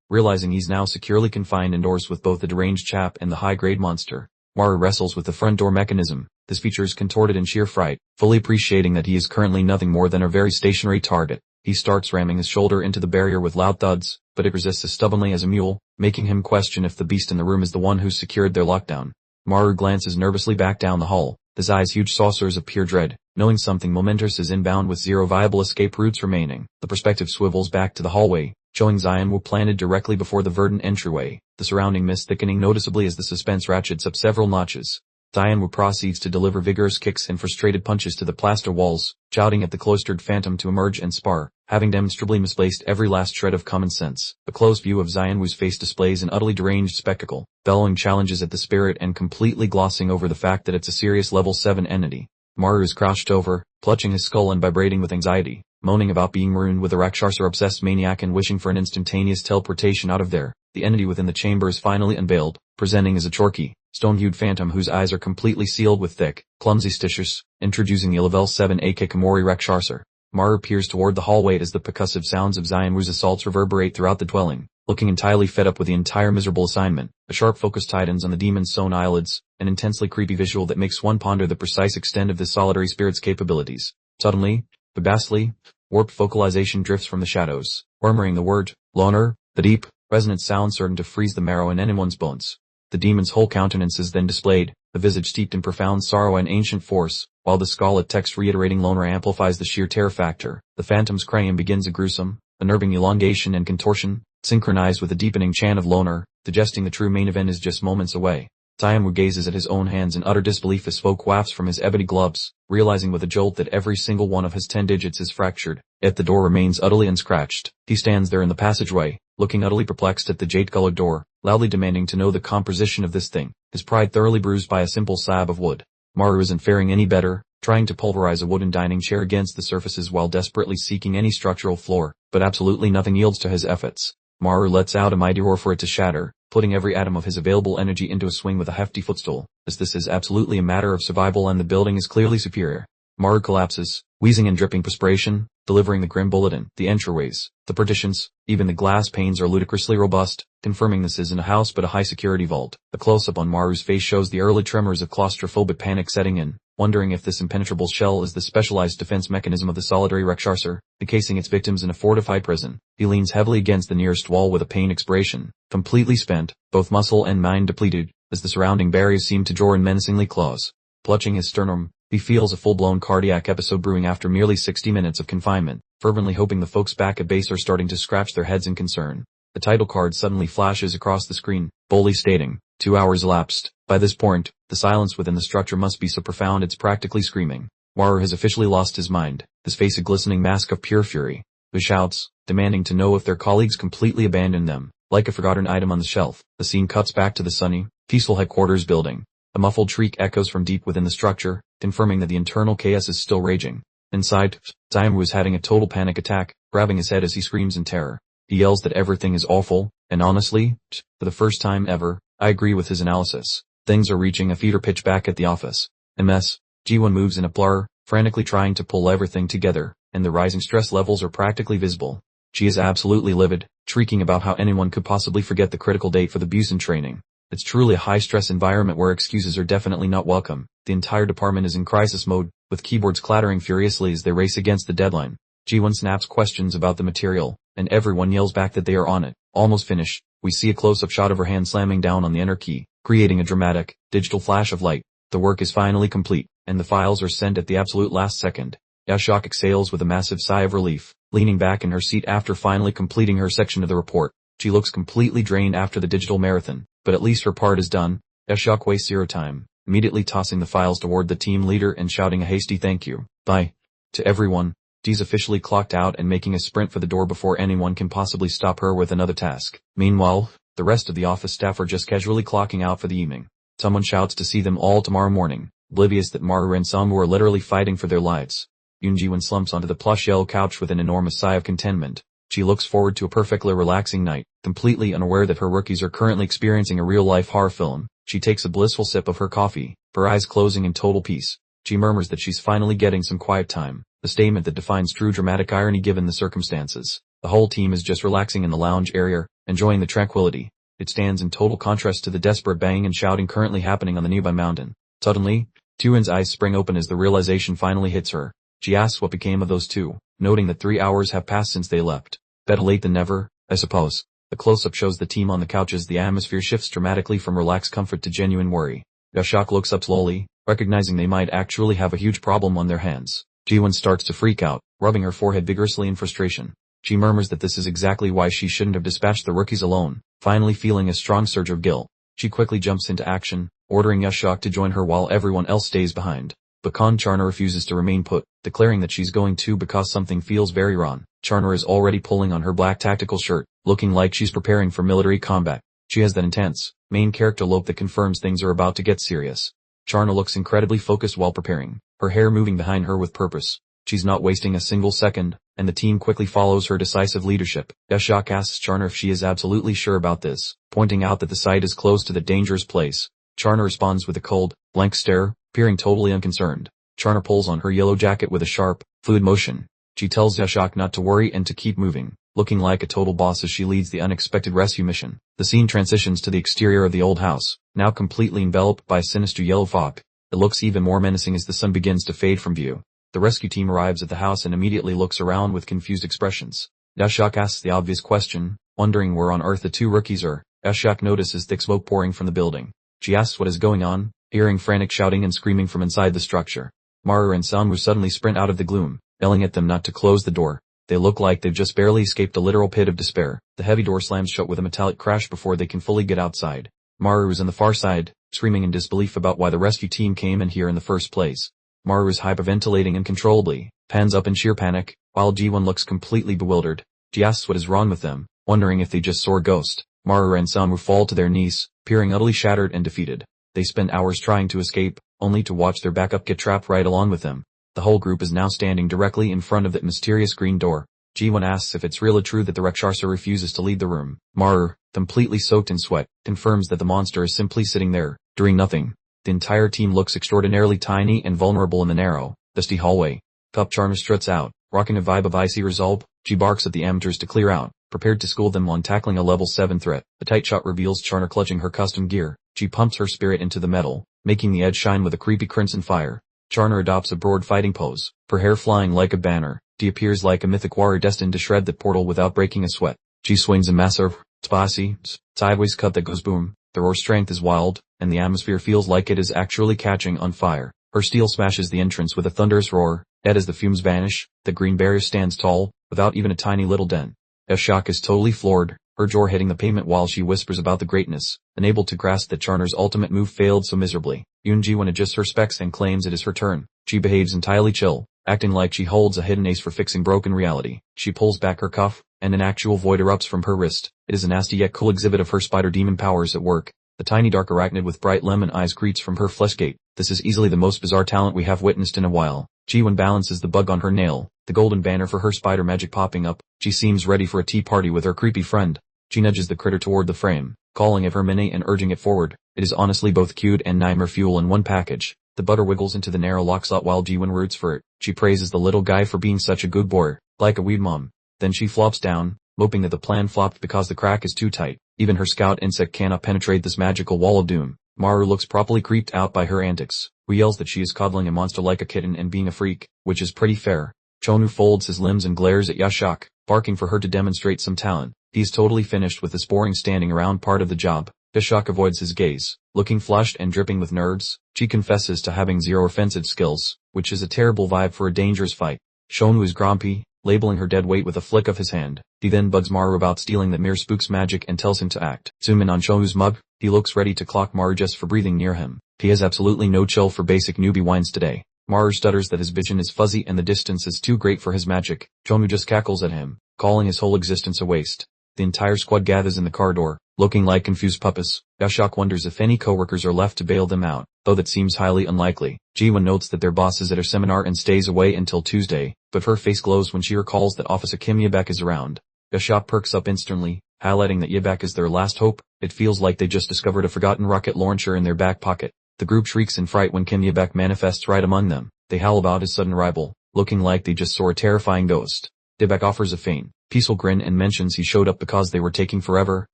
realizing he's now securely confined indoors with both the deranged chap and the high-grade monster. Maru wrestles with the front door mechanism, his features contorted in sheer fright, fully appreciating that he is currently nothing more than a very stationary target. He starts ramming his shoulder into the barrier with loud thuds, but it resists as stubbornly as a mule, making him question if the beast in the room is the one who's secured their lockdown. Maru glances nervously back down the hall, his eyes huge saucers of pure dread, knowing something momentous is inbound with zero viable escape routes remaining. The perspective swivels back to the hallway, showing Dianwu planted directly before the verdant entryway, the surrounding mist thickening noticeably as the suspense ratchets up several notches. Dianwu proceeds to deliver vigorous kicks and frustrated punches to the plaster walls, shouting at the cloistered phantom to emerge and spar, having demonstrably misplaced every last shred of common sense. A close view of Dianwu's face displays an utterly deranged spectacle, bellowing challenges at the spirit and completely glossing over the fact that it's a serious level 7 entity. Maru is crouched over, clutching his skull and vibrating with anxiety, moaning about being marooned with a Rakshasa-obsessed maniac and wishing for an instantaneous teleportation out of there. The entity within the chamber is finally unveiled, presenting as a chorky, stone-hued phantom whose eyes are completely sealed with thick, clumsy stitches, introducing the level 7 Akikomori Rakshasa. Maru peers toward the hallway as the percussive sounds of Dianwu's assaults reverberate throughout the dwelling, looking entirely fed up with the entire miserable assignment. A sharp focus tightens on the demon's sewn eyelids, an intensely creepy visual that makes one ponder the precise extent of this solitary spirit's capabilities. Suddenly, the ghastly, warped vocalization drifts from the shadows, murmuring the word, loner, the deep, resonant sound certain to freeze the marrow in anyone's bones. The demon's whole countenance is then displayed, the visage steeped in profound sorrow and ancient force, while the scarlet text reiterating loner amplifies the sheer terror factor. The phantom's cranium begins a gruesome, unnerving elongation and contortion, synchronized with a deepening chant of loner, suggesting the true main event is just moments away. Dianwu gazes at his own hands in utter disbelief as smoke wafts from his ebony gloves, realizing with a jolt that every single one of his 10 digits is fractured, yet the door remains utterly unscratched. He stands there in the passageway, looking utterly perplexed at the jade-colored door, loudly demanding to know the composition of this thing, his pride thoroughly bruised by a simple slab of wood. Maru isn't faring any better, trying to pulverize a wooden dining chair against the surfaces while desperately seeking any structural floor, but absolutely nothing yields to his efforts. Maru lets out a mighty roar for it to shatter, putting every atom of his available energy into a swing with a hefty footstool, as this is absolutely a matter of survival and the building is clearly superior. Maru collapses, wheezing and dripping perspiration, delivering the grim bulletin. The entryways, the partitions, even the glass panes are ludicrously robust, confirming this isn't a house but a high-security vault. A close-up on Maru's face shows the early tremors of claustrophobic panic setting in, wondering if this impenetrable shell is the specialized defense mechanism of the solitary Rakshasa, encasing its victims in a fortified prison. He leans heavily against the nearest wall with a pain expiration, completely spent, both muscle and mind depleted, as the surrounding barriers seem to draw in menacingly claws. Clutching his sternum, he feels a full-blown cardiac episode brewing after merely 60 minutes of confinement, fervently hoping the folks back at base are starting to scratch their heads in concern. The title card suddenly flashes across the screen, boldly stating, 2 hours elapsed. By this point, the silence within the structure must be so profound it's practically screaming. Maru has officially lost his mind, his face a glistening mask of pure fury. He shouts, demanding to know if their colleagues completely abandoned them. Like a forgotten item on the shelf, the scene cuts back to the sunny, peaceful headquarters building. A muffled shriek echoes from deep within the structure, confirming that the internal chaos is still raging. Inside, Dianwu is having a total panic attack, grabbing his head as he screams in terror. He yells that everything is awful, and honestly, for the first time ever, I agree with his analysis. Things are reaching a fever pitch back at the office. A mess. Ji-won moves in a blur, frantically trying to pull everything together, and the rising stress levels are practically visible. She is absolutely livid, shrieking about how anyone could possibly forget the critical date for the Busan training. It's truly a high-stress environment where excuses are definitely not welcome. The entire department is in crisis mode, with keyboards clattering furiously as they race against the deadline. Ji-won snaps questions about the material, and everyone yells back that they are on it. Almost finished, we see a close-up shot of her hand slamming down on the enter key, creating a dramatic, digital flash of light. The work is finally complete, and the files are sent at the absolute last second. Yashok exhales with a massive sigh of relief, leaning back in her seat after finally completing her section of the report. She looks completely drained after the digital marathon, but at least her part is done. Yashok wastes zero time, immediately tossing the files toward the team leader and shouting a hasty thank you. Bye. To everyone. Ji's officially clocked out and making a sprint for the door before anyone can possibly stop her with another task. Meanwhile, the rest of the office staff are just casually clocking out for the evening. Someone shouts to see them all tomorrow morning, oblivious that Maru and Samu are literally fighting for their lives. Yoonjiwon slumps onto the plush yellow couch with an enormous sigh of contentment. She looks forward to a perfectly relaxing night, completely unaware that her rookies are currently experiencing a real-life horror film. She takes a blissful sip of her coffee, her eyes closing in total peace. She murmurs that she's finally getting some quiet time, a statement that defines true dramatic irony given the circumstances. The whole team is just relaxing in the lounge area, enjoying the tranquility. It stands in total contrast to the desperate banging and shouting currently happening on the nearby mountain. Suddenly, Tuin's eyes spring open as the realization finally hits her. She asks what became of those two, noting that 3 hours have passed since they left. Better late than never, I suppose. The close-up shows the team on the couch as the atmosphere shifts dramatically from relaxed comfort to genuine worry. Yashak looks up slowly, recognizing they might actually have a huge problem on their hands. Jiwon starts to freak out, rubbing her forehead vigorously in frustration. She murmurs that this is exactly why she shouldn't have dispatched the rookies alone, finally feeling a strong surge of guilt. She quickly jumps into action, ordering Yashak to join her while everyone else stays behind. But Charna refuses to remain put, declaring that she's going to because something feels very wrong. Charna is already pulling on her black tactical shirt, looking like she's preparing for military combat. She has that intense, main character look that confirms things are about to get serious. Charna looks incredibly focused while preparing, her hair moving behind her with purpose. She's not wasting a single second, and the team quickly follows her decisive leadership. Yashak asks Charna if she is absolutely sure about this, pointing out that the site is close to the dangerous place. Charna responds with a cold, blank stare, appearing totally unconcerned. Charna pulls on her yellow jacket with a sharp, fluid motion. She tells Yashak not to worry and to keep moving, looking like a total boss as she leads the unexpected rescue mission. The scene transitions to the exterior of the old house, now completely enveloped by sinister yellow fog. It looks even more menacing as the sun begins to fade from view. The rescue team arrives at the house and immediately looks around with confused expressions. Yashak asks the obvious question, wondering where on earth the two rookies are. Yashak notices thick smoke pouring from the building. She asks what is going on, hearing frantic shouting and screaming from inside the structure. Maru and Samu suddenly sprint out of the gloom, yelling at them not to close the door. They look like they've just barely escaped a literal pit of despair. The heavy door slams shut with a metallic crash before they can fully get outside. Maru is on the far side, screaming in disbelief about why the rescue team came in here in the first place. Maru is hyperventilating uncontrollably, pans up in sheer panic, while Jiwon looks completely bewildered. She asks what is wrong with them, wondering if they just saw a ghost. Maru and Samu fall to their knees, appearing utterly shattered and defeated. They spend hours trying to escape, only to watch their backup get trapped right along with them. The whole group is now standing directly in front of that mysterious green door. Jiwon asks if it's really true that the Rakshasa refuses to leave the room. Maru, completely soaked in sweat, confirms that the monster is simply sitting there, doing nothing. The entire team looks extraordinarily tiny and vulnerable in the narrow, dusty hallway. Charna struts out, rocking a vibe of icy resolve. She barks at the amateurs to clear out, prepared to school them on tackling a level 7 threat. A tight shot reveals Charna clutching her custom gear. She pumps her spirit into the metal, making the edge shine with a creepy crimson fire. Charna adopts a broad fighting pose, her hair flying like a banner. She appears like a mythic warrior destined to shred the portal without breaking a sweat. She swings a massive, spicy, sideways cut that goes boom. The roar strength is wild, and the atmosphere feels like it is actually catching on fire. Her steel smashes the entrance with a thunderous roar, yet as the fumes vanish, the green barrier stands tall, without even a tiny little dent. Yashak is totally floored, her jaw hitting the pavement while she whispers about the greatness, unable to grasp that Charna's ultimate move failed so miserably. Yoonjiwon adjusts her specs and claims it is her turn. She behaves entirely chill, acting like she holds a hidden ace for fixing broken reality. She pulls back her cuff, and an actual void erupts from her wrist. It is a nasty yet cool exhibit of her spider demon powers at work. The tiny dark arachnid with bright lemon eyes greets from her flesh gate. This is easily the most bizarre talent we have witnessed in a while. Jiwon balances the bug on her nail, the golden banner for her spider magic popping up. She seems ready for a tea party with her creepy friend. She nudges the critter toward the frame, calling it her mini and urging it forward. It is honestly both cute and nightmare fuel in one package. The butter wiggles into the narrow lock slot while Jiwon roots for it. She praises the little guy for being such a good boy, like a weed mom. Then she flops down, moping that the plan flopped because the crack is too tight. Even her scout insect cannot penetrate this magical wall of doom. Maru looks properly creeped out by her antics, who yells that she is coddling a monster like a kitten and being a freak, which is pretty fair. Chonu folds his limbs and glares at Yashak, barking for her to demonstrate some talent. He's totally finished with this boring standing around part of the job. Yashak avoids his gaze, looking flushed and dripping with nerves. She confesses to having zero offensive skills, which is a terrible vibe for a dangerous fight. Chonu is grumpy, labeling her dead weight with a flick of his hand. He then bugs Maru about stealing that mere spook's magic and tells him to act. Zoom in on Chonu's mug. He looks ready to clock Maru just for breathing near him. He has absolutely no chill for basic newbie wines today. Maru stutters that his vision is fuzzy and the distance is too great for his magic. Jonu just cackles at him, calling his whole existence a waste. The entire squad gathers in the corridor, looking like confused puppets. Yashak wonders if any coworkers are left to bail them out, though that seems highly unlikely. Jiwon notes that their boss is at her seminar and stays away until Tuesday, but her face glows when she recalls that Officer Kim Yebak is around. Yashak perks up instantly, highlighting that Yebak is their last hope. It feels like they just discovered a forgotten rocket launcher in their back pocket. The group shrieks in fright when Kim Yebak manifests right among them. They howl about his sudden arrival, looking like they just saw a terrifying ghost. Yebak offers a faint, peaceful grin and mentions he showed up because they were taking forever.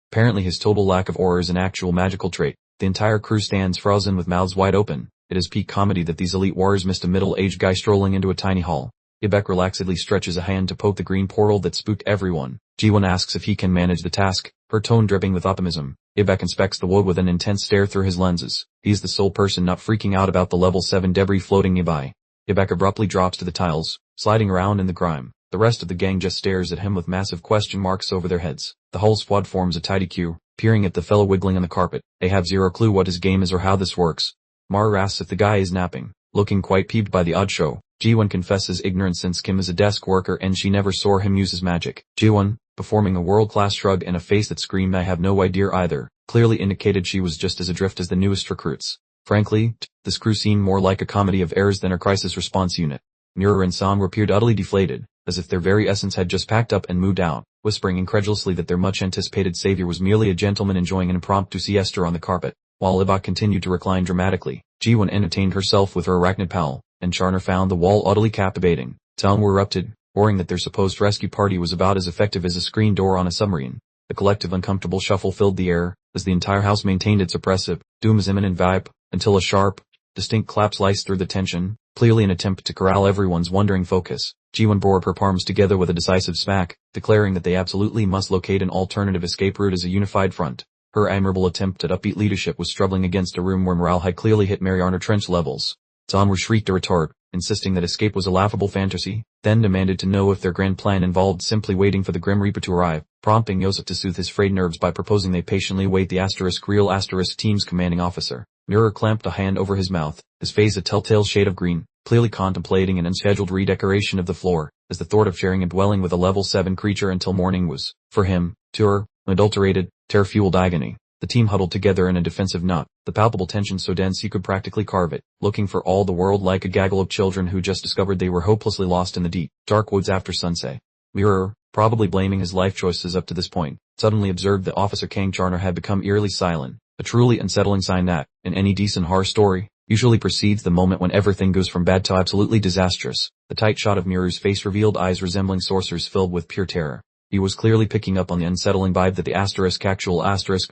Apparently his total lack of aura is an actual magical trait. The entire crew stands frozen with mouths wide open. It is peak comedy that these elite warriors missed a middle-aged guy strolling into a tiny hall. Yebak relaxedly stretches a hand to poke the green portal that spooked everyone. Jiwon asks if he can manage the task, her tone dripping with optimism. Yebak inspects the wood with an intense stare through his lenses. He's the sole person not freaking out about the level 7 debris floating nearby. Yebak abruptly drops to the tiles, sliding around in the grime. The rest of the gang just stares at him with massive question marks over their heads. The whole squad forms a tidy queue, peering at the fellow wiggling on the carpet. They have zero clue what his game is or how this works. Maru asks if the guy is napping, looking quite peeved by the odd show. Jiwon confesses ignorance since Kim is a desk worker and she never saw him use his magic. Jiwon, performing a world-class shrug and a face that screamed I have no idea either, clearly indicated she was just as adrift as the newest recruits. Frankly, this crew seemed more like a comedy of errors than a crisis response unit. Mirror and Song appeared utterly deflated, as if their very essence had just packed up and moved out, whispering incredulously that their much-anticipated savior was merely a gentleman enjoying an impromptu siesta on the carpet. While Yebak continued to recline dramatically, Jiwon entertained herself with her arachnid pal, and Charner found the wall utterly captivating. Song erupted, roaring that their supposed rescue party was about as effective as a screen door on a submarine. The collective uncomfortable shuffle filled the air, as the entire house maintained its oppressive, doom is imminent vibe, until a sharp, distinct clap sliced through the tension, clearly an attempt to corral everyone's wandering focus. Jiwon bore her palms together with a decisive smack, declaring that they absolutely must locate an alternative escape route as a unified front. Her admirable attempt at upbeat leadership was struggling against a room where morale had clearly hit Mariana Trench levels. Zanwu shrieked a retort, insisting that escape was a laughable fantasy, then demanded to know if their grand plan involved simply waiting for the Grim Reaper to arrive, prompting Yosef to soothe his frayed nerves by proposing they patiently await the real team's commanding officer. Mirror clamped a hand over his mouth, his face a telltale shade of green, clearly contemplating an unscheduled redecoration of the floor, as the thought of sharing a dwelling with a level 7 creature until morning was, for him, to her, unadulterated, terror-fueled agony. The team huddled together in a defensive knot, the palpable tension so dense you could practically carve it, looking for all the world like a gaggle of children who just discovered they were hopelessly lost in the deep, dark woods after sunset. Mirror, probably blaming his life choices up to this point, suddenly observed that Officer Kang Charner had become eerily silent, a truly unsettling sign that, in any decent horror story, usually precedes the moment when everything goes from bad to absolutely disastrous. The tight shot of Mirror's face revealed eyes resembling saucers filled with pure terror. He was clearly picking up on the unsettling vibe that the actual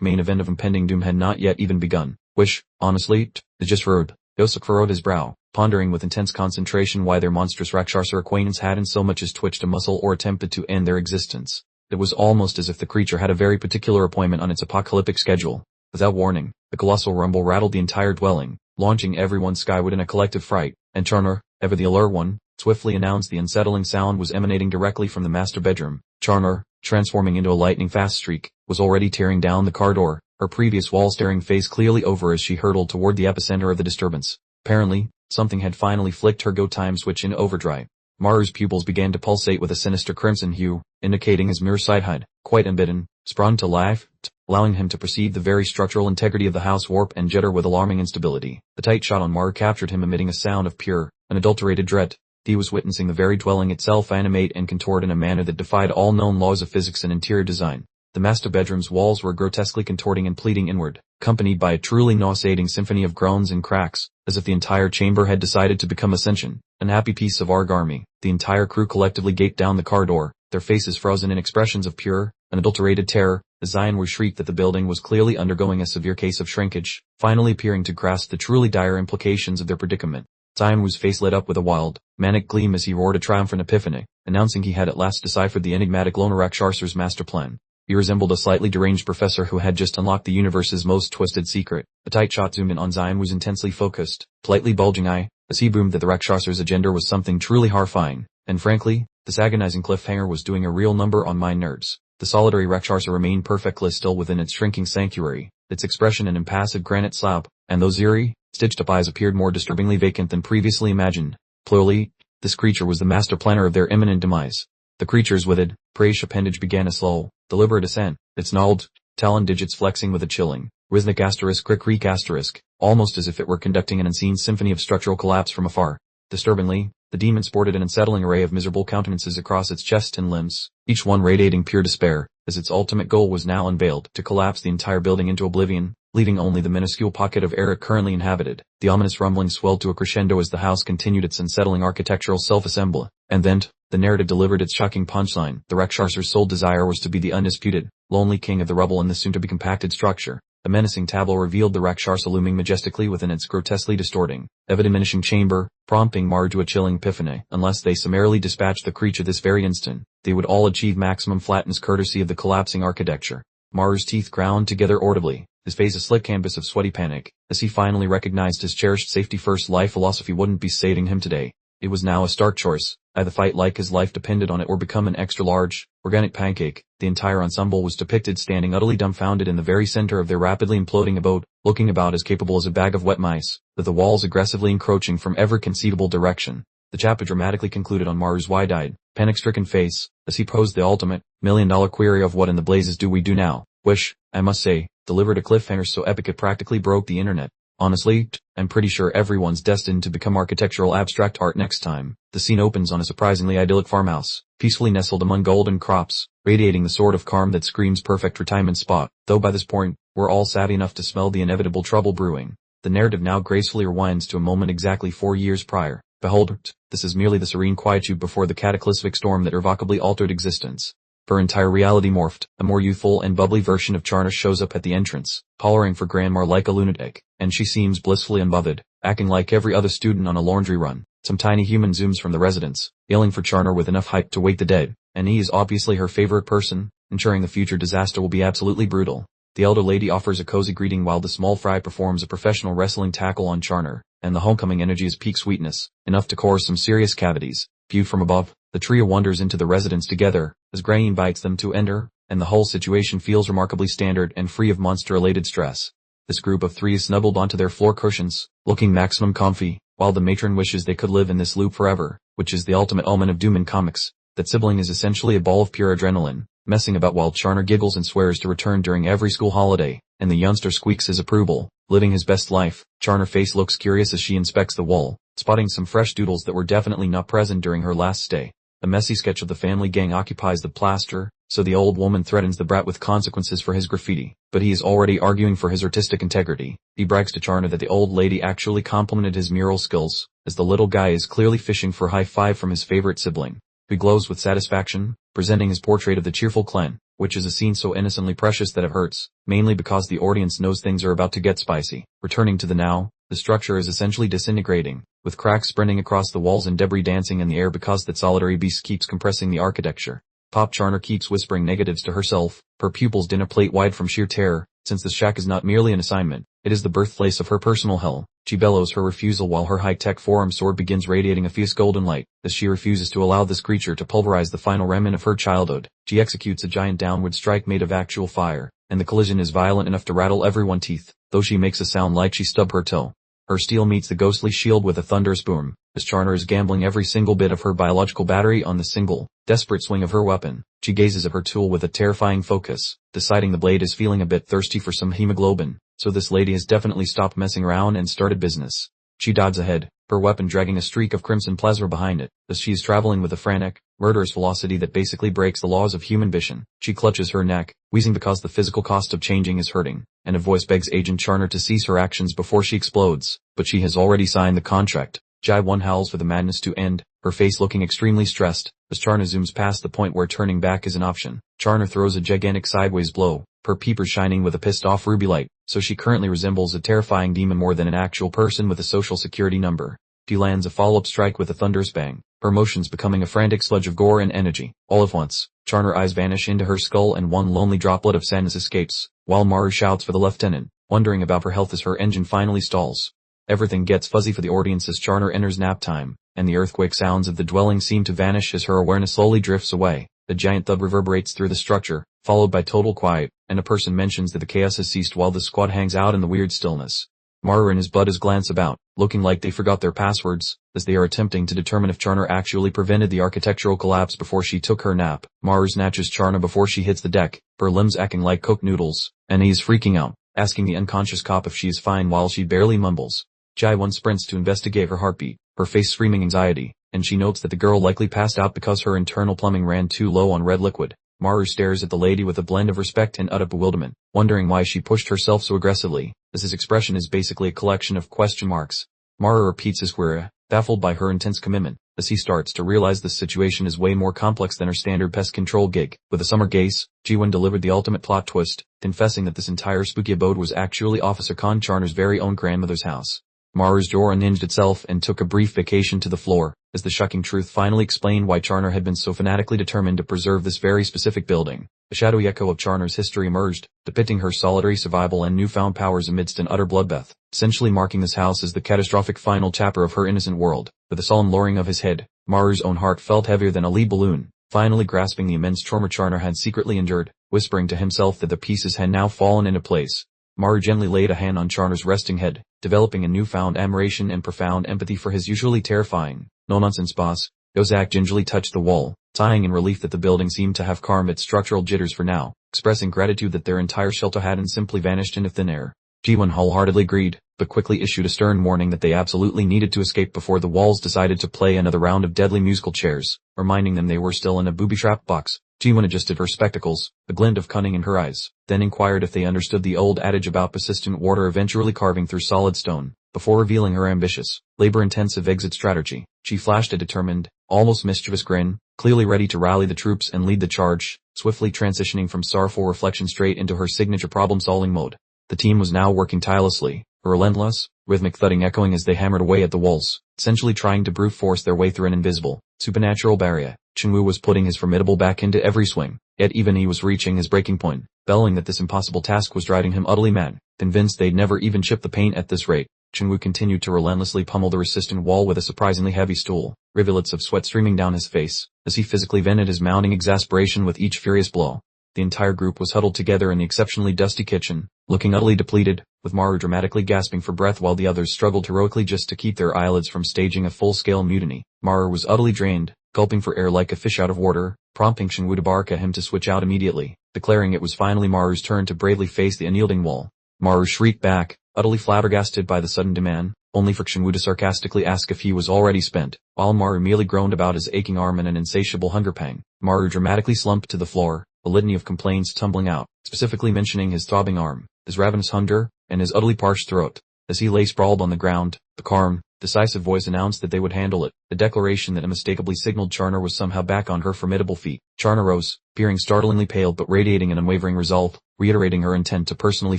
main event of impending doom had not yet even begun, which, honestly, is just rude. Yosef furrowed his brow, pondering with intense concentration why their monstrous Rakshasa acquaintance hadn't so much as twitched a muscle or attempted to end their existence. It was almost as if the creature had a very particular appointment on its apocalyptic schedule. Without warning, the colossal rumble rattled the entire dwelling, launching everyone skyward in a collective fright, and Charner, ever the alert one, swiftly announced the unsettling sound was emanating directly from the master bedroom. Charner, transforming into a lightning-fast streak, was already tearing down the corridor, her previous wall-staring face clearly over as she hurtled toward the epicenter of the disturbance. Apparently, something had finally flicked her go-time switch in overdrive. Maru's pupils began to pulsate with a sinister crimson hue, indicating his mirror side had, quite unbidden, sprung to life, allowing him to perceive the very structural integrity of the house warp and jitter with alarming instability. The tight shot on Maru captured him emitting a sound of pure, unadulterated dread. He was witnessing the very dwelling itself animate and contort in a manner that defied all known laws of physics and interior design. The master bedroom's walls were grotesquely contorting and pleating inward, accompanied by a truly nauseating symphony of groans and cracks, as if the entire chamber had decided to become ascension. An happy piece of origami. The entire crew collectively gaped down the corridor, their faces frozen in expressions of pure, unadulterated terror, as Zion shrieked that the building was clearly undergoing a severe case of shrinkage, finally appearing to grasp the truly dire implications of their predicament. Zion-Wu's face lit up with a wild, manic gleam as he roared a triumphant epiphany, announcing he had at last deciphered the enigmatic Lonarak Sharser's master plan. He resembled a slightly deranged professor who had just unlocked the universe's most twisted secret. The tight shot zoomed in on Zion-Wu's intensely focused, slightly bulging eye, as he boomed that the Rakshasar's agenda was something truly horrifying, and frankly, this agonizing cliffhanger was doing a real number on my nerves. The solitary Rakshasa remained perfectly still within its shrinking sanctuary, its expression an impassive granite slab, and those eerie, stitched-up eyes appeared more disturbingly vacant than previously imagined. Clearly, this creature was the master planner of their imminent demise. The creature's withered, prayish appendage began a slow, deliberate ascent, its gnarled, talon digits flexing with a chilling, rhythmic ****, almost as if it were conducting an unseen symphony of structural collapse from afar. Disturbingly, the demon sported an unsettling array of miserable countenances across its chest and limbs, each one radiating pure despair, as its ultimate goal was now unveiled, to collapse the entire building into oblivion, leaving only the minuscule pocket of air it currently inhabited. The ominous rumbling swelled to a crescendo as the house continued its unsettling architectural self-assembly, and then, the narrative delivered its shocking punchline. The Rakshas's sole desire was to be the undisputed, lonely king of the rubble in this soon-to-be compacted structure. A menacing tableau revealed the Rakshasa looming majestically within its grotesquely distorting, ever-diminishing chamber, prompting Maru to a chilling epiphany. Unless they summarily dispatched the creature this very instant, they would all achieve maximum flatness courtesy of the collapsing architecture. Maru's teeth ground together audibly, his face a slit canvas of sweaty panic, as he finally recognized his cherished safety-first life philosophy wouldn't be saving him today. It was now a stark choice, either fight like his life depended on it or become an extra-large, organic pancake. The entire ensemble was depicted standing utterly dumbfounded in the very center of their rapidly imploding abode, looking about as capable as a bag of wet mice, with the walls aggressively encroaching from every conceivable direction. The chapter dramatically concluded on Maru's wide-eyed, panic-stricken face, as he posed the ultimate, million-dollar query of what in the blazes do we do now, which, I must say, delivered a cliffhanger so epic it practically broke the internet. Honestly, I'm pretty sure everyone's destined to become architectural abstract art next time. The scene opens on a surprisingly idyllic farmhouse, peacefully nestled among golden crops, radiating the sort of calm that screams perfect retirement spot, though by this point, we're all savvy enough to smell the inevitable trouble brewing. The narrative now gracefully rewinds to a moment exactly 4 years prior. Behold, this is merely the serene quietude before the cataclysmic storm that irrevocably altered existence. Her entire reality morphed. A more youthful and bubbly version of Charna shows up at the entrance, hollering for grandma like a lunatic, and she seems blissfully unbothered, acting like every other student on a laundry run. Some tiny human zooms from the residence, yelling for Charna with enough hype to wake the dead, and he is obviously her favorite person, ensuring the future disaster will be absolutely brutal. The elder lady offers a cozy greeting while the small fry performs a professional wrestling tackle on Charna, and the homecoming energy is peak sweetness, enough to cause some serious cavities. Viewed from above, the trio wanders into the residence together, as Gray invites them to enter, and the whole situation feels remarkably standard and free of monster-related stress. This group of three is snuggled onto their floor cushions, looking maximum comfy, while the matron wishes they could live in this loop forever, which is the ultimate omen of doom in comics. That sibling is essentially a ball of pure adrenaline, messing about while Charna giggles and swears to return during every school holiday, and the youngster squeaks his approval, living his best life. Charna's face looks curious as she inspects the wall, spotting some fresh doodles that were definitely not present during her last stay. A messy sketch of the family gang occupies the plaster, so the old woman threatens the brat with consequences for his graffiti, but he is already arguing for his artistic integrity. He brags to Charna that the old lady actually complimented his mural skills, as the little guy is clearly fishing for a high five from his favorite sibling, who glows with satisfaction, presenting his portrait of the cheerful clan, which is a scene so innocently precious that it hurts, mainly because the audience knows things are about to get spicy. Returning to the now, the structure is essentially disintegrating, with cracks spreading across the walls and debris dancing in the air because that solitary beast keeps compressing the architecture. Pop Charna keeps whispering negatives to herself, her pupils dinner plate wide from sheer terror, since the shack is not merely an assignment, it is the birthplace of her personal hell. She bellows her refusal while her high-tech forearm sword begins radiating a fierce golden light, as she refuses to allow this creature to pulverize the final remnant of her childhood. She executes a giant downward strike made of actual fire, and the collision is violent enough to rattle everyone's teeth, though she makes a sound like she stubbed her toe. Her steel meets the ghostly shield with a thunderous boom, as Charna is gambling every single bit of her biological battery on the single, desperate swing of her weapon. She gazes at her tool with a terrifying focus, deciding the blade is feeling a bit thirsty for some hemoglobin, so this lady has definitely stopped messing around and started business. She dodges ahead, her weapon dragging a streak of crimson plasma behind it, as she is traveling with a frantic, murderous velocity that basically breaks the laws of human vision. She clutches her neck, wheezing because the physical cost of changing is hurting, and a voice begs Agent Charna to cease her actions before she explodes, but she has already signed the contract. Jai One howls for the madness to end, her face looking extremely stressed, as Charna zooms past the point where turning back is an option. Charna throws a gigantic sideways blow, her peepers shining with a pissed-off ruby light, so she currently resembles a terrifying demon more than an actual person with a social security number. She lands a follow-up strike with a thunderous bang, her motions becoming a frantic sludge of gore and energy. All at once, Charna's eyes vanish into her skull and one lonely droplet of sadness escapes, while Maru shouts for the lieutenant, wondering about her health as her engine finally stalls. Everything gets fuzzy for the audience as Charna enters nap time, and the earthquake sounds of the dwelling seem to vanish as her awareness slowly drifts away. A giant thud reverberates through the structure, followed by total quiet, and a person mentions that the chaos has ceased while the squad hangs out in the weird stillness. Maru and his buddies glance about, looking like they forgot their passwords, as they are attempting to determine if Charner actually prevented the architectural collapse before she took her nap. Maru snatches Charner before she hits the deck, her limbs acting like cooked noodles, and he is freaking out, asking the unconscious cop if she is fine while she barely mumbles. Jae-won sprints to investigate her heartbeat, her face screaming anxiety, and she notes that the girl likely passed out because her internal plumbing ran too low on red liquid. Maru stares at the lady with a blend of respect and utter bewilderment, wondering why she pushed herself so aggressively, as his expression is basically a collection of question marks. Maru repeats his query, baffled by her intense commitment, as he starts to realize the situation is way more complex than her standard pest control gig. With a summer gaze, Ji-won delivered the ultimate plot twist, confessing that this entire spooky abode was actually Officer Khan Charner's very own grandmother's house. Maru's jaw unhinged itself and took a brief vacation to the floor, as the shocking truth finally explained why Charner had been so fanatically determined to preserve this very specific building. A shadowy echo of Charner's history emerged, depicting her solitary survival and newfound powers amidst an utter bloodbath, essentially marking this house as the catastrophic final chapter of her innocent world. With a solemn lowering of his head, Maru's own heart felt heavier than a lead balloon, finally grasping the immense trauma Charner had secretly endured, whispering to himself that the pieces had now fallen into place. Maru gently laid a hand on Charner's resting head, developing a newfound admiration and profound empathy for his usually terrifying, no-nonsense boss. Yozak gingerly touched the wall, sighing in relief that the building seemed to have calmed its structural jitters for now, expressing gratitude that their entire shelter hadn't simply vanished into thin air. Ji-won wholeheartedly agreed, but quickly issued a stern warning that they absolutely needed to escape before the walls decided to play another round of deadly musical chairs, reminding them they were still in a booby-trapped box. Ji-won adjusted her spectacles, a glint of cunning in her eyes, then inquired if they understood the old adage about persistent water eventually carving through solid stone. Before revealing her ambitious, labor-intensive exit strategy, she flashed a determined, almost mischievous grin, clearly ready to rally the troops and lead the charge, swiftly transitioning from sorrowful reflection straight into her signature problem-solving mode. The team was now working tirelessly, a relentless, rhythmic thudding echoing as they hammered away at the walls, essentially trying to brute force their way through an invisible, supernatural barrier. Chungwoo was putting his formidable back into every swing, yet even he was reaching his breaking point, bellowing that this impossible task was driving him utterly mad, convinced they'd never even chip the paint at this rate. Chungwoo continued to relentlessly pummel the resistant wall with a surprisingly heavy stool, rivulets of sweat streaming down his face, as he physically vented his mounting exasperation with each furious blow. The entire group was huddled together in the exceptionally dusty kitchen, looking utterly depleted, with Maru dramatically gasping for breath while the others struggled heroically just to keep their eyelids from staging a full-scale mutiny. Maru was utterly drained, gulping for air like a fish out of water, prompting Chungwoo to bark at him to switch out immediately, declaring it was finally Maru's turn to bravely face the unyielding wall. Maru shrieked back, utterly flabbergasted by the sudden demand, only for Chungwoo to sarcastically ask if he was already spent, while Maru merely groaned about his aching arm in an insatiable hunger pang. Maru dramatically slumped to the floor, a litany of complaints tumbling out, specifically mentioning his throbbing arm, his ravenous hunger, and his utterly parched throat. As he lay sprawled on the ground, the calm, decisive voice announced that they would handle it, a declaration that unmistakably signaled Charner was somehow back on her formidable feet. Charner rose, appearing startlingly pale but radiating an unwavering resolve, reiterating her intent to personally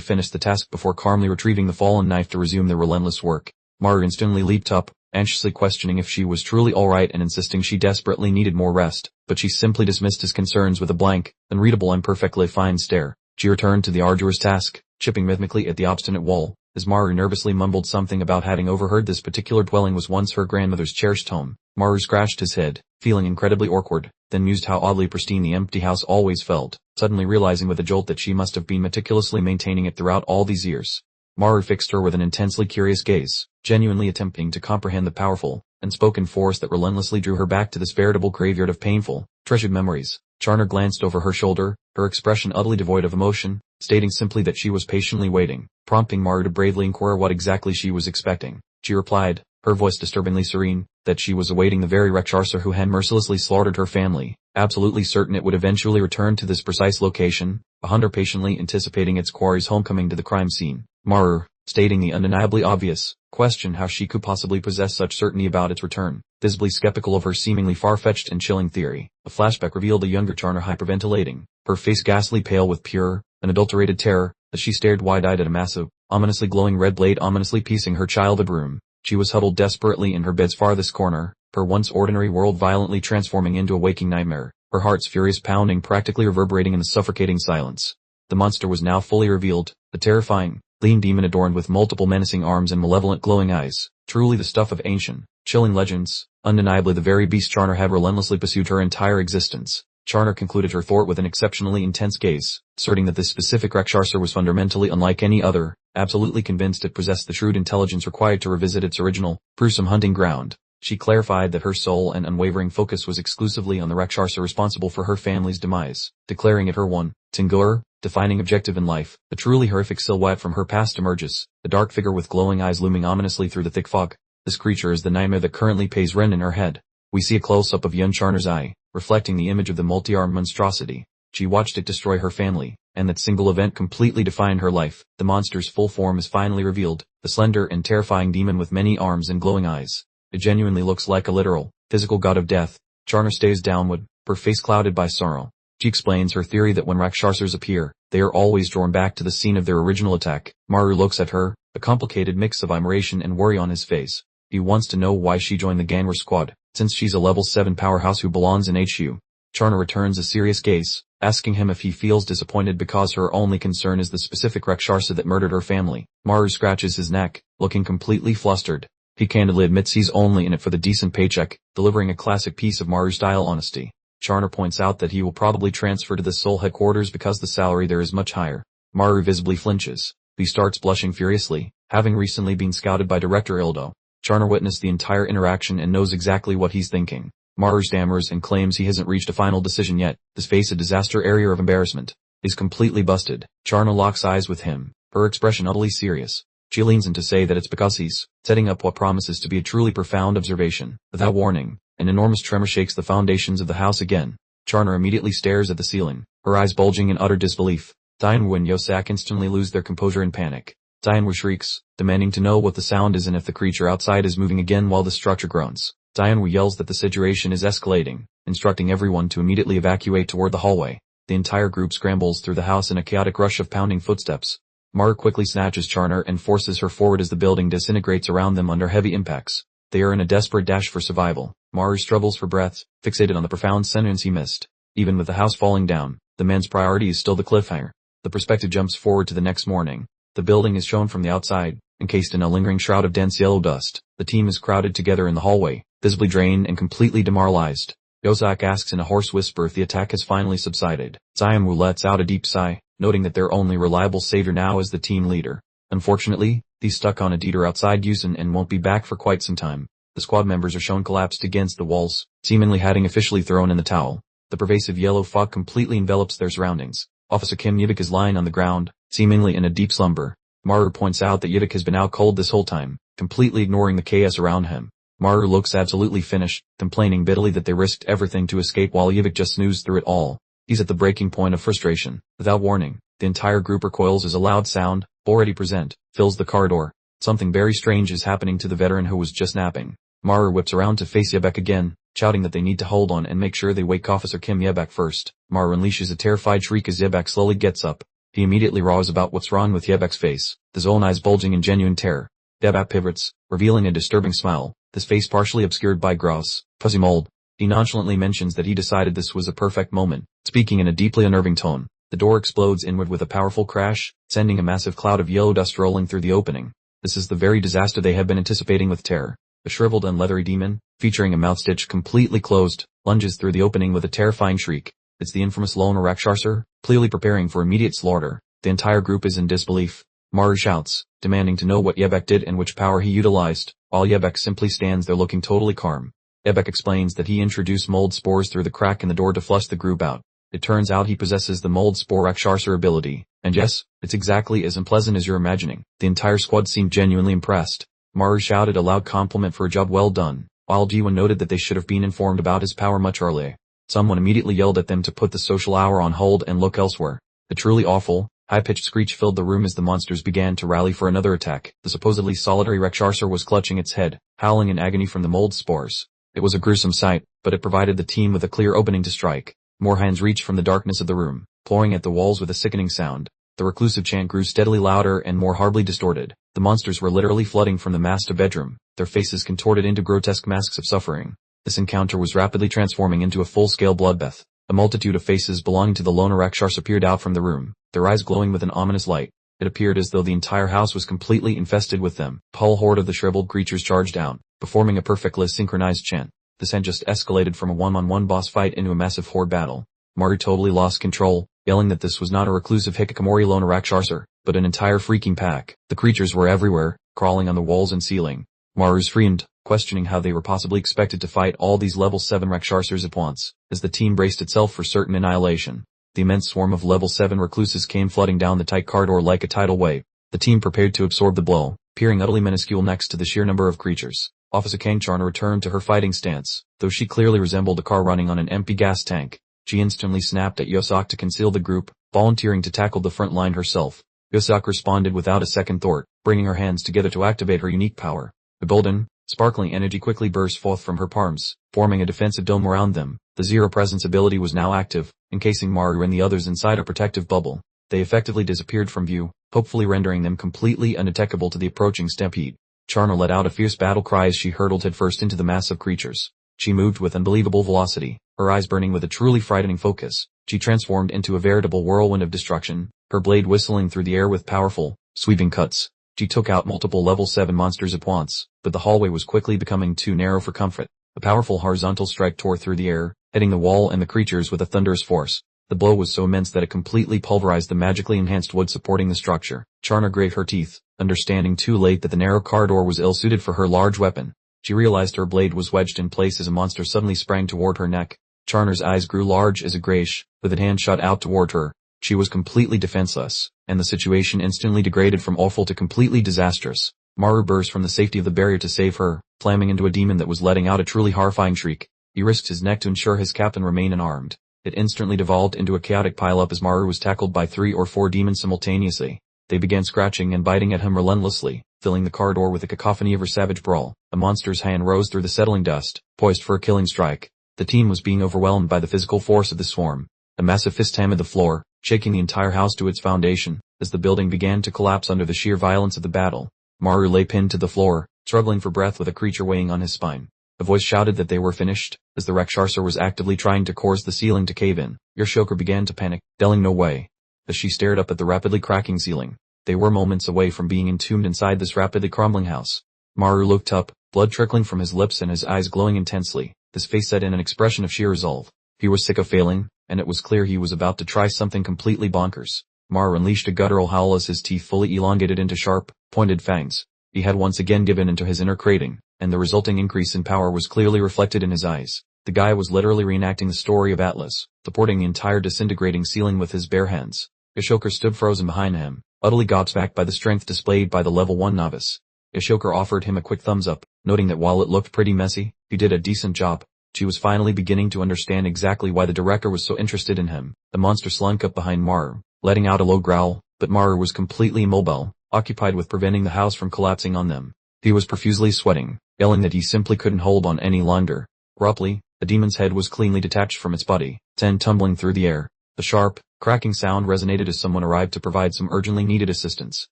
finish the task before calmly retrieving the fallen knife to resume their relentless work. Maru instantly leaped up, anxiously questioning if she was truly alright and insisting she desperately needed more rest, but she simply dismissed his concerns with a blank, unreadable and perfectly fine stare. She returned to the arduous task, chipping rhythmically at the obstinate wall, as Maru nervously mumbled something about having overheard this particular dwelling was once her grandmother's cherished home. Maru scratched his head, feeling incredibly awkward, then mused how oddly pristine the empty house always felt, suddenly realizing with a jolt that she must have been meticulously maintaining it throughout all these years. Maru fixed her with an intensely curious gaze, genuinely attempting to comprehend the powerful, unspoken force that relentlessly drew her back to this veritable graveyard of painful, treasured memories. Charner glanced over her shoulder, her expression utterly devoid of emotion, stating simply that she was patiently waiting, prompting Maru to bravely inquire what exactly she was expecting. She replied, her voice disturbingly serene, that she was awaiting the very Rakshasa who had mercilessly slaughtered her family, absolutely certain it would eventually return to this precise location, a hunter patiently anticipating its quarry's homecoming to the crime scene. Maru, stating the undeniably obvious, questioned how she could possibly possess such certainty about its return, visibly skeptical of her seemingly far-fetched and chilling theory. A flashback revealed a younger Charner hyperventilating, her face ghastly pale with pure, unadulterated terror, as she stared wide-eyed at a massive, ominously glowing red blade ominously piecing her childhood room. She was huddled desperately in her bed's farthest corner, her once ordinary world violently transforming into a waking nightmare, her heart's furious pounding practically reverberating in the suffocating silence. The monster was now fully revealed, a terrifying, lean demon adorned with multiple menacing arms and malevolent glowing eyes, truly the stuff of ancient, chilling legends, undeniably the very beast Charner had relentlessly pursued her entire existence. Charner concluded her thought with an exceptionally intense gaze, asserting that this specific Rakshasa was fundamentally unlike any other, absolutely convinced it possessed the shrewd intelligence required to revisit its original, gruesome hunting ground. She clarified that her sole and unwavering focus was exclusively on the Rakshasa responsible for her family's demise, declaring it her one, singular, defining objective in life. A truly horrific silhouette from her past emerges, a dark figure with glowing eyes looming ominously through the thick fog. This creature is the nightmare that currently pays rent in her head. We see a close-up of young Charner's eye, reflecting the image of the multi-armed monstrosity. She watched it destroy her family, and that single event completely defined her life. The monster's full form is finally revealed, the slender and terrifying demon with many arms and glowing eyes. It genuinely looks like a literal, physical god of death. Charner stays downward, her face clouded by sorrow. She explains her theory that when Rakshasas appear, they are always drawn back to the scene of their original attack. Maru looks at her, a complicated mix of admiration and worry on his face. He wants to know why she joined the Ganwar squad, since she's a level 7 powerhouse who belongs in HU. Charner returns a serious gaze, asking him if he feels disappointed because her only concern is the specific Rakshasa that murdered her family. Maru scratches his neck, looking completely flustered. He candidly admits he's only in it for the decent paycheck, delivering a classic piece of Maru-style honesty. Charner points out that he will probably transfer to the Seoul headquarters because the salary there is much higher. Maru visibly flinches. He starts blushing furiously, having recently been scouted by Director Ildo. Charner witnessed the entire interaction and knows exactly what he's thinking. Maru stammers and claims he hasn't reached a final decision yet. His face a disaster area of embarrassment. He's completely busted. Charner locks eyes with him, her expression utterly serious. She leans in to say that it's because he's setting up what promises to be a truly profound observation. Without warning, an enormous tremor shakes the foundations of the house again. Charner immediately stares at the ceiling, her eyes bulging in utter disbelief. Dainwu and Yosak instantly lose their composure in panic. Dainwu shrieks, demanding to know what the sound is and if the creature outside is moving again while the structure groans. Dainwu yells that the situation is escalating, instructing everyone to immediately evacuate toward the hallway. The entire group scrambles through the house in a chaotic rush of pounding footsteps. Maru quickly snatches Charner and forces her forward as the building disintegrates around them under heavy impacts. They are in a desperate dash for survival. Maru struggles for breath, fixated on the profound sentence he missed. Even with the house falling down, the man's priority is still the cliffhanger. The perspective jumps forward to the next morning. The building is shown from the outside, encased in a lingering shroud of dense yellow dust. The team is crowded together in the hallway, visibly drained and completely demoralized. Yosak asks in a hoarse whisper if the attack has finally subsided. Dainwu lets out a deep sigh, noting that their only reliable savior now is the team leader. Unfortunately, he's stuck on a detour outside Yusen and won't be back for quite some time. The squad members are shown collapsed against the walls, seemingly having officially thrown in the towel. The pervasive yellow fog completely envelops their surroundings. Officer Kim Yivik is lying on the ground, seemingly in a deep slumber. Maru points out that Yivik has been out cold this whole time, completely ignoring the chaos around him. Maru looks absolutely finished, complaining bitterly that they risked everything to escape while Yivik just snoozed through it all. He's at the breaking point of frustration. Without warning, the entire group recoils as a loud sound, already present, fills the corridor. Something very strange is happening to the veteran who was just napping. Maru whips around to face Yebek again, shouting that they need to hold on and make sure they wake Officer Kim Yebek first. Maru unleashes a terrified shriek as Yebek slowly gets up. He immediately roars about what's wrong with Yebek's face, his own eyes bulging in genuine terror. Yebek pivots, revealing a disturbing smile, his face partially obscured by gross, fuzzy mold. He nonchalantly mentions that he decided this was a perfect moment, speaking in a deeply unnerving tone. The door explodes inward with a powerful crash, sending a massive cloud of yellow dust rolling through the opening. This is the very disaster they have been anticipating with terror. A shriveled and leathery demon, featuring a mouth stitch completely closed, lunges through the opening with a terrifying shriek. It's the infamous lone Rakshasa, clearly preparing for immediate slaughter. The entire group is in disbelief. Maru shouts, demanding to know what Yebek did and which power he utilized, while Yebek simply stands there looking totally calm. Yebek explains that he introduced mold spores through the crack in the door to flush the group out. It turns out he possesses the mold spore Rakshasa ability, and yes, it's exactly as unpleasant as you're imagining. The entire squad seemed genuinely impressed. Maru shouted a loud compliment for a job well done, while Jiwon noted that they should have been informed about his power much earlier. Someone immediately yelled at them to put the social hour on hold and look elsewhere. A truly awful, high-pitched screech filled the room as the monsters began to rally for another attack. The supposedly solitary Rakshasa was clutching its head, howling in agony from the mold spores. It was a gruesome sight, but it provided the team with a clear opening to strike. More hands reached from the darkness of the room, pouring at the walls with a sickening sound. The reclusive chant grew steadily louder and more horribly distorted. The monsters were literally flooding from the master bedroom, their faces contorted into grotesque masks of suffering. This encounter was rapidly transforming into a full-scale bloodbath. A multitude of faces belonging to the lone Rakshasa peered out from the room, their eyes glowing with an ominous light. It appeared as though the entire house was completely infested with them. The whole horde of the shriveled creatures charged out, performing a perfectly synchronized chant. This had just escalated from a one-on-one boss fight into a massive horde battle. Maru totally lost control, yelling that this was not a reclusive hikikomori lone Rakshasa, but an entire freaking pack. The creatures were everywhere, crawling on the walls and ceiling. Maru's friend, questioning how they were possibly expected to fight all these level 7 Rakshasas at once, as the team braced itself for certain annihilation. The immense swarm of level 7 recluses came flooding down the tight corridor like a tidal wave. The team prepared to absorb the blow, peering utterly minuscule next to the sheer number of creatures. Officer Kang Charna returned to her fighting stance, though she clearly resembled a car running on an empty gas tank. She instantly snapped at Yosak to conceal the group, volunteering to tackle the front line herself. Yosak responded without a second thought, bringing her hands together to activate her unique power. The golden, sparkling energy quickly burst forth from her palms, forming a defensive dome around them. The Zero Presence ability was now active, encasing Maru and the others inside a protective bubble. They effectively disappeared from view, hopefully rendering them completely undetectable to the approaching stampede. Charna let out a fierce battle cry as she hurtled headfirst into the mass of creatures. She moved with unbelievable velocity, her eyes burning with a truly frightening focus. She transformed into a veritable whirlwind of destruction, her blade whistling through the air with powerful, sweeping cuts. She took out multiple level 7 monsters at once, but the hallway was quickly becoming too narrow for comfort. A powerful horizontal strike tore through the air, hitting the wall and the creatures with a thunderous force. The blow was so immense that it completely pulverized the magically enhanced wood supporting the structure. Charna gritted her teeth, understanding too late that the narrow corridor was ill-suited for her large weapon. She realized her blade was wedged in place as a monster suddenly sprang toward her neck. Charna's eyes grew large as a grayish, with a hand shot out toward her. She was completely defenseless, and the situation instantly degraded from awful to completely disastrous. Maru burst from the safety of the barrier to save her, slamming into a demon that was letting out a truly horrifying shriek. He risked his neck to ensure his captain remained unarmed. It instantly devolved into a chaotic pile-up as Maru was tackled by 3 or 4 demons simultaneously. They began scratching and biting at him relentlessly, filling the corridor with a cacophony of her savage brawl. A monster's hand rose through the settling dust, poised for a killing strike. The team was being overwhelmed by the physical force of the swarm. A massive fist hammered the floor, shaking the entire house to its foundation, as the building began to collapse under the sheer violence of the battle. Maru lay pinned to the floor, struggling for breath with a creature weighing on his spine. A voice shouted that they were finished, as the Rakshasa was actively trying to cause the ceiling to cave in. Yoshioka began to panic, telling no way. As she stared up at the rapidly cracking ceiling, they were moments away from being entombed inside this rapidly crumbling house. Maru looked up, blood trickling from his lips and his eyes glowing intensely. His face set in an expression of sheer resolve. He was sick of failing, and it was clear he was about to try something completely bonkers. Maru unleashed a guttural howl as his teeth fully elongated into sharp, pointed fangs. He had once again given into his inner craving, and the resulting increase in power was clearly reflected in his eyes. The guy was literally reenacting the story of Atlas, supporting the entire disintegrating ceiling with his bare hands. Yoshioka stood frozen behind him, utterly gobsmacked by the strength displayed by the level 1 novice. Yoshioka offered him a quick thumbs up, noting that while it looked pretty messy, he did a decent job. She was finally beginning to understand exactly why the director was so interested in him. The monster slunk up behind Maru, letting out a low growl, but Maru was completely immobile, occupied with preventing the house from collapsing on them. He was profusely sweating, yelling that he simply couldn't hold on any longer. Abruptly, the demon's head was cleanly detached from its body, sent tumbling through the air. The sharp, cracking sound resonated as someone arrived to provide some urgently needed assistance.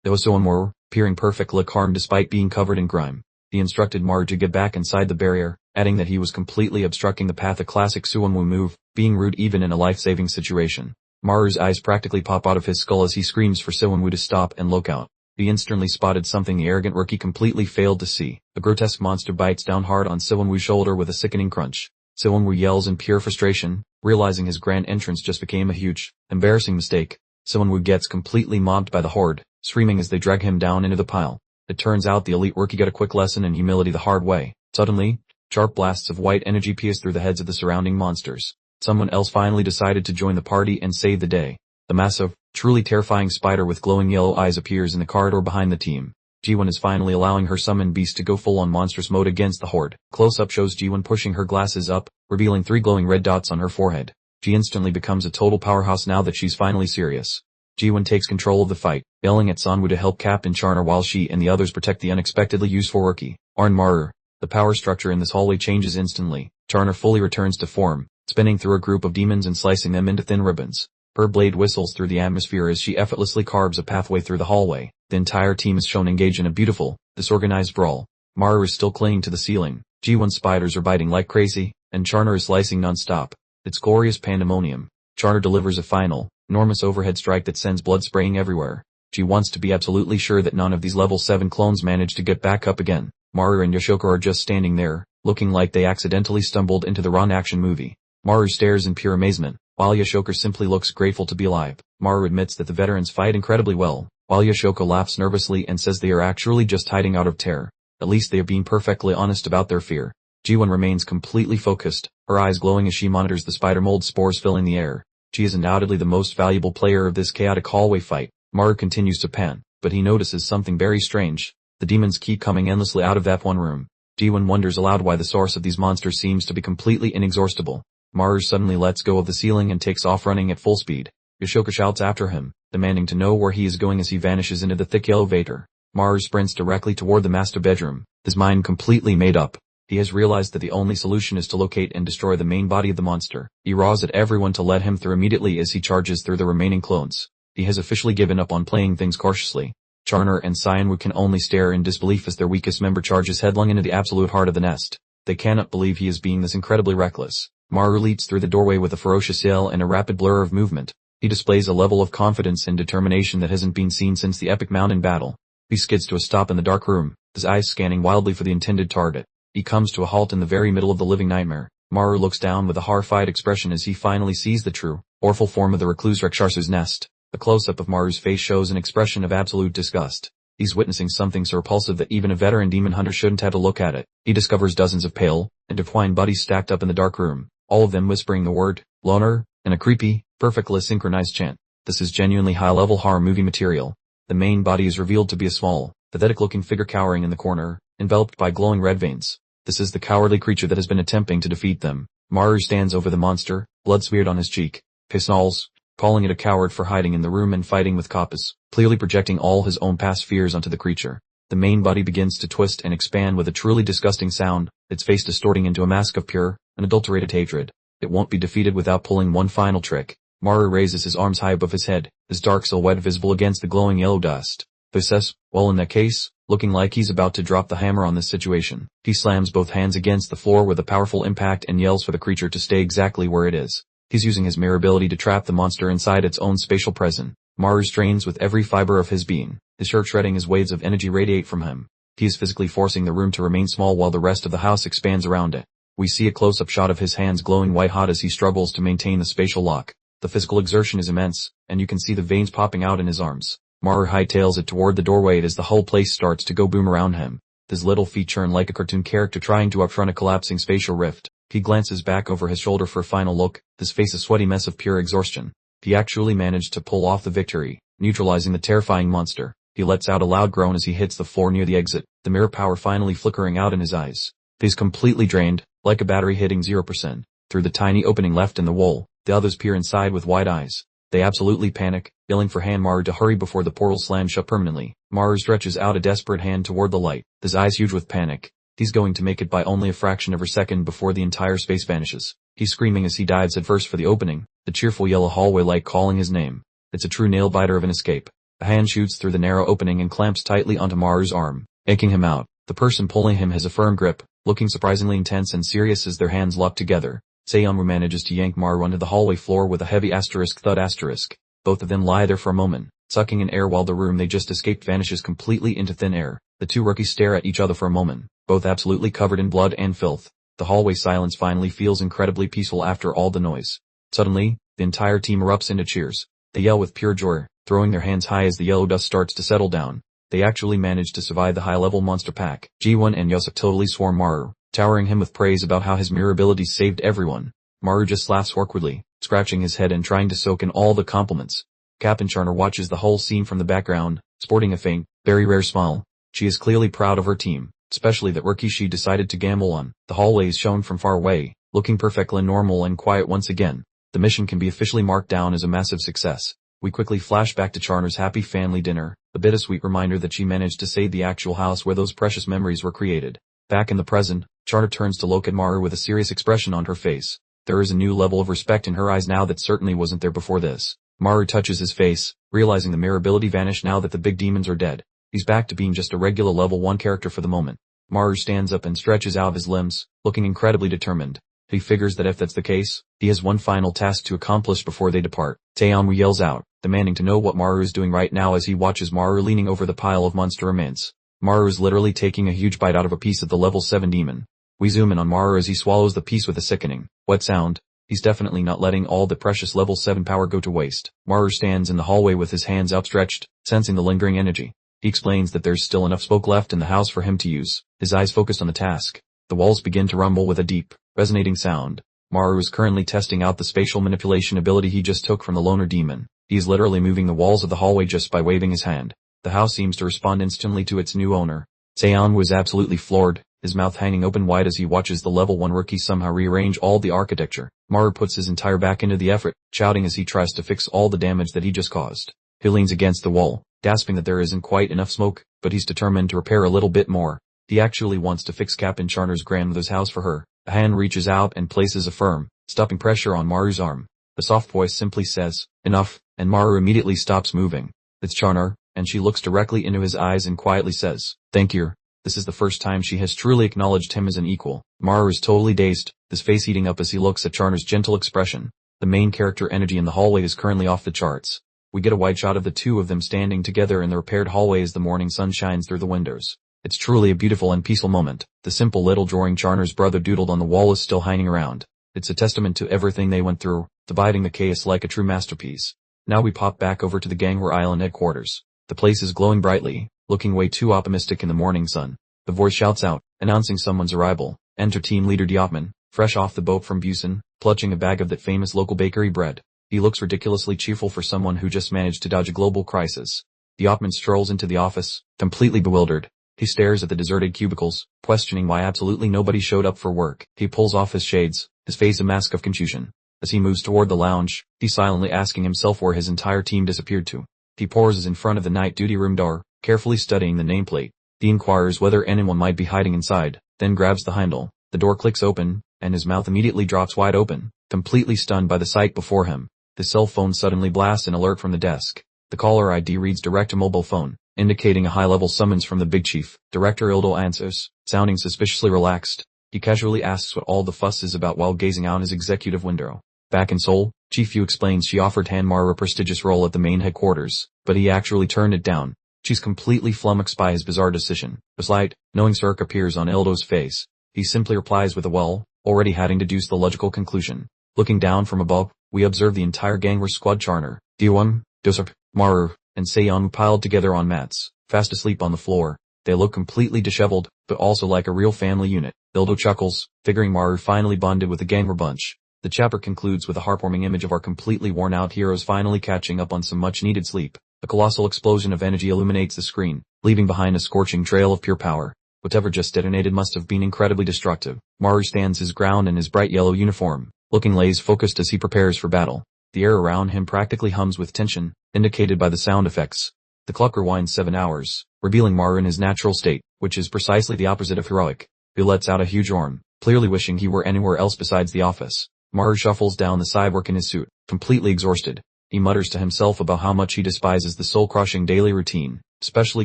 There was someone more, appearing perfectly calm despite being covered in grime. He instructed Maru to get back inside the barrier, adding that he was completely obstructing the path, a classic Suwonwu move, being rude even in a life-saving situation. Maru's eyes practically pop out of his skull as he screams for Suwonwu to stop and look out. He instantly spotted something the arrogant rookie completely failed to see. A grotesque monster bites down hard on Suwonwu's shoulder with a sickening crunch. Suwonwu yells in pure frustration, realizing his grand entrance just became a huge, embarrassing mistake. Suwonwu gets completely mobbed by the horde, screaming as they drag him down into the pile. It turns out the elite rookie got a quick lesson in humility the hard way. Suddenly, sharp blasts of white energy pierced through the heads of the surrounding monsters. Someone else finally decided to join the party and save the day. The massive, truly terrifying spider with glowing yellow eyes appears in the corridor behind the team. G1 is finally allowing her summoned beast to go full-on monstrous mode against the horde. Close-up shows G1 pushing her glasses up, revealing 3 glowing red dots on her forehead. She instantly becomes a total powerhouse now that she's finally serious. G1 takes control of the fight, yelling at Sanwoo to help Captain Charna while she and the others protect the unexpectedly useful rookie, Arn Maru. The power structure in this hallway changes instantly. Charna fully returns to form, spinning through a group of demons and slicing them into thin ribbons. Her blade whistles through the atmosphere as she effortlessly carves a pathway through the hallway. The entire team is shown engaged in a beautiful, disorganized brawl. Maru is still clinging to the ceiling. G1 spiders are biting like crazy, and Charna is slicing non-stop. It's glorious pandemonium. Charna delivers a final, enormous overhead strike that sends blood spraying everywhere. She wants to be absolutely sure that none of these level 7 clones manage to get back up again. Maru and Yoshioka are just standing there, looking like they accidentally stumbled into the wrong action movie. Maru stares in pure amazement, while Yashoka simply looks grateful to be alive. Maru admits that the veterans fight incredibly well, while Yashoka laughs nervously and says they are actually just hiding out of terror. At least they are being perfectly honest about their fear. Ji-won remains completely focused, her eyes glowing as she monitors the spider mold spores filling the air. She is undoubtedly the most valuable player of this chaotic hallway fight. Maru continues to pan, but he notices something very strange. The demons keep coming endlessly out of that one room. Ji-won wonders aloud why the source of these monsters seems to be completely inexhaustible. Maru suddenly lets go of the ceiling and takes off running at full speed. Yashoka shouts after him, demanding to know where he is going as he vanishes into the thick yellow vapor. Maru sprints directly toward the master bedroom, his mind completely made up. He has realized that the only solution is to locate and destroy the main body of the monster. He roars at everyone to let him through immediately as he charges through the remaining clones. He has officially given up on playing things cautiously. Charner and Cyanwood can only stare in disbelief as their weakest member charges headlong into the absolute heart of the nest. They cannot believe he is being this incredibly reckless. Maru leaps through the doorway with a ferocious yell and a rapid blur of movement. He displays a level of confidence and determination that hasn't been seen since the epic mountain battle. He skids to a stop in the dark room, his eyes scanning wildly for the intended target. He comes to a halt in the very middle of the living nightmare. Maru looks down with a horrified expression as he finally sees the true, awful form of the recluse Rakshasu's nest. A close-up of Maru's face shows an expression of absolute disgust. He's witnessing something so repulsive that even a veteran demon hunter shouldn't have to look at it. He discovers dozens of pale, intertwined bodies stacked up in the dark room, all of them whispering the word, loner, in a creepy, perfectly synchronized chant. This is genuinely high-level horror movie material. The main body is revealed to be a small, pathetic-looking figure cowering in the corner, enveloped by glowing red veins. This is the cowardly creature that has been attempting to defeat them. Maru stands over the monster, blood smeared on his cheek. He snarls, calling it a coward for hiding in the room and fighting with Kappas, clearly projecting all his own past fears onto the creature. The main body begins to twist and expand with a truly disgusting sound, its face distorting into a mask of pure, unadulterated hatred. It won't be defeated without pulling one final trick. Maru raises his arms high above his head, his dark silhouette visible against the glowing yellow dust. He says, well, in that case, looking like he's about to drop the hammer on this situation. He slams both hands against the floor with a powerful impact and yells for the creature to stay exactly where it is. He's using his mere ability to trap the monster inside its own spatial prison. Maru strains with every fiber of his being, his shirt shredding as waves of energy radiate from him. He is physically forcing the room to remain small while the rest of the house expands around it. We see a close-up shot of his hands glowing white-hot as he struggles to maintain the spatial lock. The physical exertion is immense, and you can see the veins popping out in his arms. Maru hightails it toward the doorway as the whole place starts to go boom around him. His little feet churn like a cartoon character trying to outrun a collapsing spatial rift. He glances back over his shoulder for a final look, his face a sweaty mess of pure exhaustion. He actually managed to pull off the victory, neutralizing the terrifying monster. He lets out a loud groan as he hits the floor near the exit, the mirror power finally flickering out in his eyes. He's completely drained, like a battery hitting 0%. Through the tiny opening left in the wall, the others peer inside with wide eyes. They absolutely panic, yelling for Maru to hurry before the portal slams shut permanently. Maru stretches out a desperate hand toward the light, his eyes huge with panic. He's going to make it by only a fraction of a second before the entire space vanishes. He's screaming as he dives headfirst for the opening, the cheerful yellow hallway light calling his name. It's a true nail-biter of an escape. A hand shoots through the narrow opening and clamps tightly onto Maru's arm, yanking him out. The person pulling him has a firm grip, looking surprisingly intense and serious as their hands lock together. Seonwoo manages to yank Maru onto the hallway floor with a heavy thud. Both of them lie there for a moment, sucking in air while the room they just escaped vanishes completely into thin air. The two rookies stare at each other for a moment, both absolutely covered in blood and filth. The hallway silence finally feels incredibly peaceful after all the noise. Suddenly, the entire team erupts into cheers. They yell with pure joy, throwing their hands high as the yellow dust starts to settle down. They actually managed to survive the high-level monster pack. Ji-won and Yosuk totally swarm Maru, towering him with praise about how his mirror abilities saved everyone. Maru just laughs awkwardly, scratching his head and trying to soak in all the compliments. Captain Charner watches the whole scene from the background, sporting a faint, very rare smile. She is clearly proud of her team, especially that Rikishi decided to gamble on. The hallway is shown from far away, looking perfectly normal and quiet once again. The mission can be officially marked down as a massive success. We quickly flash back to Charner's happy family dinner, a bittersweet reminder that she managed to save the actual house where those precious memories were created. Back in the present, Charner turns to look at Maru with a serious expression on her face. There is a new level of respect in her eyes now that certainly wasn't there before this. Maru touches his face, realizing the mirror ability vanished now that the big demons are dead. He's back to being just a regular level 1 character for the moment. Maru stands up and stretches out his limbs, looking incredibly determined. He figures that if that's the case, he has one final task to accomplish before they depart. Taeyeonwoo yells out, demanding to know what Maru is doing right now as he watches Maru leaning over the pile of monster remains. Maru is literally taking a huge bite out of a piece of the level 7 demon. We zoom in on Maru as he swallows the piece with a sickening, wet sound. He's definitely not letting all the precious level 7 power go to waste. Maru stands in the hallway with his hands outstretched, sensing the lingering energy. He explains that there's still enough smoke left in the house for him to use, his eyes focused on the task. The walls begin to rumble with a deep, resonating sound. Maru is currently testing out the spatial manipulation ability he just took from the loner demon. He is literally moving the walls of the hallway just by waving his hand. The house seems to respond instantly to its new owner. Seon was absolutely floored, his mouth hanging open wide as he watches the level 1 rookie somehow rearrange all the architecture. Maru puts his entire back into the effort, shouting as he tries to fix all the damage that he just caused. He leans against the wall, gasping that there isn't quite enough smoke, but he's determined to repair a little bit more. He actually wants to fix Captain Charner's grandmother's house for her. A hand reaches out and places a firm, stopping pressure on Maru's arm. The soft voice simply says, "Enough," and Maru immediately stops moving. It's Charner, and she looks directly into his eyes and quietly says, "Thank you." This is the first time she has truly acknowledged him as an equal. Maru is totally dazed, his face heating up as he looks at Charner's gentle expression. The main character energy in the hallway is currently off the charts. We get a wide shot of the two of them standing together in the repaired hallway as the morning sun shines through the windows. It's truly a beautiful and peaceful moment. The simple little drawing Charner's brother doodled on the wall is still hanging around. It's a testament to everything they went through, dividing the chaos like a true masterpiece. Now we pop back over to the Ganghwa Island headquarters. The place is glowing brightly, looking way too optimistic in the morning sun. The voice shouts out, announcing someone's arrival. Enter team leader Diopman, fresh off the boat from Busan, clutching a bag of that famous local bakery bread. He looks ridiculously cheerful for someone who just managed to dodge a global crisis. Diopman strolls into the office, completely bewildered. He stares at the deserted cubicles, questioning why absolutely nobody showed up for work. He pulls off his shades, his face a mask of confusion. As he moves toward the lounge, he's silently asking himself where his entire team disappeared to. He pauses in front of the night duty room door, carefully studying the nameplate. He inquires whether anyone might be hiding inside, then grabs the handle. The door clicks open, and his mouth immediately drops wide open, completely stunned by the sight before him. His cell phone suddenly blasts an alert from the desk. The caller ID reads direct to mobile phone, indicating a high-level summons from the big chief. Director Ildo answers, sounding suspiciously relaxed. He casually asks what all the fuss is about while gazing out his executive window. Back in Seoul, Chief Yu explains she offered Han Maru a prestigious role at the main headquarters, but he actually turned it down. She's completely flummoxed by his bizarre decision. A slight, knowing smirk appears on Ildo's face. He simply replies with a well, already having deduced the logical conclusion. Looking down from above, we observe the entire Ganghwa squad Charner, Diwon, Dosuk, Maru, and Seon piled together on mats, fast asleep on the floor. They look completely disheveled, but also like a real family unit. Ildo chuckles, figuring Maru finally bonded with the Ganghwa bunch. The chapter concludes with a heartwarming image of our completely worn-out heroes finally catching up on some much-needed sleep. A colossal explosion of energy illuminates the screen, leaving behind a scorching trail of pure power. Whatever just detonated must have been incredibly destructive. Maru stands his ground in his bright yellow uniform, looking laser-focused as he prepares for battle. The air around him practically hums with tension, indicated by the sound effects. The clock rewinds 7 hours, revealing Maru in his natural state, which is precisely the opposite of heroic. He lets out a huge yawn, clearly wishing he were anywhere else besides the office. Maru shuffles down the sidewalk in his suit, completely exhausted. He mutters to himself about how much he despises the soul-crushing daily routine, especially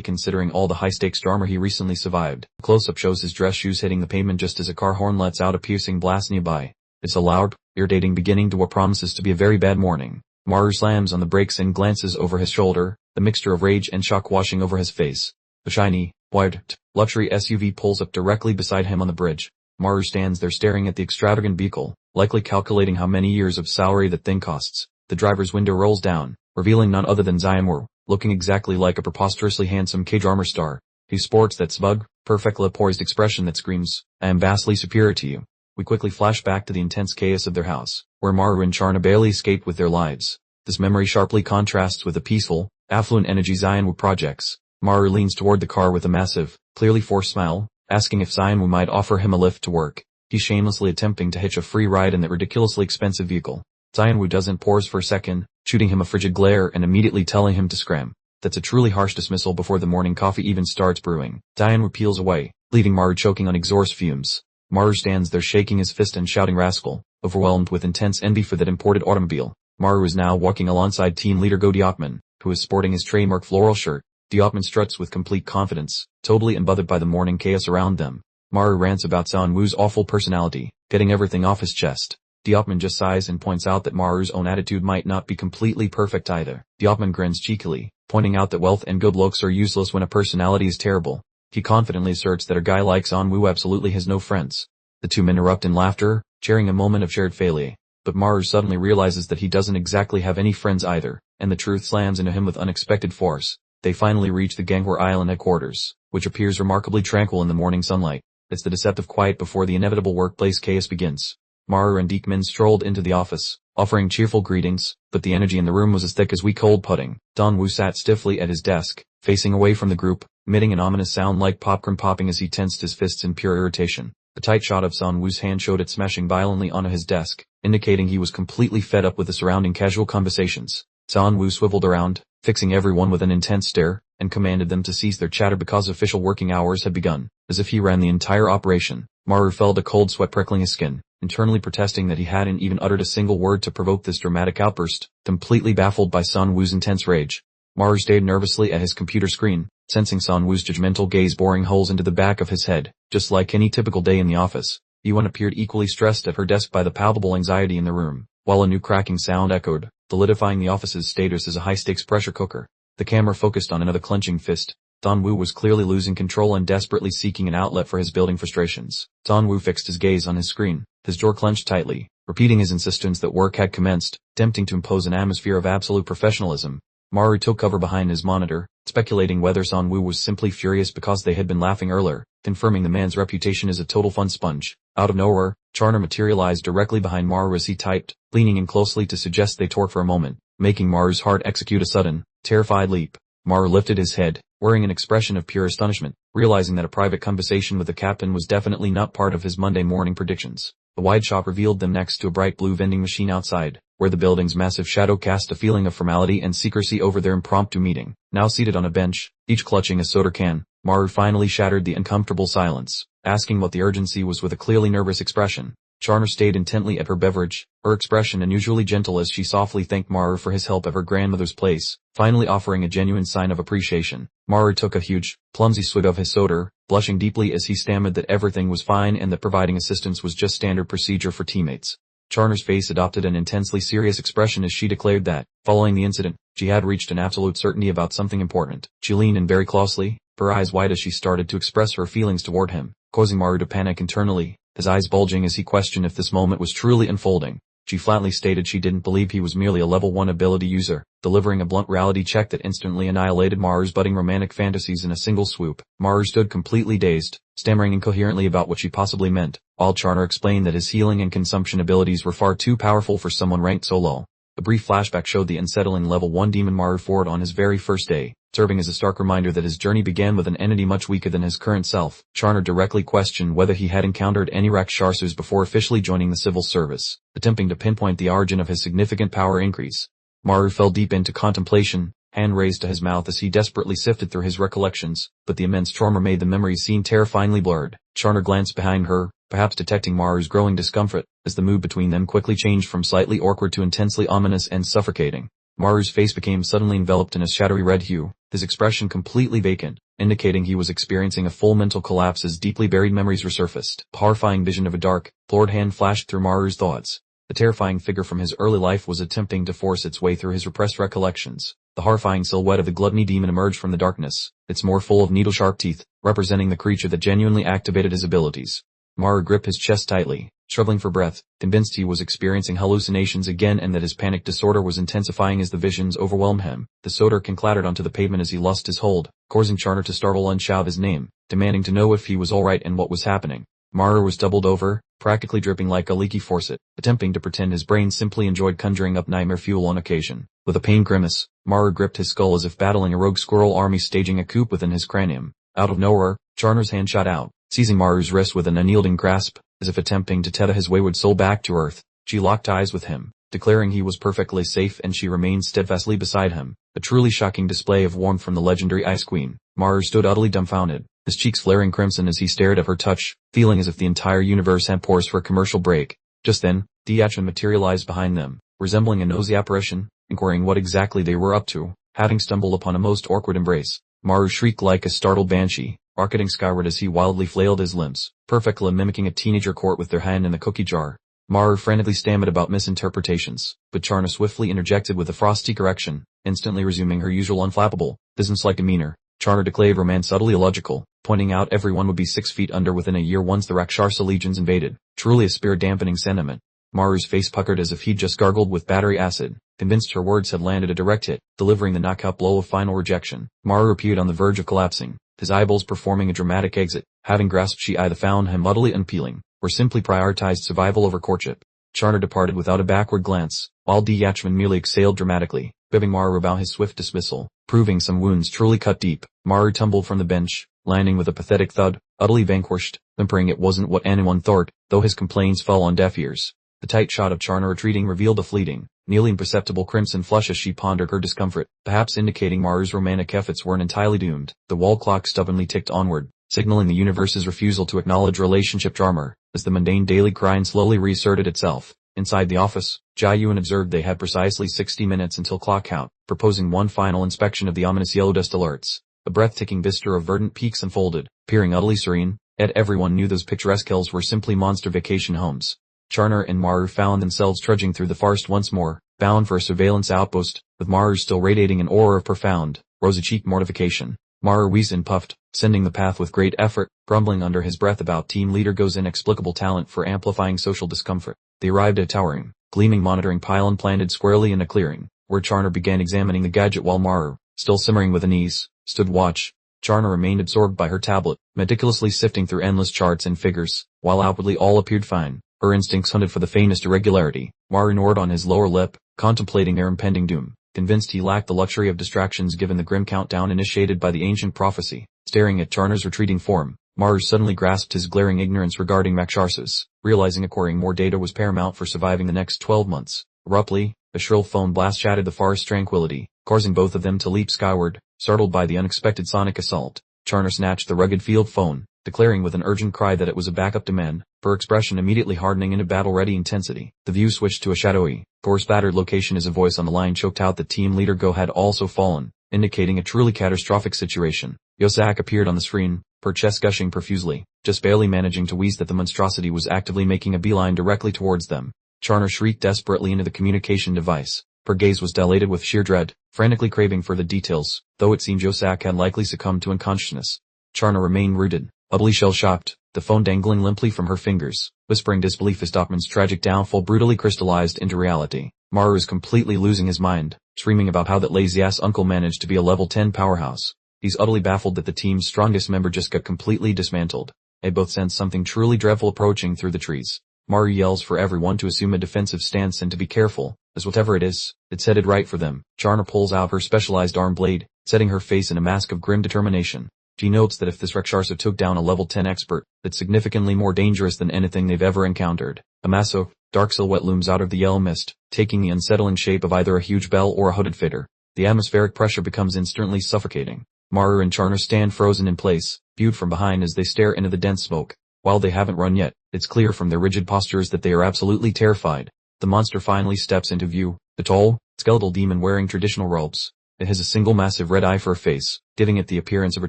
considering all the high-stakes drama he recently survived. A close-up shows his dress shoes hitting the pavement just as a car horn lets out a piercing blast nearby. It's a loud, irritating beginning to what promises to be a very bad morning. Maru slams on the brakes and glances over his shoulder, the mixture of rage and shock washing over his face. A shiny, white, luxury SUV pulls up directly beside him on the bridge. Maru stands there staring at the extravagant vehicle, likely calculating how many years of salary that thing costs. The driver's window rolls down, revealing none other than Zaimur, looking exactly like a preposterously handsome K-drama star. He sports that smug, perfectly poised expression that screams, "I am vastly superior to you." We quickly flash back to the intense chaos of their house, where Maru and Charna barely escaped with their lives. This memory sharply contrasts with the peaceful, affluent energy Zainwu projects. Maru leans toward the car with a massive, clearly forced smile, asking if Zainwu might offer him a lift to work. He's shamelessly attempting to hitch a free ride in that ridiculously expensive vehicle. Zainwu doesn't pause for a second, shooting him a frigid glare and immediately telling him to scram. That's a truly harsh dismissal before the morning coffee even starts brewing. Zainwu peels away, leaving Maru choking on exhaust fumes. Maru stands there shaking his fist and shouting rascal, overwhelmed with intense envy for that imported automobile. Maru is now walking alongside team leader Go Diopman, who is sporting his trademark floral shirt. Diopman struts with complete confidence, totally unbothered by the morning chaos around them. Maru rants about Zainwu's awful personality, getting everything off his chest. Diopman just sighs and points out that Maru's own attitude might not be completely perfect either. Diopman grins cheekily, pointing out that wealth and good looks are useless when a personality is terrible. He confidently asserts that a guy like Zainwu absolutely has no friends. The two men erupt in laughter, sharing a moment of shared failure. but Maru suddenly realizes that he doesn't exactly have any friends either, and the truth slams into him with unexpected force. They finally reach the Ganghwa Island headquarters, which appears remarkably tranquil in the morning sunlight. It's the deceptive quiet before the inevitable workplace chaos begins. Maru and Dekman strolled into the office, offering cheerful greetings, but the energy in the room was as thick as weak cold pudding. Dongwoo sat stiffly at his desk, facing away from the group, emitting an ominous sound like popcorn popping as he tensed his fists in pure irritation. The tight shot of Dongwoo's hand showed it smashing violently onto his desk, indicating he was completely fed up with the surrounding casual conversations. Dongwoo swiveled around, fixing everyone with an intense stare, and commanded them to cease their chatter because official working hours had begun. As if he ran the entire operation, Maru felt a cold sweat prickling his skin, internally protesting that he hadn't even uttered a single word to provoke this dramatic outburst, completely baffled by Dongwoo's intense rage. Maru stayed nervously at his computer screen, sensing Dongwoo's judgmental gaze boring holes into the back of his head. Just like any typical day in the office, Yuan appeared equally stressed at her desk by the palpable anxiety in the room, while a new cracking sound echoed, solidifying the office's status as a high-stakes pressure cooker. The camera focused on another clenching fist. Dongwoo was clearly losing control and desperately seeking an outlet for his building frustrations. Dongwoo fixed his gaze on his screen, his jaw clenched tightly, repeating his insistence that work had commenced, attempting to impose an atmosphere of absolute professionalism. Maru took cover behind his monitor, speculating whether Dongwoo was simply furious because they had been laughing earlier, confirming the man's reputation as a total fun sponge. Out of nowhere, Charner materialized directly behind Maru as he typed, leaning in closely to suggest they talk for a moment, making Maru's heart execute a sudden, terrified leap. Maru lifted his head, wearing an expression of pure astonishment, realizing that a private conversation with the captain was definitely not part of his Monday morning predictions. The wide shot revealed them next to a bright blue vending machine outside, where the building's massive shadow cast a feeling of formality and secrecy over their impromptu meeting. Now seated on a bench, each clutching a soda can, Maru finally shattered the uncomfortable silence, asking what the urgency was with a clearly nervous expression. Charner stayed intently at her beverage, her expression unusually gentle as she softly thanked Maru for his help at her grandmother's place, finally offering a genuine sign of appreciation. Maru took a huge, clumsy swig of his soda, blushing deeply as he stammered that everything was fine and that providing assistance was just standard procedure for teammates. Charner's face adopted an intensely serious expression as she declared that, following the incident, she had reached an absolute certainty about something important. She leaned in very closely, her eyes wide as she started to express her feelings toward him, causing Maru to panic internally, his eyes bulging as he questioned if this moment was truly unfolding. She flatly stated she didn't believe he was merely a level 1 ability user, delivering a blunt reality check that instantly annihilated Maru's budding romantic fantasies in a single swoop. Maru stood completely dazed, stammering incoherently about what she possibly meant, while Charner explained that his healing and consumption abilities were far too powerful for someone ranked so low. A brief flashback showed the unsettling level 1 demon Maru fought on his very first day, serving as a stark reminder that his journey began with an entity much weaker than his current self. Charner directly questioned whether he had encountered any Rakshasus before officially joining the civil service, attempting to pinpoint the origin of his significant power increase. Maru fell deep into contemplation, hand raised to his mouth as he desperately sifted through his recollections, but the immense trauma made the memories seem terrifyingly blurred. Charner glanced behind her, perhaps detecting Maru's growing discomfort, as the mood between them quickly changed from slightly awkward to intensely ominous and suffocating. Maru's face became suddenly enveloped in a shadowy red hue, his expression completely vacant, indicating he was experiencing a full mental collapse as deeply buried memories resurfaced. A horrifying vision of a dark, florid hand flashed through Maru's thoughts. The terrifying figure from his early life was attempting to force its way through his repressed recollections. The horrifying silhouette of the gluttony demon emerged from the darkness, its more full of needle-sharp teeth, representing the creature that genuinely activated his abilities. Maru gripped his chest tightly, struggling for breath, convinced he was experiencing hallucinations again and that his panic disorder was intensifying as the visions overwhelmed him. The soda can clattered onto the pavement as he lost his hold, causing Charner to startle and shout his name, demanding to know if he was alright and what was happening. Maru was doubled over, practically dripping like a leaky faucet, attempting to pretend his brain simply enjoyed conjuring up nightmare fuel on occasion. With a pained grimace, Maru gripped his skull as if battling a rogue squirrel army staging a coup within his cranium. Out of nowhere, Charner's hand shot out, seizing Maru's wrist with an unyielding grasp, as if attempting to tether his wayward soul back to earth. She locked eyes with him, declaring he was perfectly safe, and she remained steadfastly beside him, a truly shocking display of warmth from the legendary Ice Queen. Maru stood utterly dumbfounded, his cheeks flaring crimson as he stared at her touch, feeling as if the entire universe had paused for a commercial break. Just then, Diachun materialized behind them, resembling a nosy apparition, inquiring what exactly they were up to, having stumbled upon a most awkward embrace. Maru shrieked like a startled banshee, rocketing skyward as he wildly flailed his limbs, perfectly mimicking a teenager caught with their hand in the cookie jar. Maru frantically stammered about misinterpretations, but Charna swiftly interjected with a frosty correction, instantly resuming her usual unflappable, business-like demeanor. Charna declared romance subtly illogical, pointing out everyone would be 6 feet under within a year once the Rakshasa legions invaded, truly a spirit-dampening sentiment. Maru's face puckered as if he'd just gargled with battery acid, convinced her words had landed a direct hit, delivering the knockout blow of final rejection. Maru appeared on the verge of collapsing, his eyeballs performing a dramatic exit, having grasped she either found him utterly unappealing, or simply prioritized survival over courtship. Charner departed without a backward glance, while D. Yachman merely exhaled dramatically, bibbing Maru about his swift dismissal, proving some wounds truly cut deep. Maru tumbled from the bench, landing with a pathetic thud, utterly vanquished, whimpering it wasn't what anyone thought, though his complaints fell on deaf ears. The tight shot of Charner retreating revealed a fleeting, nearly imperceptible crimson flush as she pondered her discomfort, perhaps indicating Maru's romantic efforts weren't entirely doomed. The wall clock stubbornly ticked onward, signaling the universe's refusal to acknowledge relationship drama, as the mundane daily grind slowly reasserted itself. Inside the office, Jia Yuan observed they had precisely 60 minutes until clock out, proposing one final inspection of the ominous yellow dust alerts. A breathtaking vista of verdant peaks unfolded, appearing utterly serene, yet everyone knew those picturesque hills were simply monster vacation homes. Charner and Maru found themselves trudging through the forest once more, bound for a surveillance outpost, with Maru still radiating an aura of profound, rosy-cheeked mortification. Maru wheezed and puffed, sending the path with great effort, grumbling under his breath about Team Leader Go's inexplicable talent for amplifying social discomfort. They arrived at a towering, gleaming monitoring pylon planted squarely in a clearing, where Charner began examining the gadget while Maru, still simmering with unease, stood watch. Charner remained absorbed by her tablet, meticulously sifting through endless charts and figures, while outwardly all appeared fine. Her instincts hunted for the faintest irregularity. Maru gnawed on his lower lip, contemplating their impending doom, convinced he lacked the luxury of distractions given the grim countdown initiated by the ancient prophecy. Staring at Charner's retreating form, Maru suddenly grasped his glaring ignorance regarding Rakshasas, realizing acquiring more data was paramount for surviving the next 12 months. Abruptly, a shrill phone blast shattered the forest's tranquility, causing both of them to leap skyward, startled by the unexpected sonic assault. Charner snatched the rugged field phone, declaring with an urgent cry that it was a backup demand, her expression immediately hardening into battle-ready intensity. The view switched to a shadowy, gore-spattered location as a voice on the line choked out that Team Leader Go had also fallen, indicating a truly catastrophic situation. Yosak appeared on the screen, her chest gushing profusely, just barely managing to wheeze that the monstrosity was actively making a beeline directly towards them. Charner shrieked desperately into the communication device. Her gaze was dilated with sheer dread, frantically craving further details, though it seemed Yosak had likely succumbed to unconsciousness. Charner remained rooted, utterly shell-shocked, the phone dangling limply from her fingers, whispering disbelief as Dockman's tragic downfall brutally crystallized into reality. Maru was completely losing his mind, screaming about how that lazy-ass uncle managed to be a level 10 powerhouse. He's utterly baffled that the team's strongest member just got completely dismantled. They both sense something truly dreadful approaching through the trees. Maru yells for everyone to assume a defensive stance and to be careful, as whatever it is, it's headed right for them. Charner pulls out her specialized arm blade, setting her face in a mask of grim determination. She notes that if this Rakshasa took down a level 10 expert, that's significantly more dangerous than anything they've ever encountered. A massive, dark silhouette looms out of the yellow mist, taking the unsettling shape of either a huge bell or a hooded figure. The atmospheric pressure becomes instantly suffocating. Maru and Charner stand frozen in place, viewed from behind as they stare into the dense smoke. While they haven't run yet, it's clear from their rigid postures that they are absolutely terrified. The monster finally steps into view, a tall, skeletal demon wearing traditional robes. It has a single massive red eye for a face, giving it the appearance of a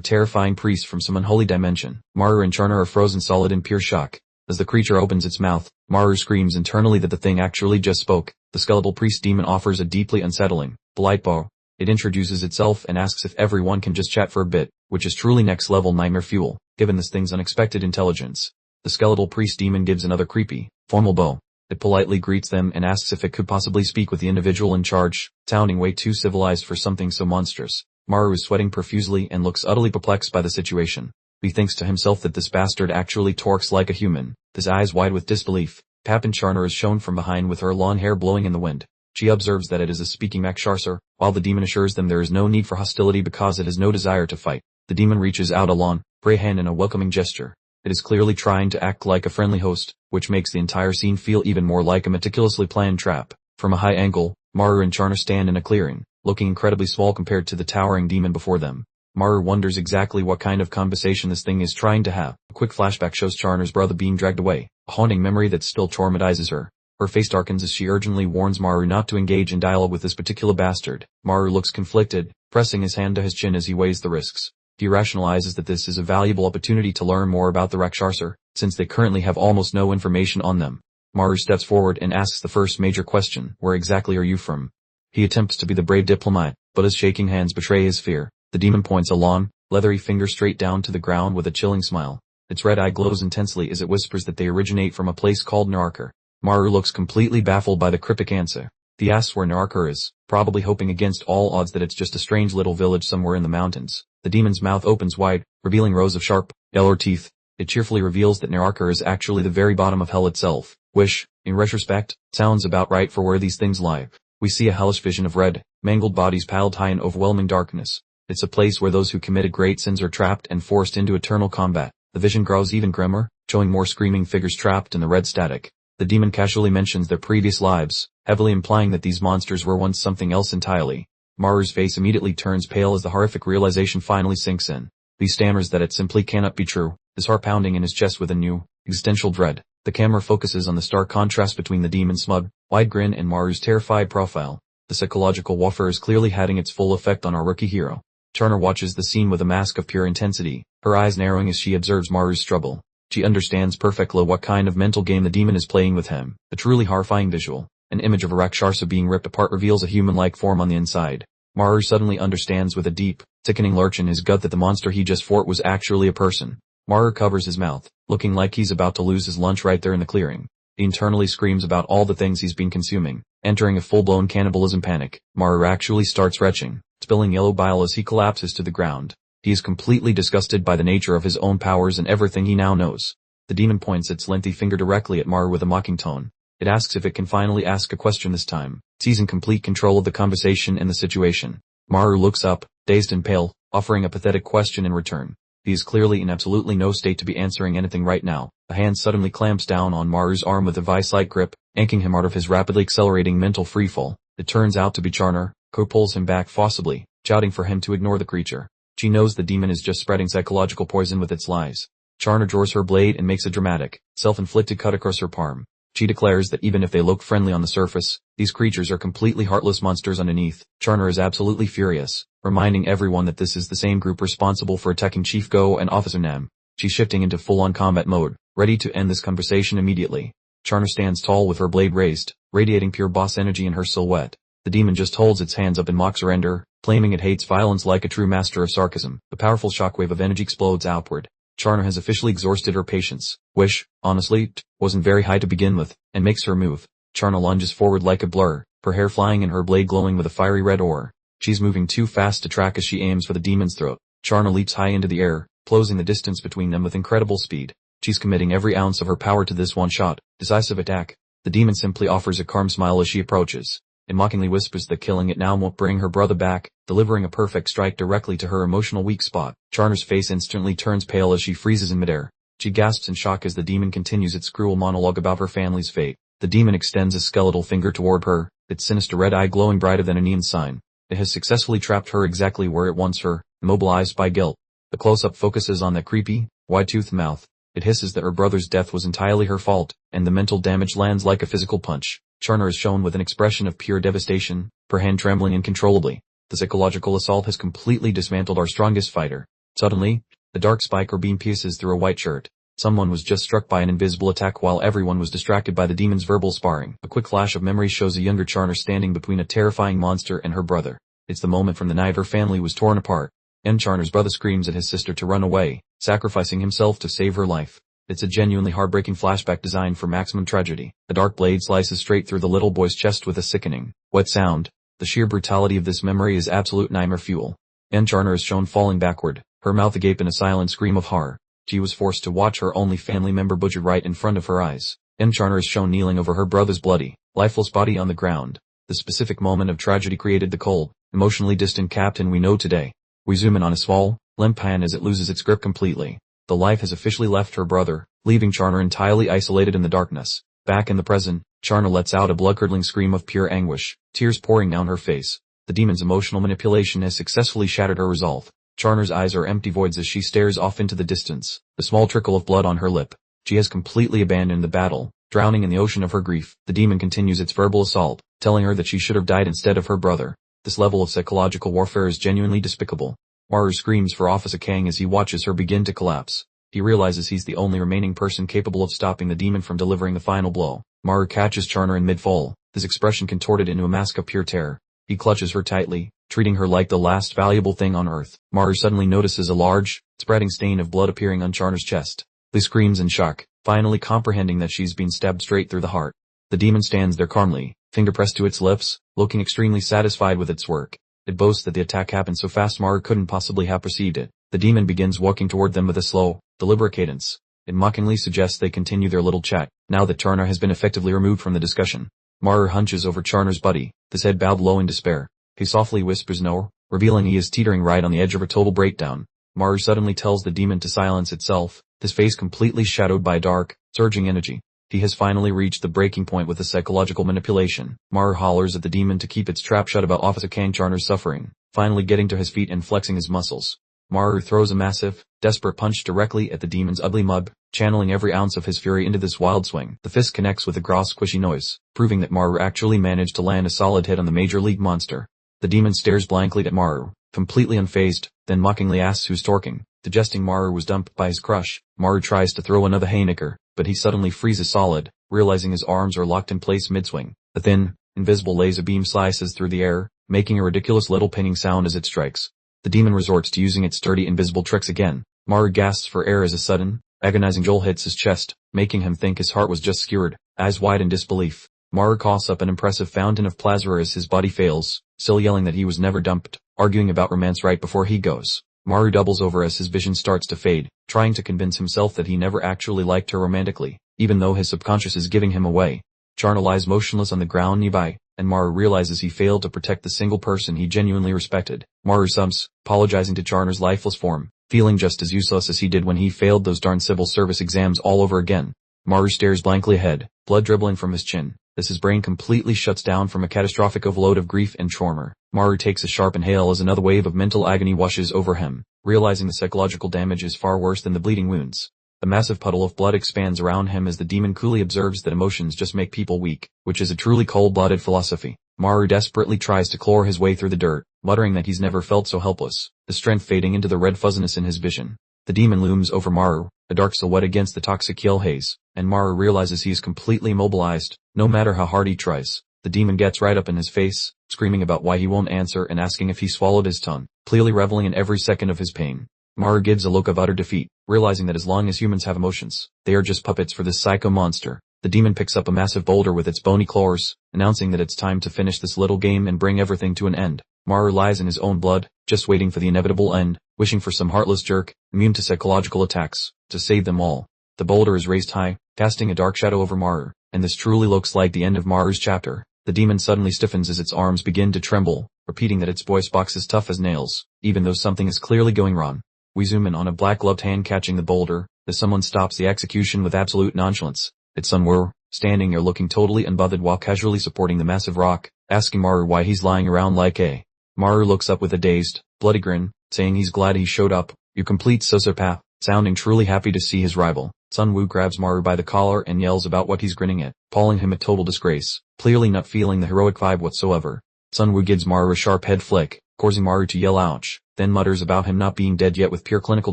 terrifying priest from some unholy dimension. Maru and Charner are frozen solid in pure shock. As the creature opens its mouth, Maru screams internally that the thing actually just spoke. The skeletal priest demon offers a deeply unsettling, polite bow. It introduces itself and asks if everyone can just chat for a bit, which is truly next-level nightmare fuel, given this thing's unexpected intelligence. The skeletal priest demon gives another creepy, formal bow. It politely greets them and asks if it could possibly speak with the individual in charge, sounding way too civilized for something so monstrous. Maru is sweating profusely and looks utterly perplexed by the situation. He thinks to himself that this bastard actually talks like a human, his eyes wide with disbelief. Captain Charner is shown from behind with her long hair blowing in the wind. She observes that it is a speaking Rakshasa, while the demon assures them there is no need for hostility because it has no desire to fight. The demon reaches out a long, gray hand in a welcoming gesture. It is clearly trying to act like a friendly host, which makes the entire scene feel even more like a meticulously planned trap. From a high angle, Maru and Charner stand in a clearing, looking incredibly small compared to the towering demon before them. Maru wonders exactly what kind of conversation this thing is trying to have. A quick flashback shows Charner's brother being dragged away, a haunting memory that still traumatizes her. Her face darkens as she urgently warns Maru not to engage in dialogue with this particular bastard. Maru looks conflicted, pressing his hand to his chin as he weighs the risks. He rationalizes that this is a valuable opportunity to learn more about the Rakshasa, since they currently have almost no information on them. Maru steps forward and asks the first major question, where exactly are you from? He attempts to be the brave diplomat, but his shaking hands betray his fear. The demon points a long, leathery finger straight down to the ground with a chilling smile. Its red eye glows intensely as it whispers that they originate from a place called Narkar. Maru looks completely baffled by the cryptic answer. He asks where Narkar is, probably hoping against all odds that it's just a strange little village somewhere in the mountains. The demon's mouth opens wide, revealing rows of sharp, yellow teeth. It cheerfully reveals that Narkar is actually the very bottom of hell itself, which, in retrospect, sounds about right for where these things lie. We see a hellish vision of red, mangled bodies piled high in overwhelming darkness. It's a place where those who committed great sins are trapped and forced into eternal combat. The vision grows even grimmer, showing more screaming figures trapped in the red static. The demon casually mentions their previous lives, heavily implying that these monsters were once something else entirely. Maru's face immediately turns pale as the horrific realization finally sinks in. He stammers that it simply cannot be true, his heart pounding in his chest with a new, existential dread. The camera focuses on the stark contrast between the demon's smug, wide grin and Maru's terrified profile. The psychological warfare is clearly having its full effect on our rookie hero. Turner watches the scene with a mask of pure intensity, her eyes narrowing as she observes Maru's struggle. She understands perfectly what kind of mental game the demon is playing with him. A truly horrifying visual. An image of a Rakshasa being ripped apart reveals a human-like form on the inside. Maru suddenly understands with a deep, sickening lurch in his gut that the monster he just fought was actually a person. Maru covers his mouth, looking like he's about to lose his lunch right there in the clearing. He internally screams about all the things he's been consuming, entering a full-blown cannibalism panic. Maru actually starts retching, spilling yellow bile as he collapses to the ground. He is completely disgusted by the nature of his own powers and everything he now knows. The demon points its lengthy finger directly at Maru with a mocking tone. It asks if it can finally ask a question this time, seizing complete control of the conversation and the situation. Maru looks up, dazed and pale, offering a pathetic question in return. He is clearly in absolutely no state to be answering anything right now. A hand suddenly clamps down on Maru's arm with a vice-like grip, yanking him out of his rapidly accelerating mental freefall. It turns out to be Charner, who pulls him back forcibly, shouting for him to ignore the creature. She knows the demon is just spreading psychological poison with its lies. Charner draws her blade and makes a dramatic, self-inflicted cut across her palm. She declares that even if they look friendly on the surface, these creatures are completely heartless monsters underneath. Charner is absolutely furious, reminding everyone that this is the same group responsible for attacking Chief Go and Officer Nam. She's shifting into full-on combat mode, ready to end this conversation immediately. Charner stands tall with her blade raised, radiating pure boss energy in her silhouette. The demon just holds its hands up in mock surrender, claiming it hates violence like a true master of sarcasm. A powerful shockwave of energy explodes outward. Charner has officially exhausted her patience, which, honestly, wasn't very high to begin with, and makes her move. Charner lunges forward like a blur, her hair flying and her blade glowing with a fiery red ore. She's moving too fast to track as she aims for the demon's throat. Charner leaps high into the air, closing the distance between them with incredible speed. She's committing every ounce of her power to this one-shot, decisive attack. The demon simply offers a calm smile as she approaches. It mockingly whispers that killing it now won't bring her brother back, delivering a perfect strike directly to her emotional weak spot. Charner's face instantly turns pale as she freezes in midair. She gasps in shock as the demon continues its cruel monologue about her family's fate. The demon extends a skeletal finger toward her, its sinister red eye glowing brighter than a neon sign. It has successfully trapped her exactly where it wants her, immobilized by guilt. The close-up focuses on that creepy, wide-toothed mouth. It hisses that her brother's death was entirely her fault, and the mental damage lands like a physical punch. Charner is shown with an expression of pure devastation, her hand trembling uncontrollably. The psychological assault has completely dismantled our strongest fighter. Suddenly, the dark spike or beam pierces through a white shirt. Someone was just struck by an invisible attack while everyone was distracted by the demon's verbal sparring. A quick flash of memory shows a younger Charner standing between a terrifying monster and her brother. It's the moment from the night her family was torn apart. And Charner's brother screams at his sister to run away, sacrificing himself to save her life. It's a genuinely heartbreaking flashback designed for maximum tragedy. The dark blade slices straight through the little boy's chest with a sickening, wet sound. The sheer brutality of this memory is absolute nightmare fuel. And Charner is shown falling backward, her mouth agape in a silent scream of horror. She was forced to watch her only family member butchered right in front of her eyes. And Charner is shown kneeling over her brother's bloody, lifeless body on the ground. The specific moment of tragedy created the cold, emotionally distant captain we know today. We zoom in on his fall, limp hand as it loses its grip completely. The life has officially left her brother, leaving Charner entirely isolated in the darkness. Back in the present, Charner lets out a blood-curdling scream of pure anguish, tears pouring down her face. The demon's emotional manipulation has successfully shattered her resolve. Charner's eyes are empty voids as she stares off into the distance, the small trickle of blood on her lip. She has completely abandoned the battle, drowning in the ocean of her grief. The demon continues its verbal assault, telling her that she should have died instead of her brother. This level of psychological warfare is genuinely despicable. Maru screams for Officer Kang as he watches her begin to collapse. He realizes he's the only remaining person capable of stopping the demon from delivering the final blow. Maru catches Charner in mid-fall, his expression contorted into a mask of pure terror. He clutches her tightly, treating her like the last valuable thing on earth. Maru suddenly notices a large, spreading stain of blood appearing on Charner's chest. He screams in shock, finally comprehending that she's been stabbed straight through the heart. The demon stands there calmly, finger pressed to its lips, looking extremely satisfied with its work. It boasts that the attack happened so fast Maru couldn't possibly have perceived it. The demon begins walking toward them with a slow, deliberate cadence. It mockingly suggests they continue their little chat, now that Charner has been effectively removed from the discussion. Maru hunches over Charner's body, his head bowed low in despair. He softly whispers no, revealing he is teetering right on the edge of a total breakdown. Maru suddenly tells the demon to silence itself, his face completely shadowed by dark, surging energy. He has finally reached the breaking point with the psychological manipulation. Maru hollers at the demon to keep its trap shut about Officer Kang Charner's suffering, finally getting to his feet and flexing his muscles. Maru throws a massive, desperate punch directly at the demon's ugly mug, channeling every ounce of his fury into this wild swing. The fist connects with a gross squishy noise, proving that Maru actually managed to land a solid hit on the Major League monster. The demon stares blankly at Maru, completely unfazed, then mockingly asks who's talking. Suggesting Maru was dumped by his crush, Maru tries to throw another haymaker, but he suddenly freezes solid, realizing his arms are locked in place mid-swing. A thin, invisible laser beam slices through the air, making a ridiculous little pinging sound as it strikes. The demon resorts to using its sturdy invisible tricks again. Maru gasps for air as a sudden, agonizing jolt hits his chest, making him think his heart was just skewered, eyes wide in disbelief. Maru coughs up an impressive fountain of plasma as his body fails, still yelling that he was never dumped, arguing about romance right before he goes. Maru doubles over as his vision starts to fade, trying to convince himself that he never actually liked her romantically, even though his subconscious is giving him away. Charner lies motionless on the ground nearby, and Maru realizes he failed to protect the single person he genuinely respected. Maru subs, apologizing to Charner's lifeless form, feeling just as useless as he did when he failed those darn civil service exams all over again. Maru stares blankly ahead, blood dribbling from his chin, as his brain completely shuts down from a catastrophic overload of grief and trauma. Maru takes a sharp inhale as another wave of mental agony washes over him, realizing the psychological damage is far worse than the bleeding wounds. A massive puddle of blood expands around him as the demon coolly observes that emotions just make people weak, which is a truly cold-blooded philosophy. Maru desperately tries to claw his way through the dirt, muttering that he's never felt so helpless, the strength fading into the red fuzziness in his vision. The demon looms over Maru, a dark silhouette against the toxic yellow haze, and Maru realizes he is completely immobilized, no matter how hard he tries. The demon gets right up in his face, screaming about why he won't answer and asking if he swallowed his tongue, clearly reveling in every second of his pain. Maru gives a look of utter defeat, realizing that as long as humans have emotions, they are just puppets for this psycho monster. The demon picks up a massive boulder with its bony claws, announcing that it's time to finish this little game and bring everything to an end. Maru lies in his own blood, just waiting for the inevitable end, wishing for some heartless jerk, immune to psychological attacks, to save them all. The boulder is raised high, casting a dark shadow over Maru, and this truly looks like the end of Maru's chapter. The demon suddenly stiffens as its arms begin to tremble, repeating that its voice box is tough as nails, even though something is clearly going wrong. We zoom in on a black-gloved hand catching the boulder, as someone stops the execution with absolute nonchalance. It's Sunwoo, standing there looking totally unbothered while casually supporting the massive rock, asking Maru why he's lying around like a. Maru looks up with a dazed, bloody grin, saying he's glad he showed up, you complete sociopath, sounding truly happy to see his rival. Sunwoo grabs Maru by the collar and yells about what he's grinning at, calling him a total disgrace, clearly not feeling the heroic vibe whatsoever. Sunwoo gives Maru a sharp head flick, causing Maru to yell ouch, then mutters about him not being dead yet with pure clinical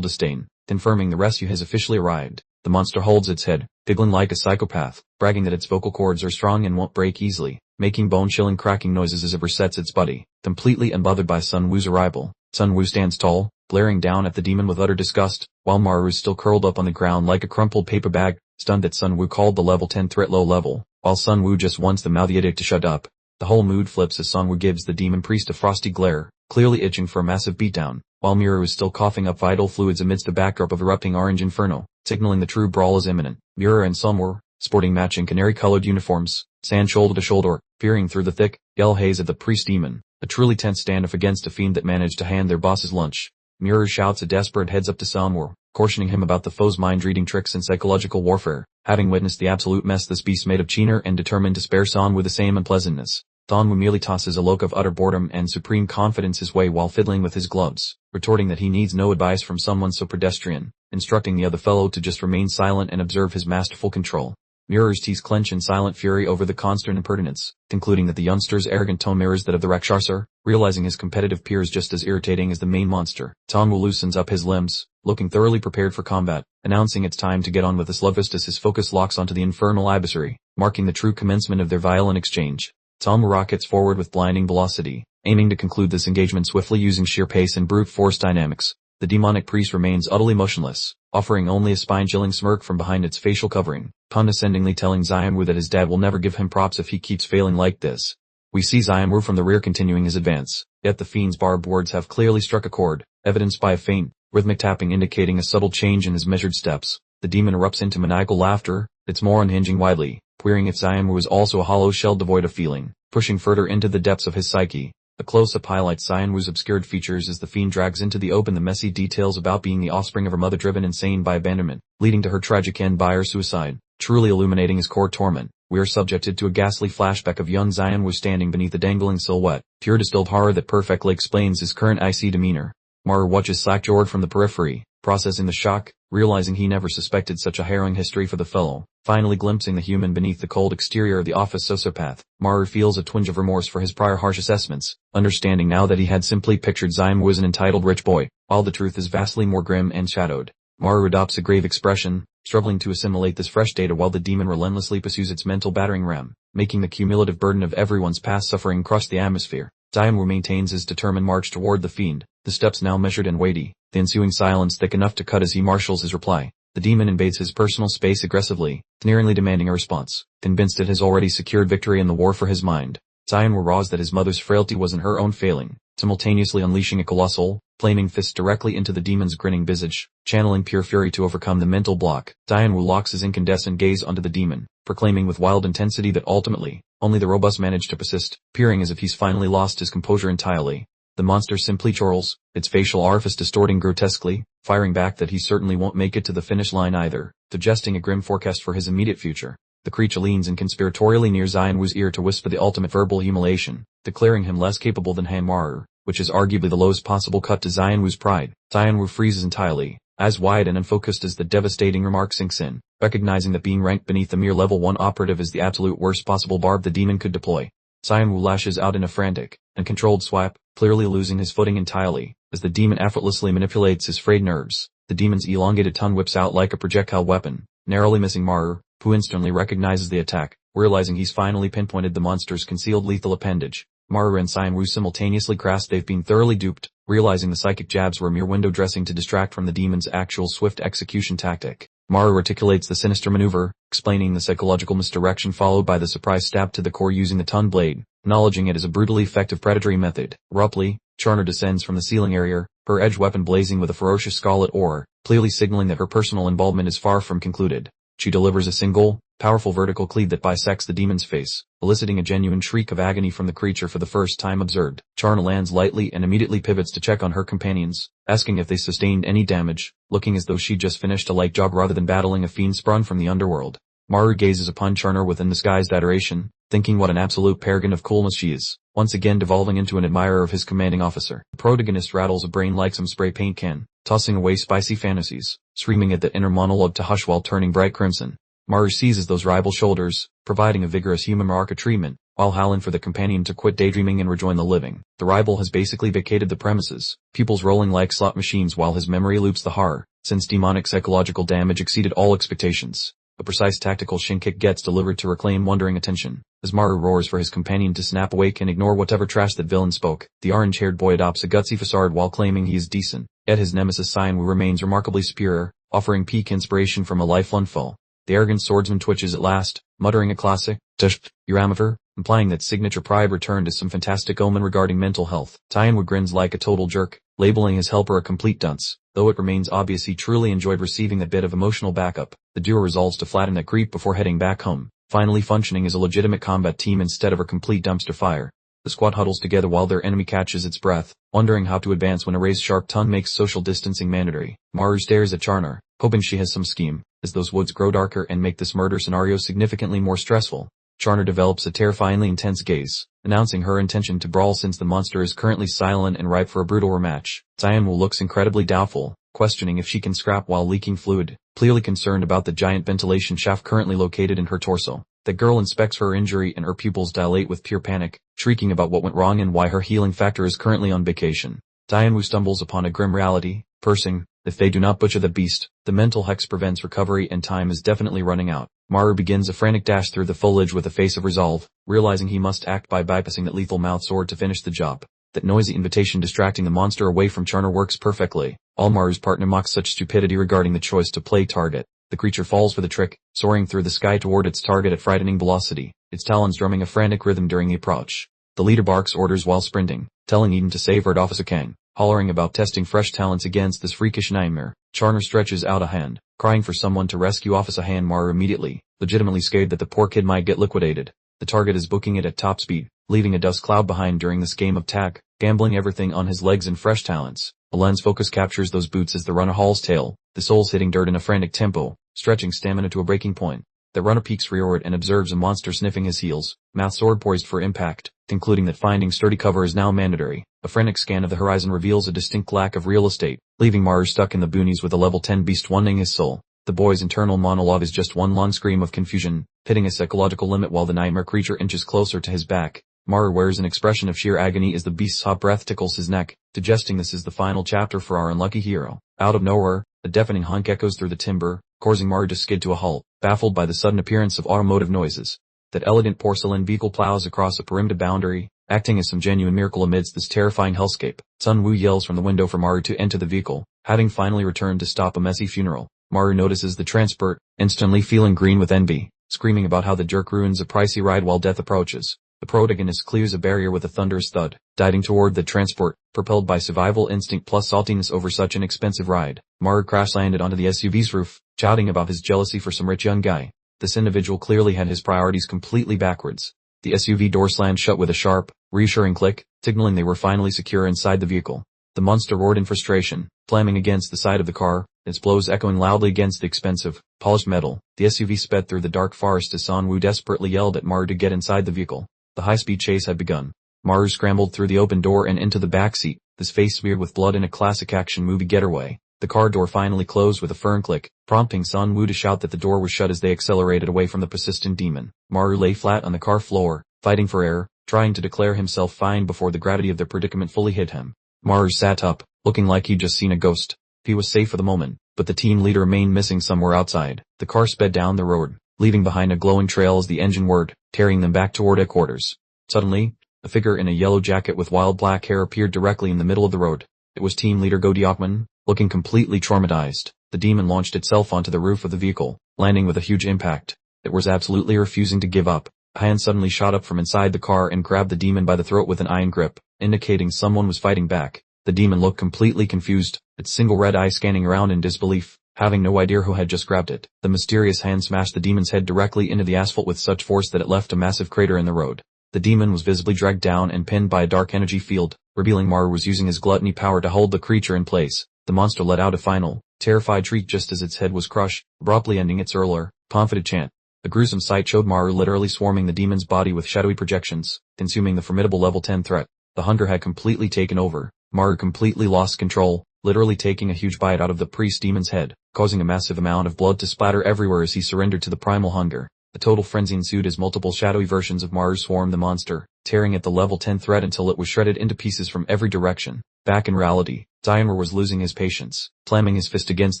disdain, confirming the rescue has officially arrived. The monster holds its head, giggling like a psychopath, bragging that its vocal cords are strong and won't break easily, making bone-chilling cracking noises as it resets its body, completely unbothered by Sunwoo's arrival. Sunwoo stands tall, glaring down at the demon with utter disgust, while Maru is still curled up on the ground like a crumpled paper bag, stunned that Sunwoo called the level 10 threat low level, while Sunwoo just wants the mouthy idiot to shut up. The whole mood flips as Sunwoo gives the demon priest a frosty glare, clearly itching for a massive beatdown, while Miru is still coughing up vital fluids amidst a backdrop of erupting orange inferno, signaling the true brawl is imminent. Miru and Sunwoo, sporting matching canary-colored uniforms, stand shoulder to shoulder, peering through the thick, yellow haze at the priest demon, a truly tense standoff against a fiend that managed to hand their bosses lunch. Miru shouts a desperate heads up to Sunwoo, cautioning him about the foe's mind-reading tricks and psychological warfare, having witnessed the absolute mess this beast made of Cheener and determined to spare Sunwoo the same unpleasantness. Sunwoo merely tosses a look of utter boredom and supreme confidence his way while fiddling with his gloves, retorting that he needs no advice from someone so pedestrian, instructing the other fellow to just remain silent and observe his masterful control. Miru's teeth clench in silent fury over the constant impertinence, concluding that the youngster's arrogant tone mirrors that of the Rakshasa, realizing his competitive peer is just as irritating as the main monster. Sunwoo loosens up his limbs, looking thoroughly prepared for combat, announcing it's time to get on with the slugfest as his focus locks onto the infernal adversary, marking the true commencement of their violent exchange. Sunwoo rockets forward with blinding velocity, aiming to conclude this engagement swiftly using sheer pace and brute force dynamics. The demonic priest remains utterly motionless, offering only a spine-chilling smirk from behind its facial covering, condescendingly telling Xianwu that his dad will never give him props if he keeps failing like this. We see Xianwu from the rear continuing his advance, yet the fiend's barbed words have clearly struck a chord, evidenced by a faint, rhythmic tapping indicating a subtle change in his measured steps. The demon erupts into maniacal laughter, its more unhinging widely, querying if Xianwu is also a hollow shell devoid of feeling, pushing further into the depths of his psyche. A close-up highlights Xianwu's obscured features as the fiend drags into the open the messy details about being the offspring of her mother driven insane by abandonment, leading to her tragic end by her suicide, truly illuminating his core torment. We are subjected to a ghastly flashback of young Xianwu standing beneath a dangling silhouette, pure distilled horror that perfectly explains his current icy demeanor. Maru watches slack-jawed from the periphery, processing the shock, realizing he never suspected such a harrowing history for the fellow. Finally glimpsing the human beneath the cold exterior of the office sociopath, Maru feels a twinge of remorse for his prior harsh assessments, understanding now that he had simply pictured Xianwu as an entitled rich boy, while the truth is vastly more grim and shadowed. Maru adopts a grave expression, struggling to assimilate this fresh data while the demon relentlessly pursues its mental battering ram, making the cumulative burden of everyone's past suffering crush the atmosphere. Xianwu maintains his determined march toward the fiend, the steps now measured and weighty, the ensuing silence thick enough to cut as he marshals his reply. The demon invades his personal space aggressively, sneeringly demanding a response, convinced it has already secured victory in the war for his mind. Xianwu raws that his mother's frailty wasn't her own failing, simultaneously unleashing a colossal, flaming fist directly into the demon's grinning visage, channeling pure fury to overcome the mental block. Xianwu locks his incandescent gaze onto the demon, proclaiming with wild intensity that ultimately, only the robust manage to persist, peering as if he's finally lost his composure entirely. The monster simply chortles, its facial orifice distorting grotesquely, firing back that he certainly won't make it to the finish line either, suggesting a grim forecast for his immediate future. The creature leans in conspiratorially near Xianwu's ear to whisper the ultimate verbal humiliation, declaring him less capable than Manhwa, which is arguably the lowest possible cut to Xianwu's pride. Xianwu freezes entirely, as wide and unfocused as the devastating remark sinks in, recognizing that being ranked beneath the mere level 1 operative is the absolute worst possible barb the demon could deploy. Xianwu lashes out in a frantic, uncontrolled swipe, clearly losing his footing entirely, as the demon effortlessly manipulates his frayed nerves. The demon's elongated tongue whips out like a projectile weapon, narrowly missing Maru, who instantly recognizes the attack, realizing he's finally pinpointed the monster's concealed lethal appendage. Maru and Xianwu simultaneously grasp they've been thoroughly duped, realizing the psychic jabs were mere window dressing to distract from the demon's actual swift execution tactic. Maru articulates the sinister maneuver, explaining the psychological misdirection followed by the surprise stab to the core using the tongue blade, acknowledging it as a brutally effective predatory method. Abruptly, Charner descends from the ceiling area, her edge weapon blazing with a ferocious scarlet ore, clearly signaling that her personal involvement is far from concluded. She delivers a single, powerful vertical cleave that bisects the demon's face, eliciting a genuine shriek of agony from the creature for the first time observed. Charna lands lightly and immediately pivots to check on her companions, asking if they sustained any damage, looking as though she'd just finished a light jog rather than battling a fiend sprung from the underworld. Maru gazes upon Charner with undisguised adoration, thinking what an absolute paragon of coolness she is, once again devolving into an admirer of his commanding officer. The protagonist rattles a brain like some spray paint can, tossing away spicy fantasies, screaming at the inner monologue to hush while turning bright crimson. Maru seizes those rival shoulders, providing a vigorous human mark of treatment, while howling for the companion to quit daydreaming and rejoin the living. The rival has basically vacated the premises, pupils rolling like slot machines while his memory loops the horror, since demonic psychological damage exceeded all expectations. A precise tactical shin kick gets delivered to reclaim wandering attention, as Maru roars for his companion to snap awake and ignore whatever trash that villain spoke. The orange-haired boy adopts a gutsy facade while claiming he is decent, yet his nemesis Xianwu remains remarkably superior, offering peak inspiration from a lifelong foe. The arrogant swordsman twitches at last, muttering a classic, "Tush, Uramifer," implying that signature pride returned as some fantastic omen regarding mental health. Xianwu grins like a total jerk, labeling his helper a complete dunce, though it remains obvious he truly enjoyed receiving that bit of emotional backup. The duo resolves to flatten that creep before heading back home, finally functioning as a legitimate combat team instead of a complete dumpster fire. The squad huddles together while their enemy catches its breath, wondering how to advance when a raised sharp tongue makes social distancing mandatory. Maru stares at Charner, hoping she has some scheme, as those woods grow darker and make this murder scenario significantly more stressful. Charner develops a terrifyingly intense gaze, announcing her intention to brawl since the monster is currently silent and ripe for a brutal rematch. Xianwu looks incredibly doubtful, questioning if she can scrap while leaking fluid, clearly concerned about the giant ventilation shaft currently located in her torso. The girl inspects her injury and her pupils dilate with pure panic, shrieking about what went wrong and why her healing factor is currently on vacation. Xianwu stumbles upon a grim reality, cursing, if they do not butcher the beast, the mental hex prevents recovery and time is definitely running out. Maru begins a frantic dash through the foliage with a face of resolve, realizing he must act by bypassing that lethal mouth sword to finish the job. That noisy invitation distracting the monster away from Charner works perfectly. All Maru's partner mocks such stupidity regarding the choice to play target. The creature falls for the trick, soaring through the sky toward its target at frightening velocity, its talons drumming a frantic rhythm during the approach. The leader barks orders while sprinting, telling Eden to save her Officer Kang, hollering about testing fresh talents against this freakish nightmare. Charner stretches out a hand, crying for someone to rescue Officer Hanmaru immediately, legitimately scared that the poor kid might get liquidated. The target is booking it at top speed, leaving a dust cloud behind during this game of tag, gambling everything on his legs and fresh talents. A lens focus captures those boots as the runner hauls tail, the soles hitting dirt in a frantic tempo, stretching stamina to a breaking point. The runner peeks rearward and observes a monster sniffing his heels, mouth sword poised for impact, concluding that finding sturdy cover is now mandatory. A frantic scan of the horizon reveals a distinct lack of real estate, leaving Maru stuck in the boonies with a level 10 beast wanting his soul. The boy's internal monologue is just one long scream of confusion, hitting a psychological limit while the nightmare creature inches closer to his back. Maru wears an expression of sheer agony as the beast's hot breath tickles his neck, suggesting this is the final chapter for our unlucky hero. Out of nowhere, a deafening honk echoes through the timber, causing Maru to skid to a halt, baffled by the sudden appearance of automotive noises. That elegant porcelain vehicle plows across a perimeter boundary, acting as some genuine miracle amidst this terrifying hellscape. Sun Wu yells from the window for Maru to enter the vehicle, having finally returned to stop a messy funeral. Maru notices the transport, instantly feeling green with envy, screaming about how the jerk ruins a pricey ride while death approaches. The protagonist clears a barrier with a thunderous thud, diving toward the transport, propelled by survival instinct plus saltiness over such an expensive ride. Maru crash-landed onto the SUV's roof, shouting about his jealousy for some rich young guy. This individual clearly had his priorities completely backwards. The SUV door slammed shut with a sharp, reassuring click, signaling they were finally secure inside the vehicle. The monster roared in frustration, slamming against the side of the car, its blows echoing loudly against the expensive, polished metal. The SUV sped through the dark forest as San Wu desperately yelled at Maru to get inside the vehicle. The high-speed chase had begun. Maru scrambled through the open door and into the back seat, his face smeared with blood in a classic action movie getaway. The car door finally closed with a firm click, prompting San Wu to shout that the door was shut as they accelerated away from the persistent demon. Maru lay flat on the car floor, fighting for air, trying to declare himself fine before the gravity of their predicament fully hit him. Maru sat up, looking like he'd just seen a ghost. He was safe for the moment, but the team leader remained missing somewhere outside. The car sped down the road, leaving behind a glowing trail as the engine whirred, carrying them back toward headquarters. Suddenly, a figure in a yellow jacket with wild black hair appeared directly in the middle of the road. It was team leader Go Deokman, looking completely traumatized. The demon launched itself onto the roof of the vehicle, landing with a huge impact. It was absolutely refusing to give up. A hand suddenly shot up from inside the car and grabbed the demon by the throat with an iron grip, indicating someone was fighting back. The demon looked completely confused, its single red eye scanning around in disbelief, having no idea who had just grabbed it. The mysterious hand smashed the demon's head directly into the asphalt with such force that it left a massive crater in the road. The demon was visibly dragged down and pinned by a dark energy field, revealing Maru was using his gluttony power to hold the creature in place. The monster let out a final, terrified shriek just as its head was crushed, abruptly ending its earlier, confident chant. The gruesome sight showed Maru literally swarming the demon's body with shadowy projections, consuming the formidable level 10 threat. The hunger had completely taken over. Maru completely lost control, literally taking a huge bite out of the priest demon's head, causing a massive amount of blood to splatter everywhere as he surrendered to the primal hunger. A total frenzy ensued as multiple shadowy versions of Maru swarmed the monster, tearing at the level 10 threat until it was shredded into pieces from every direction. Back in reality, Zayanru was losing his patience, slamming his fist against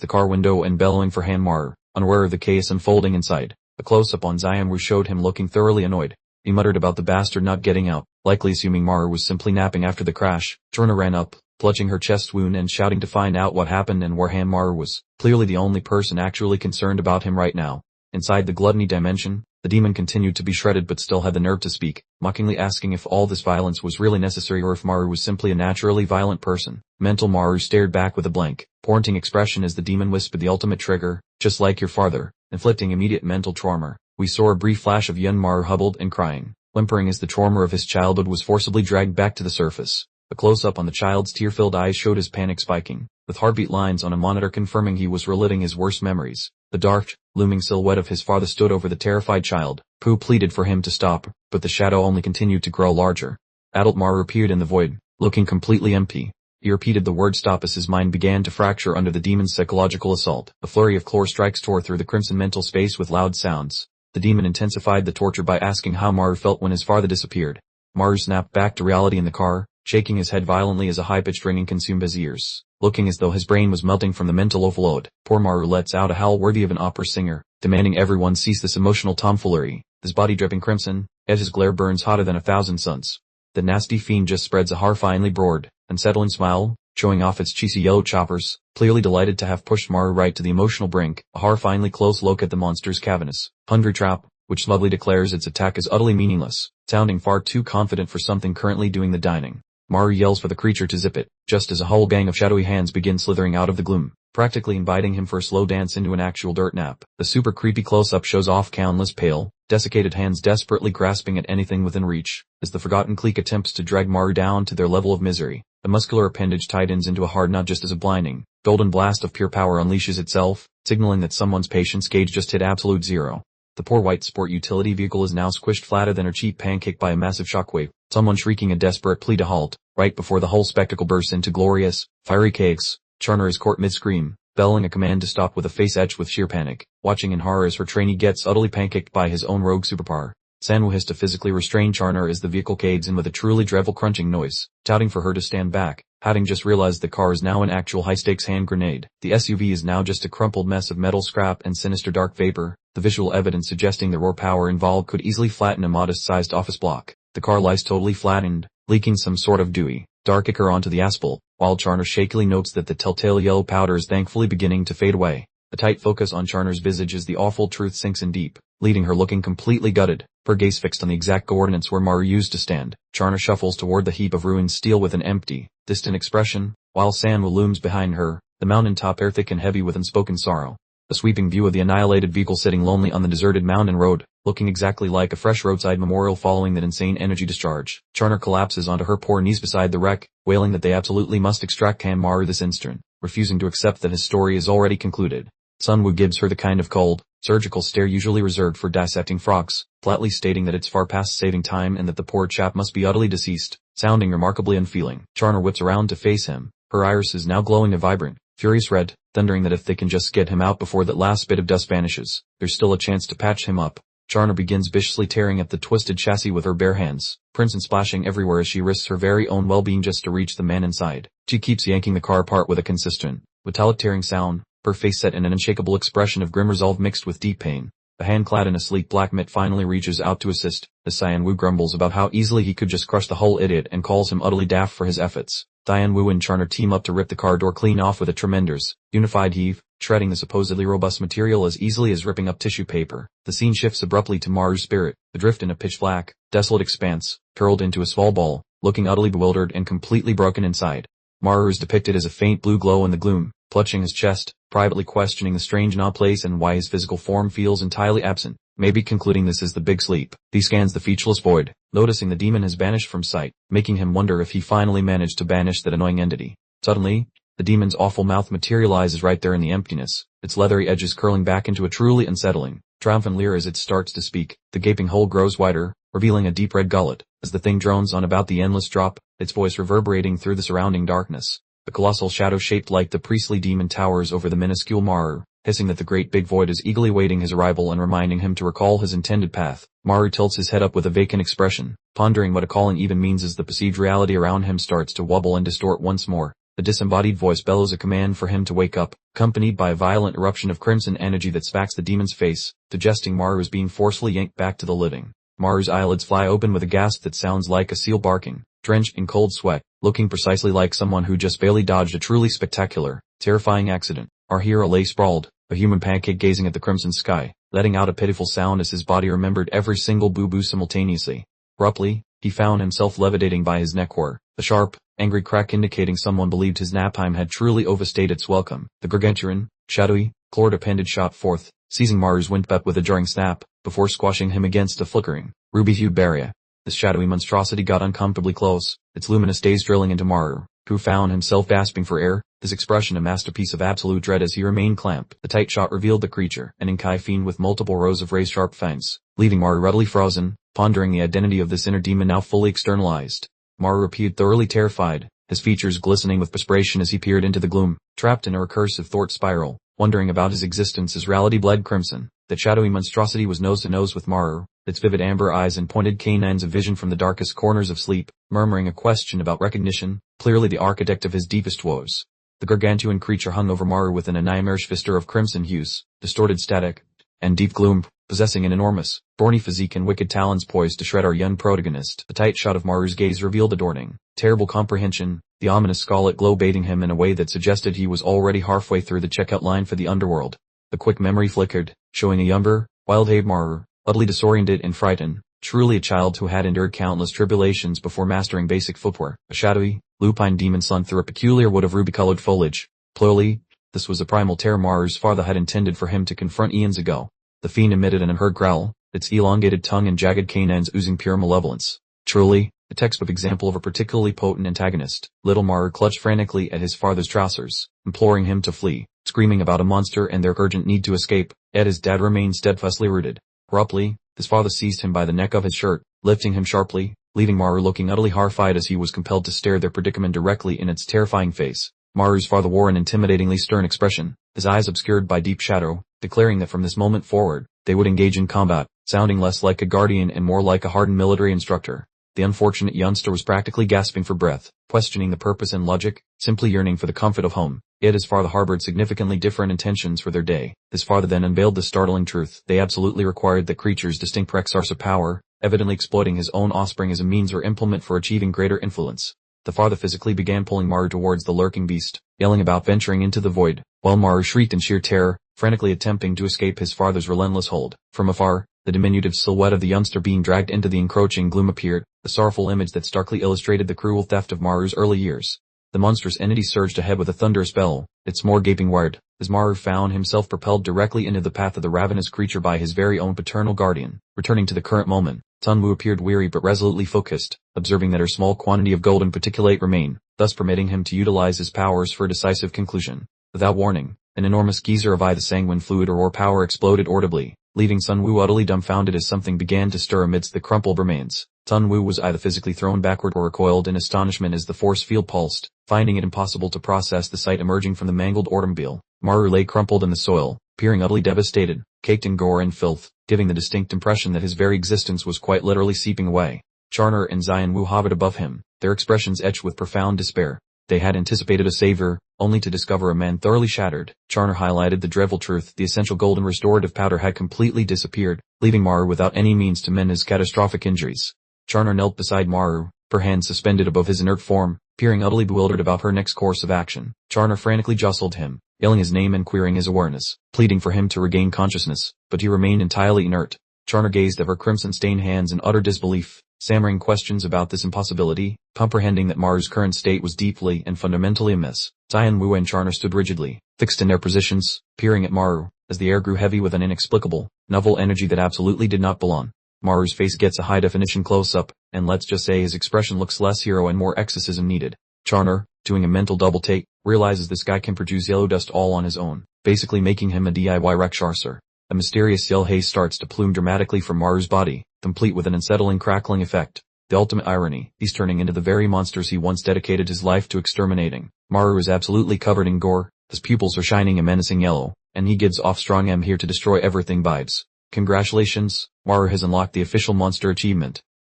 the car window and bellowing for Hanmaru, unaware of the chaos unfolding inside. A close-up on Zayanru showed him looking thoroughly annoyed. He muttered about the bastard not getting out, likely assuming Maru was simply napping after the crash. Churna ran up, clutching her chest wound and shouting to find out what happened and where Hanmaru was, clearly the only person actually concerned about him right now. Inside the gluttony dimension, the demon continued to be shredded but still had the nerve to speak, mockingly asking if all this violence was really necessary or if Maru was simply a naturally violent person. Mental Maru stared back with a blank, pointing expression as the demon whispered the ultimate trigger, just like your father, inflicting immediate mental trauma. We saw a brief flash of young Maru huddled and crying, whimpering as the trauma of his childhood was forcibly dragged back to the surface. A close-up on the child's tear-filled eyes showed his panic spiking, with heartbeat lines on a monitor confirming he was reliving his worst memories. The dark, looming silhouette of his father stood over the terrified child. Pooh pleaded for him to stop, but the shadow only continued to grow larger. Adult Maru appeared in the void, looking completely empty. He repeated the word stop as his mind began to fracture under the demon's psychological assault. A flurry of claw strikes tore through the crimson mental space with loud sounds. The demon intensified the torture by asking how Maru felt when his father disappeared. Maru snapped back to reality in the car, shaking his head violently as a high-pitched ringing consumed his ears, looking as though his brain was melting from the mental overload. Poor Maru lets out a howl worthy of an opera singer, demanding everyone cease this emotional tomfoolery. His body dripping crimson, as his glare burns hotter than 1,000 suns. The nasty fiend just spreads a horrifyingly broad, unsettling smile, showing off its cheesy yellow choppers, clearly delighted to have pushed Maru right to the emotional brink. A horrifyingly close look at the monster's cavernous, hungry trap, which smugly declares its attack is utterly meaningless, sounding far too confident for something currently doing the dining. Maru yells for the creature to zip it, just as a whole gang of shadowy hands begin slithering out of the gloom, practically inviting him for a slow dance into an actual dirt nap. The super creepy close-up shows off countless pale, desiccated hands desperately grasping at anything within reach, as the forgotten clique attempts to drag Maru down to their level of misery. The muscular appendage tightens into a hard knot just as a blinding, golden blast of pure power unleashes itself, signaling that someone's patience gauge just hit absolute zero. The poor white sport utility vehicle is now squished flatter than a cheap pancake by a massive shockwave, someone shrieking a desperate plea to halt, right before the whole spectacle bursts into glorious, fiery chaos. Charner is caught mid-scream, bellowing a command to stop with a face etched with sheer panic, watching in horror as her trainee gets utterly pancaked by his own rogue superpower. Sanwoo has to physically restrain Charner as the vehicle cades in with a truly dreadful crunching noise, touting for her to stand back, having just realized the car is now an actual high-stakes hand grenade. The SUV is now just a crumpled mess of metal scrap and sinister dark vapor, the visual evidence suggesting the raw power involved could easily flatten a modest-sized office block. The car lies totally flattened, leaking some sort of dewy, dark ichor onto the asphalt, while Charner shakily notes that the telltale yellow powder is thankfully beginning to fade away. A tight focus on Charner's visage as the awful truth sinks in deep, leaving her looking completely gutted, her gaze fixed on the exact coordinates where Maru used to stand. Charner shuffles toward the heap of ruined steel with an empty, distant expression, while Sanwoo looms behind her, the mountain-top air thick and heavy with unspoken sorrow. A sweeping view of the annihilated vehicle sitting lonely on the deserted mountain road, looking exactly like a fresh roadside memorial following that insane energy discharge. Charner collapses onto her poor knees beside the wreck, wailing that they absolutely must extract Maru this instant, refusing to accept that his story is already concluded. Sunwoo gives her the kind of cold, surgical stare usually reserved for dissecting frogs, flatly stating that it's far past saving time and that the poor chap must be utterly deceased, sounding remarkably unfeeling. Charner whips around to face him, her irises now glowing a vibrant, furious red, thundering that if they can just get him out before that last bit of dust vanishes, there's still a chance to patch him up. Charner begins viciously tearing at the twisted chassis with her bare hands, prints and splashing everywhere as she risks her very own well-being just to reach the man inside. She keeps yanking the car apart with a consistent, metallic tearing sound, her face set in an unshakable expression of grim resolve mixed with deep pain. A hand clad in a sleek black mitt finally reaches out to assist, as Sanwoo grumbles about how easily he could just crush the whole idiot and calls him utterly daft for his efforts. Sanwoo and Charner team up to rip the car door clean off with a tremendous, unified heave, shredding the supposedly robust material as easily as ripping up tissue paper. The scene shifts abruptly to Maru's spirit, adrift in a pitch-black, desolate expanse, curled into a small ball, looking utterly bewildered and completely broken inside. Maru is depicted as a faint blue glow in the gloom, clutching his chest, privately questioning the strange and odd place and why his physical form feels entirely absent, maybe concluding this is the big sleep. He scans the featureless void, noticing the demon has vanished from sight, making him wonder if he finally managed to banish that annoying entity. Suddenly, the demon's awful mouth materializes right there in the emptiness, its leathery edges curling back into a truly unsettling, triumphant leer as it starts to speak. The gaping hole grows wider, revealing a deep red gullet, as the thing drones on about the endless drop, its voice reverberating through the surrounding darkness. The colossal shadow shaped like the priestly demon towers over the minuscule Maru, hissing that the great big void is eagerly waiting his arrival and reminding him to recall his intended path. Maru tilts his head up with a vacant expression, pondering what a calling even means as the perceived reality around him starts to wobble and distort once more. The disembodied voice bellows a command for him to wake up, accompanied by a violent eruption of crimson energy that smacks the demon's face, suggesting Maru is being forcefully yanked back to the living. Maru's eyelids fly open with a gasp that sounds like a seal barking, drenched in cold sweat, looking precisely like someone who just barely dodged a truly spectacular, terrifying accident. Our hero lay sprawled, a human pancake gazing at the crimson sky, letting out a pitiful sound as his body remembered every single boo-boo simultaneously. Abruptly, he found himself levitating by his neck where, a sharp, angry crack indicating someone believed his naptime had truly overstayed its welcome. The gargantuan, shadowy, clawed appendage shot forth, seizing Maru's windpipe with a jarring snap, before squashing him against a flickering, ruby-hued barrier. This shadowy monstrosity got uncomfortably close, its luminous gaze drilling into Maru, who found himself gasping for air, his expression a masterpiece of absolute dread as he remained clamped. The tight shot revealed the creature, an Inkai fiend with multiple rows of razor-sharp fangs, leaving Maru ruddily frozen, pondering the identity of this inner demon now fully externalized. Maru appeared thoroughly terrified, his features glistening with perspiration as he peered into the gloom, trapped in a recursive thought spiral, wondering about his existence as reality bled crimson. That shadowy monstrosity was nose to nose with Maru, its vivid amber eyes and pointed canines of vision from the darkest corners of sleep, murmuring a question about recognition, clearly the architect of his deepest woes. The gargantuan creature hung over Maru within a nightmarish vista of crimson hues, distorted static, and deep gloom, possessing an enormous, thorny physique and wicked talons poised to shred our young protagonist. A tight shot of Maru's gaze revealed adorning, terrible comprehension, the ominous scarlet glow bathing him in a way that suggested he was already halfway through the checkout line for the underworld. The quick memory flickered, showing a younger, wild-eyed Maru, utterly disoriented and frightened, truly a child who had endured countless tribulations before mastering basic footwear. A shadowy, lupine demon slunk through a peculiar wood of ruby-colored foliage. Plurally, this was the primal terror Maru's father had intended for him to confront eons ago. The fiend emitted an unheard growl, its elongated tongue and jagged canines oozing pure malevolence. Truly, a textbook example of a particularly potent antagonist. Little Maru clutched frantically at his father's trousers, imploring him to flee, screaming about a monster and their urgent need to escape, yet his dad remained steadfastly rooted. Abruptly, his father seized him by the neck of his shirt, lifting him sharply, leaving Maru looking utterly horrified as he was compelled to stare their predicament directly in its terrifying face. Maru's father wore an intimidatingly stern expression, his eyes obscured by deep shadow, declaring that from this moment forward, they would engage in combat, sounding less like a guardian and more like a hardened military instructor. The unfortunate youngster was practically gasping for breath, questioning the purpose and logic, simply yearning for the comfort of home. Yet his father harbored significantly different intentions for their day. His father then unveiled the startling truth. They absolutely required that creatures distinct source of power, evidently exploiting his own offspring as a means or implement for achieving greater influence. The father physically began pulling Maru towards the lurking beast, yelling about venturing into the void, while Maru shrieked in sheer terror, frantically attempting to escape his father's relentless hold. From afar, the diminutive silhouette of the youngster being dragged into the encroaching gloom appeared, a sorrowful image that starkly illustrated the cruel theft of Maru's early years. The monstrous entity surged ahead with a thunderous bell, its maw gaping wide, as Maru found himself propelled directly into the path of the ravenous creature by his very own paternal guardian. Returning to the current moment, Sunwoo appeared weary but resolutely focused, observing that her small quantity of golden particulate remained, thus permitting him to utilize his powers for a decisive conclusion. Without warning, an enormous geyser of either sanguine fluid or power exploded audibly, leaving Sunwoo utterly dumbfounded as something began to stir amidst the crumpled remains. Sunwoo was either physically thrown backward or recoiled in astonishment as the force field pulsed, finding it impossible to process the sight emerging from the mangled automobile. Maru lay crumpled in the soil, appearing utterly devastated, caked in gore and filth, giving the distinct impression that his very existence was quite literally seeping away. Charner and Xianwu hovered above him, their expressions etched with profound despair. They had anticipated a savior, only to discover a man thoroughly shattered. Charner highlighted the dreadful truth: the essential golden restorative powder had completely disappeared, leaving Maru without any means to mend his catastrophic injuries. Charner knelt beside Maru, her hands suspended above his inert form, peering utterly bewildered about her next course of action. Charner frantically jostled him, yelling his name and querying his awareness, pleading for him to regain consciousness, but he remained entirely inert. Charner gazed at her crimson-stained hands in utter disbelief, stammering questions about this impossibility, comprehending that Maru's current state was deeply and fundamentally amiss. Xianwu and Charner stood rigidly, fixed in their positions, peering at Maru, as the air grew heavy with an inexplicable, novel energy that absolutely did not belong. Maru's face gets a high-definition close-up, and let's just say his expression looks less hero and more exorcism needed. Charner, doing a mental double-take, realizes this guy can produce yellow dust all on his own, basically making him a DIY Rakshasa. A mysterious yellow haze starts to plume dramatically from Maru's body, complete with an unsettling crackling effect. The ultimate irony, he's turning into the very monsters he once dedicated his life to exterminating. Maru is absolutely covered in gore, his pupils are shining a menacing yellow, and he gives off strong "I'm here to destroy everything" vibes. Congratulations, Maru has unlocked the official monster achievement.